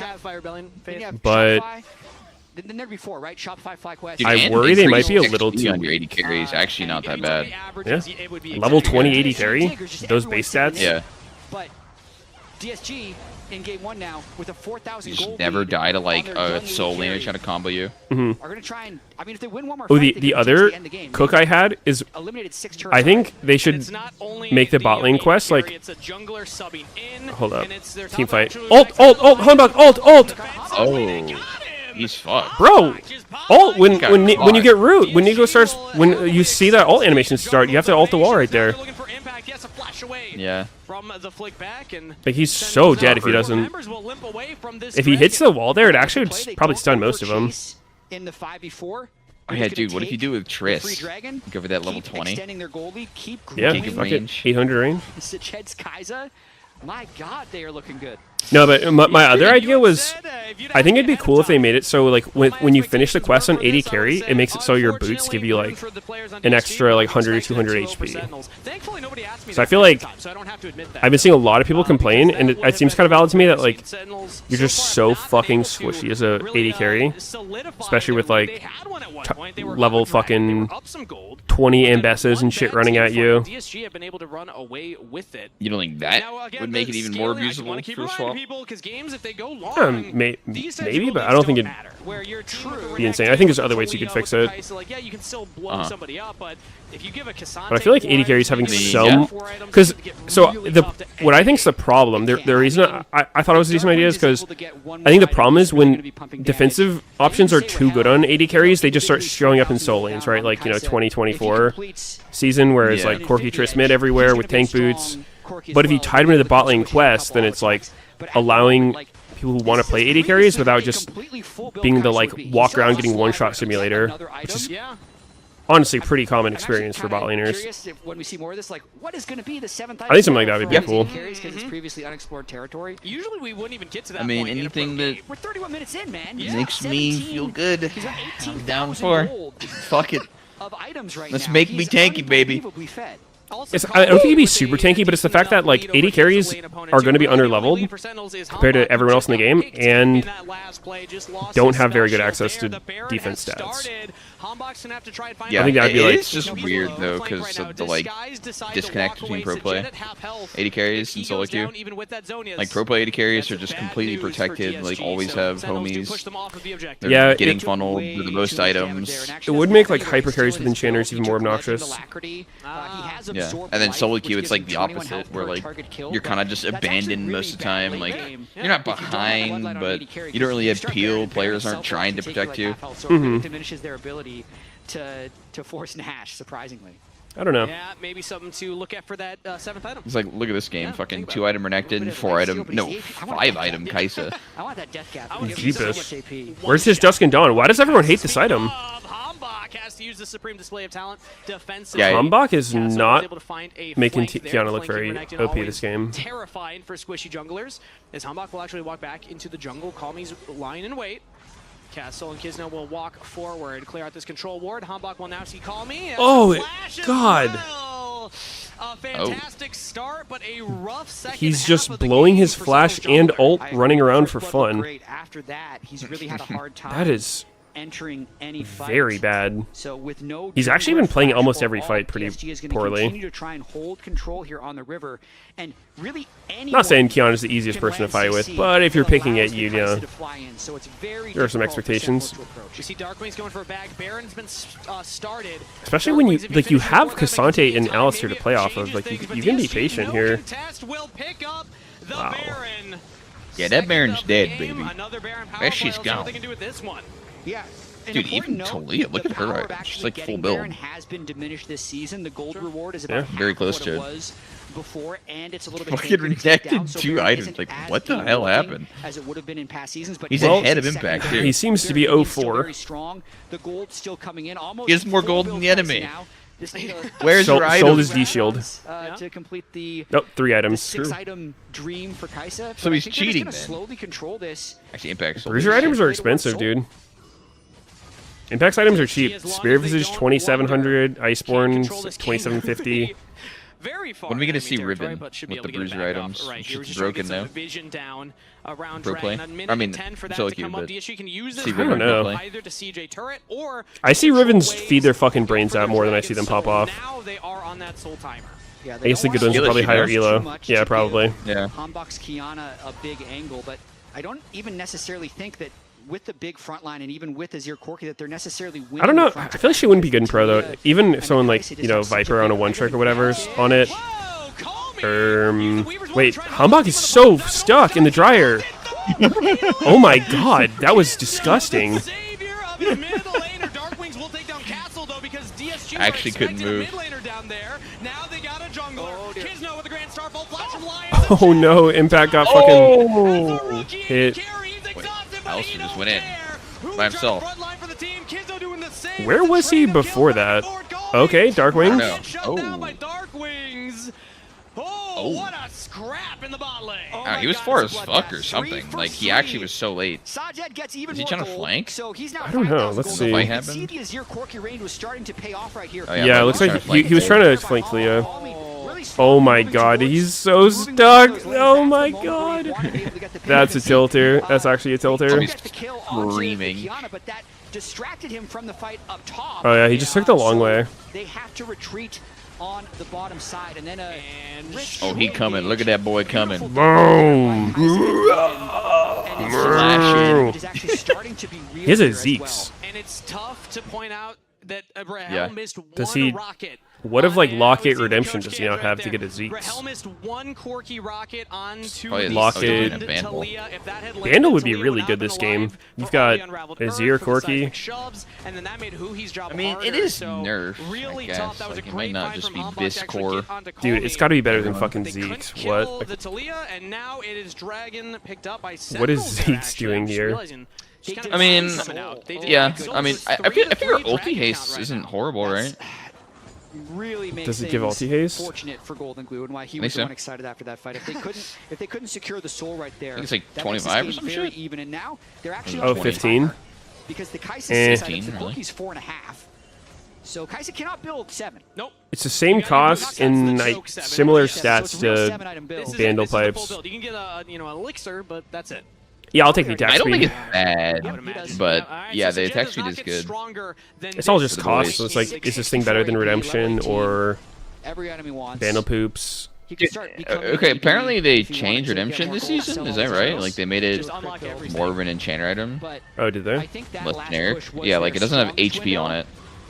Then there before, right? Shopify fly quest. Dude, I worry they might be a little too on your 80 carry is actually not that bad. Yeah, level 20 80 carry, those base stats. Yeah. But DSG in game 1 now with a 4,000 You just gold never lead die to, like, on their a soul laner trying to combo you. Mhm. Are gonna try and, I mean, if they win one more Oh, fight, the other cook I had is, I think they should make the bot lane quest like. Hold up, team fight. Ult, Hanbok, ult. Oh, he's fucked. Bro, ult when you get root, when Nico starts, when you see that ult animation start, you have to ult the wall right there. Yeah. Like, he's so dead if he doesn't. If he hits the wall there, it actually would probably stun most of them. In the 5v4. Oh, yeah, dude, what if you do with Triss? Go for that level 20. Extending their gold lead, keep Yeah, growing. fuck it, 800 range. Seched's Kai'Sa, my god, they are looking good. No, but my other idea was, I think it'd be cool if they made it so, like, when you finish the quest on 80 carry, it makes it so your boots give you, like, an extra, like, 100 or 200 HP. So I feel like I've been seeing a lot of people complain, and it seems kind of valid to me that, like, you're just so fucking squishy as a 80 carry, especially with, like, level fucking 20 ambesses and shit running at you. You don't think that would make it even more usable for swap? Maybe, but I don't think it'd be insane. I think there's other ways you could fix it. But I feel like 80 carries having some, because what I think is the problem. The reason I thought it was a decent idea is because I think the problem is when defensive options are too good on 80 carries, they just start showing up in soul lanes, right? Like, you know, 2024 season, where it's like Corki Triss mid everywhere with tank boots. But if you tied them to the bot lane quest, then it's like allowing people who want to play 80 carries without just being the, like, walk around getting one-shot simulator, which is honestly pretty common experience for bot laners. When we see more of this, like, what is going to be the 7th I think something like that would be cool. Because it's previously unexplored territory. Usually we wouldn't even get to that. I mean, anything that we're 31 minutes in, man. makes me feel good. I'm down for. Fuck it. Of items right Let's now. make me tanky, baby. I don't think it'd be super tanky, but it's the fact that, like, 80 carries are going to be under-leveled compared to everyone else in the game, and don't have very good access to defense stats. Yeah, I think that'd be, like, it's just weird, though, because of the, like, disconnect between pro play. 80 carries and solo queue. Like, pro play 80 carries are just completely protected, like, always have homies. They're getting funneled with the most items. It would make, like, hyper carries with enchanters even more obnoxious. Yeah, and then solo queue, it's like the opposite, where, like, you're kind of just abandoned most of the time. Like, you're not behind, but you don't really have peel. Players aren't trying to protect you. It diminishes their ability to force Nash, surprisingly. I don't know. Yeah, maybe something to look at for that 7th item. It's like, look at this game. Fucking 2-item Renekton, 4-item, no, 5-item Kai'Sa. I want that death cap. Jeepus. Where's his Dusk and Dawn? Why does everyone hate this item? Has to use the supreme display of talent defensively. Yeah, Hanbok is not making Kiana look very OP this game. Terrifying for squishy junglers, as Hanbok will actually walk back into the jungle. Calmy's lying in wait. Castle and Kisno will walk forward, clear out this control ward. Hanbok will now see Calmy. Oh, God. A fantastic start, but a rough second. He's just blowing his flash and ult, running around for fun. After that, he's really had a hard time. That is entering any fight. Very bad. So with no He's actually been playing almost every fight pretty poorly. Continue to try and hold control here on the river, and really Not saying Kiana is the easiest person to fight with, but if you're picking it, you know, so it's very there are some expectations. We see Darkwing's going for a bag. Baron's been started. Especially when you have Cassante and Alistair to play off of. Like you can be patient here. Wow. Yeah, that Baron's dead, baby. That shit's gone. Yeah. Dude, even Talia, look at her. She's like full build. Has been diminished this season. The gold reward is about very close to it. Was before, and it's a little bit fucking rejected so 2 items. Like, what the hell happened? As it would have been in past seasons, but he's ahead of Impact too. He seems to be 0-4. Very strong. The gold still coming in. Almost. He has more gold than the enemy. Where's your item? Sold his D shield. To complete the 3 items. 6-item dream for Kaisa. So he's cheating then. Slowly control this. Actually, Impact. Bruiser items are expensive, dude. Impact's items are cheap. Spirit Visage 2,700, Iceborne 2,750. When are we going to see Ribbon with the Bruiser items? She's broken now. Pro play? I mean, solo queue, but see Ribbon play. I see Ribbons feed their fucking brains out more than I see them pop off. Yeah, I guess the good ones are probably higher elo. Yeah, probably. Yeah. Hanbok's Kiana a big angle, but I don't even necessarily think that with the big front line and even with Azir Corki that they're necessarily winning. I don't know. I feel like she wouldn't be good in pro though. Even if someone like, you know, Viper on a one trick or whatever's on it. Wait, Hanbok is so stuck in the dryer. Oh my god, that was disgusting. I actually couldn't move. Oh no, Impact got fucking hit. Alistair just went in by himself. Where was he before that? Okay, Darkwing. Oh, what a scrap in the bot lane. He was far as fuck or something. Like, he actually was so late. Is he trying to flank? I don't know. Let's see. Oh, yeah, it looks like he was trying to flank Leo. Oh my god, he's so stuck. Oh my god. That's a tilter. That's actually a tilter. He's screaming. Oh yeah, he just took the long way. They have to retreat on the bottom side, and then oh, he coming. Look at that boy coming. Boom. He has a Zeeks. And it's tough to point out that Yeah. missed Does one he? rocket. What if like Lockett Redemption does he not have to get a Zeeks? Rahel missed one Corki rocket onto Lockett. Vandal would be really good this game. You've got Azir, Corki. I mean, it is nerf, I guess. Like, it might not just be this core. Dude, it's got to be better than fucking Zeeks. What? What is Zeeks doing here? I mean, yeah. I mean, I figure ulti haste isn't horrible, right? Really makes Does it give ulti haste? Fortunate for Golden Glue and why he was the one excited after that fight. If they couldn't secure the soul right there, I think it's like 25 or some shit. Even, and now they're actually oh, 15. Because the Kaisa 15, really? He's 4.5. So Kaisa cannot build 7. Nope. It's the same cost in like similar stats to Vandal pipes. You can get a an elixir, but that's it. Yeah, I'll take the attack I don't speed. think it's bad, but yeah, the attack speed is good. It's all just cost, so it's like, is this thing better than Redemption or Vandal Poops? Okay, apparently they changed Redemption this season, is that right? Like, they made it more of an enchanter item. Oh, did they? Less generic? Yeah, like, it doesn't have HP on it.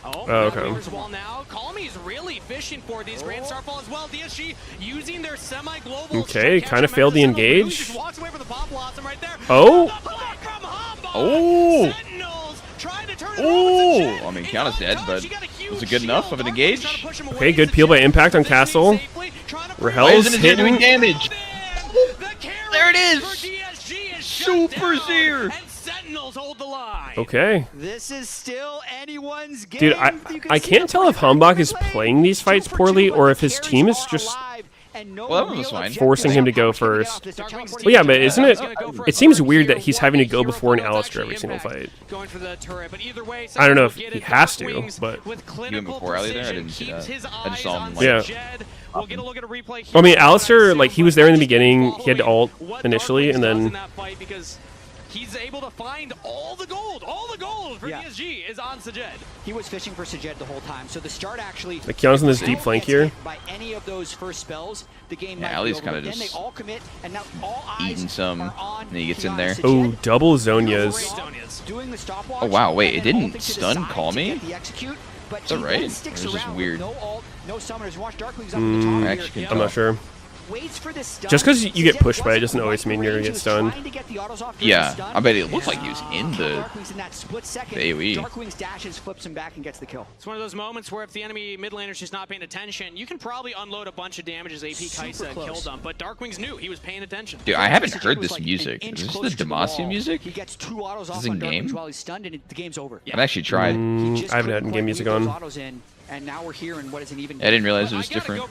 Oh, okay. Calmy's really fishing for these Grand Starfall as well. DSG using their semi-global. Okay, kind of failed the engage. Oh! Oh! Oh! I mean, Kiana's dead, but was it good enough of an engage? Okay, good peel by Impact on Castle. Rahel's hitting. Doing damage. There it is! Super Zir! Okay. This is still anyone's game. Dude, I can't tell if Hanbok is playing these fights poorly or if his team is just forcing him to go first. Well, yeah, but isn't it? It seems weird that he's having to go before an Alistair every single fight. I don't know if he has to, but you went before Ali there. I didn't see that. I just saw him. Yeah. I mean, Alistair, like, he was there in the beginning. He had to ult initially, and then he's able to find all the gold for DSG is on Sajed. He was fishing for Sajed the whole time, so the start actually. Like Kiana's in this deep flank here. By any of those first spells, the game might Ali's be over. kind of Then they just all commit, and now all eating some, and then he gets in there. Oh, double Zonias. Doing the stopwatch. Oh wow, wait, it didn't to the stun side call to me? get the execute, but Is that he right? then Or sticks is this around weird? with no ult, no summoners. Watch Darkwings up at the top Actually here. can I'm not sure. Waits for this stun. Just because you get pushed by it doesn't always mean you're gonna get stunned. Yeah, I bet it looked like he was in the AoE. Darkwings dashes, flips him back, and gets the kill. It's one of those moments where if the enemy mid laner's just not paying attention, you can probably unload a bunch of damage as AP Kaisa killed them. But Darkwings knew he was paying attention. Dude, I haven't heard this music. Is this the Demacia music? He gets 2 autos Is off this on in game? Darkwings while he's stunned, and the game's over. I've actually tried. I haven't had in-game music on. And now we're here in what is an even. I didn't realize it was different.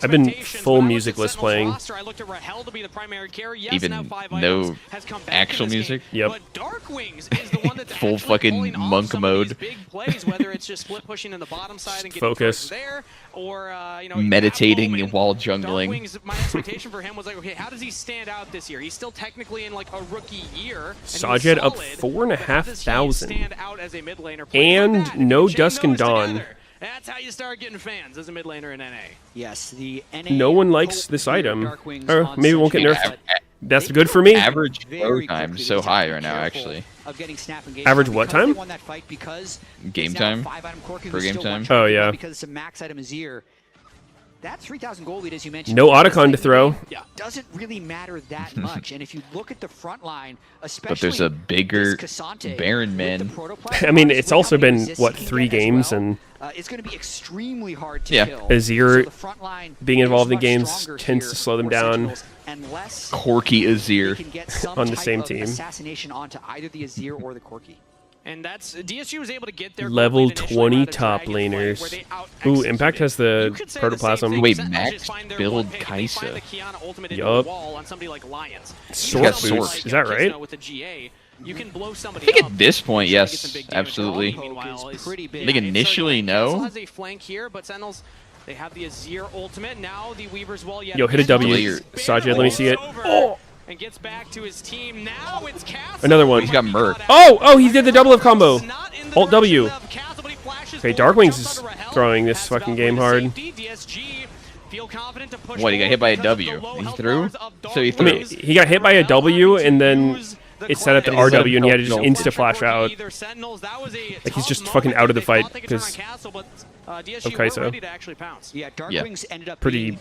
I've been full musicless playing. I looked at Rahel to be the primary carry. Yes, Even now 5 no has come back actual in this music? game. Yep. But Darkwings is the one that's Full actually fucking pulling off monk some of mode. these big plays, whether it's just split pushing in the bottom side and getting Focus. there, or you know, Meditating that moment, while jungling. Darkwings, my expectation for him was like, okay, how does he stand out this year? He's still technically in like a rookie year. Sajed up solid, 4,500. stand out as a mid laner And no Dusk and Dawn. That's how you start getting fans as a mid laner in NA. Yes, the NA. No one likes this item. Or maybe it won't get nerfed. That's good for me. Average throw time is so high right now, actually. Average what time? Game time? Per game time? Oh, yeah. Because it's a max item Azir. That 3,000 gold lead, as you mentioned, No Otacon to throw. doesn't really matter that much. And if you look at the front line, especially But there's a bigger Baron man. I mean, it's also been, what, 3 games, and it's going to be extremely hard to kill. Azir So the front line being involved in is much games stronger tends here to slow them for down. Sentinels, unless Corky Azir they can get some on the type same of team. assassination onto either the Azir or the Corky. And that's DSG was able to get their Level 20 top laners. Ooh, Impact has the protoplasm. Wait, Max build Kaisa. Yup. Source boost. Is that right? I think at this point, yes, absolutely. I think initially, no. They have the Azir ultimate. Now the Weaver's Wall. Yo, hit a W. Sajid, let me see it. Oh! And gets back to his team. Now it's Castle. Another one. He's got murked. Oh, he did the double up combo. Alt W. Okay, Darkwings is throwing this fucking game hard. What, he got hit by a W? He threw? So he I threw. mean, he got hit by a W, and then it set up the RW, and he had to just insta-flash out. Like, he's just fucking out of the fight, because of Kaisa. Yeah, Darkwings ended up Pretty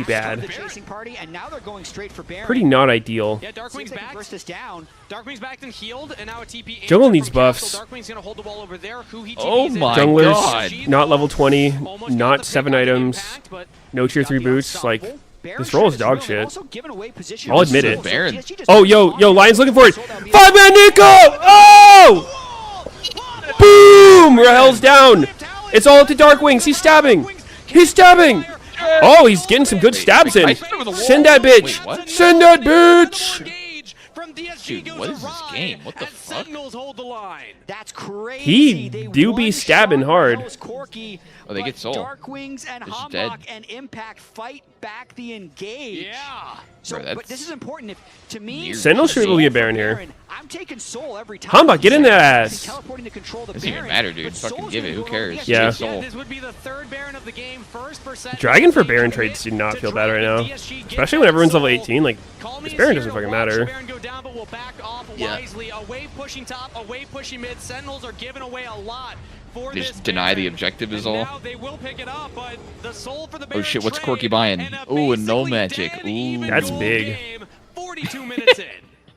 bad. the chasing party, and now they're going straight for Baron. Pretty not ideal. Yeah, Darkwing's back. Burst this down. Darkwing's back and healed, and now a TP. Jungle needs buffs. Darkwing's gonna hold the wall over there. Who he Oh TPs my Junglers, god. not level 20, not 7 items, no tier 3 boots. Like, this roll is dog shit. I'll admit it. Baron. Oh, yo, Lion's looking for it. 5-man Nico! Oh! Boom! Rahel's down. It's all up to Darkwings. He's stabbing. He's stabbing. Oh, he's getting some good stabs in. Send that bitch. Wait, what? Send that bitch. Dude, what is this game? What the fuck? That's crazy. He They do be one stabbing shot hard. Rahel's Corky, Oh, they get but soul. Darkwings and They're just Hammock dead. and Impact fight back the engage. Yeah. So, Bro, but this is important. If to me, Weird. Sentinel should be able to get Baron here. I'm taking Soul every time. Hammock, get in that ass. Teleporting to control the Doesn't even Baron, matter, dude. but Fucking Soul's give it. gonna Who go over cares? the Yeah. Give Soul. This would be the third Baron of the game. First for Sentinels. Dragon for Baron trades do not feel bad right now. Especially when everyone's level 18. Like, this Baron doesn't fucking matter. Baron go down, but we'll back off Yeah. wisely. Away pushing top, away pushing mid. Sentinels are giving away a lot. They just deny the objective is all. Now they will pick it up, but the soul for the Oh Baron shit, what's trade Corky buying? and a Ooh, a null basically magic. dead Ooh. even That's goal big. game, 42 minutes in.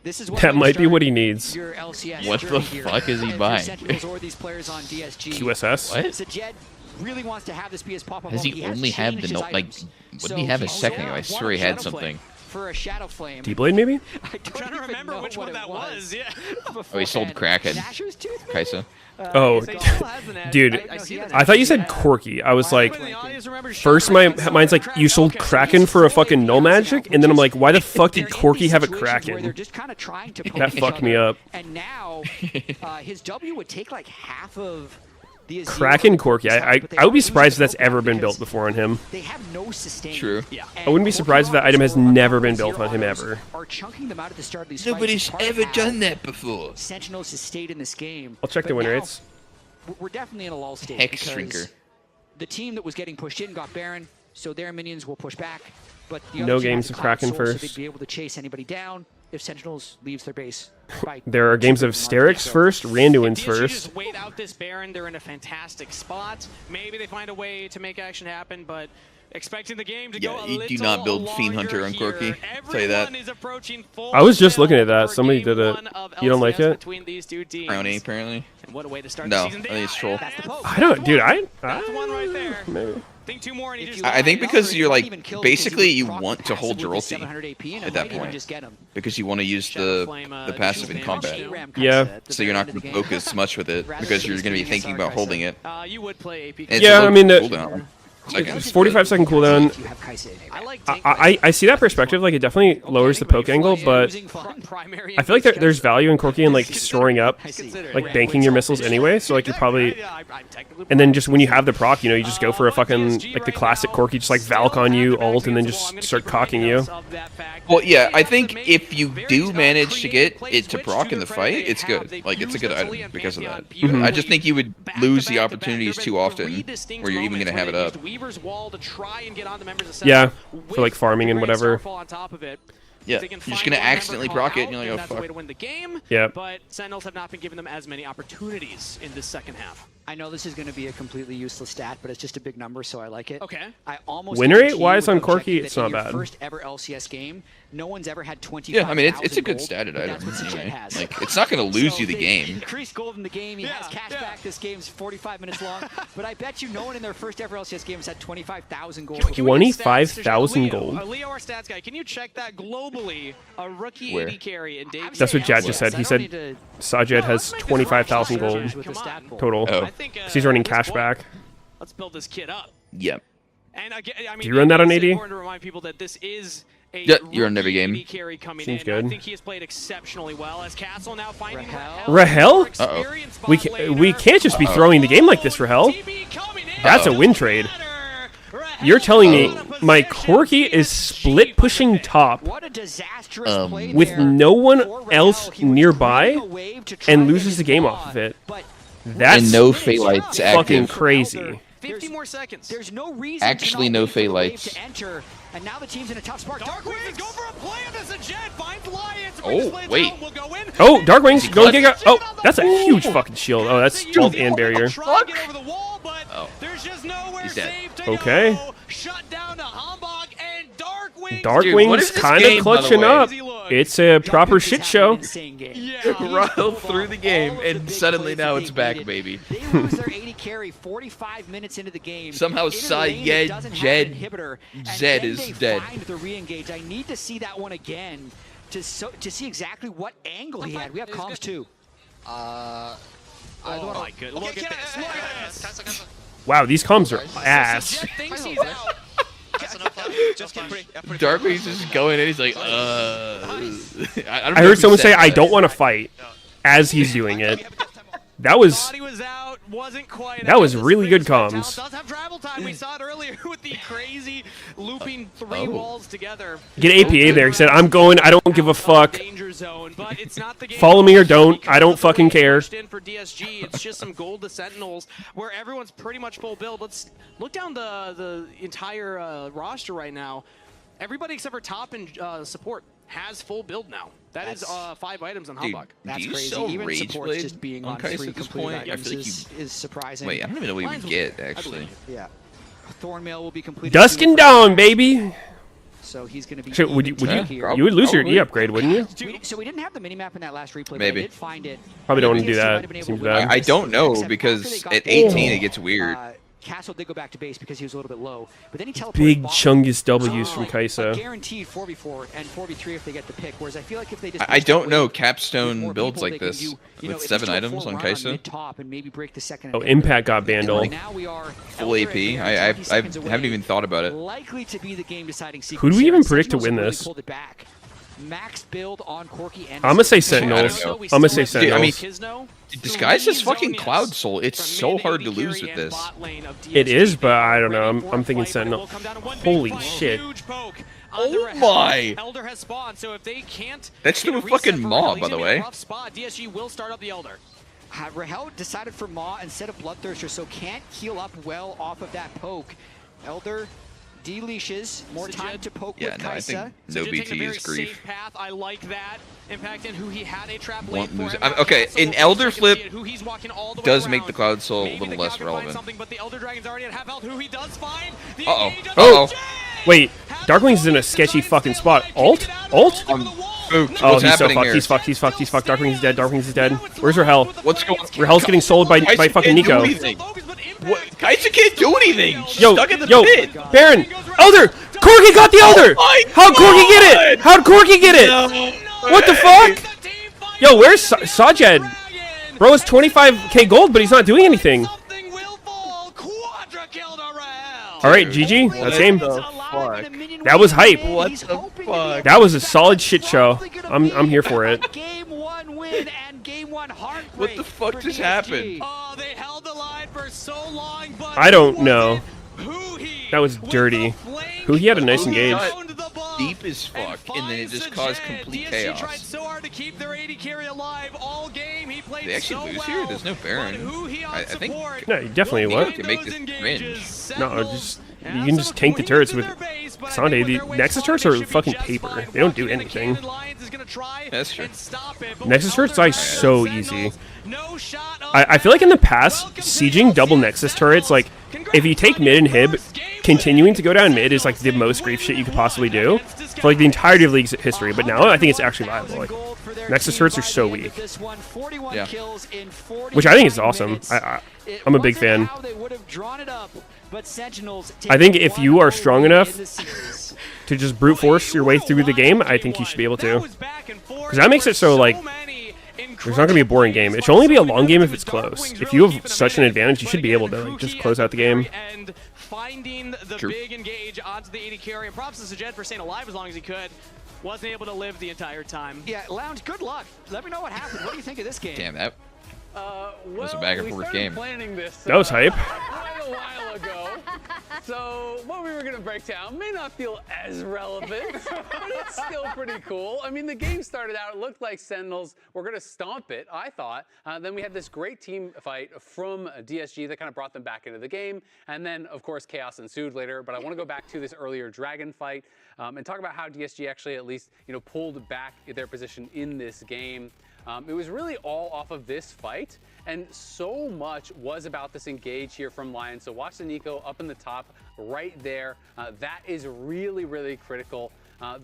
This is what That when you might be start what he needs. your LCS What the journey here. fuck is he If you're buying? Sentinels or these players on DSG. QSS? What? Sajed really wants to have this be his pop-up. Does home. he has only have the changed no? his Like, items. wouldn't he have a So second? he's I one swear he had Shadow Flame something. for a Shadow Flame. D-Blade, maybe? I I'm trying to remember which one that was. Yeah. Oh, he sold crack at Dasher's Tooth, maybe? Kaisa. Oh, dude, I thought you said Corky. I was like, first my mind's like, you sold Kraken for a fucking null magic? And then I'm like, why the fuck did Corky have a Kraken? That fucked me up. And now his W would take like half of Kraken Corki. I would be surprised if that's ever been built before on him. They have no sustain. True. I wouldn't be surprised if that item has never been built on him ever. Are chunking them out at the start of these Nobody's ever done that before. Sentinels has stayed in this game. I'll check the win rates. We're definitely in a lull state. Hex Shrinker. The team that was getting pushed in got Baron, so their minions will push back. But the No other team games has of Kraken Cloud Soul, first. So they'd be able to chase anybody down if Sentinels leaves their base. There are games of Sterix first, Randuin's If DSG first. just wait out this Baron, they're in a fantastic spot. Maybe they find a way to make action happen, but expecting the game to go a you little do not build Fiend Hunter on Corki. Tell you that. I was just looking at that. Somebody did it. You don't like it? Brownie, apparently. And what a way to start No, the I season. think it's Troll. I don't, dude. That's one right there. Maybe. Think two more and he just I think because you're like, basically you want to hold your ulti at that point. Because you want to use the passive in combat. Yeah. So you're not going to focus much with it because you're going to be thinking about holding it. You would play AP. Yeah, I mean, Seconds. it's 45-second cooldown. I see that perspective. Like, it definitely lowers the poke angle, but I feel like there's value in Corki and like storing up, like banking your missiles anyway. So like you're probably, and then just when you have the proc, you know, you just go for a fucking like the classic Corki, just like Valk on you, ult, and then just start cocking you. Well, yeah, I think if you do manage to get it to proc in the fight, it's good. Like, it's a good item because of that. I just think you would lose the opportunities too often where you're even going to have it up. Yeah, for like farming and whatever. Yeah, you're just going to accidentally proc it and you're like, oh, that's the fuck. way to win the game. Yeah. But Sentinels have not been given them as many opportunities in this second half. I know this is going to be a completely useless stat, but it's just a big number, so I like it. Okay. I almost Win rate guarantee wise with on the objective Corki, that it's in not your bad. First ever LCS game, no one's ever had 25,000 Yeah, I mean, it's a good gold, statted but item. that's what Sajed Anyway. has. Like, it's not going to lose So you the they game. Increased gold in the game. He has cash back. This game's 45 minutes long. But I bet you no one in their first ever LCS game has had 25,000 gold. 25,000 gold. Leo, our stats guy, can you check that globally? A rookie Where? AD carry in debut. That's what Jad just said. He said Sajed has 25,000 gold total. Because he's running cash back. Let's build this kid up. Yep. And again, I mean, Do you run that on it's AD? important to remind people that this is a Yeah, you're on every game. AD carry coming Seems in. good. I think he has played exceptionally well as Castle now finding Rahel? Uh-oh. We can't just be throwing the game like this, Rahel. That's a win trade. You're telling me my Corki is split pushing top with no one else nearby and loses the game off of it. That's And no Phaelites fucking active. crazy. 50 more seconds. There's no reason Actually, to no not wait for the wave Phaelites. to enter, and now the team's in a tough spot. Darkwing is going for a play on this Jet. Finds Lions. Oh, wait. Oh, Darkwings, go get got. Oh, that's a huge fucking shield. Oh, that's shield and barrier. Oh. He's dead. Okay. Shut down to Hambach and Darkwing. Darkwing's kind of clutching up. It's a proper shit show. Rahel through the game, and suddenly now it's back, baby. They lose their 80 carry 45 minutes into the game. Somehow Sayed Zed is dead. Find the re-engage. I need to see that one again to see exactly what angle he had. We have comms too. Oh my goodness. Look at this. Look at this. Wow, these comms are ass. Jet thinks he's out. Darkwing's just going in, he's like, I heard someone say, I don't want to fight as he's doing it. That was really good comms. Does have travel time. We saw it earlier with the crazy looping three walls together. Get APA there. He said, I'm going. I don't give a fuck. Danger zone, but it's not the game. Follow me or don't. I don't fucking care. In for DSG, it's just some gold to Sentinels where everyone's pretty much full build. Let's look down the entire roster right now. Everybody except for top and support has full build now. That is 5 items on Hambach. That's do you crazy. sell Even Rage supports Blade just being on on Kai'Sa 3 at this completed point? I items feel like is surprising. Wait, I don't even know what we would get, actually. Yeah. Thornmail will be completed. Duskin down, baby. So he's going to be. Shit, would you would lose your E upgrade, wouldn't you? So we didn't have the minimap in that last replay, but Maybe. I did find it. Probably don't want to do that. Seems bad. I don't know, because at 18 it gets weird. Castle did go back to base because he was a little bit low, but then he teleported. Big chungus W's from Kai'Sa. Guaranteed 4v4 and 4v3 if they get the pick. Whereas I feel like if they just I don't know capstone builds like this with 7 items on Kai'Sa. Oh, Impact got banned. Full AP. I haven't even thought about it. Likely to be the game deciding Who do we even predict to win this? max build on Corki and I'm gonna say Sentinels. I'm gonna say Sentinels. I mean, Disguise is fucking Cloud Soul. It's so hard to lose with this. It is, but I don't know. I'm thinking Sentinel. Holy shit. Oh my! Elder has spawned, so if they can't That's the fucking Maw, by the way. DSG will start up the Elder. Rahel decided for Maw instead of Bloodthirster, so can't heal up well off of that poke. Elder deleashes, more time to poke with no, I Kaisa. think no BT is grief. Safe path. I like that. Impact in who he had a trap laid for him. Okay, an Elder flip does around. make the Cloud Soul a little less relevant. But the Elder Dragon's already at half health. Who he does find. Oh! Wait, Darkwings is in a sketchy fucking spot. Ult? Ult? What's he's so happening fucked. here? He's fucked. He's fucked. He's fucked. Darkwings is dead. Darkwings is dead. Where's Rahel? What's going on? Rahel's getting sold by fucking Nico. Kaisa can't do anything. She's stuck in the pit. Baron! Elder! Corki got the Elder! How'd Corki get it? How'd Corki get it? What the fuck? Yo, where's Sajed? Bro is 25k gold, but he's not doing anything. Alright, GG. That's game. That was hype. What the fuck? That was a solid shit show. I'm here for it. Game 1 win and Game 1 heartbreak. What the fuck just happened? Oh, they held the line for so long, but I don't know. That was dirty. Who he had a nice engage. Deep as fuck, and then it just caused complete chaos. Tried so hard to keep their AD carry alive all game. He played They actually lose here? There's no Baron. I think. No, you definitely what? Can make this win. No, just you can just tank the turrets with Sunday. The Nexus turrets are fucking paper. They don't do anything. That's true. Nexus turrets die so easy. I feel like in the past, sieging double Nexus turrets, like if you take mid and Hib, continuing to go down mid is like the most grief shit you could possibly do for like the entirety of League's history. But now I think it's actually viable. Like, Nexus turrets are so weak. Yeah. Which I think is awesome. I'm a big fan. I think if you are strong enough to just brute force your way through the game, I think you should be able to. Because that makes it so like there's not going to be a boring game. It should only be a long game if it's close. If you have such an advantage, you should be able to like just close out the game. Finding the big engage onto the AD carry, and props to Sajed for staying alive as long as he could. Wasn't able to live the entire time. Yeah, Lounge, good luck. Let me know what happened. What do you think of this game? Damn, that was a back and forth game. That was hype. Quite a while ago. So what we were going to break down may not feel as relevant, but it's still pretty cool. I mean, the game started out, it looked like Sentinels were going to stomp it, I thought. Then we had this great team fight from DSG that kind of brought them back into the game. And then, of course, chaos ensued later. But I want to go back to this earlier Dragon fight and talk about how DSG actually at least, pulled back their position in this game. It was really all off of this fight, and so much was about this engage here from Lion. So watch the Nico up in the top right there. That is really, really critical.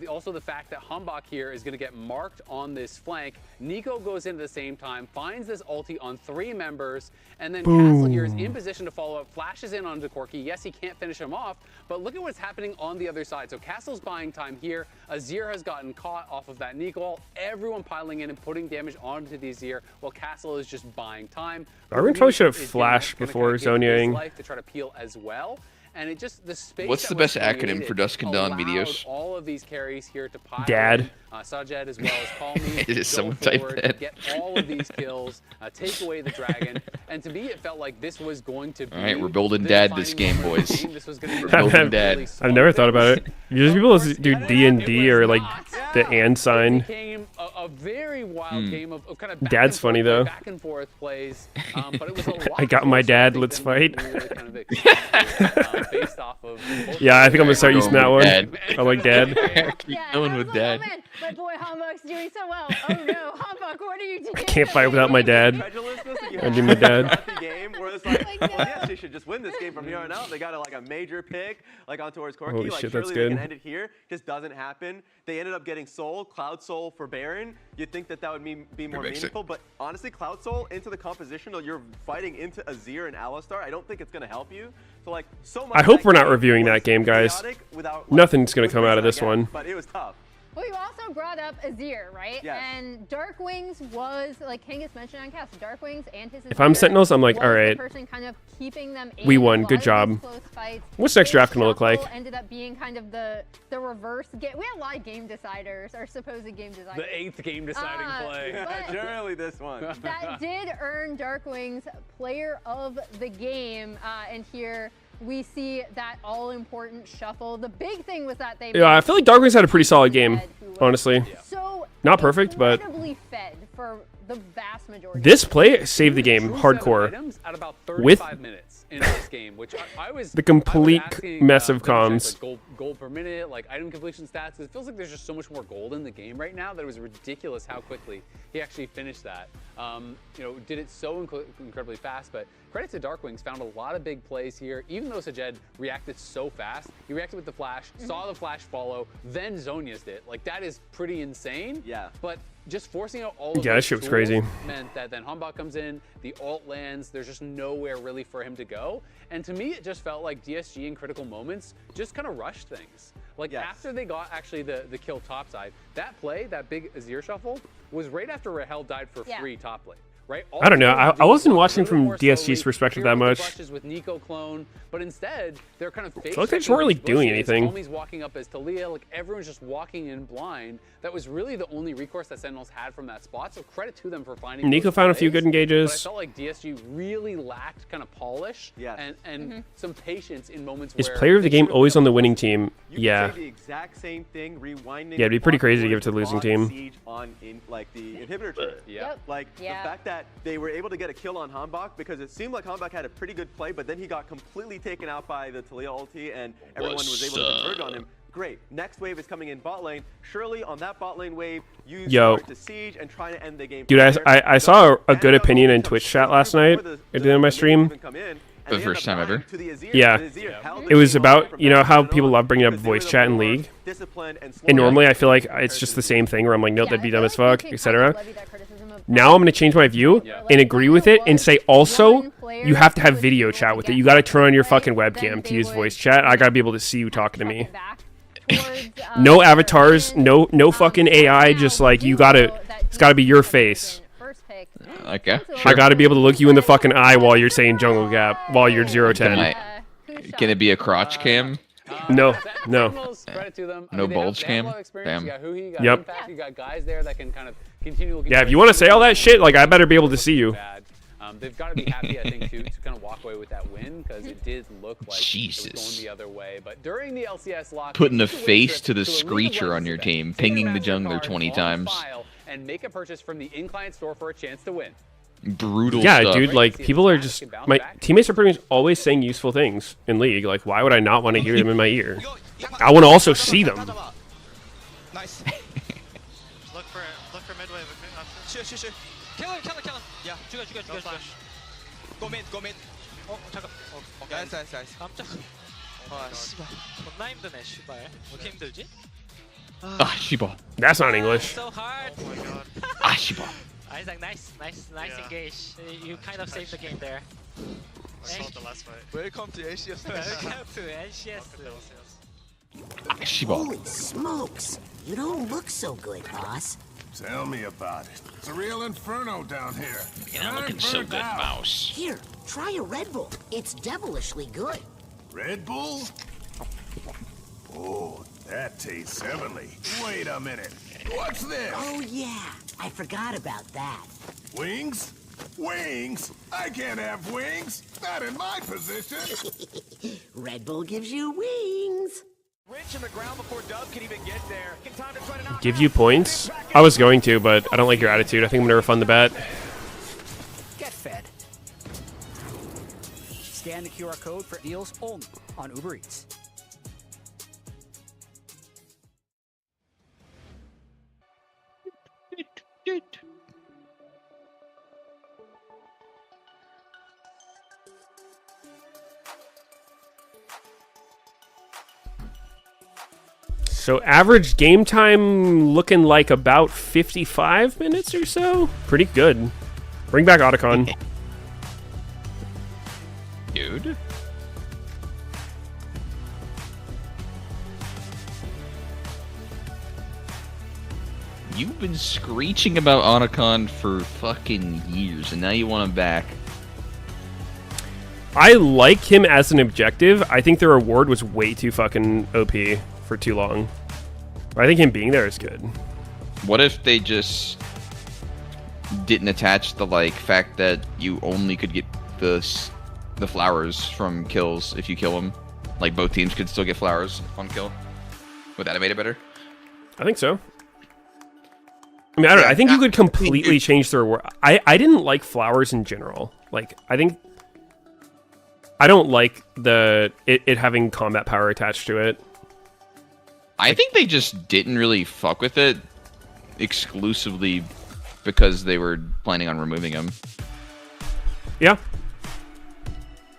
Also the fact that Humbach here is going to get marked on this flank. Nico goes in at the same time, finds this ulti on 3 members, and then Castle here is in position to follow up, flashes in onto Corki. Yes, he can't finish him off, but look at what's happening on the other side. So Castle's buying time here. Azir has gotten caught off of that Nico. Everyone piling in and putting damage onto the Azir, while Castle is just buying time. Darwin probably should have flashed before zoning. To try to peel as well. And it just the space. What's the best acronym for Dusk and Dawn videos? All of these carries here to pile Dad. Sajed as well as Call Me. It is someone type that. Get all of these kills, take away the dragon, and to me it felt like this was going to be. All right, we're building Dad this game, boys. This was going to be we're building Dad. I've never thought about it. Usually people do D&D or like the and sign. It became a very wild game of kind of Dad's funny though. Back and forth plays, but it was a lot I got my dad. Let's fight. Based off of yeah, I think I'm gonna start using that one. Dad. I like Dad. Keep going with Dad. My boy Humbug's doing so well. Oh no, Humbug, what are you doing? I can't fight without my dad. I do my dad. Game where it's like, well, yes, they should just win this game from here on out. They got a major pick on towards Corki. Holy like shit, surely that's they good. can end it here. Just doesn't happen. They ended up getting Soul, Cloud Soul for Baron. You'd think that would be more meaningful, but honestly, Cloud Soul into the composition, you're fighting into Azir and Alistar. I don't think it's gonna help you. So like so much. I hope we're not reviewing that game, guys. Nothing's gonna come out of this one. But it was tough. Well, you also brought up Azir, right? Yes. And Darkwings was, like Kangas mentioned on cast, Darkwings and his If I'm Azir Sentinels, I'm like, was all the right. person kind of keeping them We in won. a lot Good of these job. close fights. What's next draft gonna look like? Shuffle ended up being kind of the reverse game. We had a lot of game deciders, or supposed game deciders. The 8th game deciding play. Yeah, generally this one. That did earn Darkwings Player of the Game, and here we see that all-important shuffle. The big thing was that they Yeah, I feel like Darkwings had a pretty solid game, honestly. so Not perfect, but incredibly fed for the vast majority. this play saved the game hardcore. At about With 35 minutes in this game, which I was the complete I was asking, mess of them to comms. check, like, gold per minute, like item completion stats. It feels like there's just so much more gold in the game right now that it was ridiculous how quickly he actually finished that. You know, did it so incredibly fast, but credit to Darkwings, found a lot of big plays here. Even though Sajed reacted so fast, he reacted with the flash, saw the flash follow, then Zhonya's it. Like, that is pretty insane. Yeah. But just forcing out all of Yeah, that those shit was tools crazy. meant that then Hanbok comes in, the ult lands, there's just nowhere really for him to go. And to me, it just felt like DSG in critical moments just kind of rushed things. Like after they got actually the kill topside, that play, that big Azir shuffle, was right after Rahel died for free top lane. Right? I don't know. I wasn't watching from DSG's perspective that much. With Nico clone, but instead they're kind of fake. feel like they just weren't really doing anything. Tommy's walking up as Talia, like everyone's just walking in blind. That was really the only recourse that Sentinels had from that spot. So credit to them for finding. Nico those found a few plays, good engages. But I felt like DSG really lacked kind of polish and some patience in moments Is where player of the game always on the winning team? You Yeah. could say the exact same thing, rewinding. Yeah, it'd be pretty crazy to give it to the losing bot team. Siege on like the inhibitor turret. Yep. Like the fact that they were able to get a kill on Hanbok because it seemed like Hanbok had a pretty good play, but then he got completely taken out by the Talia ulti and everyone was able to converge on him. Great. Next wave is coming in bot lane. Surely on that bot lane wave, use to siege and try to end the game. Dude, I saw a good opinion in Twitch chat last night at the end of my stream. For the first time ever. Yeah. It was about, you know, how people love bringing up voice chat in League. And normally I feel like it's just the same thing where I'm like, nope, that'd be dumb as fuck, etc. Now I'm going to change my view and agree with it and say also, you have to have video chat with it. You got to turn on your fucking webcam to use voice chat. I got to be able to see you talking to me. No avatars, no fucking AI, just like you gotta, it's gotta be your face. Okay. I gotta be able to look you in the fucking eye while you're saying jungle gap, while you're 0-10. Can it be a crotch cam? No. No bulge cam? Damn. Yep. You got guys there that can kind of continue looking. Yeah, if you want to say all that shit, like I better be able to see you. They've got to be happy, I think, to kind of walk away with that win because it did look like it was going the other way. But during the LCS lock, putting a face to the screecher on your team, pinging the jungler 20 times. And make a purchase from the in-client store for a chance to win. Brutal yeah, stuff. dude, like people are just, my teammates are pretty much always saying useful things in League. Like, why would I not want to hear them in my ear? I want to also see them. Nice. look for midway. Shoot. Kill him. Yeah, 죽여. Go mid. 잠깐. 나이스. 깜짝. 와, 씨발. 존나 힘드네, 씨발. 왜 이렇게 힘들지? Ah, 씨발. That's not English. So hard. Oh my god. Ah, 씨발. Isaac, nice engage. You kind of saved the game there. I saw the last fight. Welcome to LCS. Welcome to LCS. Holy smokes! You don't look so good, boss. Tell me about it. It's a real inferno down here. You're not looking so good, mouse. Here, try a Red Bull. It's devilishly good. Red Bull? Oh, that tastes heavenly. Wait a minute. What's this? Oh, yeah. I forgot about that. Wings? Wings? I can't have wings. Not in my position. Red Bull gives you wings. Rich in the ground before Dub can even get there. Time to try to knock Give you points? I was going to, but I don't like your attitude. I think I'm gonna refund the bet. Get fed. Scan the QR code for deals only on Uber Eats. So average game time looking like about 55 minutes or so. Pretty good. Bring back Otacon. Dude. You've been screeching about Otacon for fucking years, and now you want him back. I like him as an objective. I think the reward was way too fucking OP for too long. I think him being there is good. What if they just didn't attach the like fact that you only could get the flowers from kills if you kill them? Like both teams could still get flowers on kill. Would that have made it better? I think so. I mean, I don't know. I think you could completely change the reward. I didn't like flowers in general. Like, I don't like it having combat power attached to it. I think they just didn't really fuck with it exclusively because they were planning on removing him. Yeah.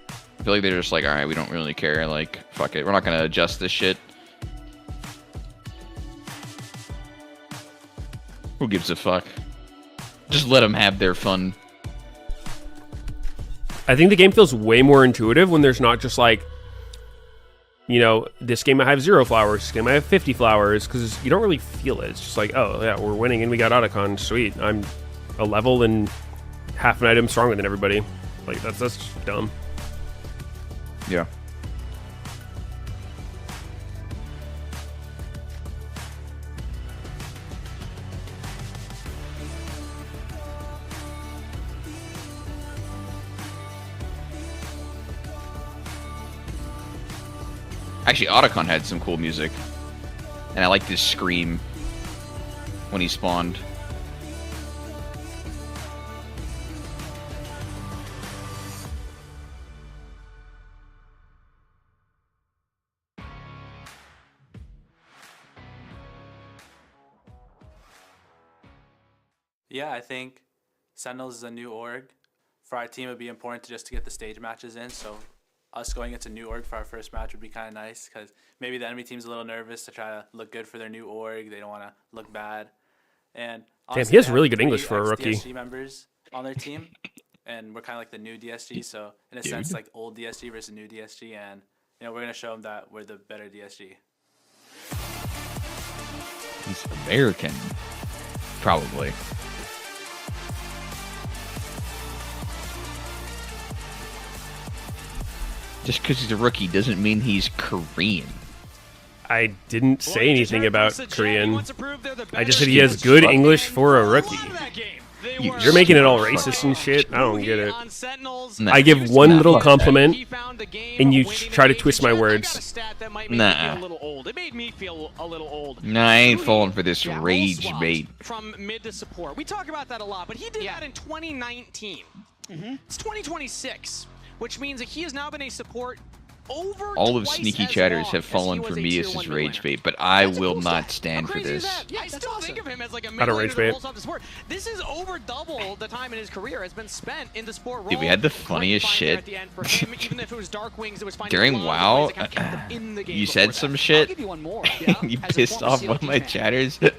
I feel like they're just like, alright, we don't really care. Like, fuck it. We're not going to adjust this shit. Who gives a fuck? Just let them have their fun. I think the game feels way more intuitive when there's not just like, you know, this game I have 0 flowers, this game I have 50 flowers, because you don't really feel it. It's just like, oh yeah, we're winning and we got Otacon, sweet. I'm a level and half an item stronger than everybody. Like, that's dumb. Yeah. Actually, Otacon had some cool music. And I liked his scream when he spawned. Yeah, I think Sentinels is a new org. For our team, it would be important to just to get the stage matches in, so us going into new org for our first match would be kind of nice, because maybe the enemy team's a little nervous to try to look good for their new org. They don't want to look bad. And damn, he has really good English for a rookie. DSG members on their team, and we're kind of like the new DSG, so in a sense, like old DSG versus new DSG, and you know, we're going to show them that we're the better DSG. He's American, probably. Just because he's a rookie doesn't mean he's Korean. I didn't say anything about Korean. I just said he has good English for a rookie. You're making it all racist and shit. I don't get it. I give one little compliment, and you try to twist my words. Nah. Nah, I ain't falling for this rage bait. From mid to support. We talk about that a lot, but he did that in 2019. It's 2026. Which means that he has now been a support over all of Sneaky Chatters have fallen for me as his rage bait, but I will not stand for this. I still think of him as like a mid-laner that rolls off the support. This is over double the time in his career has been spent in the support role. Dude, we had the funniest shit. During WoW, you said some shit, you pissed off one of my chatters, and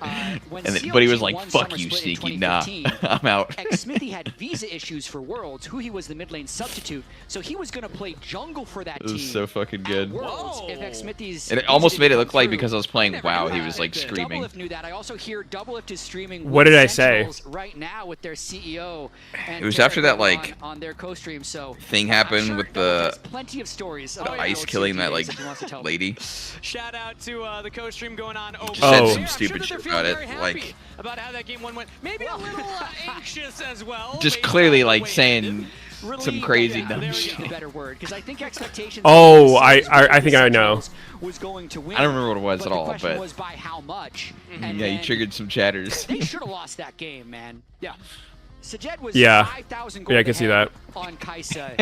then, but he was like, fuck you, Sneaky, nah, I'm out. Smithy had visa issues for Worlds, who he was the mid lane substitute, so he was going to play jungle for that team. So fucking good. And it almost made it look like because I was playing WoW, he was like screaming. I also hear Doublelift is streaming. What did I say? Right now with their CEO. It was after that like on their co-stream, so thing happened with the plenty of stories. The ice killing that like lady. Shout out to the co-stream going on. Just said some stupid shit about it, like about how that game went. Maybe a little anxious as well. Just clearly like saying some crazy dumb shit. Oh, I think I know. I don't remember what it was at all, but was by how much. Yeah, you triggered some chatters. They should have lost that game, man. Yeah. Sajed was 5,000 gold yeah, I can see that. On Kaisa.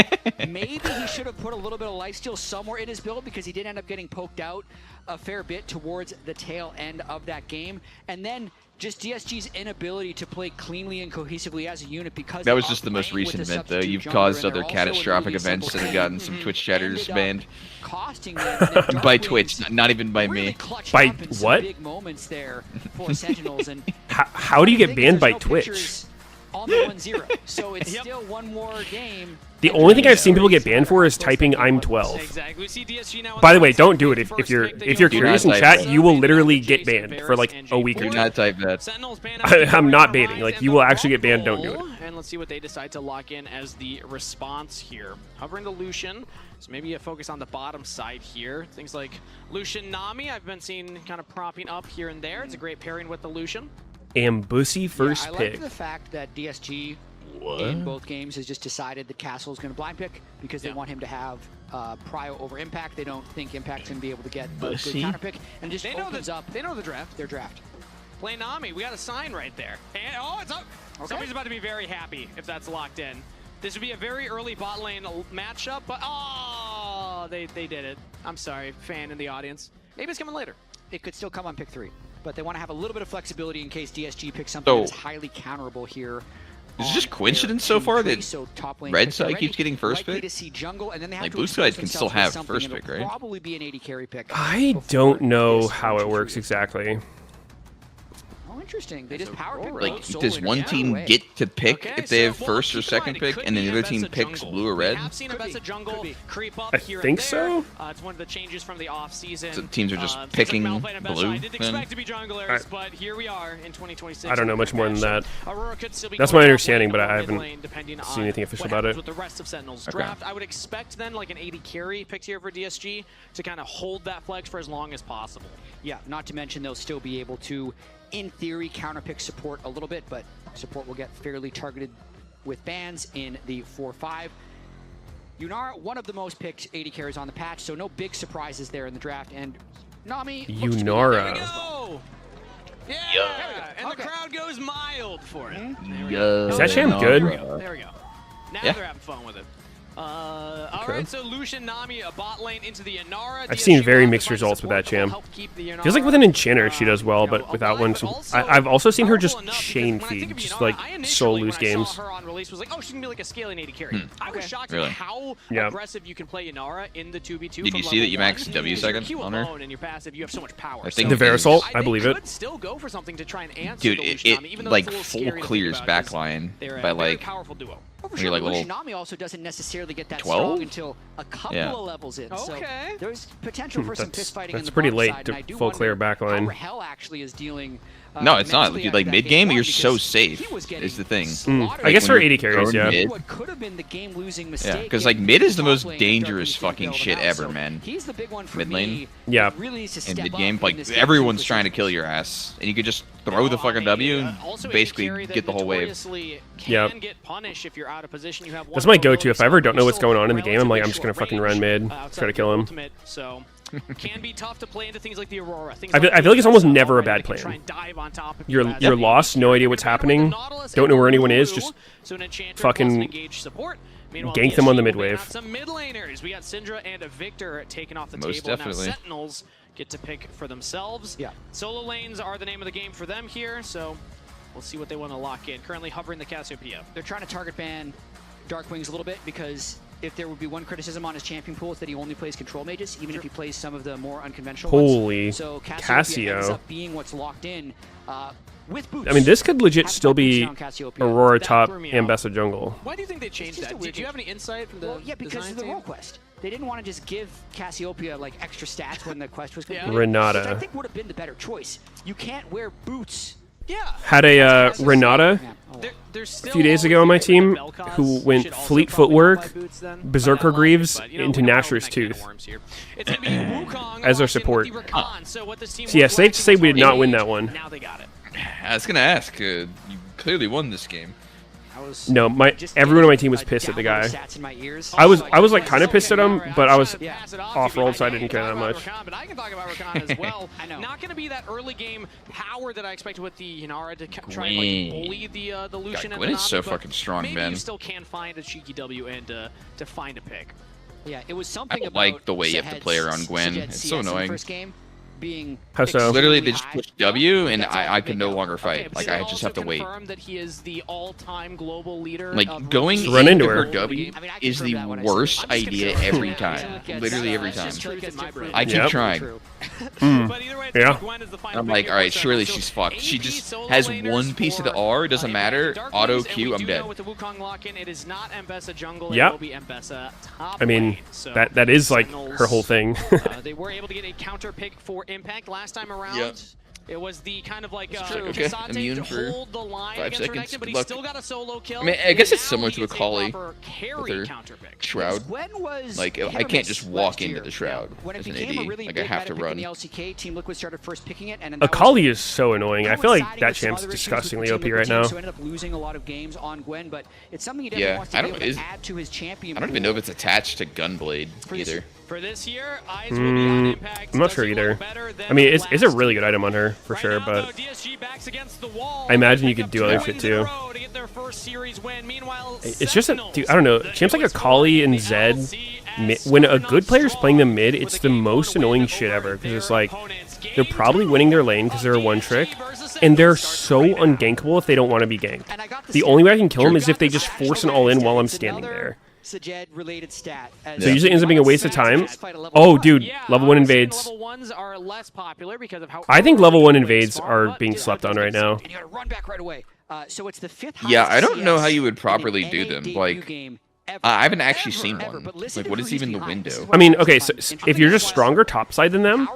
Maybe he should have put a little bit of lifesteal somewhere in his build because he did end up getting poked out a fair bit towards the tail end of that game. And then just DSG's inability to play cleanly and cohesively as a unit because that was just the most recent event, though. You've caused other catastrophic events that have gotten some Twitch chatters banned. Costing them by Twitch, not even by me. By what? Big moments there for Sentinels and how do you get banned by Twitch? on the 1-0. So it's still one more game. The only thing I've seen people get banned for is typing "I'm 12." Exactly. We see DSG now. By the way, don't do it if you're curious in chat. You will literally get banned for like a week or Do two. not type that. I'm not baiting. Like you will actually get banned. Don't do it. And let's see what they decide to lock in as the response here. Hovering to Lucian. So maybe a focus on the bottom side here. Things like Lucian Nami I've been seeing kind of propping up here and there. It's a great pairing with the Lucian. Ambussy first I pick. like the fact that DSG in both games has just decided that Castle is going to blind pick because they want him to have prio over Impact. They don't think Impact's going to be able to get a good counter pick, and just opens up. They know the draft. Their draft. Play Nami. We got a sign right there. And it's up. Okay. Somebody's about to be very happy if that's locked in. This would be a very early bot lane matchup, but they did it. I'm sorry, fan in the audience. Maybe it's coming later. It could still come on pick 3, but they want to have a little bit of flexibility in case DSG picks something that's highly counterable here. Is it just coincidence so far that Red side keeps getting first pick? Like Blue side can still have first pick, right? Probably be an AD carry pick. I don't know how it works exactly. Oh, interesting. They just power pick. Like, does one team get to pick if they have first or second pick, and then the other team picks blue or red? I've seen a jungle creep up I here think and there. so. It's one of the changes from the off season. So teams are just picking blue. I didn't expect to be junglers, but here we are in 2026. I don't know much more than that. Aurora could still be That's going my off understanding, lane but I or haven't mid-lane, depending seen on anything official what about happens it. With the rest of Sentinel's Okay. draft, I would expect then like an AD carry picked here for DSG to kind of hold that flex for as long as possible. Yeah, not to mention they'll still be able to, in theory, counterpick support a little bit, but support will get fairly targeted with bans in the 4-5. Yunara, one of the most picked AD carries on the patch, so no big surprises there in the draft. And Nami looks to be Yunara. Yeah, and the crowd goes mild for it. Is that champ good? There we go. Now they're having fun with it. All right, so Lucian, Nami, a bot lane into the Yunara. I've seen very mixed results with that champ. Feels like with an enchanter she does well, but without one, I've also seen her just chain feed, just like so lose games. Her on release was like, oh, she can be like a scaling AD carry. I was shocked Really? at how aggressive you can play Yunara in the 2v2. Did you see that you maxed W second on her? And your passive, you have so much power. I think the Verisalt, I believe it. Could still go for something to try and answer Dude, the Lucian Nami, even though like it's a little full scary to clears think about, 'cause backline they're a by very like powerful duo. you're like little. Nami also doesn't necessarily get that 12? strong until a couple Yeah. of levels in. Okay. So there's potential for some That's fist fighting in the pretty bot late side, to and I do full wonder clear backline. how Rahel actually is dealing. No, it's not. mentally Dude, after like that mid game, game you're one so because safe. he was getting Is the thing. I guess for when 80 you're carries, throwing yeah. mid- What could have been the game-losing Yeah, mistake. because like getting mid is the top most lane, dangerous Dark Knight fucking can't shit bail him out, ever, so man. He's the big one for Mid lane. me. Yeah. He really needs to In step mid up game, in like this game everyone's because trying to kill your ass, and you could just throw the fucking W and Also, basically AD carry that get the whole wave. notoriously Yep. Can get punished if you're out of position. You have That's one my go-to. photo, If I ever don't know you what's still going have on in the game, I'm like, I'm just relatively gonna fucking short run mid, range, try to kill outside him. of ultimate, so can be tough to play into things like the Aurora. Things I feel like it's almost never a bad that can try plan. and dive on top of you You're as lost, no idea what's happening, don't know where anyone is, just so an enchanter fucking plus an engaged support. Meanwhile, gank them on the PSG mid will bring wave. out some mid laners. We got Syndra and a Victor taken off the Most table. definitely. Now Sentinels get to pick for themselves. Yeah. Solo lanes are the name of the game for them here, so we'll see what they want to lock in. Currently hovering the Cassiopeia. They're trying to target ban Darkwings a little bit because if there would be one criticism on his champion pool, it's that he only plays control mages, even if he plays some of the more unconventional Holy ones. So Cassiopeia Cassio. ends up being what's locked in with boots. I mean, this could legit Having still my boots be down Cassiopeia, Aurora that top threw me and off. best of jungle. Why do you think they changed just that? a weird Did you have any insight from the Well, yeah, because design of the team? role quest. They didn't want to just give Cassiopeia like extra stats when the quest was completed. Renata. Which I think would have been the better choice. You can't wear boots. Yeah. Had a Renata a few days ago on my team who went Fleet Footwork, Berserker Greaves into Nashor's Tooth as our support. So yeah, safe to say we did not win that one. Now they got it. I was gonna ask. You clearly won this game. No, everyone on my team was pissed at the guy. I was like kind of pissed at him, but I was off-rolled, so I didn't care that much. But I can talk about Rakan as well. Not going to be that early game power that I expected with the Yunara to try and like bully the Lucian and the Gwen is so Nami, but fucking strong, maybe man. you still can find a cheeky W and to find a pick. Yeah, it was I something don't about like the way you have to play around Gwen. It's so annoying. First game, being How so? Literally, they just push W, and I could no longer fight. Like, I just have to wait. That he is the all-time global leader. Like, going run into her her W is the worst idea every time. Literally every time. I keep trying. Yeah. I'm like, all right, surely she's fucked. She just has one piece of the R, doesn't matter. Auto Q, I'm dead. Yep. I mean, that is like her whole thing. They were able to get a counter pick for Impact last time around. Yep. It was the kind of like Okay, immune to for hold the line 5 against seconds. Renekton, but Good he luck. still got a solo kill. I mean, I guess it's similar to a Kali with her counterpick. shroud. Like, I can't just walk into the shroud When it as an became a AD. really Like, I big have to meta pick in run. the LCK, Team Liquid started first picking it, and then Akali is so annoying. I feel like that champ's disgustingly OP right now. So ended up losing a lot of games on Gwen, but it's something he definitely wants to be able to add to his champion. I don't even know if it's attached to Gunblade either. For this year, eyes will be on Impact. I'm not sure either. I mean, it's a really good item on her for sure, but I imagine you could do other shit too. It's just dude, I don't know. Champs like Akali and Zed, when a good player's playing them mid, it's the most annoying shit ever because it's like they're probably winning their lane because they're a one trick, and they're so ungankable if they don't want to be ganked. The only way I can kill them is if they just force an all in while I'm standing there. So it usually ends up being a waste of time. Oh, dude, level 1 invades. I think level 1 invades are being slept on right now. So it's the 5th Yeah, I don't know how you would properly do them. Like, I haven't actually seen one. Like, what is even the window? I mean, okay, so if you're just stronger topside than them,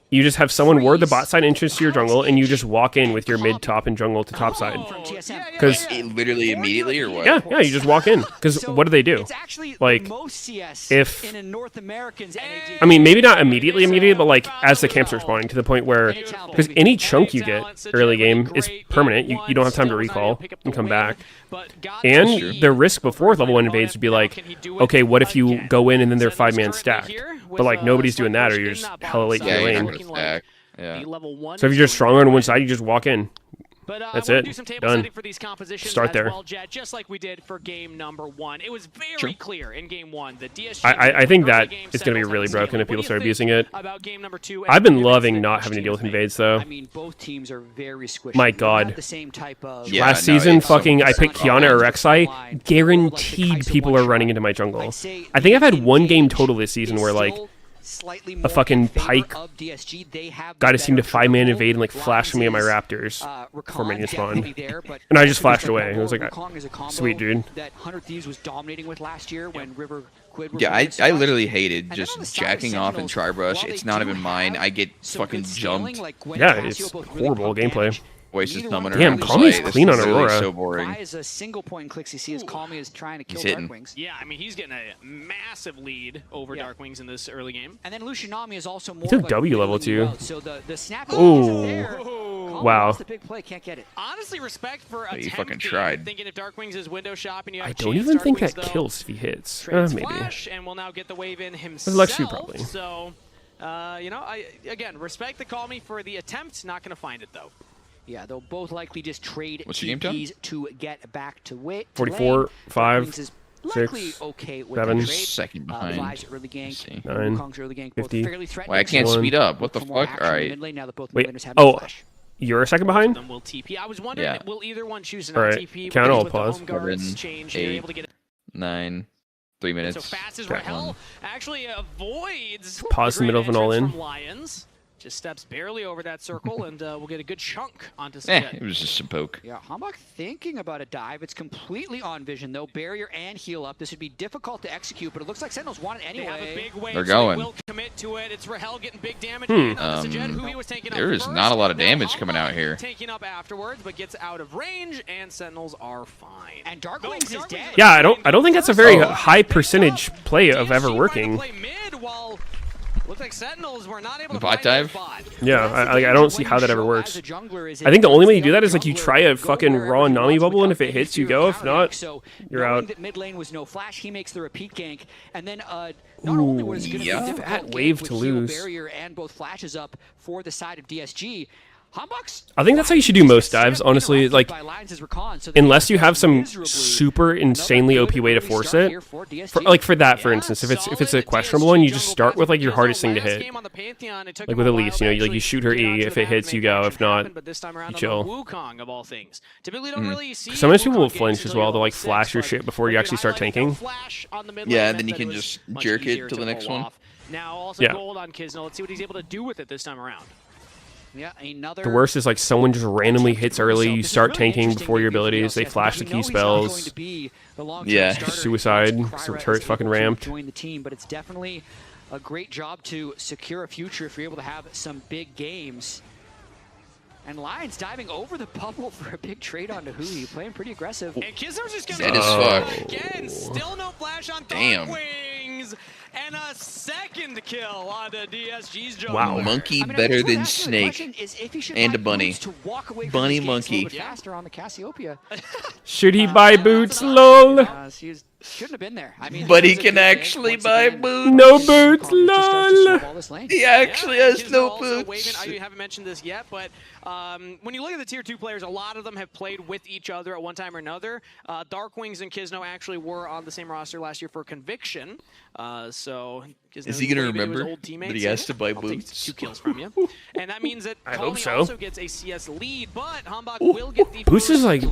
you just have someone ward the bot side entrance to your jungle, and you just walk in with your mid, top, and jungle to top side. Because literally immediately, or what? Yeah, you just walk in. Because what do they do? Like, if I mean, maybe not immediately, but like as the camps are spawning, to the point where, because any chunk you get early game is permanent. You don't have time to recall and come back. And the risk before level 1 invades would be like, okay, what if you go in and then they're 5-man stacked? But like nobody's doing that, or you're just hella late to your lane. Yeah. So if you're just stronger on one side, you just walk in. That's it. Do some table Done. setting for these compositions Start as there. well, Jet, just like we did for game number 1. It was very clear in game 1 that DSG. I think that is going to be really broken if people start abusing it. I've been loving not having to deal with invades, though. I mean, both teams are very squishy. My God. The same type of Last season, fucking, I picked Kiana or Rek'Sai. Guaranteed people are running into my jungle. I think I've had one game total this season where, like, a fucking Pike got to seem to 5-man invade and like flash me at my Raptors before minion spawn. And I just flashed away. It was like, sweet dude. That 100 Thieves was dominating with last year when River Quid. Yeah, I literally hated just jacking off in Tribrush. It's not even mine. I get fucking jumped. Yeah, it's horrible gameplay. Wasted summoner. Damn, Kami's clean on Aurora. So boring. Why is a single point in clicks he sees Kami is trying to kill hitting. Darkwings. Yeah, I mean, he's getting a massive lead over Darkwings in this early game. And then Lucianami is also more. He took W level 2. So the snap. Ooh. Wow. The big play, can't get it. Honestly, respect for you fucking tried. Thinking if Darkwings is window shopping, you have I don't even think that kills if he hits. Maybe. And will now get the wave in himself. With Lexi, probably. So, you know, again, respect the Call Me for the attempt. Not going to find it, though. Yeah, they'll both likely just trade What's your game time? TPs to get back to wit. 44, 5, 6, okay with 7, second behind. 9, 50. Why I can't speed up? What the fuck? All right. Wait. Oh, you're a second behind? Will TP. I was wondering, will either one choose an All right. TP? Count all, With pause. the home guards 7, change, you're 8, able to get 9, 3 minutes. So fast as Rahel actually avoids Pause in the middle of an all-in. from Lions. Just steps barely over that circle, and we'll get a good chunk onto It was just a poke. Yeah, Hambach thinking about a dive. It's completely on vision, though. Barrier and heal up. This would be difficult to execute, but it looks like Sentinels want it anyway. They have a big wave, They're going. So they will commit to it. It's Rahel getting big damage. There is not a lot of damage coming out here. Taking up afterwards, but gets out of range, and Sentinels are fine. And Darkwings is dead. Yeah, I don't think that's a very high percentage play of ever working. Looks like Sentinels were not able to bot dive? Yeah, I don't see how that ever works. I think the only way you do that is like you try a fucking raw Nami bubble, and if it hits, you go. If not, you're out. That mid lane was no flash. He makes the repeat gank, and then not only was it going to be a difficult wave with to heal lose. barrier and both flashes up for the side of DSG. I think that's how you should do most dives, honestly. Like, unless you have some super insanely OP way to force it. For that, for instance, if it's a questionable one, you just start with like your hardest thing to hit. Like with Elise, you know, you shoot her E. If it hits, you go. If not, you chill. Sometimes people will flinch as well. They'll like flash your shit before you actually start tanking. Yeah, and then you can just jerk it to the next one. Now also gold on Kisno. Let's see what he's able to do with it this time around. Yeah, another. The worst is like someone just randomly hits early. You start tanking before your abilities. They flash the key spells. Yeah, suicide. Turret's fucking ramped. Join the team, but it's definitely a great job to secure a future if you're able to have some big games. And Lions diving over the bubble for a big trade onto Hui, playing pretty aggressive. And Kisno's just gonna fuck. Again, still no flash on Damn. Darkwings. And a second kill on the DSG's jungle. Wow, monkey better than snake. And a bunny. Bunny monkey. Faster on the Cassiopeia. Should he buy boots? Lol. Shouldn't have been there. I mean, but he can actually buy boots. No boots, lol. He actually has no boots. I haven't mentioned this yet, but when you look at the tier 2 players, a lot of them have played with each other at one time or another. Darkwings and Kisno actually were on the same roster last year for Conviction. So is he gonna remember that he has to buy boots? 2 kills from you, and that means that I hope so. Also gets a CS lead, but Hambach will get the Boost is like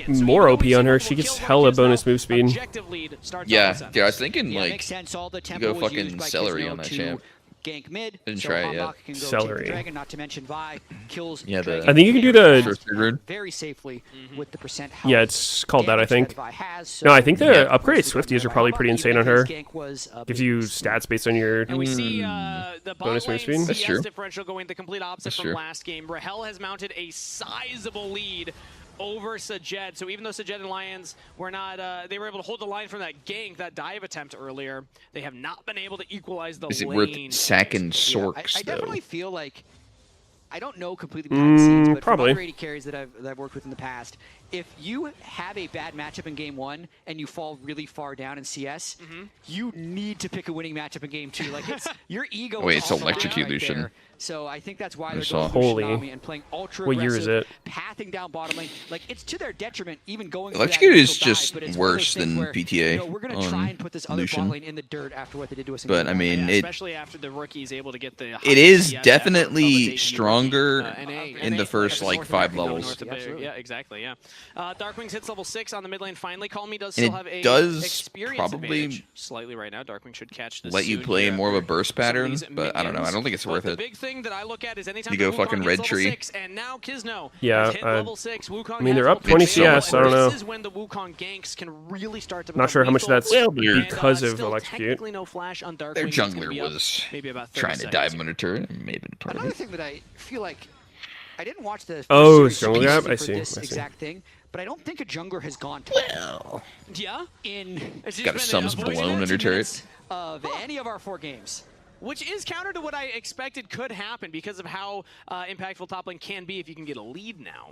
more OP on her. She gets hella bonus move speed. Yeah, I was thinking like makes sense. All the you go tempo was fucking used by celery Kisno on that to champ. Gank mid. Didn't so try it Hambach yet. can go Celery. take the dragon, not to mention Vi kills Yeah, Dragon I think you can do the very safely with the percent health. Yeah, it's called that, I think. Vi has, No, I think so the upgraded Swifties are probably pretty insane on her. Gank was Gives you stats based on your And we see the bonus move bot lane speed. That's CS true. differential going the complete opposite That's from true. last game. Rahel has mounted a sizable lead over Sajed. So even though Sajed and Lions were not, they were able to hold the line from that gank, that dive attempt earlier, they have not been able to equalize the lane. Is it worth sacking Sorks I though? definitely feel like, I don't know completely behind the scenes, but probably. from other AD carries that I've worked with in the past, if you have a bad matchup in game 1 and you fall really far down in CS, you need to pick a winning matchup in game 2. Like it's your ego. Wait, is it's on the line Electrocute right Lucian. there. So I think that's why I they're saw. going Holy. Tsunami and playing ultra What year is aggressive, it? pathing down bottom lane. Like it's to their detriment, even going. Electrocute is for that initial just dive, but it's one of those worse things than where, PTA you know, we're gonna try on and put this other Lucian. bot lane in the dirt after what they did to us. In But game I 1. mean, Yeah, it especially after the rookie is able to get the it is highest CS definitely ever of stronger in the NA, first like 5 levels. north of Bay. Yeah, exactly. Yeah. Darkwings hits level 6 on the mid lane. Finally, Call Me does And still it have a does experience probably advantage slightly right now. Darkwing should catch this. Let you soon play here more of a after burst some of pattern, these but I don't know. I don't think it's worth the it. big thing that I look at is anytime You go Wukong fucking hits red level tree. 6, and now Kisno Yeah, has hit level 6. Wukong I mean, they're has up 20 level 6, CS, I don't know. This is when the Wukong ganks can really start to Not sure how much become that's lethal, because and, of still Electrocute. technically no flash on Darkwing. Their It's gonna jungler be up was maybe about 30 trying to seconds dive here. him under turret and made him Another target. thing that I feel like I didn't watch the Oh, first jungle series gap? for I see, this I see. exact thing, but I don't think a jungler has gone to Yeah? Got It's just his been thumbs avoided blown under 2 turret. minutes of any of our 4 games. Which is counter to what I expected could happen because of how impactful top lane can be if you can get a lead now.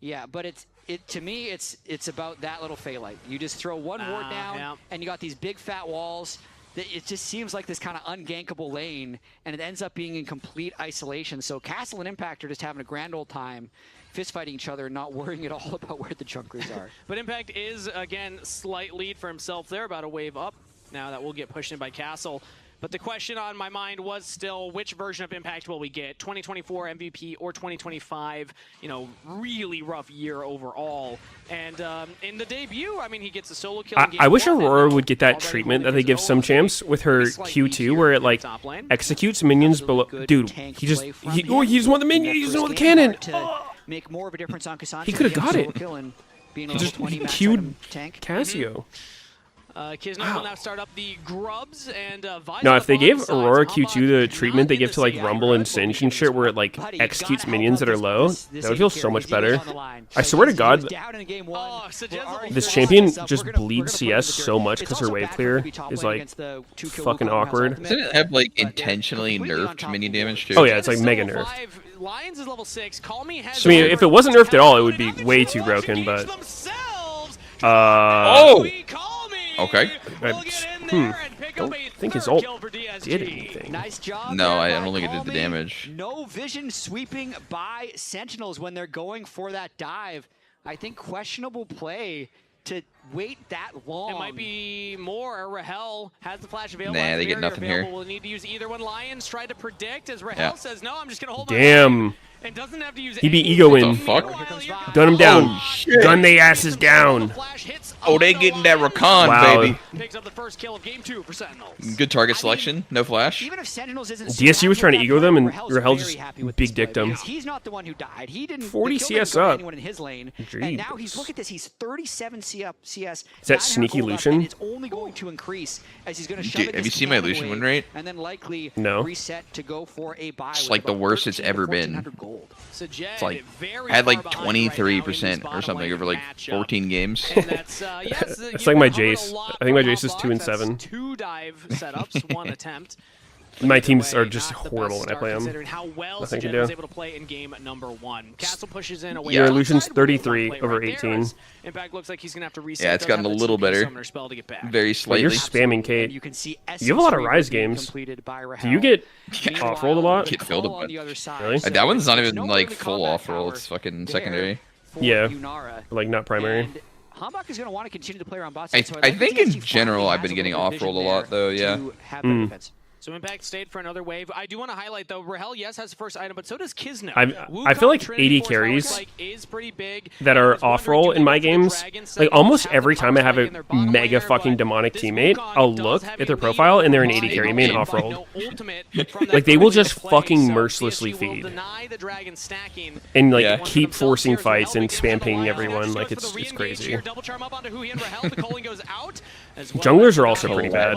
Yeah, but to me it's about that little Phalite. You just throw one ward down, yeah. and you got these big fat walls. It just seems like this kind of ungankable lane, and it ends up being in complete isolation. So Castle and Impact are just having a grand old time, fist fighting each other, and not worrying at all about where the junglers are. But Impact is, again, slight lead for himself there, about a wave up. Now that will get pushed in by Castle. But the question on my mind was still, which version of Impact will we get? 2024 MVP or 2025, you know, really rough year overall. And in the debut, I mean, he gets a solo kill in game I wish 1, Aurora would get that treatment that they give some champs with her Q2, where it like executes minions below. Dude, he just want the minion. He doesn't want the cannon. Make more of a difference on Cassandra. He could have got it. He He queued Casio. Kisno will now start up the grubs and No, if they gave Aurora Q2 the treatment they give to like Rumble and Singe and shit, where it like executes minions that are low, that would feel so much better. I swear to God, this champion just bleeds CS so much because her wave clear is like fucking awkward. Doesn't it have like intentionally nerfed minion damage too? Oh yeah, it's like mega nerfed. Lions is level 6. Call Me has So I mean, if it wasn't nerfed at all, it would be way too broken. But oh, okay. Don't think his ult did anything. Nice job. No, I don't think it did the damage. No vision sweeping by Sentinels when they're going for that dive. I think questionable play to wait that long. It might be more. Rahel has the flash available. Nah, they get nothing here. We'll need to use either one. Lions tried to predict as Rahel says, no, I'm just going to hold Damn. and doesn't have to use He be egoing. Gun him down. Gun they asses down. Oh, they getting that Rakan, baby. Picks up the first kill of game 2 for Sentinels. Good target selection. No flash. Even if Sentinels isn't DSU was trying to ego them, and Rahel just big dicked them. He's not the one who died. He didn't 40 the kill CS didn't go to up. anyone in his lane. Jeez. And now he's look at this. He's 37 CS. Is that sneaky Lucian? And it's only going to increase as he's going to shove Dude, it have you seen my Lucian win rate? and then likely No. reset to go for a buy. It's like the worst it's ever been. It's like I had like 23% or something over like 14 games. It's like my Jace. I think my Jace is 2 and 7. 2 dive setups, 1 attempt. My teams are just horrible when I play them. Considering how well Nothing to Sajed do. was able to play in game number 1. Castle pushes in away. Yeah, Lucian's 33 over 18. In fact, looks like he's gonna have to reset. Yeah, it's gotten a little better. Very Well, slightly. you're spamming Kate. You can see You have a lot of Rise games. Do you get off-rolled a lot? Get filled up. Really? That one's not even like full off-roll. It's fucking secondary. Yeah, like not primary. Hambach is going to want to continue to play around bot I side, so I like think the in DSG general finally I've been has getting little bit of off-rolled a vision lot though. Yeah. to have that defense. So Impact stayed for another wave. I do want to highlight though, Rahel yes has the first item, but so does Kisno. I feel like 80 carries is pretty big. that are off-roll in my games, like almost every time I have a mega fucking demonic teammate, I'll look at their profile and they're an 80 carry main off-rolled. Like they will just fucking mercilessly feed and like keep forcing fights and spam pinging everyone. Like it's crazy. Junglers are also pretty bad.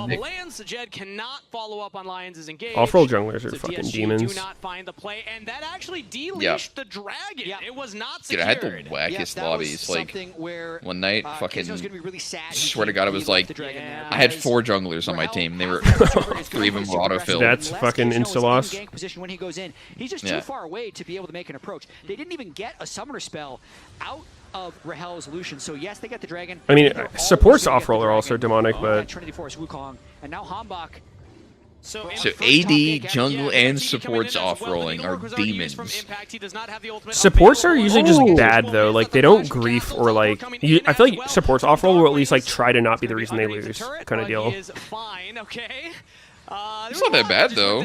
Cannot follow up on Lions' engage. Off-roll junglers are So fucking DSG demons. do not find the play, and that actually de-leashed the dragon. It was not Dude, secured. I had the wackest lobbies. Like one night, fucking. Swear to God, it was like I had 4 junglers on my team. They were 3 of them were auto-filled. That's fucking insta loss. Position when he goes in, he's just Yeah. too far away to be able to make an approach. They didn't even get a summoner spell out of Rahel's Lucian. So yes, they get the dragon. I mean, They're always supports gonna get off-roll the are also dragon. demonic, And but Trinity Force Wukong, and now Hambach. So AD, jungle, and supports off-rolling are demons. supports are usually just bad though. Like they don't grief or like. I feel like supports off-roll will at least like try to not be the reason they lose, kind of deal. It's not that bad though.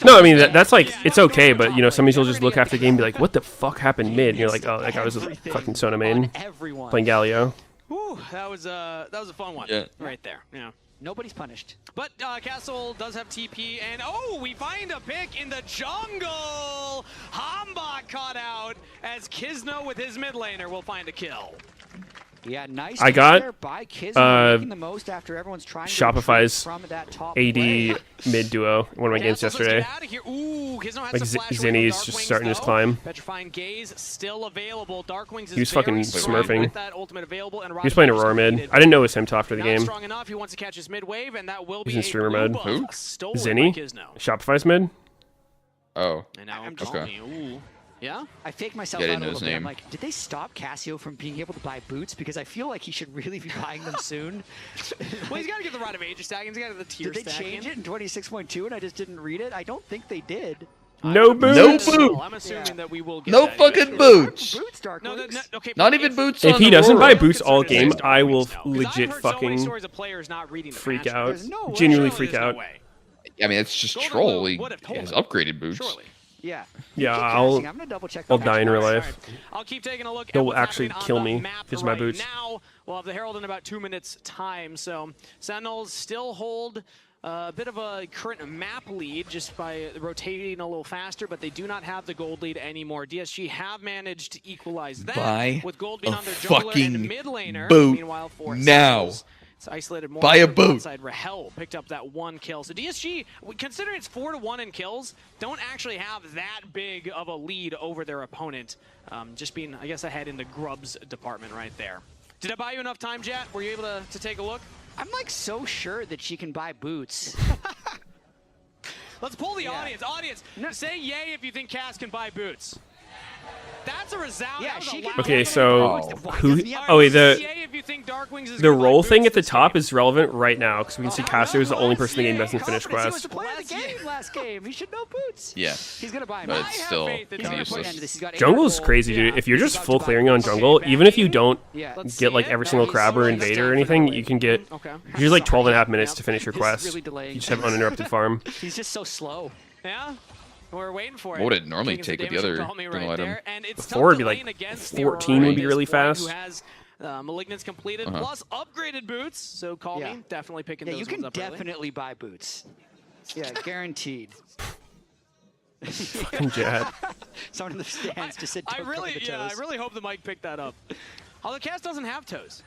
No, I mean that's like it's okay, but you know sometimes you'll just look after the game and be like, what the fuck happened mid? And you're like, oh, that guy was a fucking Sona main playing Galio. Ooh, that was a fun one right there. Yeah. Nobody's punished. But Castle does have TP, and we find a pick in the jungle. Hambach caught out as Kisno with his mid laner will find a kill. Yeah, nice. I got making the most after everyone's trying to Shopify's from that top AD lane. mid duo in one of my games yesterday. Like Zinni's just starting his climb. Petrifying Gaze still available. Darkwings He was is fucking very strong smurfing. with that ultimate available, and He was playing Aurora mid. I didn't know it was him till after the not game. strong enough. He wants to catch his mid wave, and that will He's be in streamer a mode. blue buff stolen by Zinni? Kisno. Shopify's mid? Oh. And now I'm okay. Ooh. Yeah? I faked myself Yeah, I out didn't a know little his bit. I'm name. like, did they stop Cassio from being able to buy boots? Because I feel like he should really be buying them soon. Well, he's got to get the Rite of Ages stacking. He's got to get the tier Did they change it in 26.2 and I just didn't read it? I don't think they did. No boots. No boots. I'm assuming that we will get No that fucking eventually. boots. Okay, Not even boots. If on he doesn't Aurora. buy boots all game, I will legit I've heard so many fucking stories of players not reading the freak patch. out. There's no way. Genuinely Surely freak there's no out. way. I mean, it's just Golden troll. Blue He would have told has him. upgraded boots. Surely. Yeah. Yeah, I'm gonna double check. I'll die in real life. I'll keep taking a look at He'll what's actually happening kill on the me map because of my right boots. Now, we'll have the Herald in about 2 minutes time. So Sentinels still hold a bit of a current map lead just by rotating a little faster, but they do not have the gold lead anymore. DSG have managed to equalize that Buy with gold being a on their jungler fucking and mid laner. boot Meanwhile, for now. Sentinels, it's isolated more. Buy a from boot. outside. Rahel picked up that 1 kill. So DSG, considering it's 4-1 in kills, don't actually have that big of a lead over their opponent. Just being, I guess, ahead in the grubs department right there. Did I buy you enough time, Jet? Were you able to take a look? I'm like so sure that she can buy boots. Let's pull the audience. Audience, say yay if you think Cass can buy boots. That's a resound. Yeah, she can. Okay, so who? Oh wait, the if you think Darkwings is The roll thing at the top is relevant right now because we can see Casio is the only person in the game that doesn't finish He was quests. the player of the game last game. He should know Boots. Yeah. He's gonna buy him. But it's still kind of useless. Jungle is crazy, dude. If you're just full clearing on jungle, even if you don't get like every single crab or invader or anything, you can get usually like 12.5 minutes to finish your quest. You just have uninterrupted farm. He's just so slow. Yeah. We're waiting for it. What would it normally take with the other item? Before it'd be like 14 would be really fast. Malignance completed plus upgraded boots. So call me definitely picking those you can ones up definitely buy boots. Yeah, guaranteed. Fucking Jet. Someone in the stands just said, I really hope the mic picked that up. Although Cass doesn't have toes.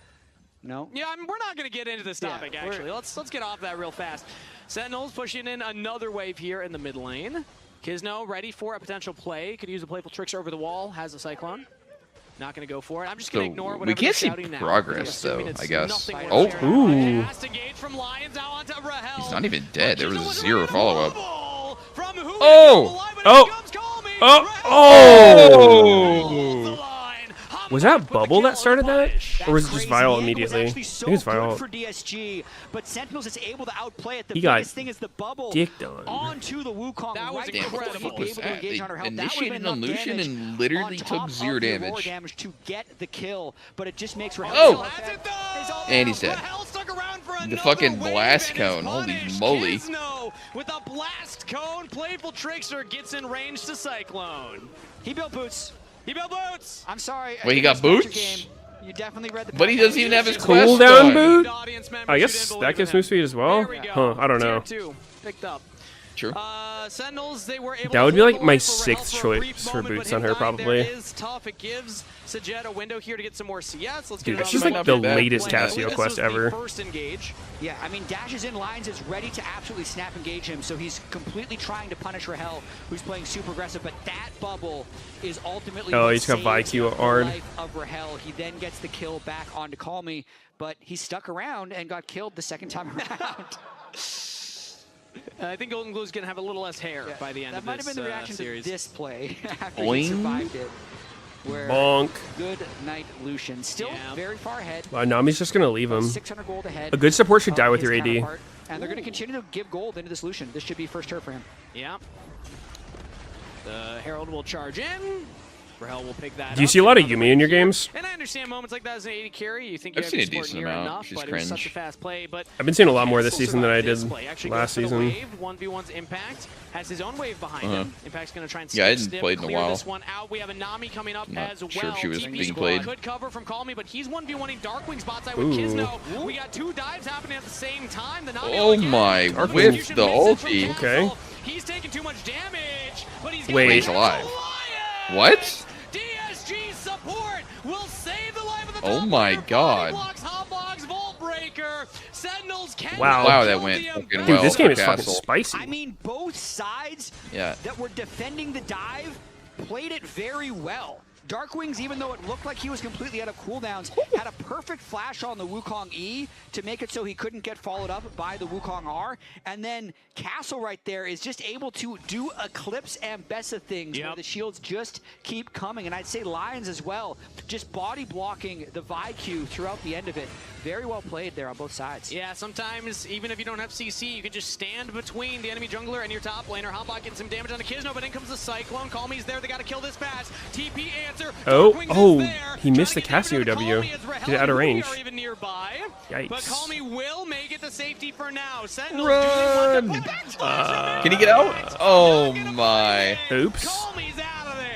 No. Yeah, I mean, we're not going to get into this topic, actually. Let's get off that real fast. Sentinels pushing in another wave here in the mid lane. Kizno ready for a potential play. Could use a playful trickster over the wall. Has a Cyclone. Not going to go for it. I'm just going to ignore whatever we can't see now. progress, though, I guess. Oh, ooh. He's not even dead. There was 0 follow-up. Oh! Oh! Oh! Was that Bubble that started that? Or was it just Vial immediately? I think it's Vial. For DSG, but Sentinels is able to outplay it. The He got biggest thing is the bubble dicked on. onto the Wukong. That was incredible. They initiated an illusion and literally took 0 damage. To get the kill, but it just makes Oh! And he's dead. The fucking blast cone. Holy moly. With a blast cone, playful trickster gets in range to Cyclone. He built boots. He built boots. I'm sorry. Wait, he got boots? You definitely read the But he doesn't even have his quest cooldown done. boot? I guess that gives move speed as well? Huh, I don't know. Tier 2 picked up. Sure. Sentinels, they were able That would to be like hold my the line for 6th Rahel for a choice brief for moment, boots but on him her, dying probably. there is tough. It gives Sajet a window here to get some more CS. Let's Dude, get that's just like the latest Casio quest ever. First engage. Yeah, I mean, Dash is in lines, is ready to absolutely snap engage him, so he's completely trying to punish Rahel, who's playing super aggressive, but that bubble is ultimately Oh, what he's got saves Vikyu the Ard. life of Rahel. He then gets the kill back onto Call Me, but he stuck around and got killed the second time around. I think Golden Glue's going to have a little less hair by the end of this That might have been the reaction series. to this play after Boing. he survived it. Where Bonk. Good night, Lucian. Still very far ahead. Nami's just going to leave him. 600 gold ahead. A good support should die with his your AD. counterpart, and they're going to continue to give gold into this Lucian. This should be first turn for him. Yeah. The Herald will charge in. Rahel will pick that Do you see a lot of Yumi in your games? And I understand moments like that as an AD carry. You think I've you seen a have your decent support near amount. enough, She's but it was such a cringe. fast play. But I've been seeing a lot more this Castle season than I survived did this play. Actually last goes for the season. Wave. 1v1's Impact has his own wave behind him. Impact's going to try and Yeah, I hadn't stiff, played in a clear while. this one out. We have a Nami coming up Not as well. sure if she was TP being squad played. could cover from Call Me, but he's 1v1ing Darkwing's bot side with Ooh. Kizno. We got 2 dives happening at the same time. The Nami Oh again. my, Darkwing with the execution misses from ulti. Okay. Castle. He's taking too much damage, but he's Wait. He's alive. What? DSG support will save the life of the Oh top my player. god. Blocks, Hotbox, Vault Breaker. Sentinels can Wow, that went fucking Dude, well. this game for is fucking Castle. spicy. I mean, both sides Yeah. that were defending the dive played it very well. Darkwings, even though it looked like he was completely out of cooldowns, had a perfect flash on the Wukong E to make it so he couldn't get followed up by the Wukong R. And then Castle right there is just able to do Eclipse and Bessa things where the shields just keep coming. And I'd say Lions as well, just body blocking the Vikyu throughout the end of it. Very well played there on both sides. Yeah, sometimes even if you don't have CC, you can just stand between the enemy jungler and your top laner. Hotbot getting some damage on the Kizno, but in comes the Cyclone. Call Me's there, they gotta kill this fast. TP answer. Oh, he missed the Casio W. Get it out of range. Even nearby. Yikes. But Call Me will make it to safety for now. Sentinels Run! Can he get out? Oh my. Oops. Call Me's out of there.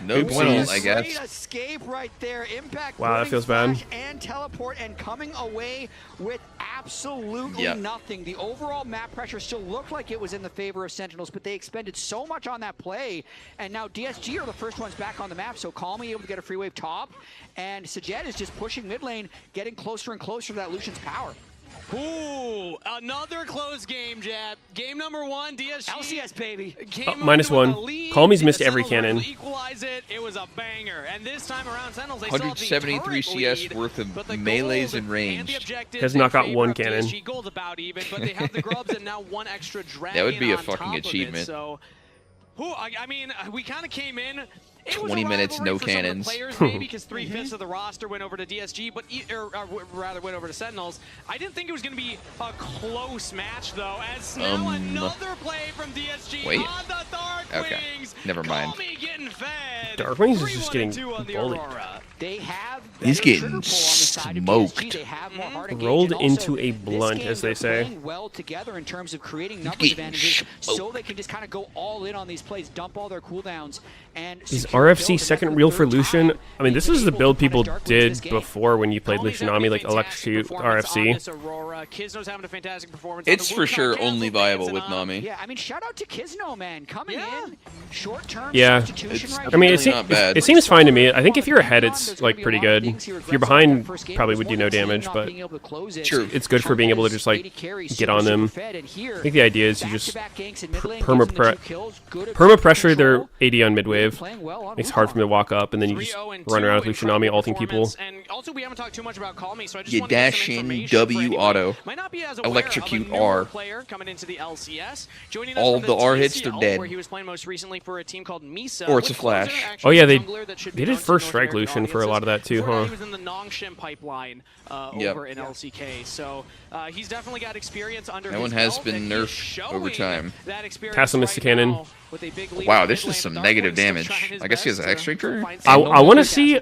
No point, I guess. Great escape right there. Impact. Wow, that putting feels bad. flash and teleport and coming away with absolutely Yep. nothing. The overall map pressure still looked like it was in the favor of Sentinels, but they expended so much on that play. And now DSG are the first ones back on the map, so Call Me able to get a free wave top. And Sajet is just pushing mid lane, getting closer and closer to that Lucian's power. Ooh, another close game, Jab. Game number 1, DSG. LCS, baby. -1. Call Me's missed every cannon. Equalize it. It was a banger. And this time around, Sentinels, they 173 saw the turret CS lead, worth but of the melees gold and range. and the objectives Has not in got favor one of cannon. DSG. Gold's about even, but they have the grubs and now 1 extra dragon That would be a on fucking top of it. achievement. So, I mean, we kind of came in 20 minutes, no cannons. Players maybe because 3/5 of the roster went over to DSG, but rather went over to Sentinels. I didn't think it was going to be a close match though. As now another play from DSG on the Darkwings. Never mind. Darkwings is just getting bullied. They have He's getting smoked. Rolled into a blunt, as they say. Playing well together in terms of creating numbers advantages, so they can just kind of go all in on these plays, dump all their cooldowns, and is RFC second reel for Lucian? I mean, this is the build people did before when you played Lucianami, like Electrocute RFC. It's for sure only viable with Nami. Yeah, I mean, shout out to Kizno, man, coming in short-term substitution. I mean, it seems fine to me. I think if you're ahead, it's like pretty good. If you're behind, probably would do no damage, but it's good for being able to just like get on them. I think the idea is you just perma pressure their AD on mid wave. Makes it hard for them to walk up, and then you just run around with Lucianami ulting people. You dash in W auto, electrocute R. All of the R hits, they're dead. Or it's a flash. Oh yeah, they did first strike Lucian for a lot of that too, huh? He was in the Nongshin pipeline over in LCK, so he's definitely got experience under that one has been nerfed over time. Castle missed the cannon. Wow, this is some negative damage. I guess he has an X-Drinker? I want to see,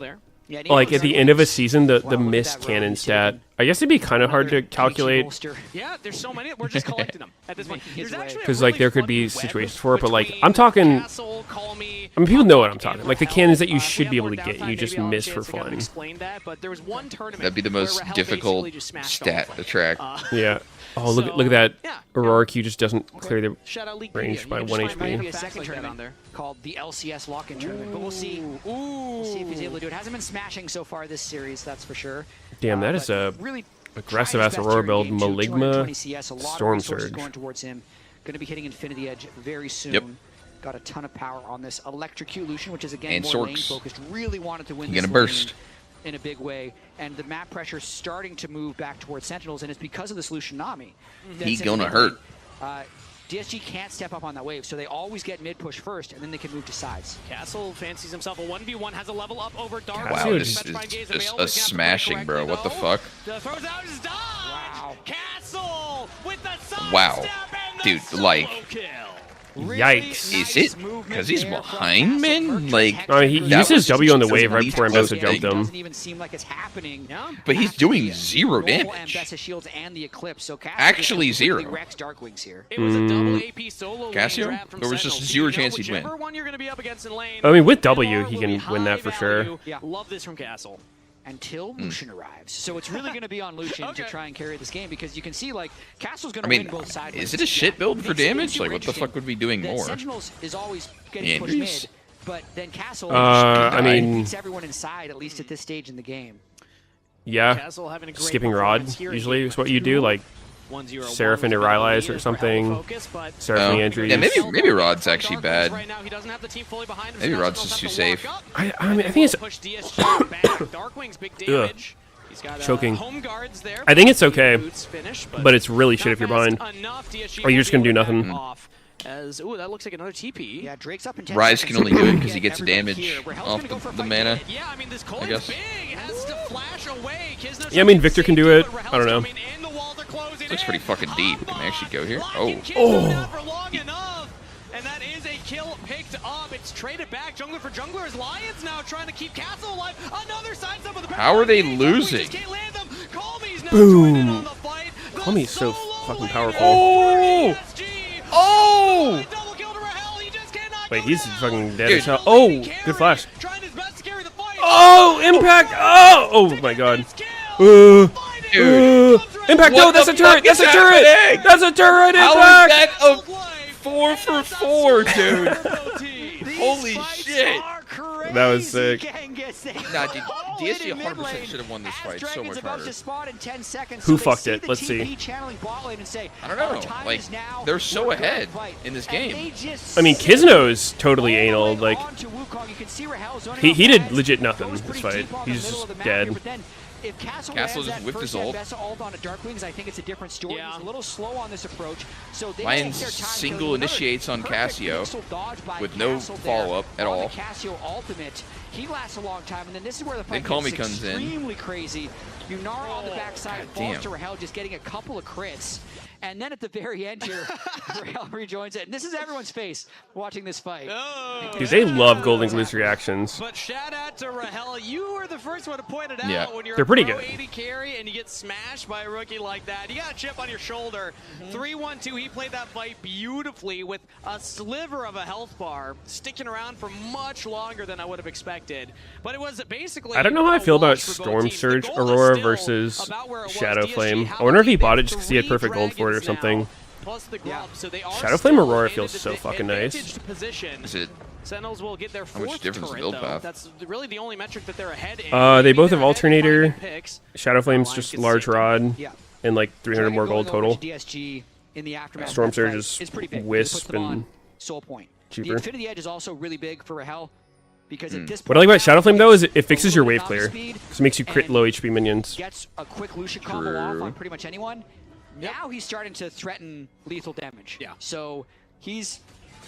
like, at the end of a season, the missed cannon stat. I guess it'd be kind of hard to calculate. Yeah, there's so many. We're just collecting them at this point. Because, like, there could be situations for it, but, like, I'm talking... I mean, people know what I'm talking. Like, the cannons that you should be able to get, you just miss for fun. That'd be the most difficult stat to track. Yeah. Oh, look at that. Aurora Q just doesn't clear the range by 1 HP. A second tournament called the LCS lock-in tournament, but we'll see. We'll see if he's able to do it. Hasn't been smashing so far this series, that's for sure. Damn, that is a aggressive-ass Aurora build. Maligma, Storm Surge. Going towards him. Going to be hitting Infinity Edge very soon. Yep. Got a ton of power on this Electrocute Lucian, which is again and more lane-focused. Really wanted to win this lane burst in a big way, and the map pressure is starting to move back towards Sentinels, and it's because of this Lucianami. He's gonna hurt. DSG can't step up on that wave, so they always get mid-push first, and then they can move to sides. Castle fancies himself a 1v1, has a level up over Dark. Wow, this is just a smashing, bro. What the fuck? Throws out his dodge. Wow. Castle with the side wow. Dude, like... Yikes. Is it because he's behind men? Like, he uses W on the wave right before M.B.S.A jumped him. Doesn't even seem like it's happening. But he's doing 0 damage. Shields and the Eclipse, so actually 0. Darkwings here. It was a double AP solo Cassio? There was just 0 chance he'd win. I mean, with W, he can win that for sure. Love this from Castle. Until Lucian arrives. So it's really going to be on Lucian to try and carry this game, because you can see, like, Castle's going to win both sides. Is it a shit build for damage? Like, what the fuck would we be doing more? Sentinels is always getting pushed mid, but then Castle I mean, beats everyone inside, at least at this stage in the game. Yeah, skipping Rod usually is what you do, like Seraph into Rylai's or something. Seraph Leandries. Yeah, maybe Rod's actually bad. Maybe Rod's just too safe. I mean, I think it's choking. I think it's okay, but it's really shit if you're behind. Or you're just gonna do nothing. As that looks like another TP. Yeah, Drake's up in Ryze can only do it because he gets damage off the mana. Yeah, I mean, this I guess. has to flash away. Yeah, I mean, Victor can do it. I don't know. Looks pretty fucking deep. Can I actually go here? Oh. And that is a kill picked up. It's traded back. Jungler for jungler as Lions now trying to keep Castle alive. Another side step with the How are they losing? Boom. Kami's so fucking powerful. Oh! Oh! Wait, he's fucking dead as hell. Oh, good flash. Oh, impact! Oh my god. Impact, no, that's a turret! That's a turret! That's a turret, Impact! How is that a 4 for 4, dude? Holy shit! That was sick. Nah, dude, DSG 100% should have won this fight so much harder. Who fucked it? Let's see. I don't know. Like, they're so ahead in this game. I mean, Kizno's totally anal. Like, he did legit nothing this fight. He's just dead. If Castle Castle lands just that whipped first his ult. Ambessa ult onto Darkwings, I think it's a different story. Yeah. He's a little slow on this approach. So they Lions take their time single initiates on Cassio with no follow-up at all. The Cassio ultimate, he lasts a long time, and then this is where the fight Then Calmy gets comes in. extremely crazy. Yunara on the backside falls damn. to Rahel, just getting a couple of crits. And then at the very end here, Rahel rejoins it. And this is everyone's face watching this fight. Dude, they love Golden Glue's reactions. But shout out to Rahel. You were the first one to point it out. Yeah, When you're they're a pretty pro good. 80 carry and you get smashed by a rookie like that, you got a chip on your shoulder. 3-1-2, he played that fight beautifully with a sliver of a health bar, sticking around for much longer than I would have expected. But it was basically... I don't know how I feel about Storm Surge Aurora versus Shadow Flame. I wonder if he bought it just because he had perfect gold for it or something. Plus the grub, so they are Shadow Flame still Aurora in feels a so fucking nice. advantaged position. Is it? Sentinels will get their How much fourth difference is turret, build though. path? That's really the only metric that they're ahead in. They both Maybe have they're ahead in Alternator. finding picks. Shadow Flame's Lions just can large sink them. rod Yeah. and like 300 more gold total. DSG in the aftermath Storm of that Surge fight is pretty big. Wisp Puts them on and Soul Point. cheaper. The Infinity Edge is also really big for Rahel because at this point, What I like about Shadow Flame though is it fixes your wave enough clear. speed Because it makes you crit and low HP minions. gets a quick Lucian combo off on pretty much anyone. Now he's starting to threaten lethal damage. Yeah. So he's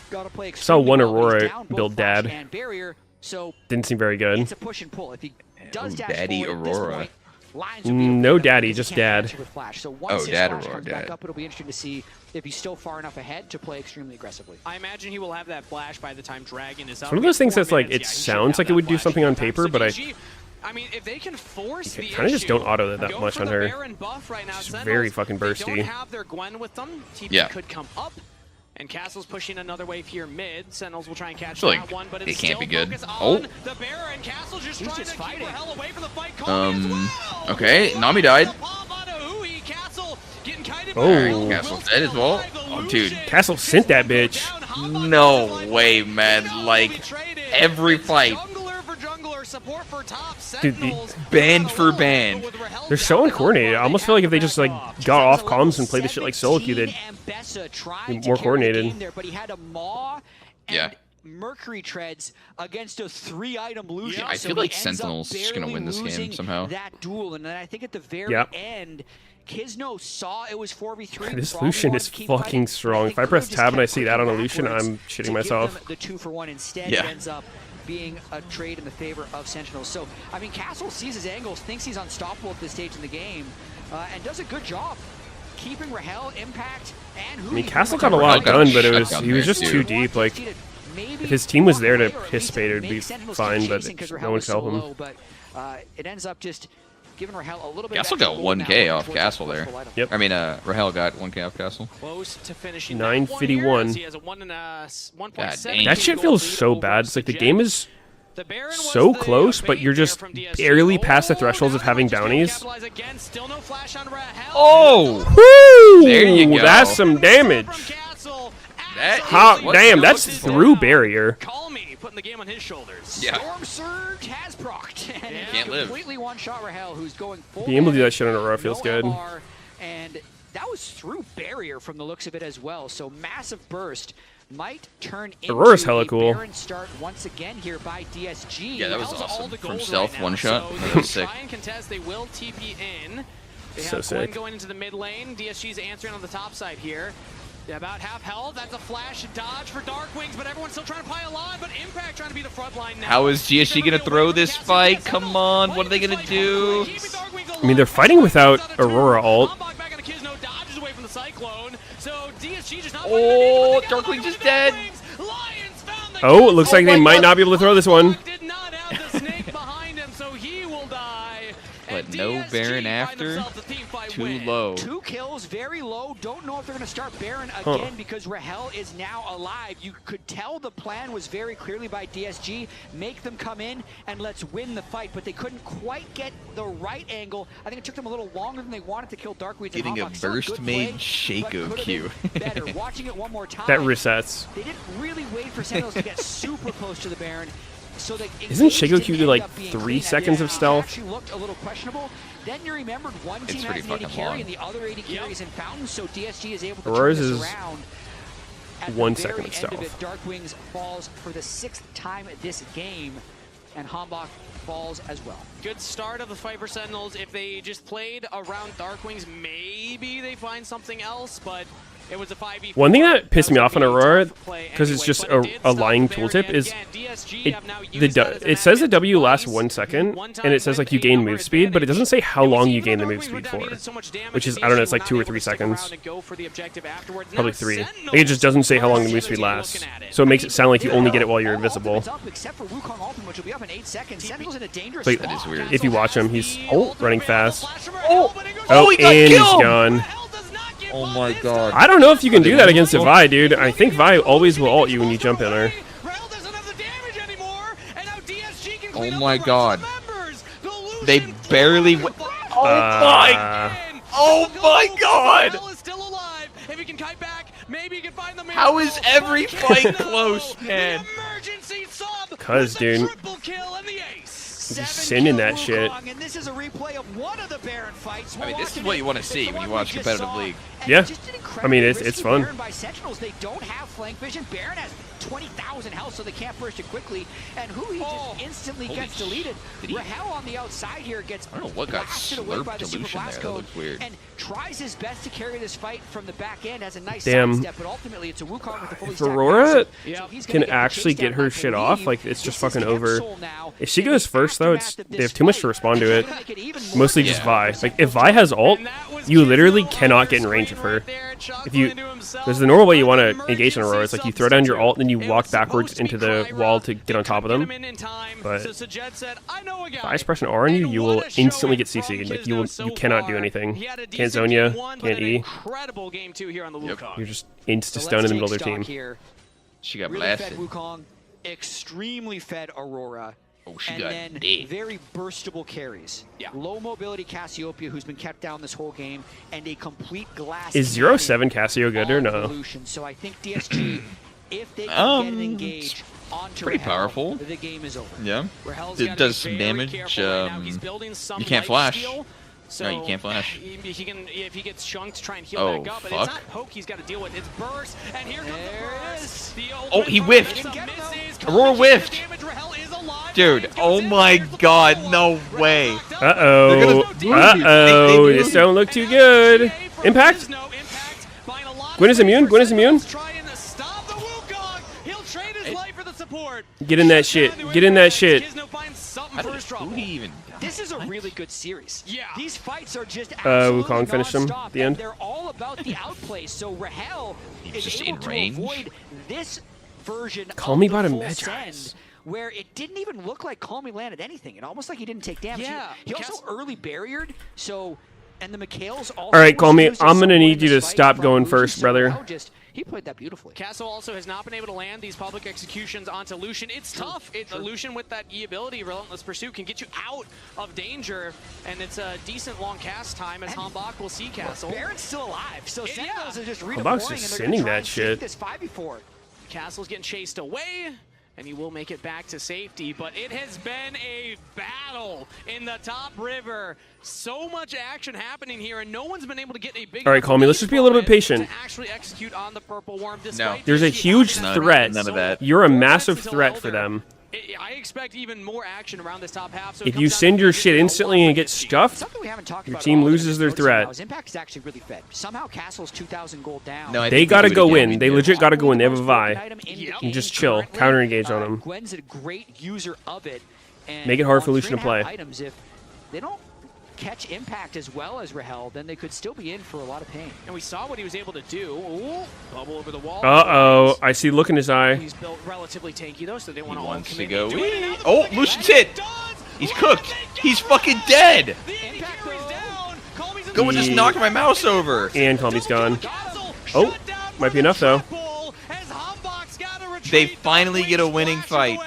got to play I saw extremely one well, but he's Aurora down both build flash dad. and barrier, so Didn't seem very good. it's a push and pull. If he does dash Daddy forward at this Aurora. point, Lions will be No okay daddy, because just he can't dad. catch it with flash. So once his Dad flash Aurora, comes back dad. up, it'll be interesting to see if he's still far enough ahead to play extremely aggressively. I imagine he will have that flash by the time Dragon is up. It's one of those things 4 that's like, minutes, it he should sounds have like it that would do flash something on in time. paper, So but I DG, I mean, if they can force the kind of just don't auto that go much for on the her. Baron buff right now, She's Sentinels, very fucking They bursty. don't have their Gwen with them. TP Yeah. could come up. And Castle's pushing another wave here mid. Sentinels will try and catch feel that like one, but it it's can't still be good. focused Oh. on the Baron. Castle just He's trying just to keep fighting. Rahel away from the fight. Okay, Nami died. Castle getting kited Oh. Castle's dead as well. Oh, dude. Castle sent that bitch. No way, man. Like, every fight. Support for top Dude, Sentinels. Band for band. They're so uncoordinated. I almost feel like if they just like got off comms and played this shit like solo queue, they'd be more coordinated. There, but he had a maw and Yeah. Mercury treads against a 3-item Lucian. I So feel he like ends Sentinel's up just gonna barely win this game losing somehow. That duel, and then I think at the very Yep. end, Kizno saw it was 4v3. This probably Lucian wanted is to keep fucking fighting. strong. If I think press Krug tab and I just see kept that on a pushing Lucian, backwards I'm to shitting give myself. them the 2-for-1. Instead, Yeah. it ends up being a trade in the favor of Sentinels. So, I mean, Castle sees his angles, thinks he's unstoppable at this stage in the game, and does a good job keeping Rahel, Impact, and I mean, Castle got a lot done, but he was just too deep. Like, if his team was there to participate, it'd be fine, but no one could help him. But it ends up just giving Rahel a little bit Castle of got extra gold 1K now off towards Castle the there. full item. Yep. I mean, Rahel got 1K off Castle. Close to finishing 951. that one here, as he has a 1.7 dang. That shit gold feels lead so over bad. It's like the Sejek. game is The Baron was so the close, but bait you're there just from DSG. barely past the Oh, thresholds of now having just gonna bounties. capitalize again. Still no flash on Rahel. Oh! Woo! There you go. That's some damage. That How, what damn, the that's fuck is through barrier. Calmy putting the game on his shoulders. Yeah. Storm Surge has procced. And Can't live. completely one-shot Rahel, who's going full Being able to do that damage, shit on Aurora feels no good. MR, and that was through barrier from the looks of it as well. So massive burst might turn into Aurora's hella a cool. Baron start once again here by DSG. Yeah, that was Rahell's all awesome. the From gold stealth, right now, one shot. so That they was sick. try and contest. They will TP in. They So have Gwen sick. going into the mid lane. DSG's answering on the top side here. They're about half health. That's a flash and dodge for Darkwings, but everyone's still trying to pile on. But Impact trying to be the front line now. How is GSG gonna throw this fight? Come on, what are they gonna do? I mean, they're fighting without Aurora ult. Back on a Kizno, dodges away from the Cyclone. So DSG just not Oh, Darkwings is dead. Lions found the Oh, it looks like they might not be able to throw this one. did not have the snake behind him, so he will die. But And no DSG Baron find after. themselves a team fight Too win. low. 2 kills, very low. Don't know if they're going to start Baron Huh. again because Rahel is now alive. You could tell the plan was very clearly by DSG. Make them come in and let's win the fight. But they couldn't quite get the right angle. I think it took them a little longer than they wanted to kill Darkweeds. Getting a and Hawkmock. Still good burst made play, Shaco but could've Q. been better. Watching it one more time. That resets. They didn't really wait for Sentinels to get super close to the Baron. So that Isn't engaged Shaco Q didn't like end up being 3 clean. seconds of It stealth? actually looked a little questionable. Then you remembered one team pretty has an 80 fucking carry long. and the other 80 carries in Fountain, so DSG is able to Aurora's turn is this around. At 1 the second very of end of stealth. it, Darkwings falls for the 6th time this game. and Hambach falls as well. Good start of the fight for Sentinels. If they just played around Darkwings, maybe they find something else, but it was a 5v4. One thing that pissed me off on Aurora, because it's just a lying tooltip, is it says the W lasts 1 second, and it says like you gain move speed, but it doesn't say how long you gain the move speed for, which is, I don't know, it's like 2 or 3 seconds. Probably 3. Like, it just doesn't say how long the move speed lasts, so it makes it sound like you only get it while you're invisible. But that is weird. if you watch him, he's running fast. He got and killed! He's gone. Oh my god. I don't know if you can do that against a Vi, dude. I think Vi always will ult you when you jump in her. Oh my god. They barely Oh my god! How is every fight close, man? Cuz, dude. Just sending that shit. I mean, this is what you want to see when you watch competitive league. Yeah. I mean, it's fun. They don't have flank vision. Baron has 20,000 health, so they can't burst it quickly. And who he just instantly gets deleted. Rahel on the outside here gets I don't know what got slurped to Lucian there. That looks weird. And tries his best to carry this fight from the back end. Has a nice Damn. sidestep, but ultimately it's a Wukong with a fully If stacked Aurora passive. can actually get her shit off, like, it's just fucking over. If she goes first, though, they have too much to respond to it. Mostly just Vi. Like, if Vi has ult, you literally cannot get in range of her. If you, there's the normal way you want to engage an Aurora. It's like you throw down your ult, and then you walk backwards into the wall to get on top of them. But if I's press an R on you, you will instantly get CC'd. Like, you cannot do anything. Can't zone you, can't E. You're just insta-stun in the middle of their team. She got Really blasted. fed Wukong, extremely fed Aurora. Oh, she and got then dead. very burstable carries. Low mobility Cassiopeia, who's been kept down this whole game, and a complete glass. Is 0-7 Cassio good or no? Evolution. So I think DSG, if they can get engaged onto pretty Rahel, powerful. the game is over. Yeah. Rahel's It gotta does be some very damage. careful right now. He's building some You can't life flash. steal, No, you can't flash. He can, if he gets chunked, try and heal Oh, back up. But fuck. it's not poke he's got to deal with. It's burst. And here comes the burst. The Oh, he whiffed. misses. Aurora whiffed. Dude, oh my god, no way. Uh-oh. Uh-oh. This don't look too good. Impact? Gwen is immune. Gwen is immune. Get in that shit. Get in that shit. Who he even This is a really good series. Yeah. These fights are just Wukong finished him nonstop, at the end. and they're all about the outplay. So Rahel is just able in to range. avoid this version Call of me the bottom full Magi. send, where it didn't even look like Call Me landed anything. It almost like he didn't take damage. Yeah. He also early barriered, so and the McHale's also. All right, Call was Me. used as I'm going to support need in you to this fight stop from going Lucian, first, so brother. Rahel he played that beautifully. Castle also has not been able to land these public executions onto Lucian. It's tough. Lucian with that E ability, Relentless Pursuit, can get you out of danger, and it's a decent long cast time as Hambach will see Castle. Baron's still alive, so Sentinels are just redeploying, Hambach's just and they're sending gonna try that and shit. save this 5v4. Castle's getting chased away, and he will make it back to safety, but it has been a battle in the top river. So much action happening here, and no one's been able to get a big. All right, Call Me. Let's just be a little bit patient. To actually execute on the Purple Worm. No. There's a huge threat. None of that. You're a massive threat for them. I expect even more action around this top half. So If you send your shit instantly and get stuffed, your team loses their threat. Impact is actually really fed. Somehow Castle's 2,000 gold down. No, I They think gotta do it go again. win. They legit gotta go win. They have a Vi. Yep. And just chill. Counter engage on them. Gwen's a great user of it. And Make it hard for on Lucian to 3.5 play. Items, if they don't catch Impact as well as Rahel, then they could still be in for a lot of pain. And we saw what he was able to do. Ooh, bubble over the wall. Uh-oh. I see look in his eye. He's built relatively tanky though, so they want to all Wants to commit go. into it. And Oh, Lucian's hit. He's cooked. He's fucking dead. Go and just knock my mouse over. And Call Me's gone. Oh, might be enough though. They finally get a winning fight.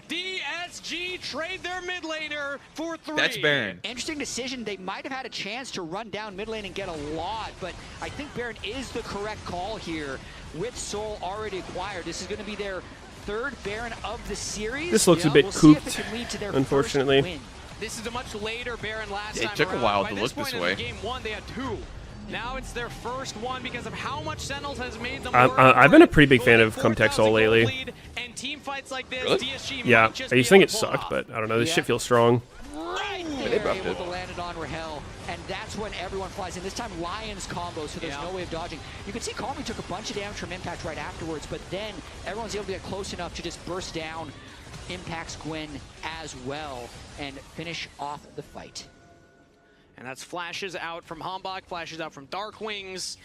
DSG trade their mid laner for 3. That's Baron. Interesting decision. They might have had a chance to run down mid lane and get a lot, but I think Baron is the correct call here with Soul already acquired. This is going to be their 3rd Baron of the series. This looks a bit We'll see if it cooped, can lead to their unfortunately. first win. This is a much later Baron last It time took a around. while By to this look point this in way. Game 1, they had 2. Now it's their first one because of how much Sentinels has made them. I've been a pretty big fan of Comtech Soul lately. And team fights like this, Really? DSG Yeah, might just I used to think it sucked, but I don't know. This shit feels strong. Right But there, they buffed able it. to land it on Rahel, and that's when everyone flies in. This time, Lions combo, so there's no way of dodging. You can see Calmy took a bunch of damage from Impact right afterwards, but then everyone's able to get close enough to just burst down Impact's Gwen as well and finish off the fight. And that's flashes out from Hambach, flashes out from Darkwings.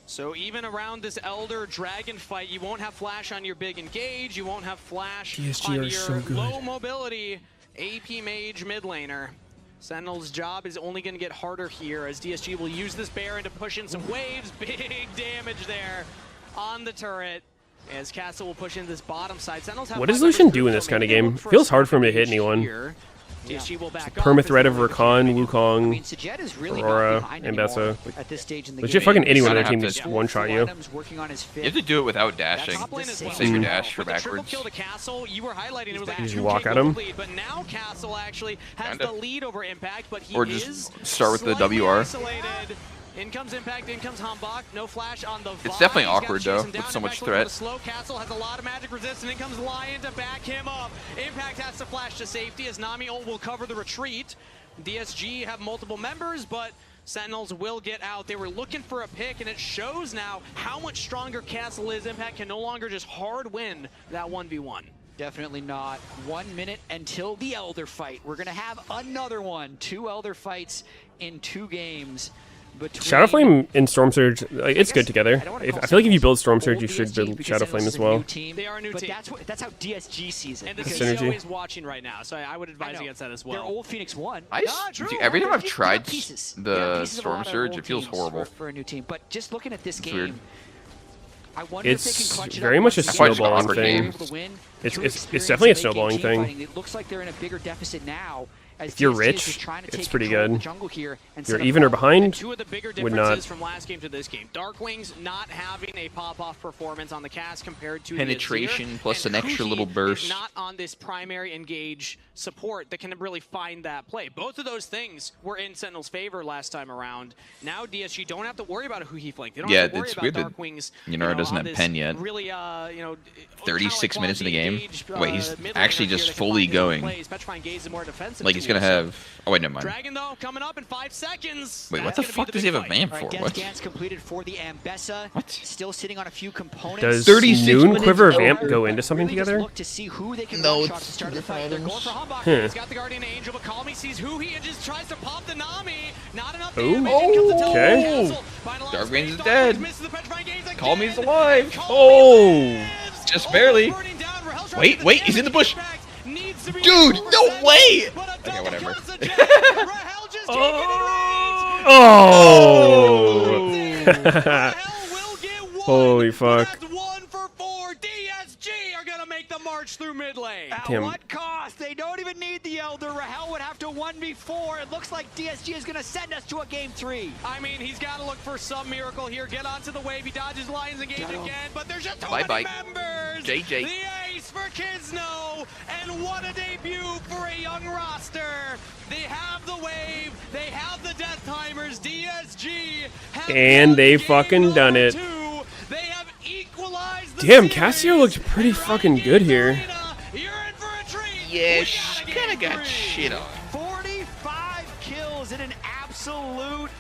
So even around this Elder Dragon fight, you won't have flash on your big engage, you won't have flash DSG on are your so good. low mobility AP mage mid laner. Sentinel's job is only going to get harder here as DSG will use this Baron to push in some waves. Big damage there on the turret as Castle will push in this bottom side. Sentinels have What does Lucian do in this kind of game? Feels hard for him to hit anyone. DSG will back Perma threat of Rakan, Wukong, Sejed is really Aurora, not behind and anymore Bessa. at this stage in the Legit game. fucking anyone on Gotta their team have just to- one-shot you. Working on his You have to do it without dashing. Save your dash for With the triple backwards. kill to Castle, you were highlighting it was like You just 2K walk at gold him. lead, but now Castle actually has Kinda. the lead over Impact, but he Or is just start with the slightly WR. isolated. In comes Impact, in comes Hambach, no flash on the It's Vi. definitely He's gotta awkward, chase though, him down. with so much Impact looking for threat. the slow Castle has a lot of magic resist, and in comes Lion to back him up. Impact has to flash to safety as Nami ult will cover the retreat. DSG have multiple members, but Sentinels will get out. They were looking for a pick, and it shows now how much stronger Castle is. Impact can no longer just hard win that 1v1. Definitely not. 1 minute until the Elder fight. We're going to have another one. 2 Elder fights in 2 games. Shadow Flame and Storm Surge, like, it's good together. I feel like if you build Storm Surge, you should build Shadow Flame as well. They are a new but team. That's how DSG sees it. And the It's CEO synergy. is watching right now, so I would advise against that as well. Their old Phoenix won. Every time I've tried pieces. the Pieces of a Storm lot of Surge, old it feels teams horrible. for a new team. But just looking at this It's game, weird. I wonder if they can It's clutch it very up much a once That's why again. it's an snowballing awkward thing. game. Able to win It's through definitely a experience and late-game snowballing team thing. fighting. It looks like they're in a bigger deficit now. As If you're DSG is rich, just trying to it's take pretty control of the good. jungle here and If you're set up even or a- behind, Two of the bigger would differences not. from last game to this game. Darkwings not having a pop-off performance on the cast compared to Penetration the Azir, plus and an extra Kuki little burst. is not on this primary engage support that can really find that play. Both of those things were in Sentinel's favor last time around. Now DSG don't have to worry about a Huhi flank. They don't Yeah, have to worry it's about weird that Darkwings. Yunara doesn't on have this pen yet. Really, 36 minutes in the game. Wait, he's mid actually laner here just that can fully find his own going. plays. Petrifying Gaze is more defensive Like he's gonna tool, so- have. Oh wait, never mind. Dragon though coming up in 5 seconds. Wait, what That's the gonna be fuck does he big have a fight. van All for? right, What? Scans completed for the Ambessa. What? Still sitting on a few components. Does 36 Noon, minutes Quiver, over. Vamp go into something Really just together? look to see who they can No, one-shot it's to start two the fight. different They're going for items. Hambach. Huh. He's got the Guardian Angel, but Calmy sees Huhi and just tries to pop the Nami. Not enough Ooh. damage. In comes the teleport Okay. castle. Final Dark space, Reigns is Darkwings dead. misses the Petrifying Gaze again. Calmy's alive. Oh! Lives. Just barely. Burning down. Rahel's trying to Wait, get wait, the he's in the bush. damage. Needs to be Dude, over no Sentinels, way! but a Okay, double whatever. kill to Jet. Rahel just taking it in range. Oh! Rahel will get one. Holy fuck. That's 1 for 4. DSG are going to make the march through mid lane. At Damn. what cost? They don't even need the Elder. Rahel would have to 1v4. It looks like DSG is going to send us to a game 3. I mean, he's got to look for some miracle here. Get onto the wave. He dodges Lions Engage Got him. again, but there's just too Bye-bye. many members. JJ. The ace for Kizno, and what a debut for a young roster. They have the wave. They have the death timers. DSG have And won they game fucking done number it. 2. They have equalized the Damn, series. Cassio looked pretty fucking good here. You're in for a treat. Yeah, We she got a kind of game got 3. shit on. 45 kills in an absolute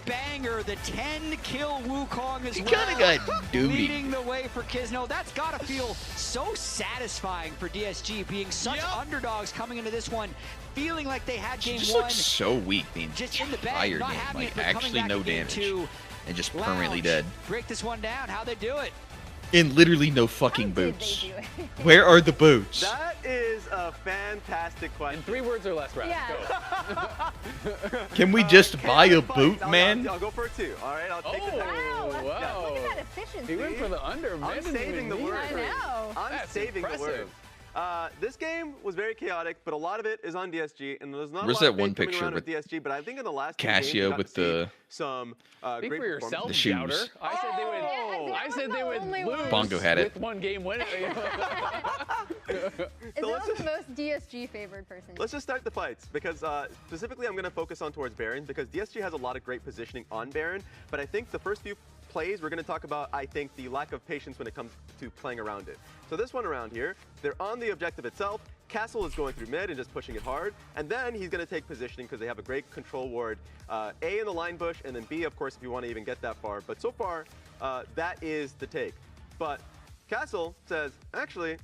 banger. The 10-kill Wukong as He well. kind of got duty. Leading the way for Kizno. That's got to feel so satisfying for DSG, being such underdogs coming into this one, feeling like they had She game just 1 looks so weak the just in the bag, entire not game. having Like it, but coming actually back no in game damage. 2. And just permanently Lounge, dead. break this one down. How they do it? And literally no fucking boots. Where are the boots? That is a fantastic question. In 3 words or less, Raph. Yeah. Go. Can we just Can buy I a fight? boot, I'll- man? I'll go for a 2. All right, I'll take the Oh, wow. Look at that efficiency. He went for the under. Man I'm didn't saving even the need word. I it. know. I'm That's saving the word. impressive. This game was very chaotic, but a lot of it is on DSG, and there's not Where's a lot that of one hate coming picture around with DSG, but I think in the last Casio two games, with we got to the see some Speak great for yourself, The shoes. Jouter. I said they would. Oh, I said they would only lose one. Bongo had it. with 1 game win. Is that the most DSG favored person? Let's just start the fights, because specifically I'm going to focus on towards Baron, because DSG has a lot of great positioning on Baron, but I think the first few plays, we're going to talk about, I think, the lack of patience when it comes to playing around it. So this one around here, they're on the objective itself. Castle is going through mid and just pushing it hard. And then he's going to take positioning because they have a great control ward. A in the line bush, and then B, of course, if you want to even get that far. But so far, that is the take. But Castle says, actually,